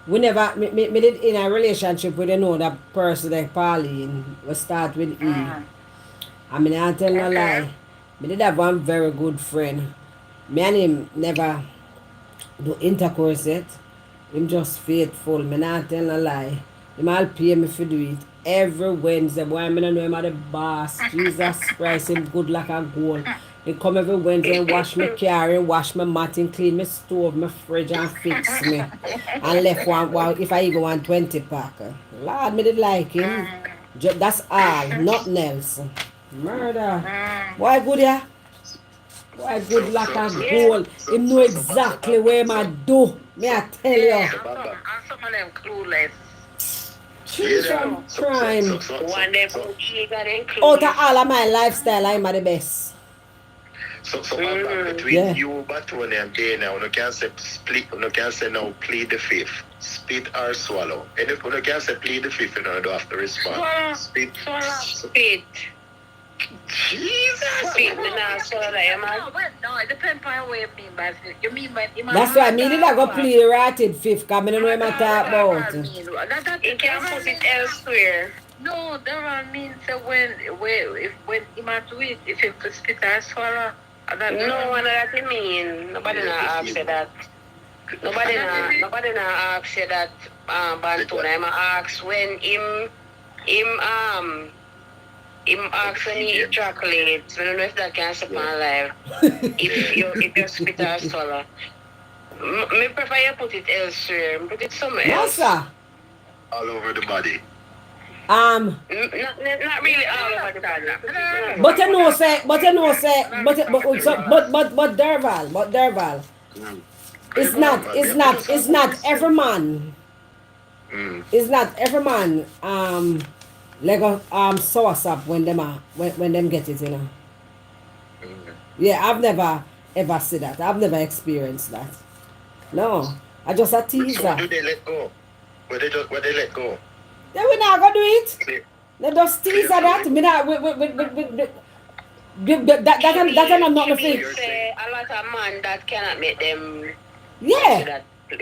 we never, me did in a relationship with another person like Pauline, we start with E. I mean, I tell no lie. Me did have one very good friend. Me and him never do intercourse yet. Him just faithful. Me not tell no lie. Him all pay me for do it every Wednesday. Boy, me don't know him are the boss. Jesus Christ, him good like a gold. He come every Wednesday and wash my car and wash my mat and clean my stove, my fridge and fix me. And left one if I even want 20 pack. Lord, me did like him. That's all, nothing else. Murder. Why good ya? Why good like a gold? Him know exactly where my do. Me I tell you. And some of them clueless. She's from crime. One them Out of all of my lifestyle, I'm the best. So between you, Batone and Dana, you can say split, you can say now plead the fifth. Spit or swallow. And if you can say plead the fifth, you don't have to respond. Spit. Jesus! No, it depends on what you mean by it. You mean by that's why I mean it. I go play the rotted fifth because I don't know what I'm talking about. You can put it elsewhere. No, that means when you might do it, if you could spit or swallow. No, what that mean? Nobody not ask you that. Nobody not ask you that. Bantuna, I ask when him Him asked when he ejaculate. I don't know if that can happen live. If you spit or swallow. Me prefer you put it elsewhere. Put it somewhere else. Massa. All over the body. Not really all over the body. But you know say, but Derval. It's not every man. It's not every man Lego sauce up when them get it, you know. Yeah, I've never ever seen that. I've never experienced that. No. I just a teaser. So where do they let go? Where they let go? Then we not gonna do it. They just teaser that. Me not that I'm not nothing. Say a lot of man that cannot make them. Yeah. They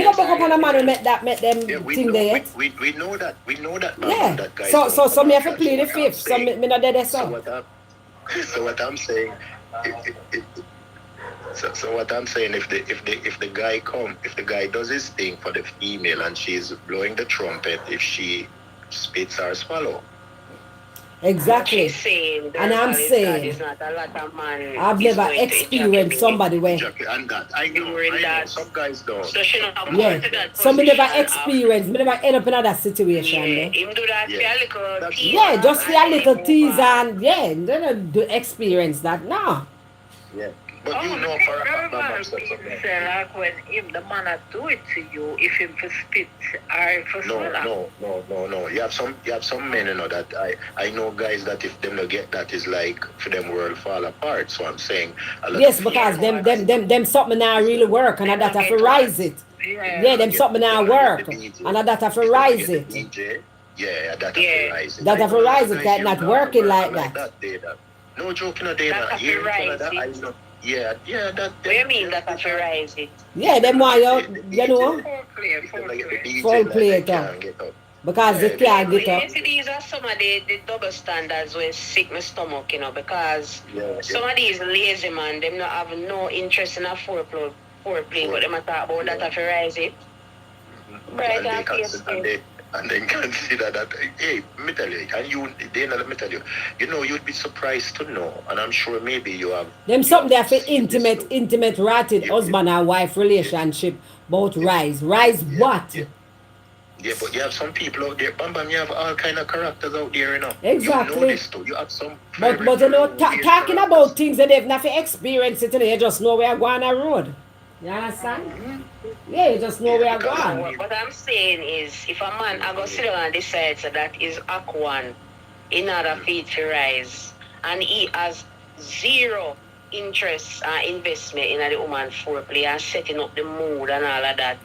never back up on a man who make them thing there yet. We know that. We know that. Yeah. That guy So me have to play the fifth. So me not dead so. So what I'm saying, so what I'm saying, if the guy does his thing for the female and she's blowing the trumpet, if she spits or swallow. Exactly. And I'm saying, I've never experienced somebody where. And that I know some guys don't. So she not Yeah. So me never experienced. Me never end up in that situation. Yeah, him do that Yeah, just for a little teaser and yeah, then do experience that. No. Yeah. But you know for a fact like when him the man do it to you, if him for spit or for swallow. No. You have some men, you know, that I know guys that if them not get that is like for them world fall apart. So I'm saying yes, because them something now really work and that have to rise it. Yeah, them something now work and that have to rise it. Yeah, that have to rise it. That have to rise it, that not working like that. No joking a day that. I know. Yeah, that. What do you mean that have to rise it? Yeah, them why you know full play it up. Because they can't get up. You see, these are some of the double standards when sick my stomach, you know, because some of these lazy man, them not have no interest in a foreplay, but them a talk about that have to rise it. Right, and then consider that, hey, me tell you, and you, Dana, let me tell you, you know, you'd be surprised to know, and I'm sure maybe you have. Them something there for intimate, ratted husband and wife relationship, both rise. Rise what? Yeah, but you have some people out there, Bambam, you have all kind of characters out there, you know. Exactly. You know this too. You have some. But you know, talking about things that they've never experienced it, you just know where going on the road. You understand? Yeah, you just know where going. What I'm saying is, if a man I go sit down and decide so that is Aquan in order for it to rise, and he has zero interest and investment in the woman foreplay and setting up the mood and all of that,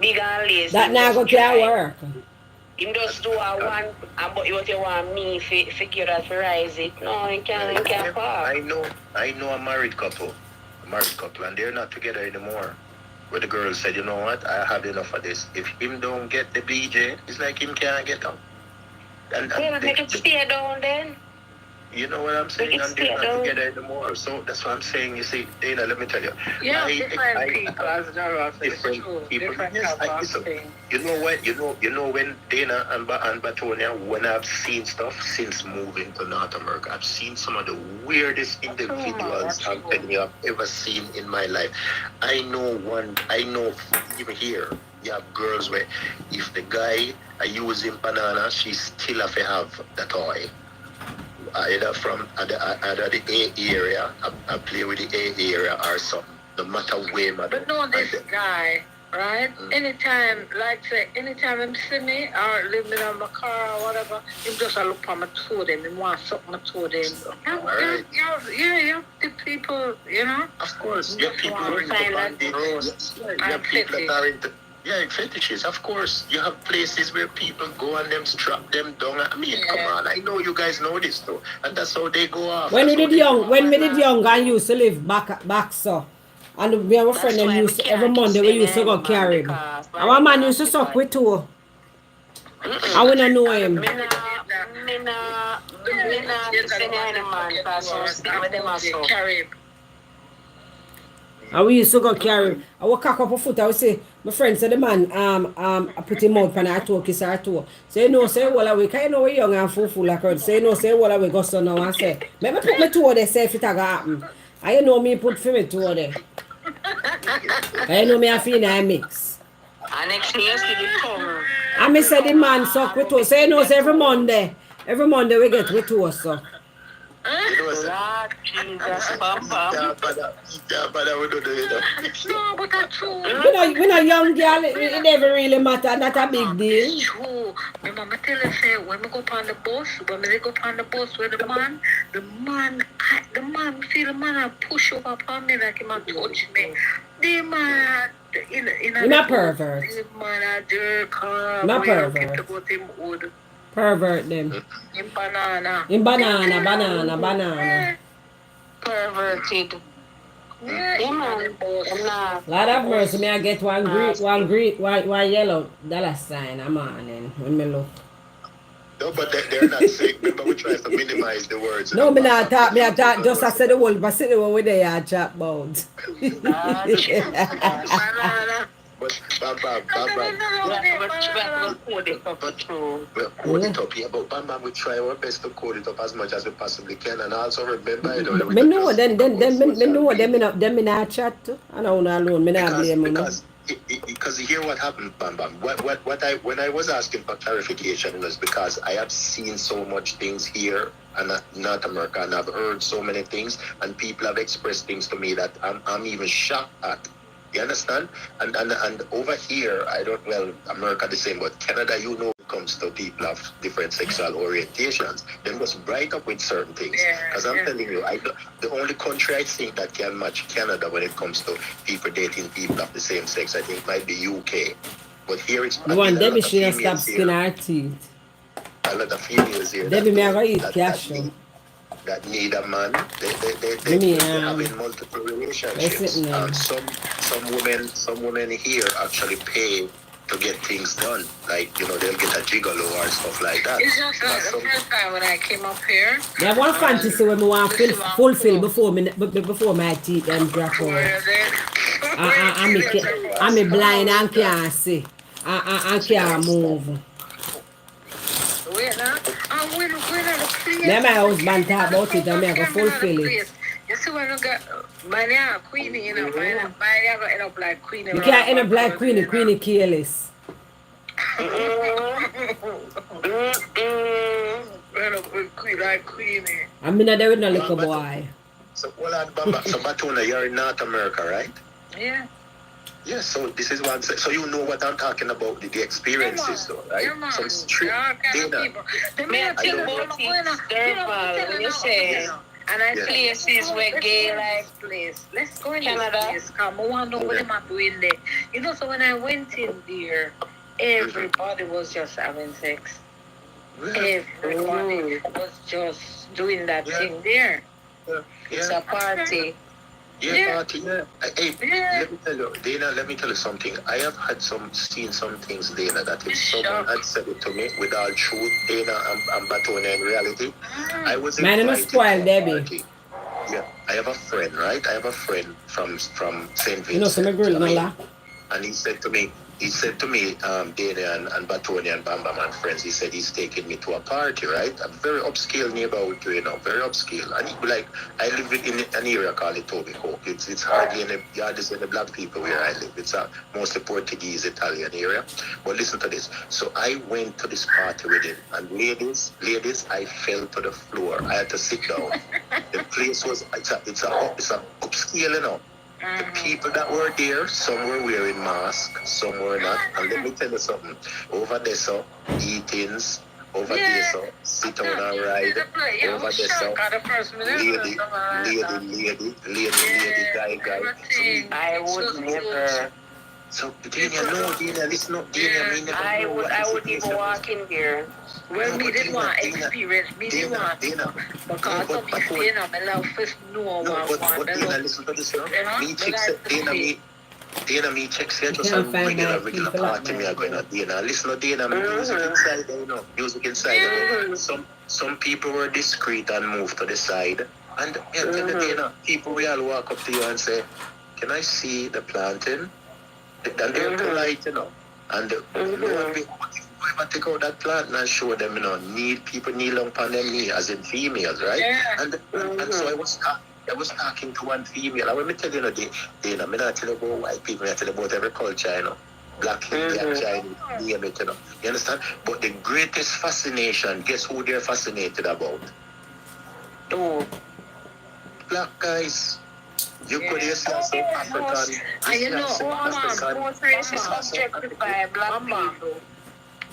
big and lazy. That now go to work. Him just do a one, but what you want me figure that to rise it? No, you can't pass. I know a married couple, and they're not together anymore. Where the girl said, you know what, I have enough of this. If him don't get the BJ, it's like him can't get up. And they can stay down then. You know what I'm saying? And they're not together anymore. So that's what I'm saying. You see, Dana, let me tell you. Yeah, different people, as Dara said, different people. You know what? You know when Dana and Batonia, when I've seen stuff since moving to North America, I've seen some of the weirdest individuals I've ever seen in my life. I know even here, you have girls where if the guy I use him banana, she still have to have the toy. Either from the A area, I play with the A area or something. No matter where, man. But no, this guy, right? Anytime him see me or leave me on my car or whatever, him just look on my toe them, him want suck my toe them. Alright. Yeah, the people, you know? Of course, you have people who are into bandits. You have people that are into... Yeah, fetishes, of course. You have places where people go and them strap them down. I mean, come on, I know you guys know this too. And that's how they go off. When we did young and used to live back so. And we have a friend that used to, every Monday we used to go carry him. Our man used to suck with too. I wouldn't know him. Me not send any man because I'm still with them also. And we used to go carry. I would cock up a foot. I would say, my friend said the man I put him out and I toe kiss her toe. Say no, say well away. Cause you know we young and full like her. Say no, say well away go so now and say. Maybe put my toe there, say if it a go happen. And you know me put for me toe there. And you know me I feel I mix. And next thing you see the tongue. And me say the man suck with toe. Say no, say every Monday. Every Monday we get with toe suck. You know, sir. Lord Jesus, Bam Bam. Yeah, but we don't do it. No, but that's true. We not young girl, it never really matter, not a big deal. It's true. My mama tell us, say, when we go on the bus, with the man feel the man a push up upon me like him a touch me. The man, in a pervert. The man a jerk off. Not pervert. People go to him wood. Pervert them. In banana. In banana. Perverted. Yeah, man. Lord have mercy, me I get one yellow dollar sign a morning when me look. No, but they're not sick. Remember, we try to minimize the words. No, me not talk, just I said the whole, but sit the one with the chat about. But Bam, Code it up true. code it up here, but Bam, we try our best to code it up as much as we possibly can, and also remember, you know, me know, then me not chat too. I don't know alone, me not blame me. Because you hear what happened, Bam. When I was asking for clarification was because I have seen so much things here and North America, and I've heard so many things, and people have expressed things to me that I'm even shocked at. You understand? And over here, America the same, but Canada, you know, it comes to people of different sexual orientations, they must bright up with certain things. Because I'm telling you, the only country I think that can match Canada when it comes to people dating people of the same sex, I think might be UK. But here it's Debbie should stop skin her teeth. A lot of females here. Debbie, me I eat cash. That need a man. They're having multiple relationships. Some women here actually pay to get things done. Like, you know, they'll get a gigolo or stuff like that. It's just the first time when I came up here. There's one fantasy when I want to fulfill before my teeth them drop out. I'm blind and can't see. I can't move. Wait now. When Then my husband talk about it and I go fulfill it. You see when you got mine queenie, you know, mine go end up like queenie. You can't end up like queenie careless. End up with queenie. I'm not there with no little boy. So, so Batuna, you're in North America, right? Yeah. Yeah, so this is one. So you know what I'm talking about, the experiences, though, right? Some street dinner. Me I think about it, when you say, and I places where gay like place. Let's go in Canada. this place. Come, I want to know what I'm doing there. You know, so when I went in there, everybody was just having sex. Everybody was just doing that thing there. It's a party. Party. Hey, let me tell you something. I have seen some things, Dana, that if someone had said it to me with all truth, Dana, I'm Batona in reality. I was invited to a party. Yeah, I have a friend, right? I have a friend from St. Vincent. You know, some girl, and he said to me, Dana and Batoni and Bam Bam and friends, he said he's taking me to a party, right? A very upscale neighborhood, you know, very upscale. And he, like, I live in an area called Etobicoke. It's hardly in the black people where I live. It's a mostly Portuguese, Italian area. But listen to this. So I went to this party with him, and ladies, I fell to the floor. I had to sit down. The place was, it's a upscale, you know. The people that were there, some were wearing masks, some were not. And let me tell you something. Over there, so eatings. Over there, so sit on a ride. Over there, so lady, guy. I would never. So, Dana, listen up, Dana. I would even walk in there. Well, me didn't want experience. Me didn't want Dana. because of me saying I love first know But Dana, listen to this, me check Dana, me check say just a regular party me are going on. Dana, listen to Dana, music inside there, you know. Music inside there. Some people were discreet and moved to the side. And Dana, people will all walk up to you and say, can I see the planting? And they're polite, you know. And lo and behold, if you ever take out that plant and show them, you know, people kneel upon their knee, as in females, right? Yeah. And so I was talking to one female. And when me tell you, they I'm not tell you about white people, I tell you about every culture, you know. Black, Indian, Chinese, name it, you know. You understand? But the greatest fascination, guess who they're fascinated about? Black guys. You could hear some African. And you know, Most races objectify black people.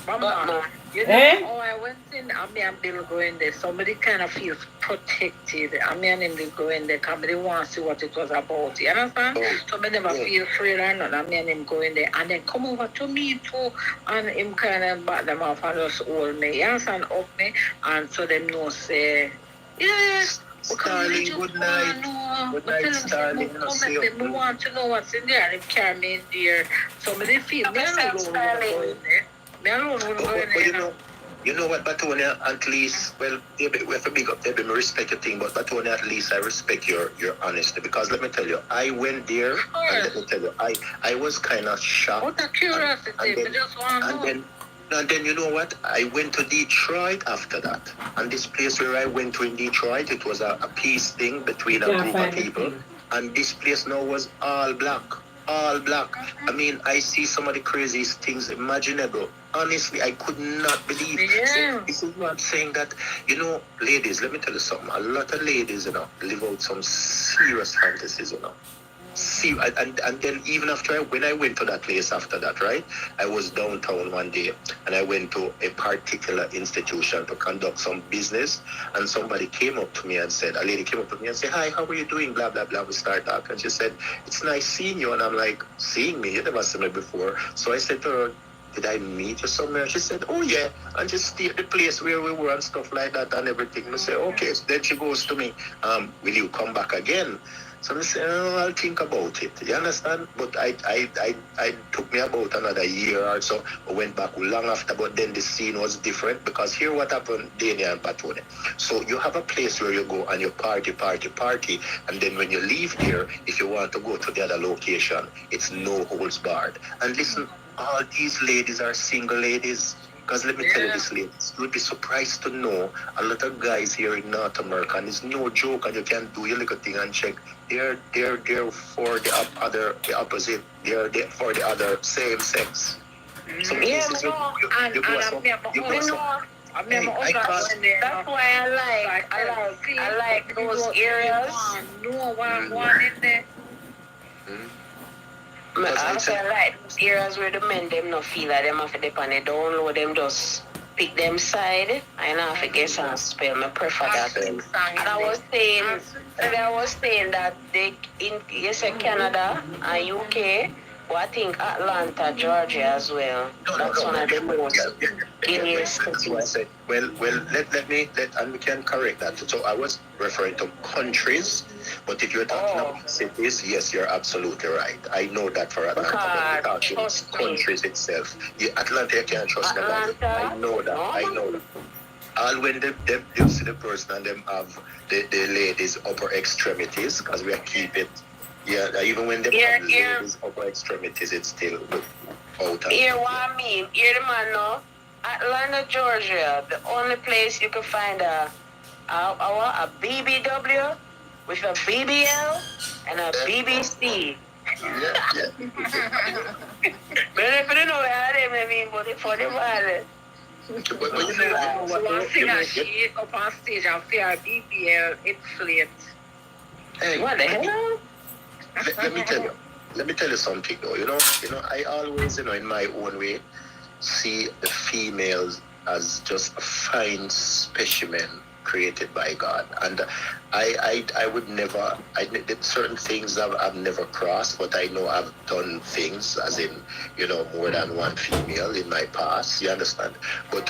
Mama, you know, I went in, me and Bill go in there. Somebody kind of feels protected. Me and him go in there because they want to see what it was about. You understand? So me never feel afraid or nothing. Me and him go in there and then come over to me too. And him kind of back them off and just hold me. You understand? Up me. And so them know say, yes. Starling, good night. Good night, Starling. We want to know what's in there and it carry me in there. So me they feel me alone go in there. Me alone go in there. You know what, Batonia, at least, well, we have to big up there, I respect your thing, but Batonia, at least I respect your honesty, because let me tell you, I went there, and let me tell you, I was kind of shocked. What a curiosity, I just want to know. And then, you know what, I went to Detroit after that, and this place where I went to in Detroit, it was a peace thing between a group of people, and this place now was all black. All black. I mean, I see some of the craziest things imaginable. Honestly, I could not believe. Yeah. So, this is what I'm saying that, you know, ladies, let me tell you something. A lot of ladies, you know, live out some serious fantasies, you know. See, and then even after when I went to that place after that, right? I was downtown one day and I went to a particular institution to conduct some business, and somebody came up to me and said, a lady came up to me and said, "Hi, how are you doing? Blah blah blah." We start talking, and she said, "It's nice seeing you." And I'm like, "Seeing me? You never seen me before." So I said to her, "Did I meet you somewhere?" She said, "Oh yeah," and just stay at the place where we were and stuff like that and everything. I say, "Okay." So then she goes to me, "Will you come back again?" So I say, "Oh, I'll think about it." You understand? But I took me about another year or so. I went back long after, but then the scene was different, because here what happened, Dania and Patone. So you have a place where you go and you party, and then when you leave there, if you want to go to the other location, it's no holds barred. And listen, all these ladies are single ladies. Because let me tell you this, ladies, you'll be surprised to know a lot of guys here in North America, and it's no joke, and you can do your little thing and check. They're for the opposite. They're for the other same sex. So That's why I like those areas. I say I like those areas where the men them not feel like them have to depend on it down low, them just pick them side. I know if I guess and spell, I prefer that. And I was saying that you say Canada and UK, but I think Atlanta, Georgia as well. That's one of the most areas. That's why I said, well, and we can correct that. So I was referring to countries, but if you're talking about cities, yes, you're absolutely right. I know that for Atlanta, but we're talking countries itself. Yeah, Atlanta, you can't trust Atlanta. I know that. All when they see the person and them have the ladies' upper extremities, because we keep it. Yeah, even when they have the ladies' upper extremities, it's still out. Here, what I mean, here the man now, Atlanta, Georgia, the only place you can find a BBW with a BBL and a BBC. Yeah. But if you know what I mean, but for the violence. But you know what? She up on stage and see her BBL inflate. Hey, what the hell? Let me tell you something though. You know, I always, in my own way, see the females as just a fine specimen created by God. And I would never, did certain things I've never crossed, but I know I've done things, as in, more than one female in my past, you understand? But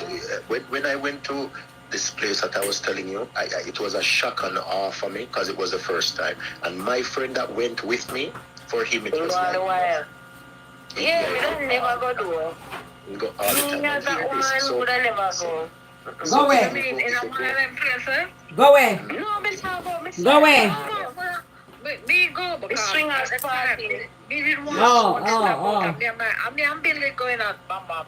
when I went to this place that I was telling you, it was a shock and awe for me, because it was the first time. And my friend that went with me, for him it was like... Yeah, we don't never go do. We go all the time. That one would never go. Go away. In a violent place, Go away. No, Miss Harbour, Miss Go away. Me go because swingers at the time, party. me didn't want Oh, to stop oh, out. I'm barely going out, Bamba.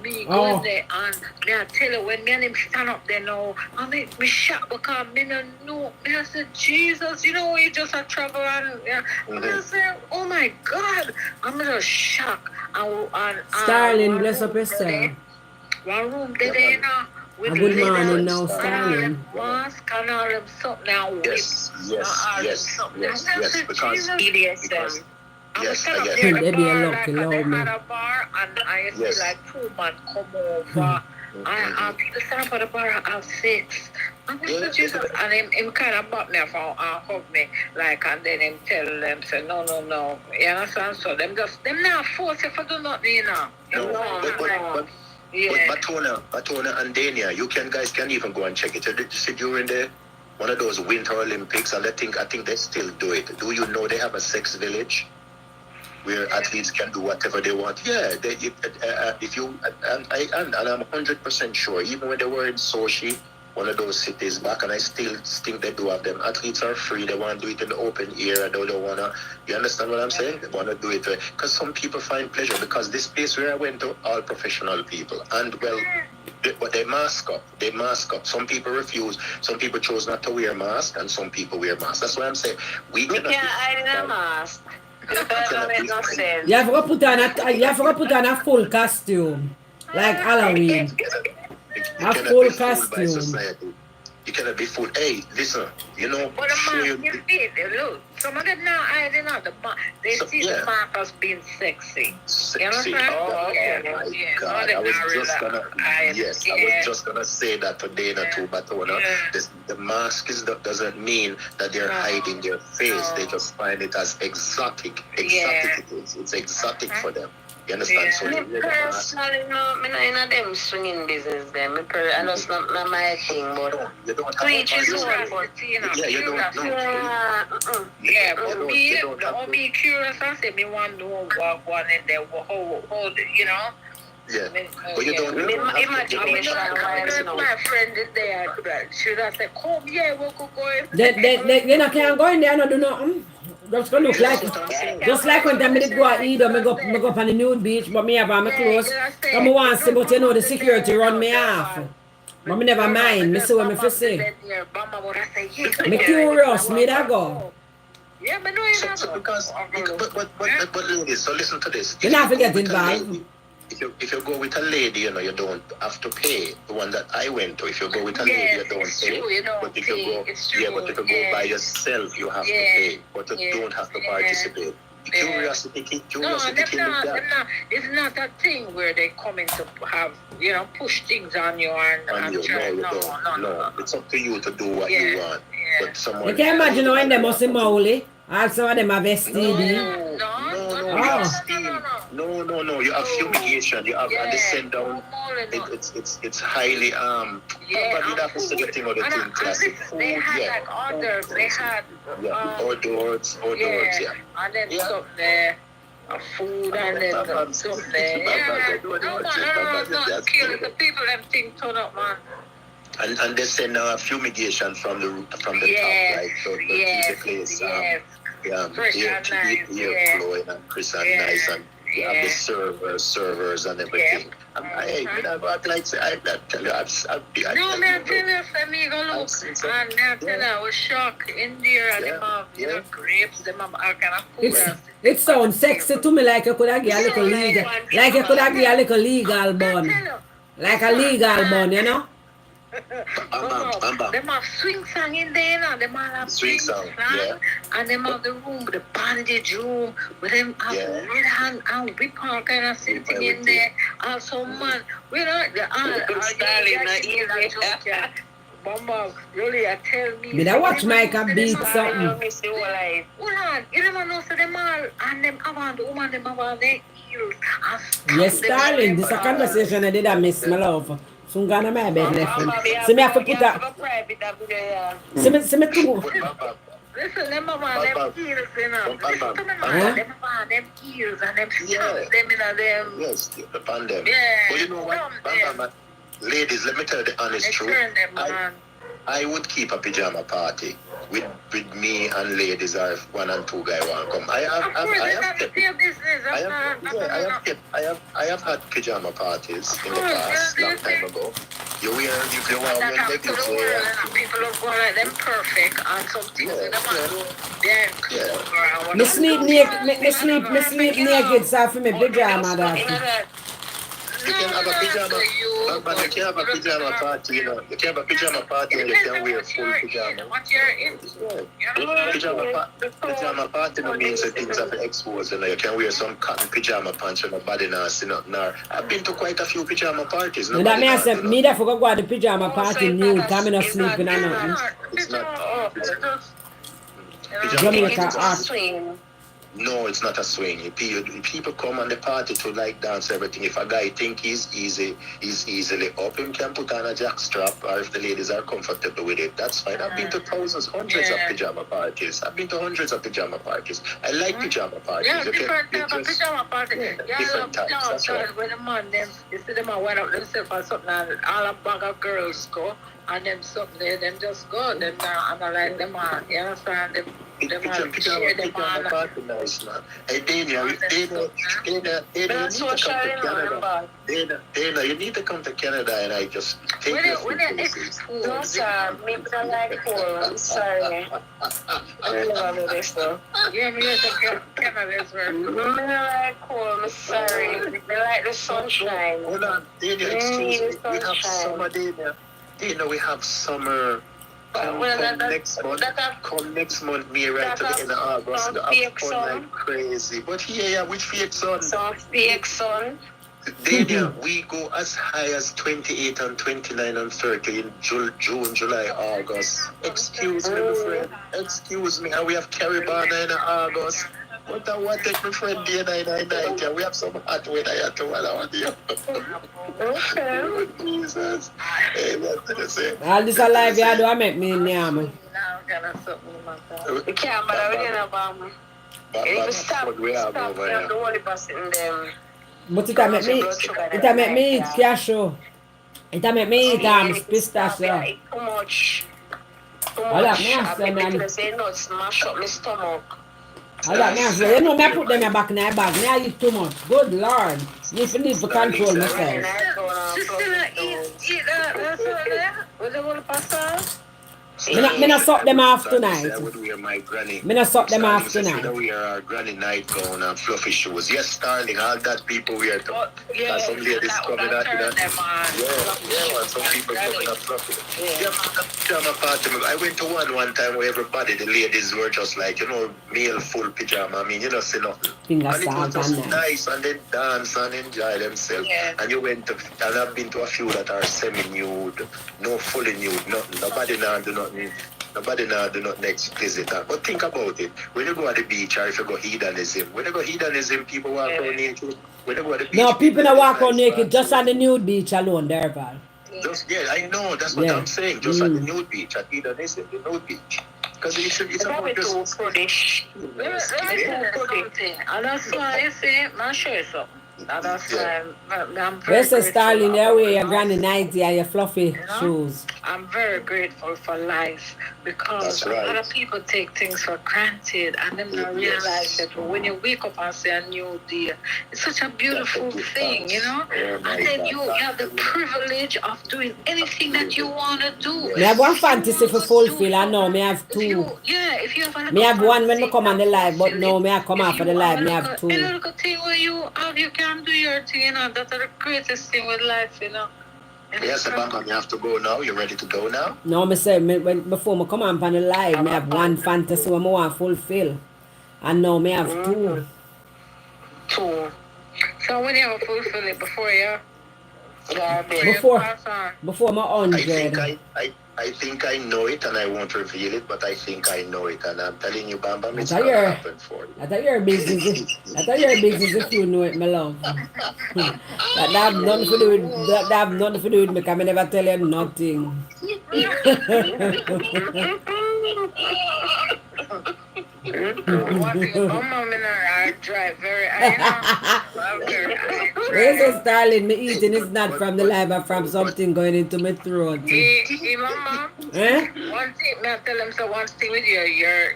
Me going there and me I tell you when me and him stand up there now, I make me shock because me no know. Me I said, Jesus, you know we just a travel and I said, oh my God, I'm just shocked. And Starling, one bless up room yourself. there, one room there you know. A With good leather morning now, and all Starling. them mask and all them something now whip. Yes, And I said, because Jesus. BDSM. I was yes, stand I up get there it. at They the be a bar lucky like they low, man. had a bar and I see Yes. like 2 men come over and people stand up at the bar at 6. And I said, Jesus, and him kind of bought me from and hug me like and then him tell them say no. You understand? So them not force you for do nothing, you know. But Yeah. Batona and Dania, you guys can even go and check it. Did you see during one of those Winter Olympics, and I think they still do it. Do you know they have a sex village where athletes can do whatever they want? Yeah, if you and I'm 100% sure. Even when they were in Sochi, one of those cities back, and I still think they do have them. Athletes are free. They want to do it in the open air. They don't want to. You understand what I'm saying? They want to do it because some people find pleasure. Because this place where I went to, all professional people, and well. But they mask up. Some people refuse. Some people chose not to wear masks, and some people wear masks. That's why I'm saying we You can't hide in a mask. That don't make no sense. You have to put on a full costume. Like Halloween. A full costume. You cannot be fooled. Hey, listen, But the man, look, some of them now hiding out the mark. They see the mark as being sexy. You understand? Oh, Yeah. God. I was just gonna say that today, too, but the mask doesn't mean that they're hiding their face. They just find it as exotic. It's exotic for them. You understand? So Me personally, me not in them swinging business there. I just not my thing, but you don't to each his own. you don't know. Yeah, but be curious and say me want to know what in there, how, you know. Yeah, but you don't Imagine my friend is there. Should I say, come, we'll go in. They not can't go in there and do nothing. Just gonna look like just like when I did go out eat or me go up on the nude beach, but me have on my clothes. Come want see, but the security run me off. But me never mind. Me see what me fi say. Me curious, me that go. Yeah, but no, you but ladies, so listen to this. You not forget involved. If you go with a lady, you don't have to pay. The one that I went to, if you go with a lady, you don't pay. But if you go by yourself, you have to pay. But you don't have to participate. Curiosity it's not a thing where they come in to have, push things on you and try. No. It's up to you to do what you want. But someone You can imagine when they must be Mowgli. All some of them have STD. No. You have fumigation. You have and they send down. It's highly You'd have to say the thing or the thing classic food. They had like orders. They had outdoors. And then something there. Food and then something there. No, kill the people. Them things turn up, man. And they send fumigation from the top, right? So the place. Air flowing and crisp and nice, and you have the servers and everything. I tell you, I was shocked in there and them have, grapes, them have all kind of food. It sounds sexy to me, like you could have get a little legal, like you could have get a little legal bun, like a legal bun, you know. Them have swing song in there, them have swing song, and them have the room, the bandage room, with them have red hand and whip all kind of sitting in there. Also, man, we don't Mama, really, tell me. Did I watch Micah beat something? Hold on, you never know, so them all, and them have the woman, them have their heels. Yes, darling, this is a conversation I did miss, my love. So I'm gonna my bed left. So me have to put that. See me too. Listen, them have them heels, you know. Listen to me, man. Them have them heels and them socks, them in them. Yes, upon them. Yeah. But you know what, ladies, let me tell you the honest truth. I would keep a pajama party. with me and ladies or if one and two guy want come. I have had pajama parties in the past, long time ago. You wear if you want wear leggings, people look going like them perfect and some things in the man. Me sleep naked, so for me pajama that. You can have a pajama, but you can have a pajama party, you know. You can have a pajama party and you can wear full pajama. What you're into. Pajama party no means that things have exposed, you know. You can wear some cotton pajama pants and nobody now see nothing. I've been to quite a few pajama parties. No, that means that me that forgot go to the pajama party nude, coming up sleeping and nothing. It's not. Jamaica art. No, it's not a swing. People come on the party to like dance everything. If a guy think he's easily up, him can put on a jack strap, or if the ladies are comfortable with it, that's fine. I've been to hundreds of pajama parties. I like pajama parties. Yeah, different type of pajama party. Yeah, different types. That's right. When the man them, you see them wind up themselves or something, and all a bag of girls go, and them something there, them just go, them and I like them on. You understand? Them Pajama party nice, man. Hey, Dana, you need to come to Canada and I just take you. No, sir. Me don't like cold. I'm sorry. I never do this though. Yeah, me like Canada as well. Me don't like cold. I'm sorry. I like the sunshine. Hold on, Dana, excuse me. We have summer, Dana. We have summer. Come next month, me right to the end of August. Have fun like crazy. But which fake sun? Some fake sun. Dania, we go as high as 28 and 29 and 30 in June, July, August. Excuse me, my friend. Excuse me. And we have Caribana in August. But I want to take my friend day 999. We have some hot weather here too. I want you. Okay. Jesus. Hey, what did you say? All this alive, you do I make me name. The camera, we didn't have If stop, we have the only person in them. But it make me eat cashew. It make me eat pistachio. Too much. I like me, Say no, smash up my stomach. I like me, you know me I put them back in my bag. Me I eat too much. Good Lord. You need to control myself. Sister, eat that. What they want to pass out? Me not suck them off tonight. I would wear my granny. Me not suck them off tonight. I wear our granny nightgown and fluffy shoes. Yes, darling, all that people wear them. Yeah, some ladies coming out in that. Yeah, Some people coming out fluffy. Yeah, pajama party. I went to one time where everybody, the ladies were just like, male full pajama. I mean, you don't see nothing. And it was just nice, and they dance and enjoy themselves. Yeah. And you went to, and I've been to a few that are semi-nude, no fully nude, nothing. Nobody now do nothing. Nobody now do not explicit. But think about it. When you go to the beach or if you go hedonism, people walk around naked. When you go to the beach, no, people don't walk around naked just on the nude beach alone there, Val. I know, that's what I'm saying. Just at the nude beach, at hedonism, the nude beach. Because it's about just... And that's why you see, I'll show you something. And that's why I'm very Where's the Starling there about with your granny nighty and your fluffy shoes? I'm very grateful for life because That's a right. lot of people take things for granted and then not realize that when you wake up and say a new day, it's such a beautiful thing, Oh, and then you have the privilege of doing anything that you want to do. Me have one fantasy for fulfill, I know me have two. If you have a Me have one when fantasy, me come on the live, but no, me I come if off of the you live, have me have two. Any little thing where you have, you can do your thing, that's the greatest thing with life, And Yes, Bamba, you have to go now. You ready to go now? No, me say before me come on the live, me have one fantasy when me want fulfill. And now me have two. Two. So when you have fulfill it before you Before my 100. I think I know it and I won't reveal it, but I think I know it. And I'm telling you, Bamba, it's I thought going to you're- happen for you. I thought you're business. I thought you're business if you know it, my love. That have nothing to do with me because I never tell you nothing. One thing about mom and I drive very high. Where's the Starling? Me eating is not from the liver, but from something going into my throat. Mama, Eh? one thing, may I tell him, so one thing with you, you're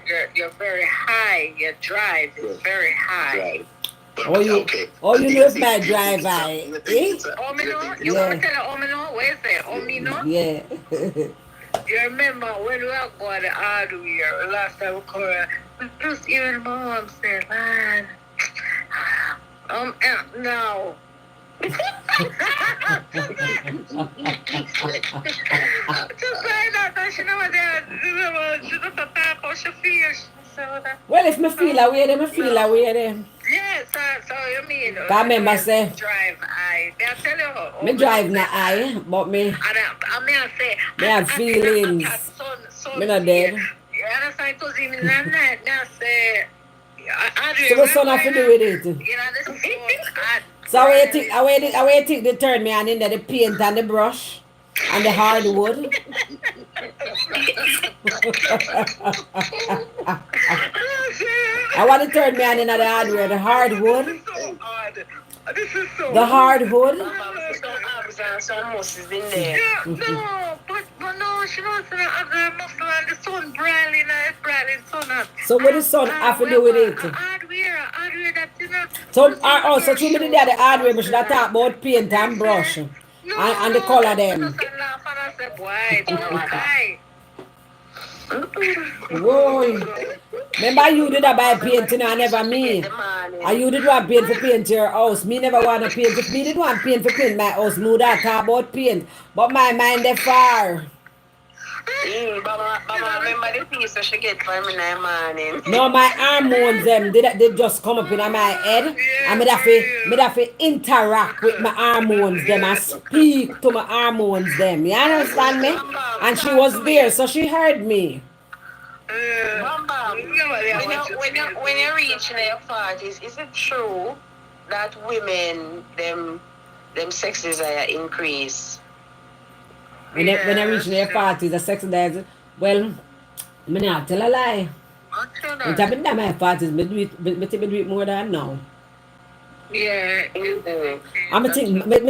very high. Your drive is very high. Right. Oh, you know it's my drive, I. Eh? Oh, me know? You Yeah. want to tell her, oh, me know? Where is it? Oh, me know? Yeah. You remember when we were going to hardware, last time we called, just even my mom said, man, now. Just like that, and she never did. She just talk how she feels. Well, if me feel away, then me feel away then. Yes, so you mean? Can't remember say. Drive I. They tell you. Me drive na I, but me. And I may say. Me have feelings. Me not dead. You understand? Because even that night, I say. So what son have to do with it? You know, this is So I think they turn me on in there, the paint and the brush and the hardwood. I want to turn me on in the hardware, the hardwood. This is so the hardwood. Some muscles in there. Yeah, no, but no, she knows that the muscle and the sun brightly, sun up. So what the sun have to do with it? Hardware that, you know. So you mean the hardware, but should I talk about paint and brush and the color them? Whoa. Remember you did that by painting and never me. And you did want paint for paint your house. Me never want to paint. If me did want paint for paint my house, me would have talk about paint. But my mind is far. Baba, remember the piece that she get for me in the morning? No, my hormones them they just come up in my head. And me have to interact with my hormones them and speak to my hormones them. You understand me? And she was there, so she heard me. Bamba, when you reach your 40s, is it true that women them sex desire increase? When I reach their 40s, the sex desire, well, I not tell a lie. When I been in my 40s, me do it more than now. Yeah. I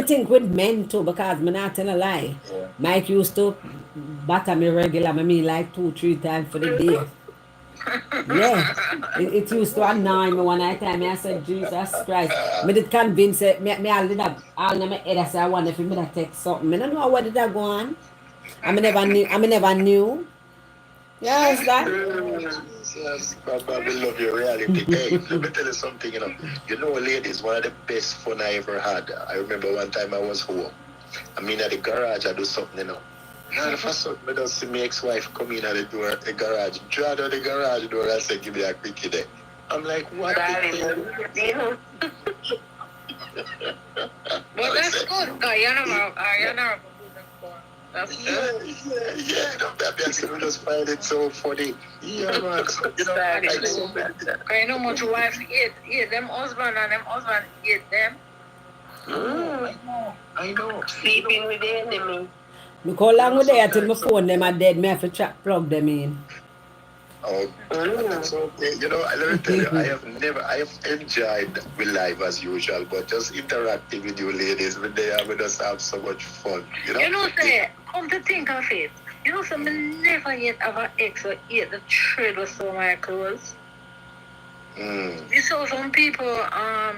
think with men too, because me not tell a lie. Mike used to batter me regular, I mean like 2-3 times for the day. Yeah, it used to annoy me one night time. I said, Jesus Christ. Me did convince it. Me all did that all in my head. I said, I wonder if me that take something. I don't know what did that go on. I never knew. Yeah, it's that. Yes, I love your reality. Hey, let me tell you something, You know, ladies, one of the best fun I ever had. I remember one time I was home. At the garage, I do something, And for something, I just see my ex-wife come in at the door, the garage, draw down the garage door and say, give me a quickie there. I'm like, what? But that's good, because you're not that's good. Yeah, we just find it so funny. Yeah, man. So, you know much wife eat them husband and them husband eat them. I know. Sleeping with the enemy. Me call long with there till my phone them are dead. Me have to plug them in. Oh, that's okay. Let me tell you, I have enjoyed with life as usual, but just interacting with you ladies, we just have so much fun. Say, come to think of it, so me never yet have an ex or eat the thread or so my clothes. You saw some people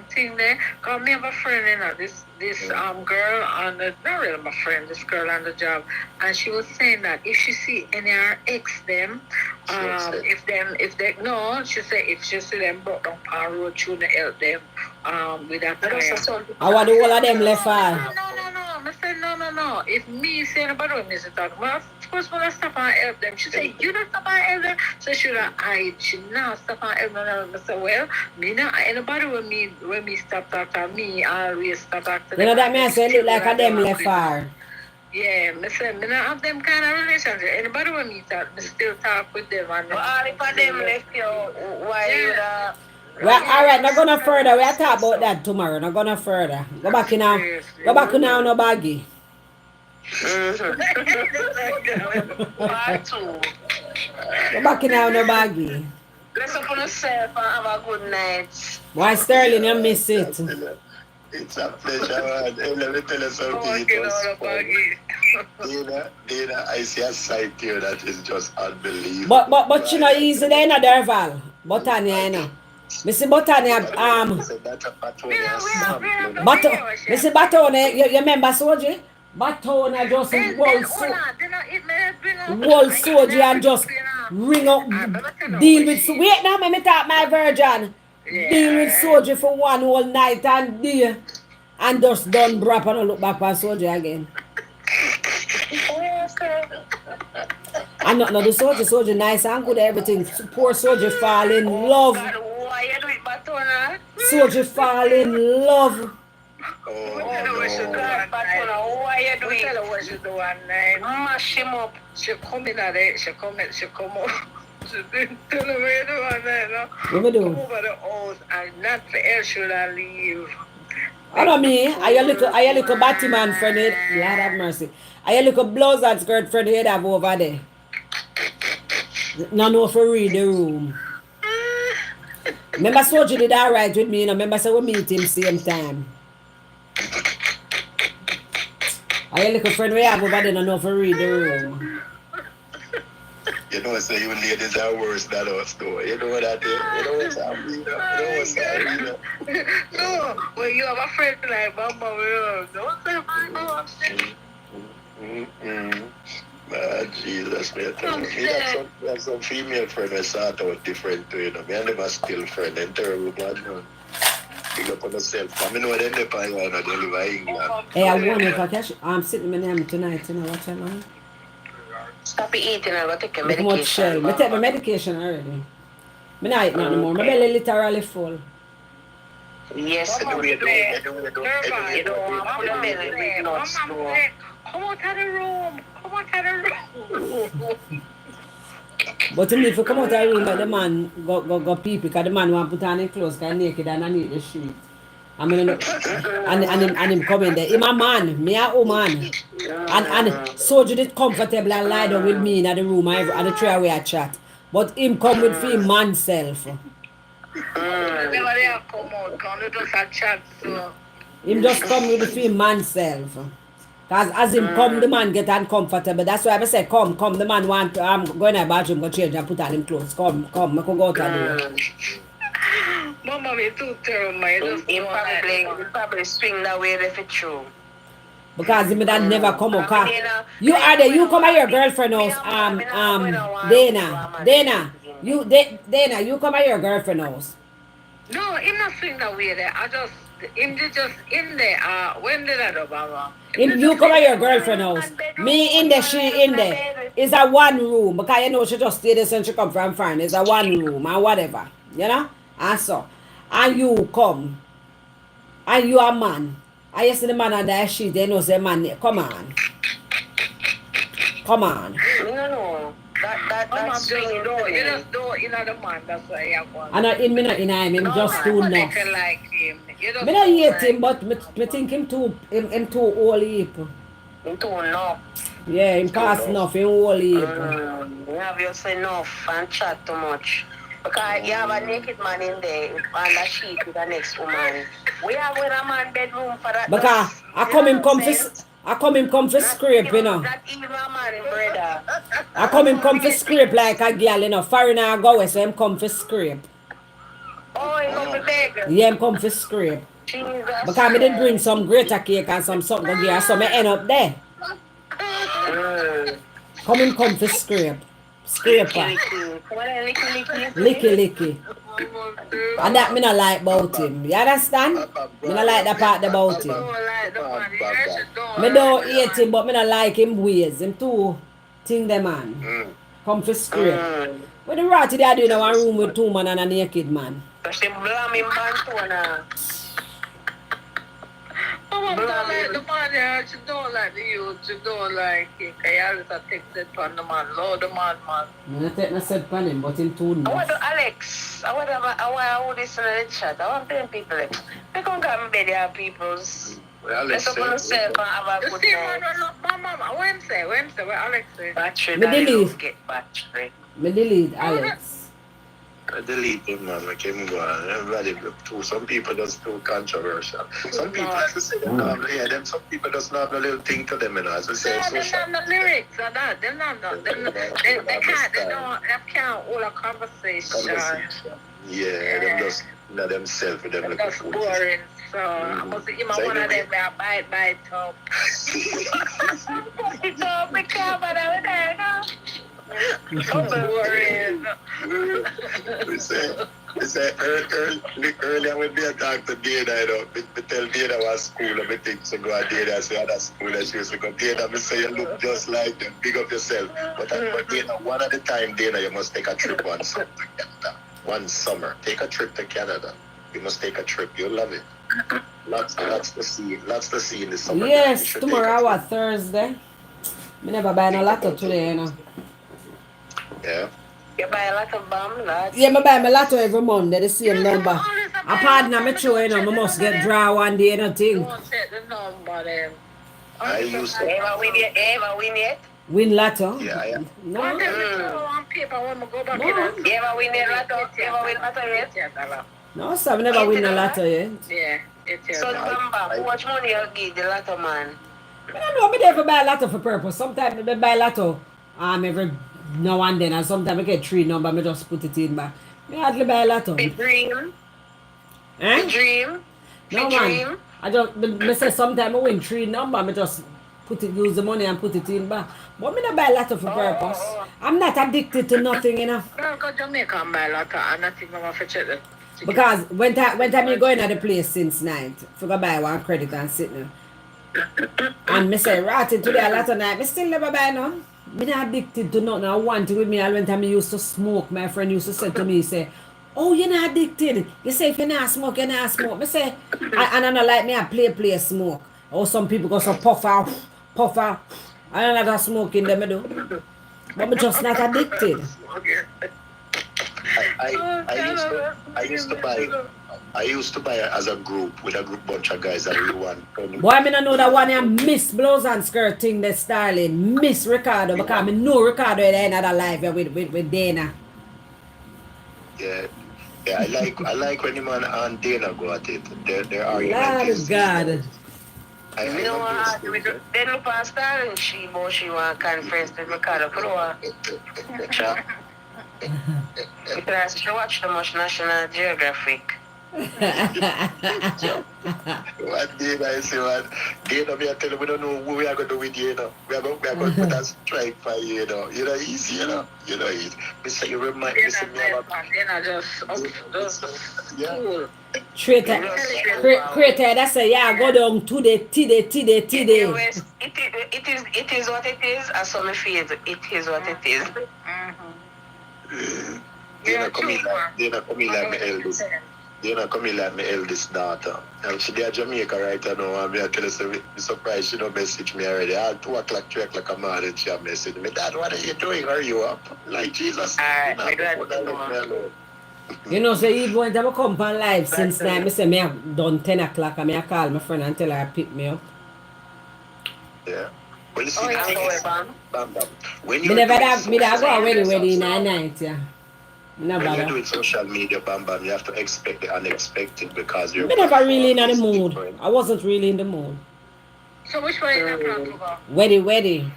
think there, because me have a friend, this girl on the, not really my friend, this girl on the job, and she was saying that if she see any of her ex them, she said if she see them broke down on road, she wouldn't help them with that tire. I want the whole of them left far. No. I said no. If me say nobody with me to talk, well, of course when I stop and help them, she said you don't stop and help them, so she don't hide. She now stop and help them. I said, well, me not anybody when me stop talk to me, I always stop talk to them. That me say look like a them left far. Yeah, me say me not have them kind of relationship. Anybody when me talk, me still talk with them. And all if of them left you, why you da? Well, all right, not gonna further. We'll talk about that tomorrow. Not gonna further. Go back now. No baggy. Part 2. Go back now, no baggy. Let's open yourself and have a good night. Why Sterling, you miss it? It's a pleasure, man. Hey, let me tell you something. It was fun. Dana, I see a side here that is just unbelievable. But you know, easy there, no, Derval. Botania, you know. Missy Botania, Missy Batone, you remember Soji? Batone just wall Soji and just ring up, deal with, wait now, let me talk my virgin. Deal with Soji for one whole night and day. And just done brap and look back on Soji again. And not the soldier nice and good, everything. Poor soldier fall in love. Why you do it, Batona? Soldier fall in love. Why you do it? Tell her what she do one night. Mash him up. She come in at it. She come up. She didn't tell her what you do one night. No? What we do? Come over the house and not for air should I leave. I know me. I a little Batman friend. Lord have mercy. I a little blouse and skirt friend head have over there. No know for read the room. Remember Soji did alright with me, you know. Remember so we meet him same time. I a little friend we have over there, no know for read the room. You know, so you ladies are worse than us, though. You know that, you know what's happening. No, when you have a friend like Bamba, don't say my Jesus, man. We have some female friends that start out different too, you know. Me and them are still friends and terrible bad man. Big up on yourself. I know they live in England, they live in England. Hey, I wonder if I catch. I'm sitting in them tonight, you know, watch that man. Stop eating and go take your Look how much shell. medication. I take my medication already. I not eat nothing more. My belly literally full. Yes, You do. you don't want to put a belly with no store. Come out of the room. But to me, if you come out of the room, like the man go pee because the man want to put on his clothes because naked and I need the sheet. I mean, and him come in there. Him a man, me a woman. And Soji did comfortable and lie down with me in the room and the three away a chat. But him come with him man self. Never come out, come just a chat, so. Him just come with him man self. Cause as him come, the man get uncomfortable. That's why I say come, the man want I'm going to the bathroom, go change and put on him clothes. Come, I could go out and do it. Mama, me too terrible. You probably swing that way if it's true. Because him that never come up. You are there, you come at your girlfriend house, Dana. You come at your girlfriend house. No, him not swing that way there. Him just in there. When did I do, Baba? You come at your girlfriend house. Me in there, she in there. It's a one room. Because you know she just stay there since she come from foreign. It's a one room and whatever. You know? And so. And you come. And you a man. I see the man on that sheet, they know say man. Come on. No. That's swinging. You just do in the man. That's why you have one. And in me not in him just too enough. Like him. Me not hate him, but me think him too old heap. Him too enough. Yeah, him past enough, him old heap. You have yourself enough and chat too much. Because you have a naked man in there on the sheet with the next woman. We have a man bedroom for that. Because I come him come for scrape, you know. That even a man, brother. I come for scrape like a girl, you know. Foreigner go away, so him come for scrape. Oh, he come for beg. Yeah, him come for scrape. Jesus. Because I didn't bring some greater cake and some something here, so I end up there. Come for scrape. Scraper. Licky. And that me not like about him. You understand? Me not like that part about him. Me don't hate him, but me not like him ways. Him too thing the man. Come for scrape. What the ratty they do in one room with two man and a naked man? But she blame him Bantona. Mama don't like the man here. She don't like the youth. She don't like it. I always take that from the man. Lord, the man. I don't take no set pan him, but him too I nice. want to Alex. I want this in the chat. I want to tell people. They can't come bed here, peoples. Let's open yourself and have a You good see, night. Mama, Wednesday, where Alex is? Battery, Me delete. get battery. Me delete Alex. I delete him, man. Make him go on. Everybody too. Some people just too controversial. Some people, as I say, they don't have no yeah, them. Some people just not have no little thing to them, you know. As we say, No, they social. don't have no lyrics or that. They don't have no. They can't hold a conversation. Yeah, them just themselves with them That's little boring. So I must say, So one of anyway. them will abide by it up. It's all because of that. So boring. We say earlier when they talk to Dana, you know, we tell Dana what school and we think to go to Dana and say other school and she used to go, Dana, we say you look just like them, big up yourself. But Dana, one at a time, Dana, you must take a trip one summer to Canada. One summer. Take a trip to Canada. You must take a trip. You'll love it. Lots to see. Lots to see in the summer. Yes, tomorrow what, Thursday? Me never buy no lotto today, you know. Yeah. You buy a lot of bomb, lad. Yeah, me buy my lotto every Monday, the same number. A partner me show, you know, me must get draw one day, nothing. Don't check the number, them. I used to. Ever win yet? Win lotto? Yeah, I am. No. One day we throw on paper when we go back No. in and You ever win the lotto? You ever win lotto yet? No, sir, I never win no lotto yet. Yeah, it's So, your Bamba, how much money you give the lotto man? I don't know, me never buy lotto for purpose. Sometimes I buy lotto every now and then, and sometimes I get 3 number, I just put it in back. Me hardly buy lotto. The dream? Eh? The dream? No The man. dream? I just me say sometimes I win 3 number, I just use the money and put it in back. But me not buy lotto for purpose. I'm not addicted to nothing, you know. Girl, go Jamaica and buy lotto and not even have to check the ticket. Because when time you going at the place since night, for go buy one credit and sit now. And me say, rotted today a lot of night, me still never buy none. Me not addicted to nothing. I want to with me all when time I used to smoke. My friend used to say to me, say, oh, you're not addicted. You say if you're not smoke, you're not smoke. Me say, and I don't like me, I play smoke. Or some people go so puff out. I don't like smoking them, I do. But me just not addicted. I used to buy as a group with a group bunch of guys that really want. Boy, I mean, I know that one here miss blouse and skirt thing that's styling. Miss Ricardo because I know Ricardo at the end of the life with Dana. Yeah, I like when the man and Dana go at it. Their Lord argument is God. I You know what? They look past her and she want conference with Ricardo. Because she watch too much National Geographic. What Dana is what Dana me I tell you we don't know what we are going to do with you, you know. We are going to put a strike for you, you know. You know easy, you know. You know easy. Me say you remind me say me have just yeah. cool. Creator, that's a yeah, go down today. It is what it is, and so me feel it is what it is. Dana come in like my eldest. Dana come in like my eldest daughter. And she there Jamaica right now, and me I tell her, say, me surprised she don't message me already. At 2 o'clock, 3 o'clock a morning, she have messaged me, Dad, what are you doing? Are you up? Like, Jesus. Alright, I'm glad to know. You know, so even when I come on live since time, I say me have done 10 o'clock and I call my friend and tell her I pick me up. Yeah. Well, you see, Bam. When Me you never have, me never go already in the night, yeah. No when you're bother. doing social media, Bam, you have to expect the unexpected because you're. Me never really in the mood. I wasn't really in the mood. So which way you plan to go? Weddy. Ready.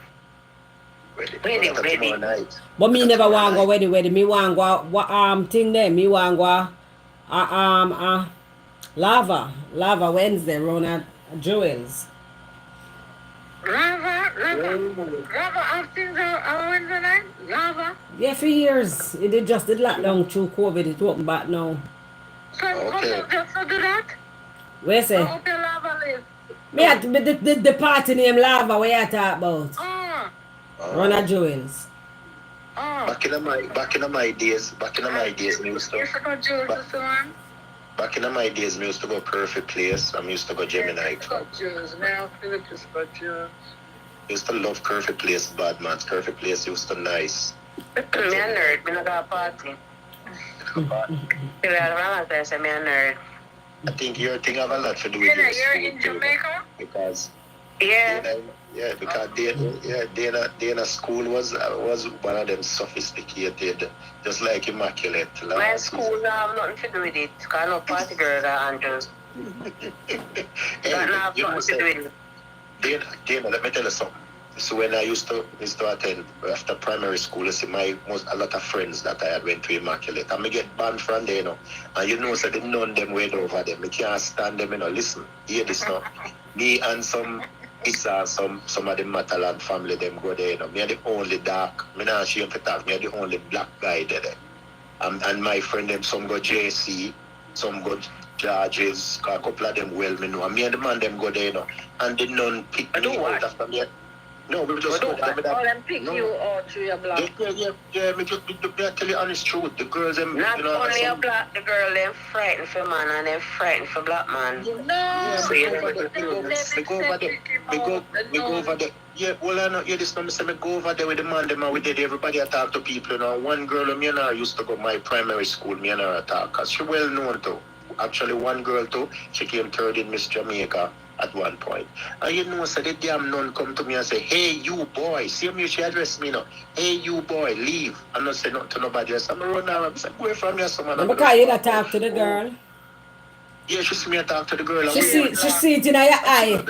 Night. But me never want go weddy. Me want go thing there. Me want go lava Wednesday round at Jewels. Lava have things on Wednesday night? Lava? Yeah, for years. It did lockdown through COVID. It open back now. So Okay. just to do that? Where say? How the lava live? Me at the party name Lava. What you talk about? Run at Jewels. Back in my days, me used to. Yes, I got Jules this one. Back in my days, me used to go Perfect Place. I used to go Gemini Club. Jules, now Philip just got Jules. Used to love Perfect Place, bad man. Perfect Place used to nice. Me a nerd, me not go to party. Me a nerd. I think your thing have a lot to do with You're your in school, Jamaica? because Yeah. Yeah, because Dana school was one of them sophisticated, just like immaculate. My school have nothing to do with it. Because no party girl that Andrew. That have nothing to do with it. Dana, let me tell you something. So when I used to attend after primary school, you see a lot of friends that I had went to Immaculate. And I get banned from there, you know. And you know, so the none them went over them. I can't stand them, you know. Listen, hear this now. Me and some some of the Matalan family them go there, you know. Me are the only dark. Me not ashamed to talk. Me are the only black guy there. And my friend them, some go JC, some go Georges, a couple of them well me know. And me and the man them go there, you know. And the none pick me out after me. No, we just go there. All them pick you out through your block. Yeah, me tell you honest truth. The girls them, not you know, only a black, the girl them frightened for man and them frightened for black man. No, we go over there. Yeah, well, I know, yeah, this number say me go over there with the man, them and we did everybody talk to people, you know. One girl, me and her used to go my primary school, me and her talk, because she well known too. Actually, one girl too, she came third in Miss Jamaica at one point. And you know, so the damn nun come to me and say, hey, you boy, see me, she addressed me now. Hey, you boy, leave. I'm not saying nothing to nobody else. I'm run out. I'm saying, go away from here, someone. Because you not talk to the girl. Yeah, she see me talk to the girl. She see it in her eye.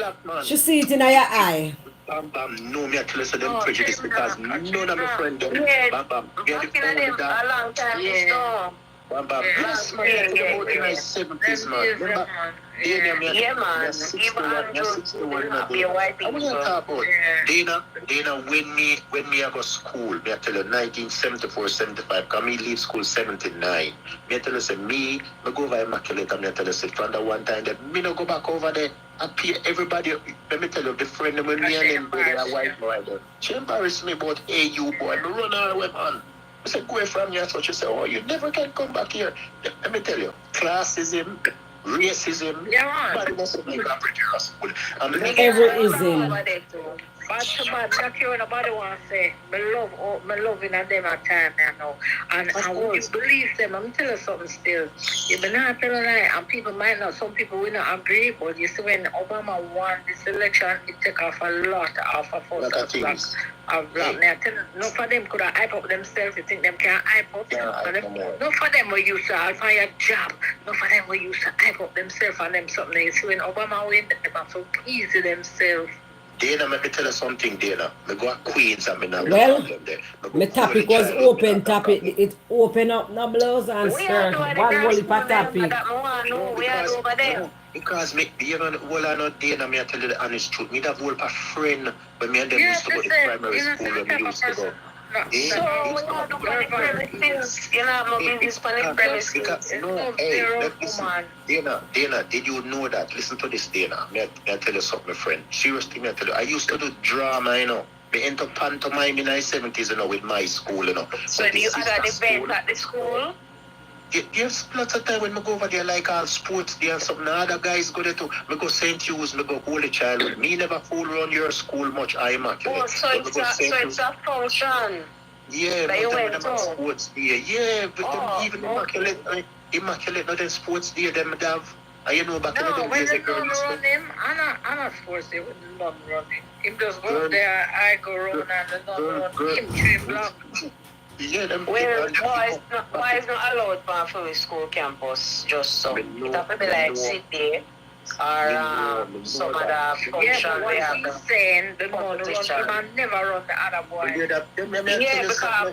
She see it in her eye. Bam, no, me I tell you so them prejudice because none of my friends them. Bam, Me are the only that a long time ago. Bam, yes, man, you're about in my 70s, man. Remember? Yeah, man. Even Andrew, be a white people. I want to talk about Dana, when me I go school, me I tell you 1974, 75, because me leave school 79. Me I tell you, say, me go over Immaculate, and me I tell you, say, from the one time that me no go back over there. I pay everybody, let me tell you, the friend when me and them go there, a white boy there. She embarrassed me about, hey, you boy, me run her away, man. I said, go away from here. So she said, oh, you never can come back here. Let me tell you, classism, racism, everyism. Bad to bad, not care nobody want to say. Me love in a them at time now. And when you believe them, I'm telling you something still. You be not telling lie, and people might not, some people will not agree, but you see when Obama won this election, it took off a lot of us black. Now, none of them could have hype up themselves. You think them can hype up? None of them were used to find a job. None of them were used to hype up themselves and them something. You see when Obama win, them are so easy themselves. Dana, let me tell you something, Dana. I go to Queens and I have well, no problem there. My topic was open topic. It open up no blouse and skirt. One whole topic. We are over there. Because me, you know, well, I know Dana, me I tell you the honest truth. Me have a friend when me and them used to go to primary school when we used to go. So we are doing premises. You know, I'm business on the premises. No, hey, listen, Dana, did you know that? Listen to this, Dana. Me I tell you something, my friend. Seriously, me I tell you, I used to do drama, you know. Me into pantomime in my 70s, you know, with my school, you know. So do you have an event at the school? There's lots of time when I go over there, like all sports day and something. Other guys go there too. I go St. Hugh's, I go Holy Child. Me never fool around your school much. I'm Immaculate. Oh, so it's a function. Yeah, but them about sports day. Yeah, but even Immaculate, not in sports day, them have. And you know, back in the when days, they don't run him, I'm not sports day with the non running. Him just go there, I go run and the non run. Him 3 blocks. Yeah, them well, boys not allowed for school campus, just so. It have to be like city or some other function. Yeah, but what he's saying, the man never run the other boy. Yeah, because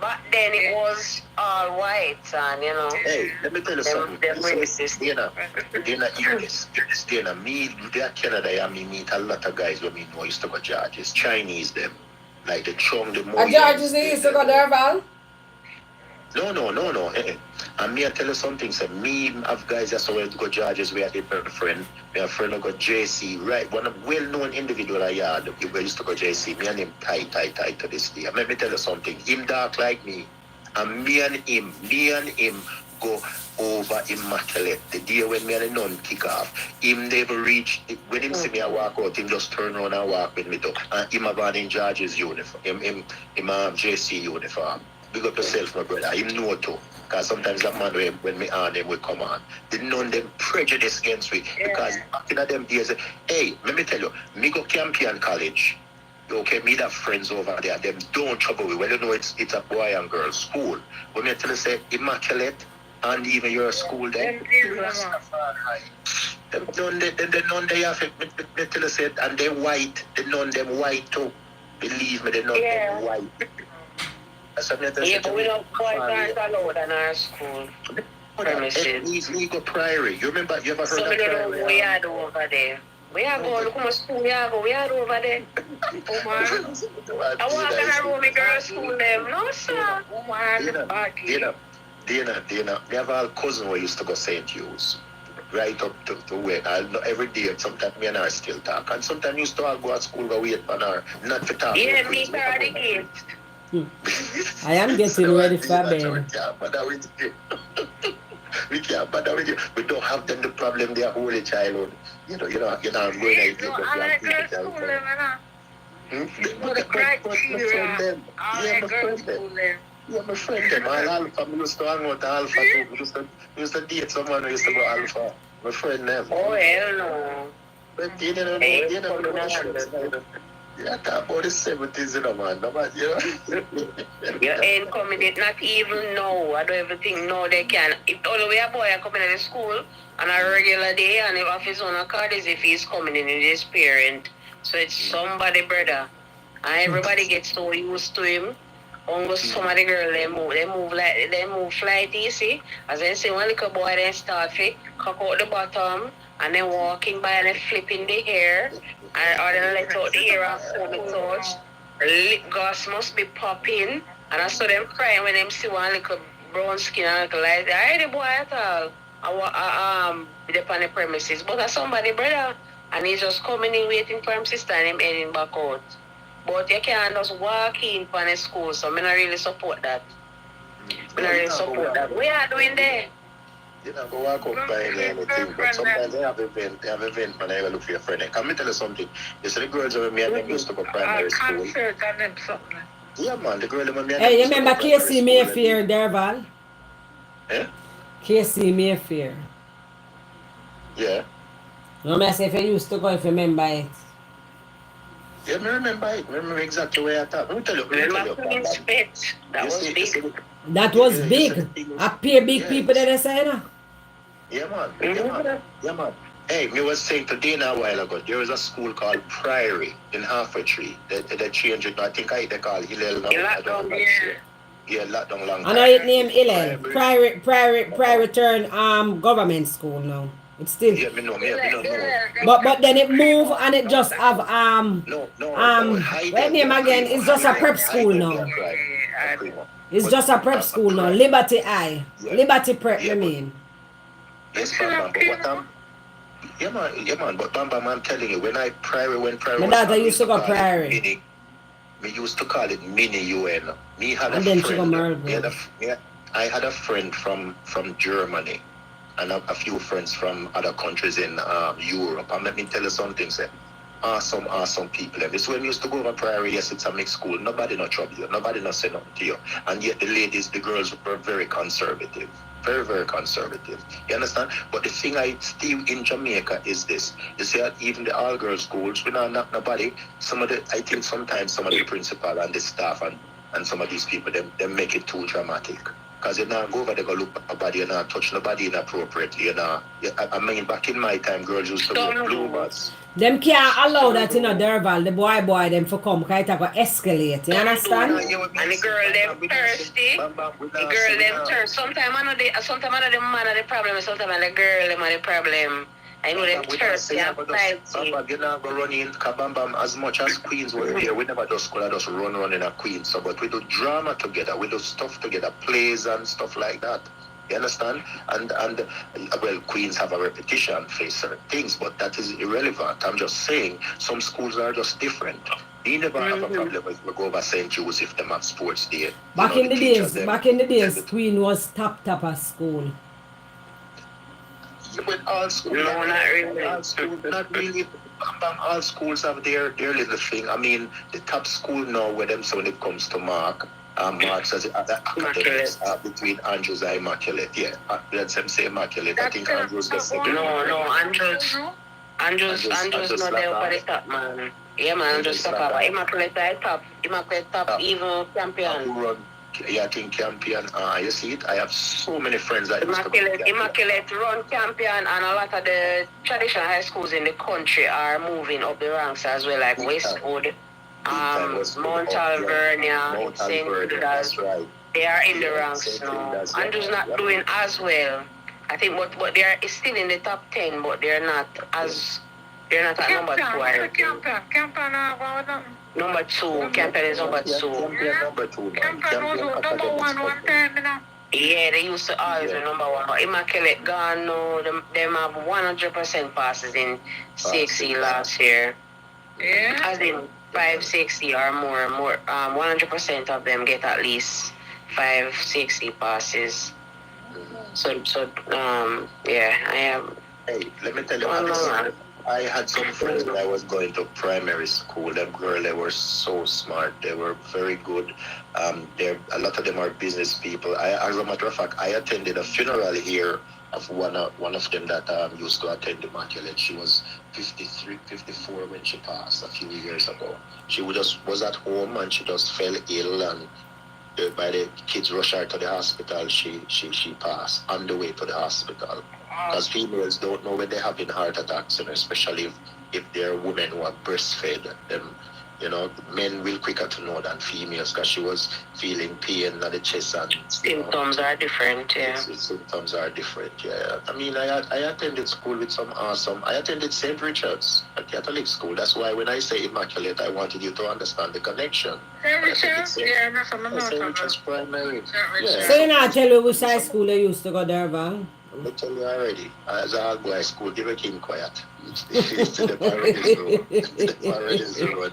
back then it was all white and, you know. Hey, let me tell you something. Them racist. Dana, hear this. Dana, me, there Canada, I meet a lot of guys when me know used to go Georges. Chinese, them. Like the chum, the more. And Georges used to go there, Val? No. And me, I tell you something. So me have guys that's where to go Georges. We had a friend. Me have a friend who go JC. Right, one of well-known individual I had. We used to go JC. Me and him tight to this day. And let me tell you something. Him dark like me. And me and him go over Immaculate. The day when me and the nun kick off, him never reach. When him see me I walk out, him just turn around and walk with me too. And him have on in George's uniform. Him have JC uniform. Big up yourself, my brother. Him know too. Because sometimes that man, when me on them, will come on. They know them prejudice against me. Because back in them days, hey, let me tell you, me go Campion College. Okay, me have friends over there. Them don't trouble me. Well, you know it's a boy and girl school. When me tell you say immaculate and even your school there. Them none they have it. Me tell you say, and they white. They none them white too. Believe me, they none them white. Yeah, but we don't boys aren't allowed in our school. Premises. We go Priory. You remember? You ever heard So of we don't know Priory? we are over there. We are going, look how much school we are going. We are over there. Oh man. I walk in a room with girls' school them. No sir. Oh man. Dana. We have a cousin who used to go St. Hugh's. Right up to where I know every day. Sometimes me and her still talk. And sometimes used to all go at school go wait for her. Not for talk. Yeah, me for the kids. I am getting ready for bed. We can't bother with you. We don't have them the problem their whole childhood. You know, I'm going to I like girls' school them, the criteria. I like girls' school them. Yeah, my friend them. All Alpha. We used to hang out Alpha too. We used to date someone who used to go Alpha. My friend them. Oh hell no. But you know, yeah, talk about the 70s, you know, man. Nobody, you know. You ain't coming it, not even know. I don't even think no they can. If all the way a boy are coming to the school on a regular day and if off his own card is if he's coming in with his parent. So it's somebody brother. And everybody gets so used to him. Almost some of the girl they move flighty, you see. As I say one little boy then start to cock out the bottom and then walking by and then flipping the hair. Or then let out the hair and pull the touch. Lip gloss must be popping. And I saw them crying when them see one little brown skin and little light. I ain't the boy at all. I on the premises. But as somebody brother and he's just coming in waiting for him sister and him heading back out. But you can't just walk in for the school, so I don't really support that. We are doing there. You know, go walk up by anything, but sometimes they have event when I look for your friend. Can me tell you something? You see the girls with me and them used to go primary school. Concert and them something. Yeah, man, the girl with me and them Hey, you used to remember go primary Casey school, Mayfair, Derval? Eh? Casey Mayfair. Yeah. No, I say if you used to go, if you remember it. Yeah, I remember it. I remember exactly where I thought. Let me tell you. That was big. That was big. I pay big people that they say, no? Yeah, man. Hey, me was saying to Dana a while ago, there was a school called Priory in Halfway Tree. They changed it. I think they call it Hillel now. Yeah, lockdown long time. I know it named Hillel. Priory turn government school now. It's still. Yeah, me know. But then it move and it just have what name again? It's just a prep school now. It's just a prep school now. Liberty High. Liberty Prep, you mean? Yes, Bam, but what yeah, man, but Bam, I'm telling you, when Priory My daughter used to go Priory. We used to call it mini UN. Me had And a then friend. she got married. I had a friend from Germany and a few friends from other countries in Europe. And let me tell you something, say, awesome people. And this when we used to go over Priory, yes, it's a mixed school. Nobody no trouble you. Nobody no say nothing to you. And yet the girls were very conservative. Very, very conservative. You understand? But the thing I still in Jamaica is this. You see that even the all-girls schools, we not knock nobody. I think sometimes some of the principal and the staff and some of these people, they make it too dramatic. Because you not go over there, go look at nobody, you not touch nobody inappropriately. I mean, back in my time, girls used to wear bloomers. Them can't allow that in a Derval, the boy them for come, because it go escalate, you understand? And the girl them thirsty. The girl them thirsty. Sometimes I know the man are the problem, sometimes the girl them are the problem. I know them thirsty and fighty. You know, go run in Kabambam as much as Queens were here. We never just run in a Queens. So, but we do drama together, we do stuff together, plays and stuff like that. You understand? And well, Queens have a reputation, face certain things, but that is irrelevant. I'm just saying some schools are just different. You never have a problem if we go over St. Joseph them at sports day. Back in the days, Queen was top of school. Yeah, but all schools, No, not really. Not really. All schools have their little thing. I mean, the top school now, where them, so when it comes to mark, marks as academics between Andrews and Immaculate. Yeah, let's say Immaculate. I think Andrews the second. No, Andrews not there for the top, man. Yeah, man, Andrews top. But Immaculate top. Immaculate top, even champion. Yeah, I think champion. You see it? I have so many friends that Immaculate run champion, and a lot of the traditional high schools in the country are moving up the ranks as well, like Westwood, Mount Alvernia, St. Judas. Right. They are in the ranks now. Andrew's not doing as well. I think, but they are still in the top 10, but they're not at number 2. Number 2, Campion is number 2. Campion was number 1 time. Yeah, they used to always be number 1, but Immaculate gone now. Them have 100% passes in 6E last year. Yeah. As in 560 or more. 100% of them get at least 560 passes. So yeah, I have. Hey, let me tell you, I had some friends when I was going to primary school. Them girls, they were so smart. They were very good. A lot of them are business people. As a matter of fact, I attended a funeral here of one of them that used to attend Immaculate. She was 53, 54 when she passed a few years ago. She was at home and she just fell ill, and by the kids rushed her to the hospital. She passed on the way to the hospital. Because females don't know when they're having heart attacks, and especially if they're women who are breastfed, them, men will quicker to know than females, because she was feeling pain at the chest and symptoms are different. Yeah, symptoms are different. Yeah, I mean, I attended school with some awesome. I attended St. Richard's, a Catholic school. That's why when I say Immaculate, I wanted you to understand the connection. St. Richard's, yeah, that's what I'm St. Richard's primary. Yeah. So you not tell me which high school you used to go there, Bang? I tell you already. As a boy school, give a king quiet. It's the Paradise Road. The Paradise Road.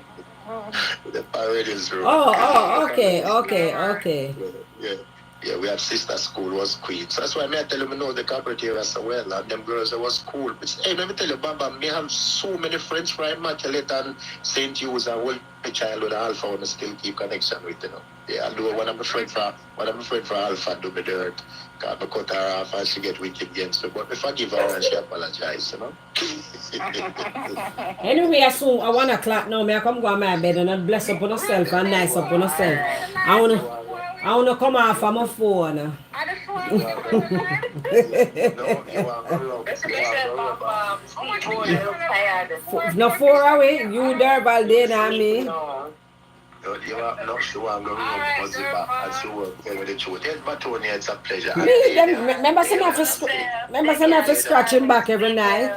The Paradise Road. Oh, okay. Yeah, we have sister school was Queens. That's why I tell them, know the cafeteria so well, and them girls, it was cool. But, hey, let me tell you, Bamba, me have so many friends from Immaculate and St. Hughes and all my childhood Alpha, and still keep connection with, Yeah, I do one of my friends for Alpha do me dirt. I cut her off and she get wicked against me. But if I give her and she apologize, Anyway, I soon at 1 o'clock now, I come go on my bed and I bless up on yourself and nice up on yourself. I wanna come off of my phone. No 4 away, you there, Valdena and me. You are not sure I'm going to was as you were with the truth. Yes, but Tony, it's a pleasure. Remember, I have to scratch him back every night.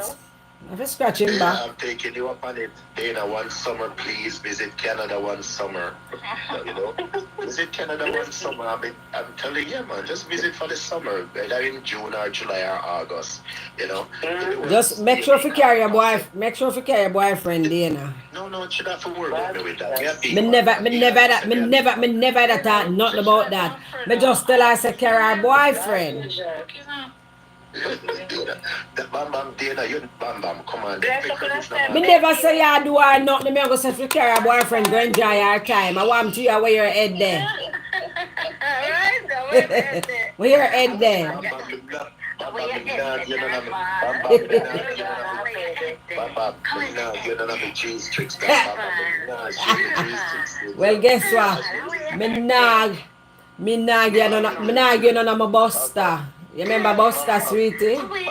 I have to scratch him back. I'm taking you up on it. Dana, one summer, please visit Canada one summer. Visit Canada one summer. I'm telling you, man, just visit for the summer, whether in June or July or August. Just make sure if you carry a boyfriend, Dana. No, she not for work with me with that. Me never thought nothing about that. Me just tell her I say carry a boyfriend. The Bam Dana, you Bam, come on. Me never say you do her nothing. Me go say if you carry a boyfriend, go enjoy your time. I want you to wear your head there. Where your head there? Well, guess what? Me nag you know I'm a buster. You remember Buster, sweetie? Me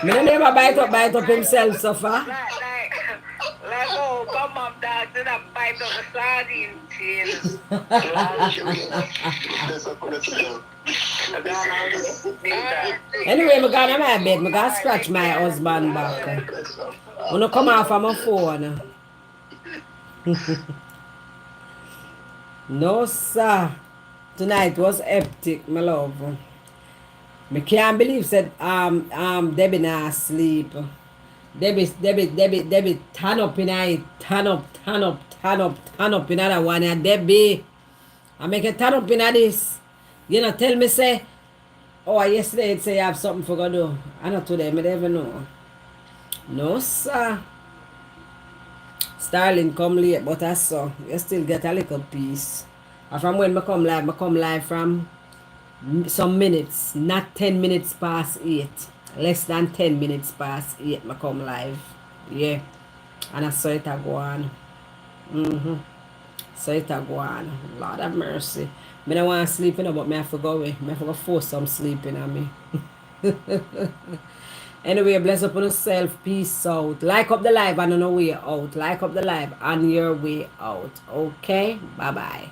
don't never bite up himself so far. Like, come up, dog, to that bite up the sardine tail. Anyway, I'm going to my bed. I'm going to scratch my husband back. I'm going to come off of my phone. No, sir. Tonight was hectic, my love. I can't believe that Debbie not asleep. Debbie turn up in it. Turn up in that one. And Debbie, I make a turn up in this. Tell me say, Oh, yesterday it say you have something for go do. I not today, me never know. No, sir. Starling come late, but I saw. You still get a little piece. And from when I come live from some minutes, not 10 minutes past 8. Less than 10 minutes past 8, I come live. Yeah. And I saw it a go on. So it a go on. Lord have mercy. Me don't want to sleep, but me have to go away. Me have to go force some sleeping on me. Anyway, bless up on yourself. Peace out. Like up the live and on your way out. Like up the live on your way out. Okay? Bye-bye.